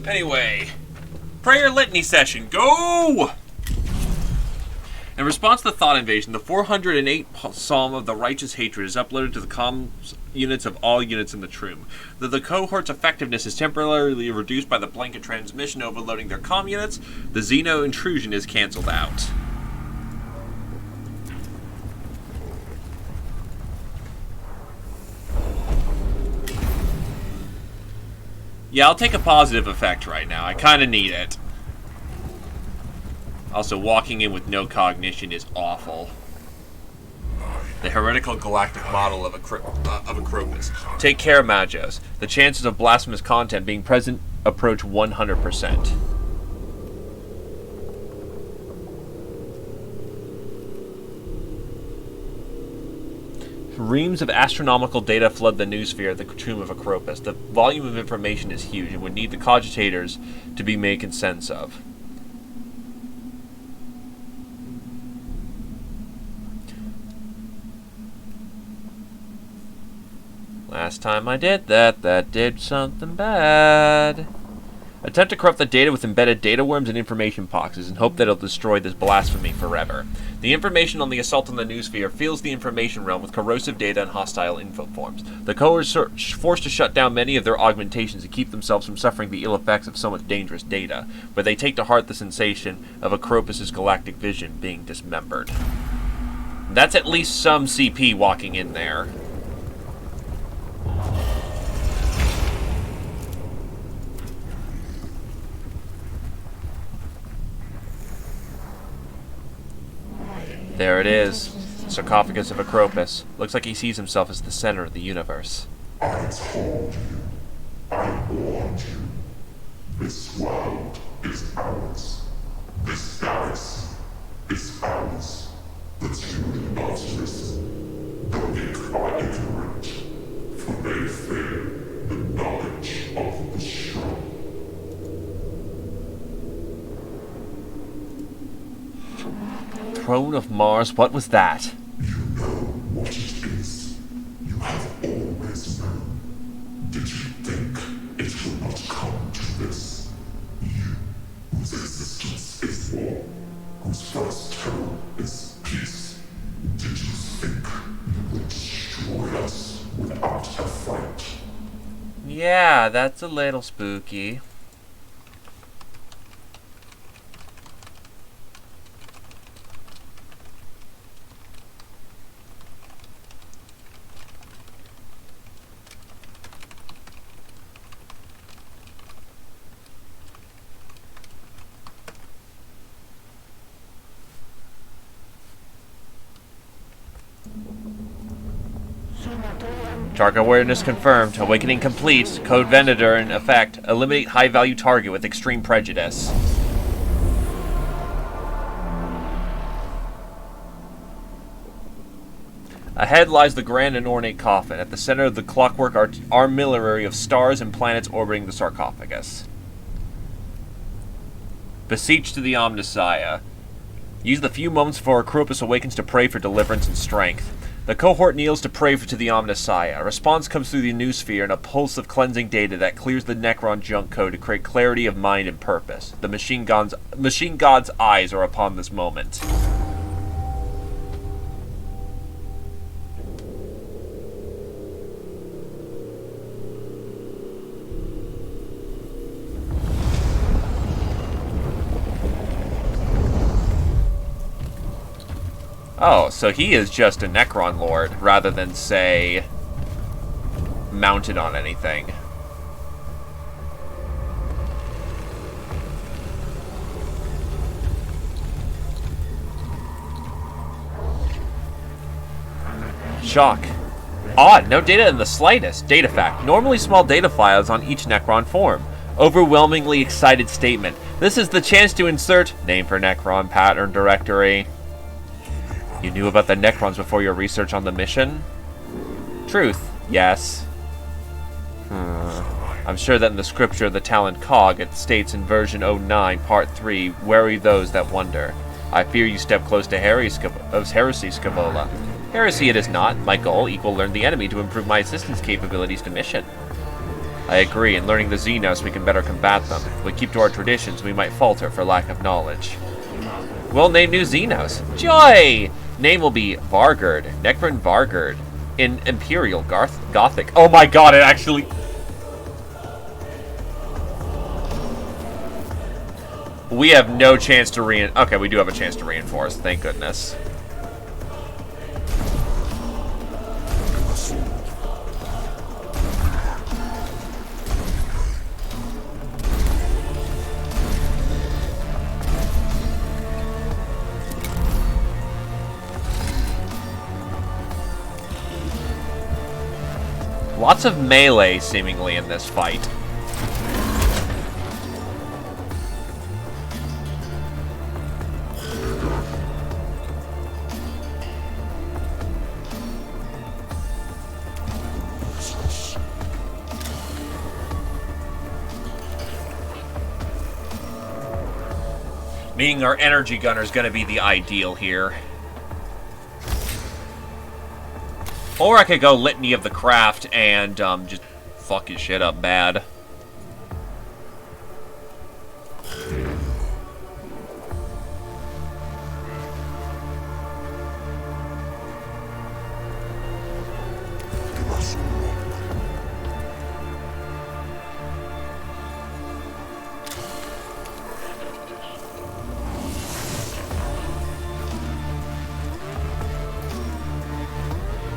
Anyway, prayer litany session, go! In response to the thought invasion, the 408th Psalm of the Righteous Hatred is uploaded to the comms units of all units in the Troom. Though the cohort's effectiveness is temporarily reduced by the blanket transmission overloading their comm units, the Xeno intrusion is cancelled out. Yeah, I'll take a positive effect right now. I kind of need it. Also, walking in with no cognition is awful. The heretical galactic model of Acropus. Take care, Magios. The chances of blasphemous content being present approach 100%. Reams of astronomical data flood the noosphere of the tomb of Acropus. The volume of information is huge and would need the cogitators to be making sense of. Last time I did that did something bad. Attempt to corrupt the data with embedded data worms and information boxes and hope that it'll destroy this blasphemy forever. The information on the assault on the noosphere fills the information realm with corrosive data and hostile info forms. The cohorts are forced to shut down many of their augmentations to keep themselves from suffering the ill effects of so much dangerous data, but they take to heart the sensation of Acropus' galactic vision being dismembered. That's at least some CP walking in there. There it is. Sarcophagus of Acropus. Looks like he sees himself as the center of the universe. I told you. I warned you. This world is ours. This Paris is ours. The two do not listen. The weak are ignorant, for they fear the knowledge of the strong. Throne of Mars, what was that? You know what it is. You have always known. Did you think it will not come to this? You, whose existence is war, whose first terror is peace. Did you think you would destroy us without a fight? Yeah, that's a little spooky. Dark awareness confirmed. Awakening complete. Code Venator in effect. Eliminate high-value target with extreme prejudice. Ahead lies the grand and ornate coffin. At the center of the clockwork armillary of stars and planets orbiting the sarcophagus. Beseech to the Omnissiah. Use the few moments before Acropus awakens to pray for deliverance and strength. The cohort kneels to pray to the Omnissiah. A response comes through the noosphere in a pulse of cleansing data that clears the Necron junk code to create clarity of mind and purpose. The machine god's eyes are upon this moment. Oh, so he is just a Necron Lord, rather than, say, mounted on anything. Shock. Odd, no data in the slightest. Data fact. Normally small data files on each Necron form. Overwhelmingly excited statement. This is the chance to insert name for Necron pattern directory. You knew about the Necrons before your research on the mission? Truth, yes. I'm sure that in the scripture of the Talent Cog, it states in version 09, part 3, "Wary those that wonder." I fear you step close to heresy, Scavola. Heresy it is not. My goal, equal learn the enemy to improve my assistance capabilities to mission. I agree. In learning the Xenos, we can better combat them. If we keep to our traditions, we might falter for lack of knowledge. We'll name new Xenos. Joy! Name will be Vargard. Necron Vargard. In Imperial Gothic. Oh my god, it actually... We have no chance to Okay, we do have a chance to reinforce. Thank goodness. Lots of melee, seemingly, in this fight. Meaning our energy gunner is going to be the ideal here. Or I could go Litany of the Craft and just fuck his shit up bad.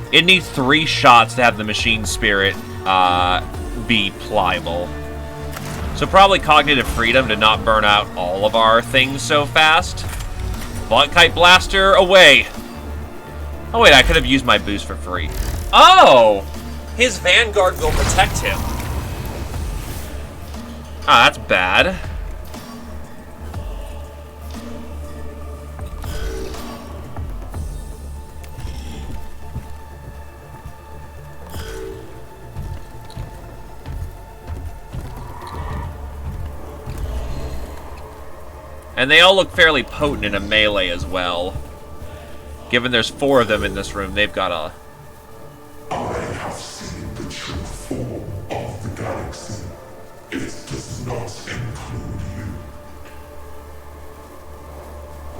It needs 3 shots to have the machine spirit be pliable. So probably cognitive freedom to not burn out all of our things so fast. Blunt Kite Blaster, away! Oh wait, I could have used my boost for free. Oh! His Vanguard will protect him. Ah, that's bad. And they all look fairly potent in a melee as well. Given there's 4 of them in this room, they've got a... I have seen the true form of the galaxy. It does not include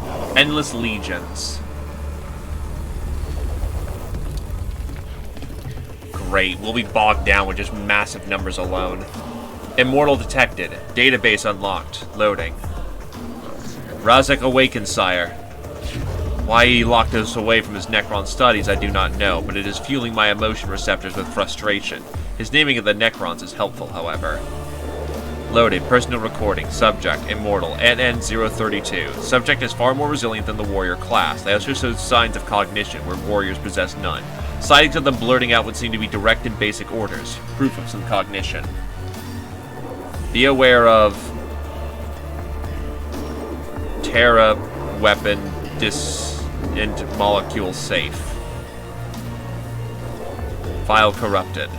you. Endless legions. Great, we'll be bogged down with just massive numbers alone. Immortal detected. Database unlocked. Loading. Razek awakens, sire. Why he locked us away from his Necron studies, I do not know, but it is fueling my emotion receptors with frustration. His naming of the Necrons is helpful, however. Loaded. Personal recording. Subject. Immortal. NN032. Subject is far more resilient than the warrior class. They also show signs of cognition, where warriors possess none. Sightings of them blurting out would seem to be direct and basic orders. Proof of some cognition. Be aware of... Terra weapon into molecule safe. File corrupted.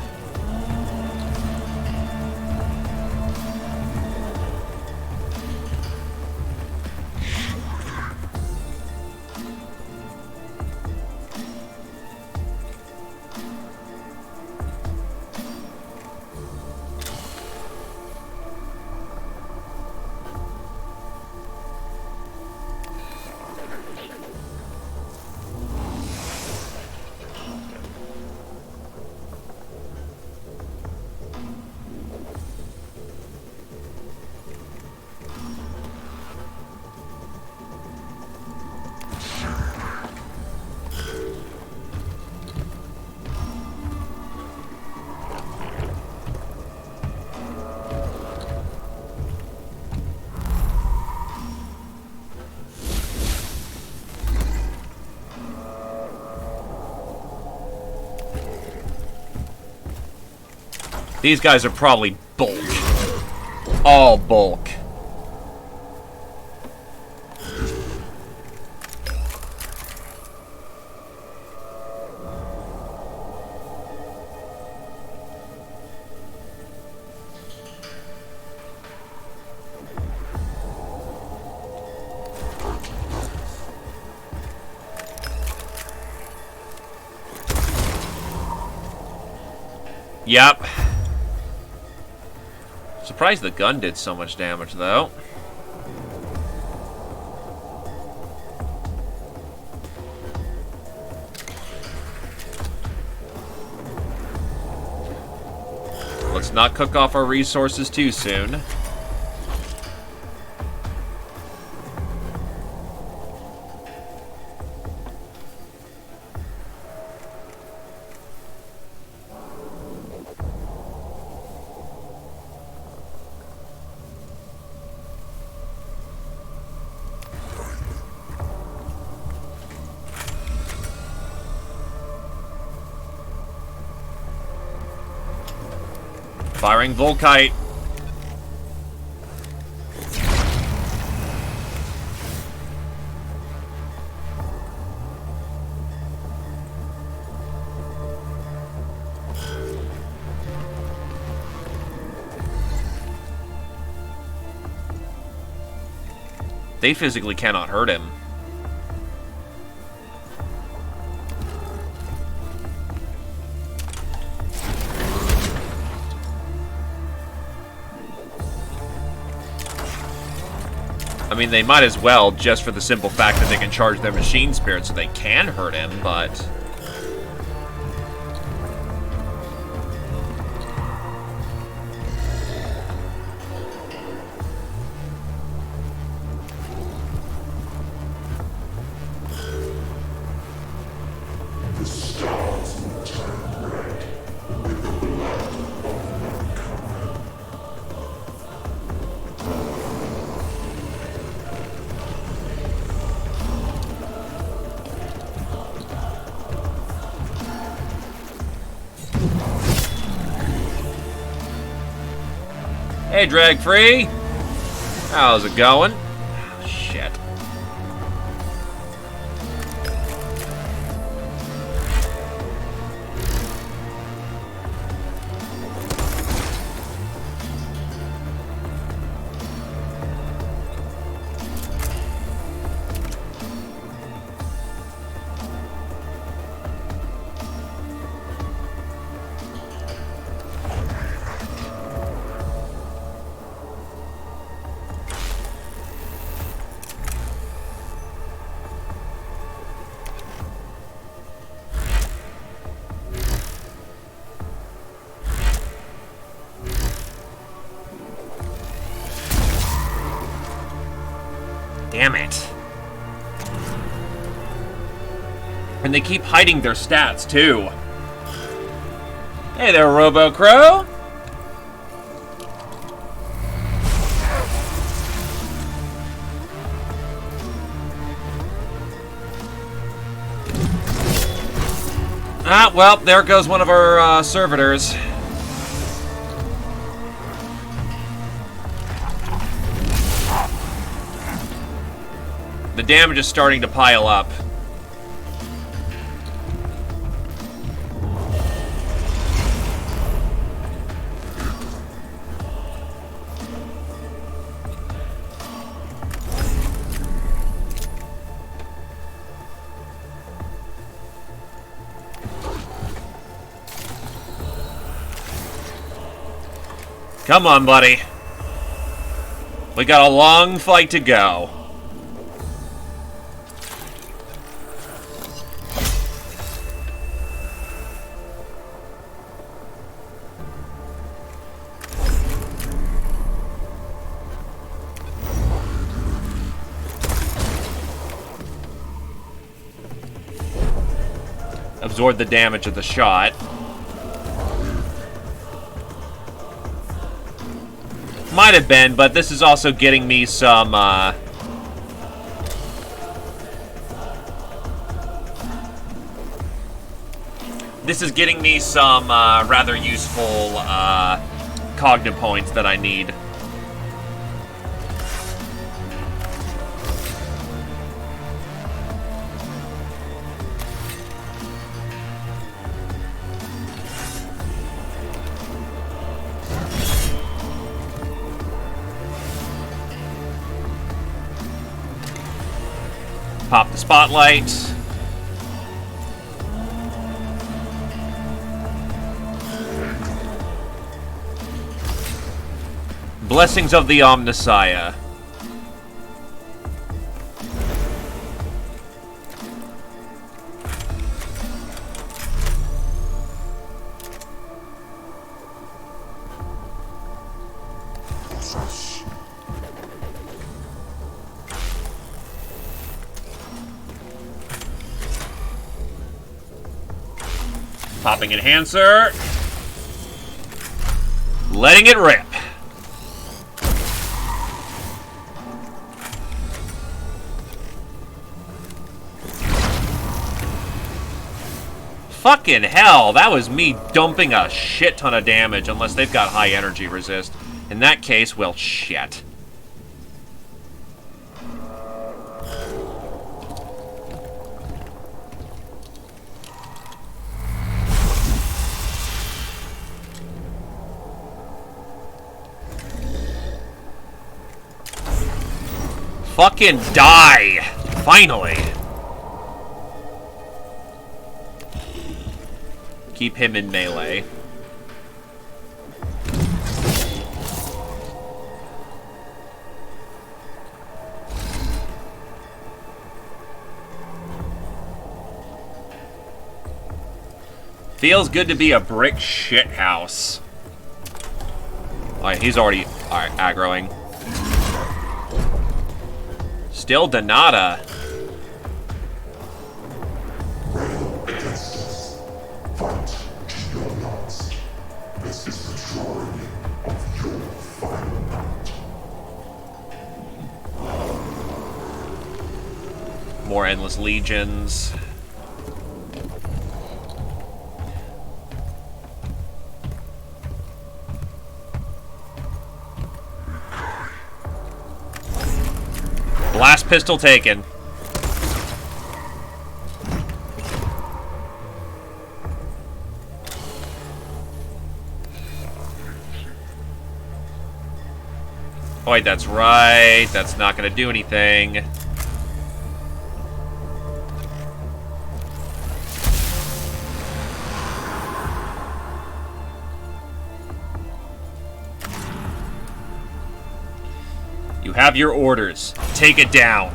These guys are probably bulk. All bulk. Yep. Surprised the gun did so much damage, though. Let's not cook off our resources too soon. Firing Volkite. They physically cannot hurt him. I mean, they might as well, just for the simple fact that they can charge their machine spirit so they can hurt him, but... The stars will turn red with the blood of mankind. Hey, Drag Free! How's it going? Oh, shit. Damn it. And they keep hiding their stats, too. Hey there, Robo Crow. Ah, well, there goes one of our servitors. The damage is starting to pile up. Come on, buddy. We got a long fight to go. Absorb the damage of the shot. Might have been, but this is also getting me some, This is getting me some, rather useful, cognitive points that I need. Pop the spotlight. Blessings of the Omnissiah. Popping enhancer. Letting it rip. Fucking hell, that was me dumping a shit ton of damage, unless they've got high energy resist. In that case, well, shit. Fucking die! Finally! Keep him in melee. Feels good to be a brick shithouse. Alright, he's already aggroing. Still Donata. Rail against us. Fight to your last. This is the drawing of your final night. More endless legions. Blast pistol taken. Oh, wait, that's right. That's not going to do anything. You have your orders. Take it down.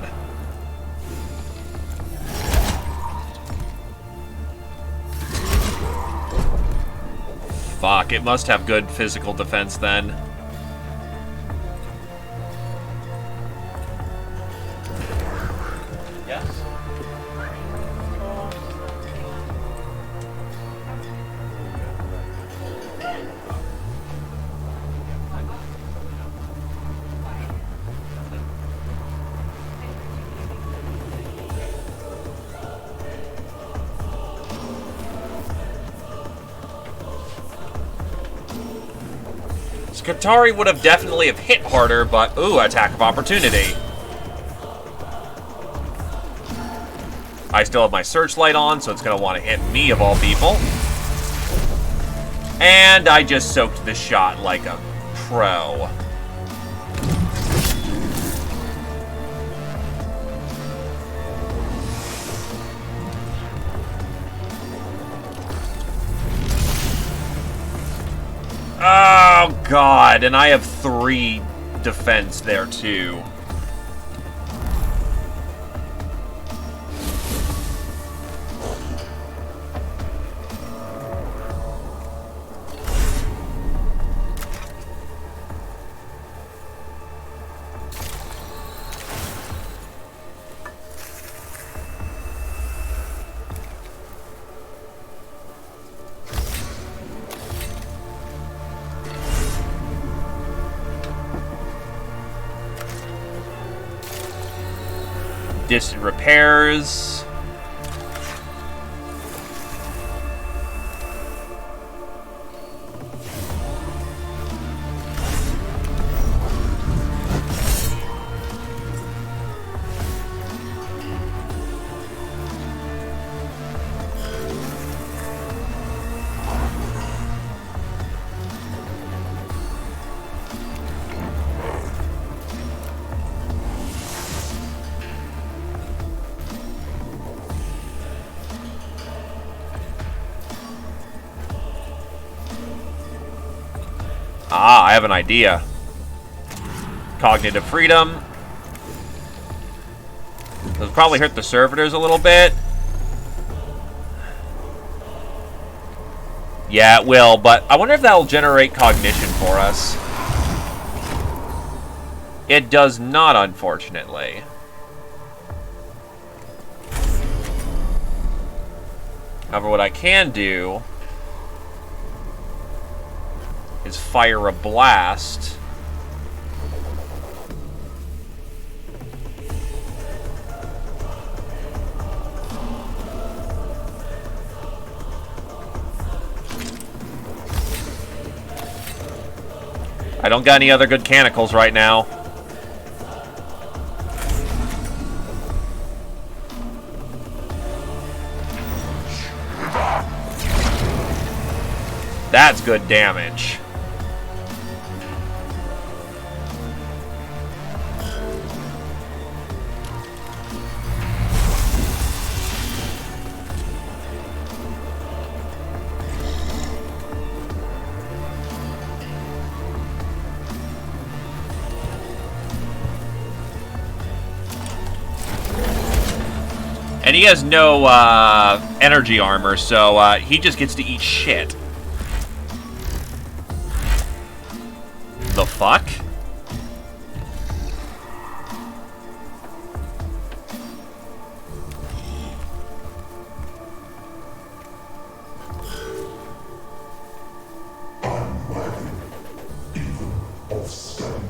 Fuck, it must have good physical defense then. Yes. Skitarii would have definitely have hit harder, but ooh, attack of opportunity. I still have my searchlight on, so it's going to want to hit me of all people. And I just soaked the shot like a pro. Oh, God, and I have 3 defense there, too. Distant repairs. Ah, I have an idea. cognitive freedom. It'll probably hurt the servitors a little bit. Yeah, it will, but I wonder if that'll generate cognition for us. It does not, unfortunately. However, what I can do is fire a blast. I don't got any other good mechanicals right now. That's good damage. And he has no energy armor, so he just gets to eat shit. The fuck? I'm worthy, even of stone.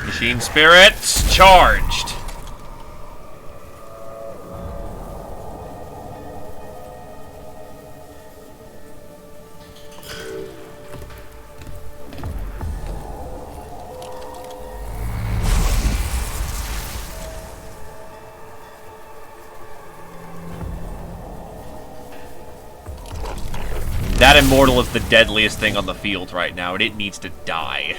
Machine spirits charged. That immortal is the deadliest thing on the field right now, and it needs to die.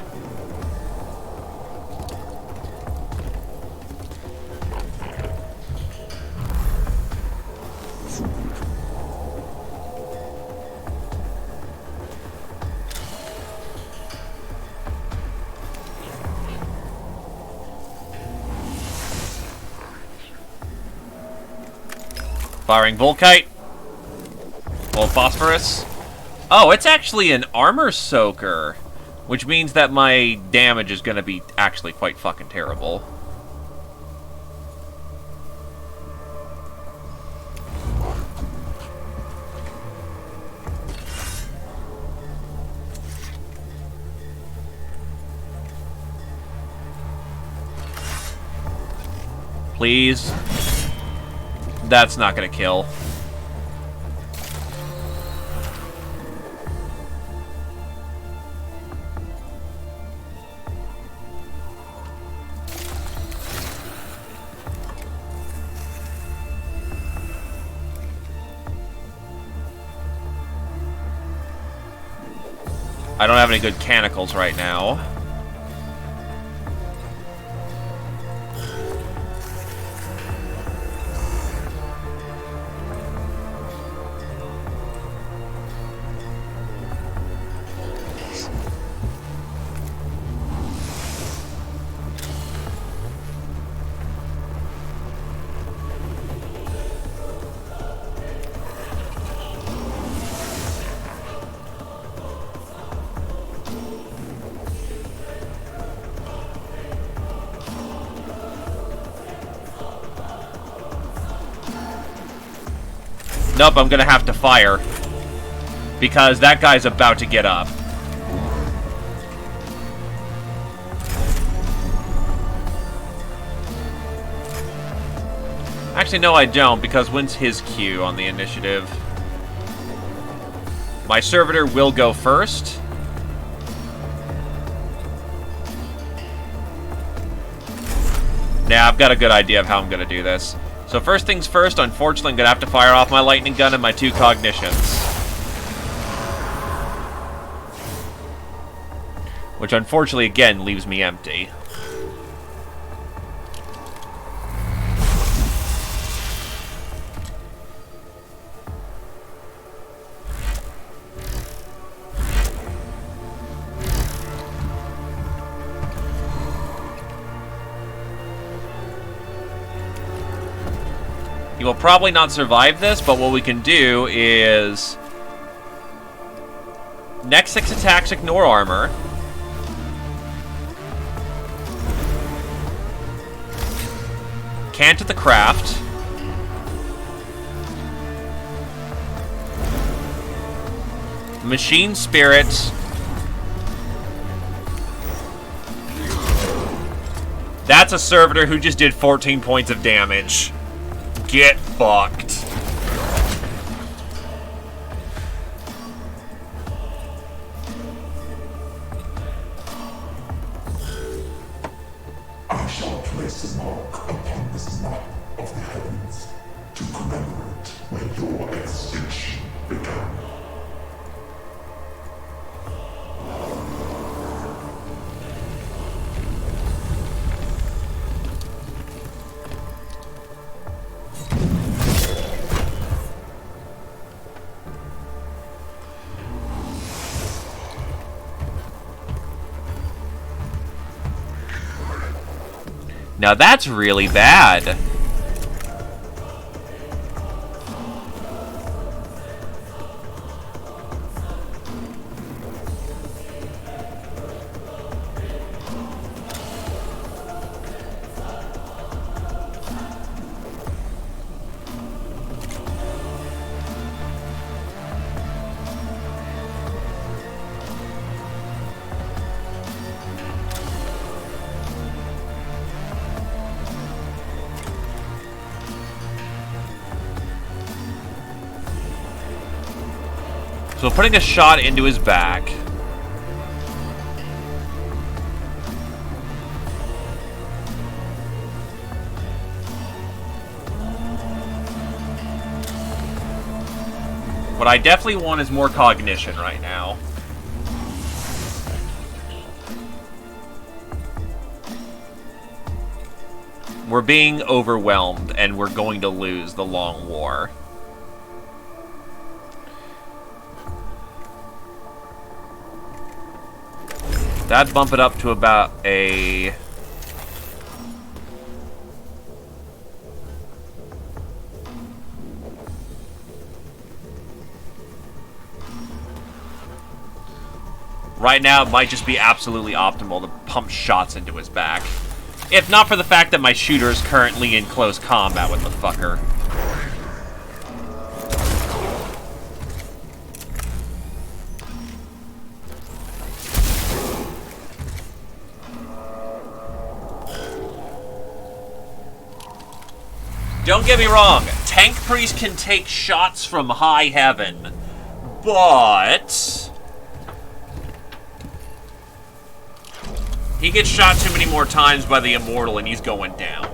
Firing Volkite. Old Phosphorus. Oh, it's actually an armor soaker, which means that my damage is going to be actually quite fucking terrible. Please. That's not going to kill. I don't have any good mechanicals right now. Nope, I'm gonna have to fire. Because that guy's about to get up. Actually, no, I don't, because when's his queue on the initiative? My servitor will go first. Now, I've got a good idea of how I'm going to do this. So first things first, unfortunately, I'm going to have to fire off my lightning gun and my 2 cognitions. Which, unfortunately, again, leaves me empty. You will probably not survive this, but what we can do is... Next 6 attacks, ignore armor. Cant at the craft. Machine spirit. That's a servitor who just did 14 points of damage. Get fucked. I shall place a mark upon this map of the heavens to commemorate where your extinction began. Now that's really bad. So putting a shot into his back. What I definitely want is more cognition right now. We're being overwhelmed, and we're going to lose the long war. That'd bump it up to about a... Right now, it might just be absolutely optimal to pump shots into his back. If not for the fact that my shooter is currently in close combat with the fucker. Don't get me wrong, Tank Priest can take shots from high heaven, but... he gets shot too many more times by the immortal and he's going down.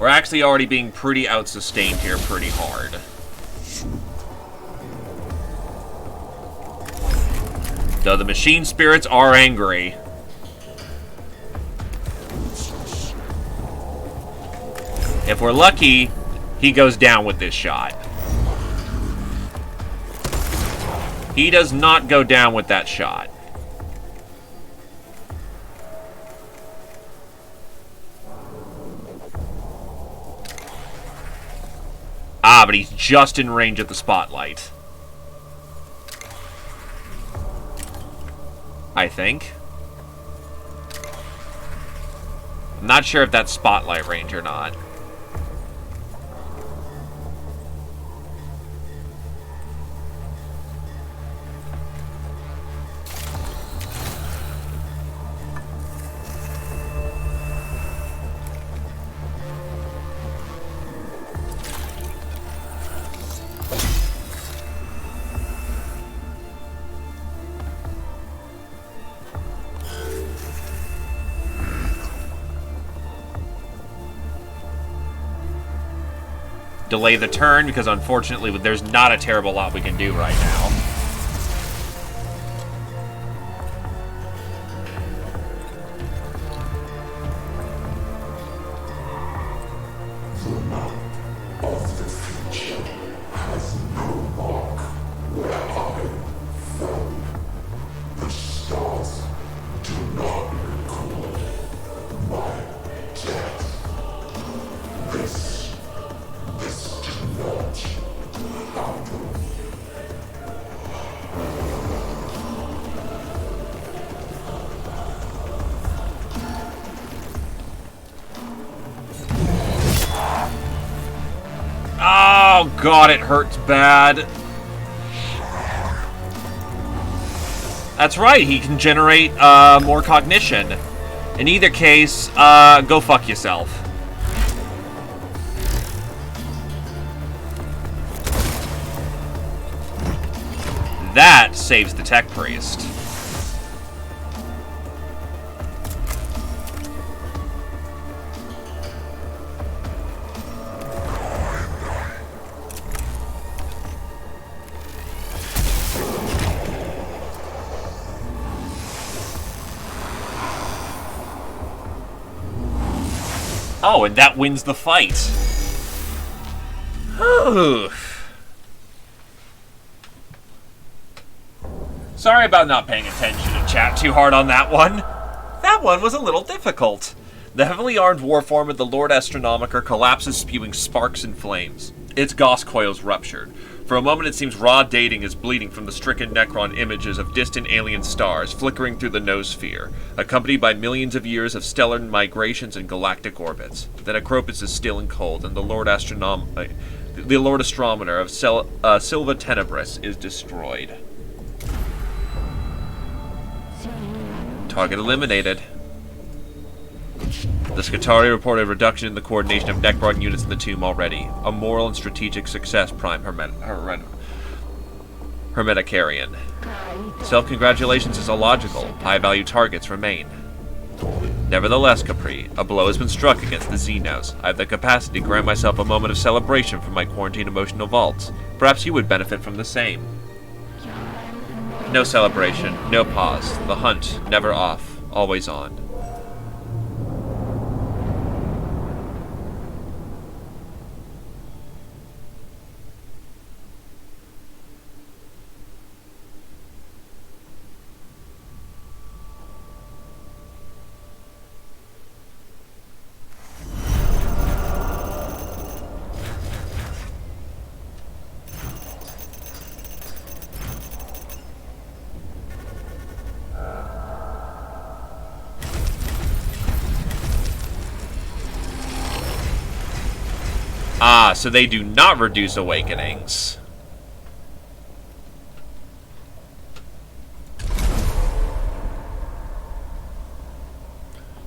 We're actually already being pretty out-sustained here pretty hard. Though the machine spirits are angry. If we're lucky, he goes down with this shot. He does not go down with that shot. Ah, but he's just in range of the spotlight. I think. I'm not sure if that's spotlight range or not. Delay the turn, because unfortunately there's not a terrible lot we can do right now. The map of the future has no mark where I fell. The stars do not record my death. This did not happen. Oh god, it hurts bad. That's right, he can generate more cognition. In either case, go fuck yourself. That saves the tech priest. Oh, and that wins the fight. Sorry about not paying attention to chat too hard on that one. That one was a little difficult. The heavily armed warform of the Lord Astronomiker collapses, spewing sparks and flames. Its Gauss coils ruptured. For a moment it seems raw dating is bleeding from the stricken Necron images of distant alien stars flickering through the noosphere, accompanied by millions of years of stellar migrations and galactic orbits. Then Acropus is still and cold, and the Lord Astronomer of Silva Tenebris is destroyed. Target eliminated. The Scutari reported a reduction in the coordination of Necron units in the tomb already. A moral and strategic success, Prime Hermeticarian. Self-congratulations is illogical. High-value targets remain. Nevertheless, Capri, a blow has been struck against the Xenos. I have the capacity to grant myself a moment of celebration from my quarantine emotional vaults. Perhaps you would benefit from the same. No celebration, no pause. The hunt, never off, always on. Ah, so they do not reduce awakenings.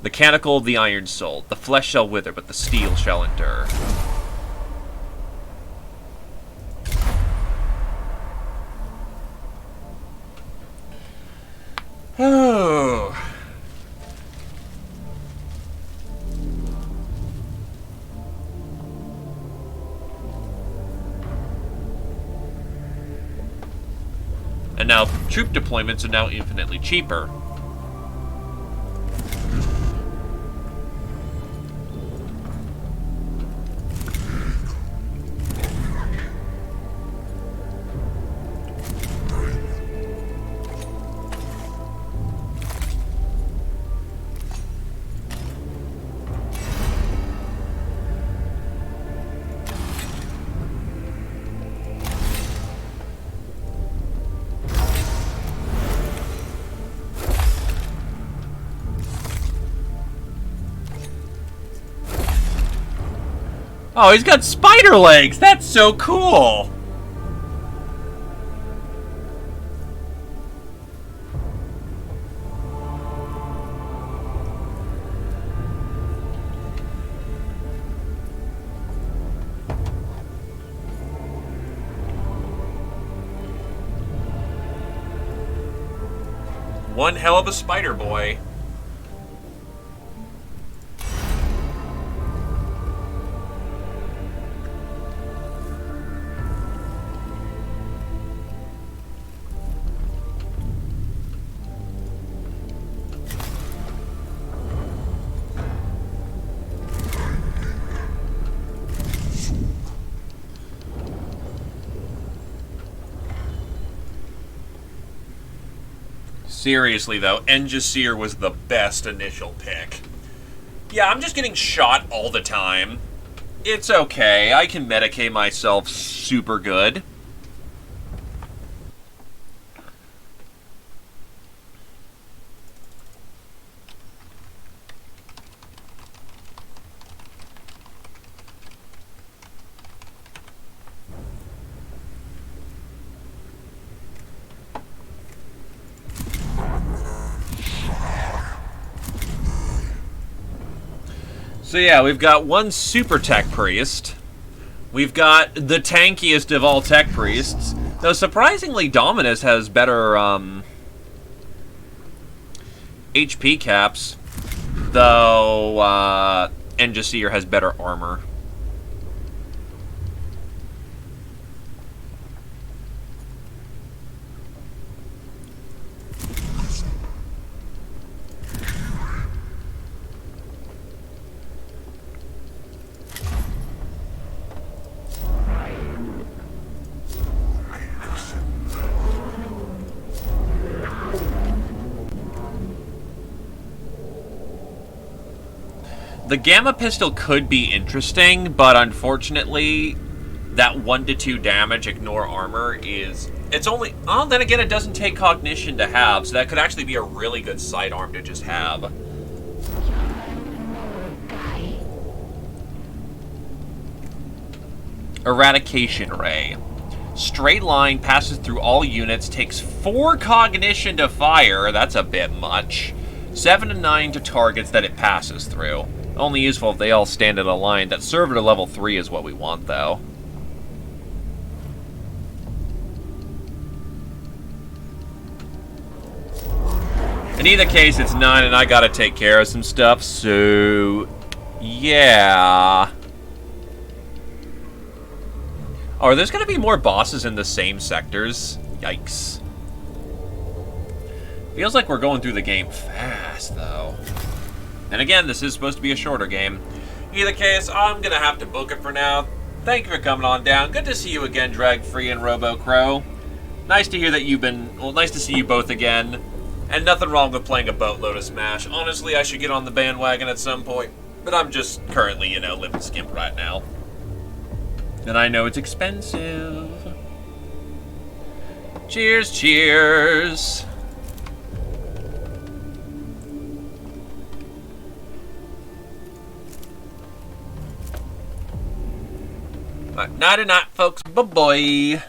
Mechanical of the Iron Soul. The flesh shall wither, but the steel shall endure. Oh. And now, troop deployments are now infinitely cheaper. Oh, he's got spider legs! That's so cool! One hell of a spider boy. Seriously, though, Enjasir was the best initial pick. Yeah, I'm just getting shot all the time. It's okay. I can medicate myself super good. So yeah, we've got one super tech priest. We've got the tankiest of all tech priests. Though surprisingly, Dominus has better HP caps. Though Enjasir has better armor. The Gamma Pistol could be interesting, but unfortunately, that 1 to 2 damage, ignore armor, is... It's only... Oh, then again, it doesn't take cognition to have, so that could actually be a really good sidearm to just have. Eradication Ray. Straight line, passes through all units, takes 4 cognition to fire. That's a bit much. 7 to 9 to targets that it passes through. Only useful if they all stand in a line. That servitor level 3 is what we want, though. In either case, it's 9, and I gotta take care of some stuff, so... yeah... Oh, are there gonna be more bosses in the same sectors? Yikes. Feels like we're going through the game fast, though. And again, this is supposed to be a shorter game. In either case, I'm gonna have to book it for now. Thank you for coming on down. Good to see you again, Drag Free and Robo Crow. Nice to hear that you've been... Well, nice to see you both again. And nothing wrong with playing a boatload of Smash. Honestly, I should get on the bandwagon at some point. But I'm just currently, you know, living skimp right now. And I know it's expensive. Cheers, cheers. Night-night, folks. Bye-bye.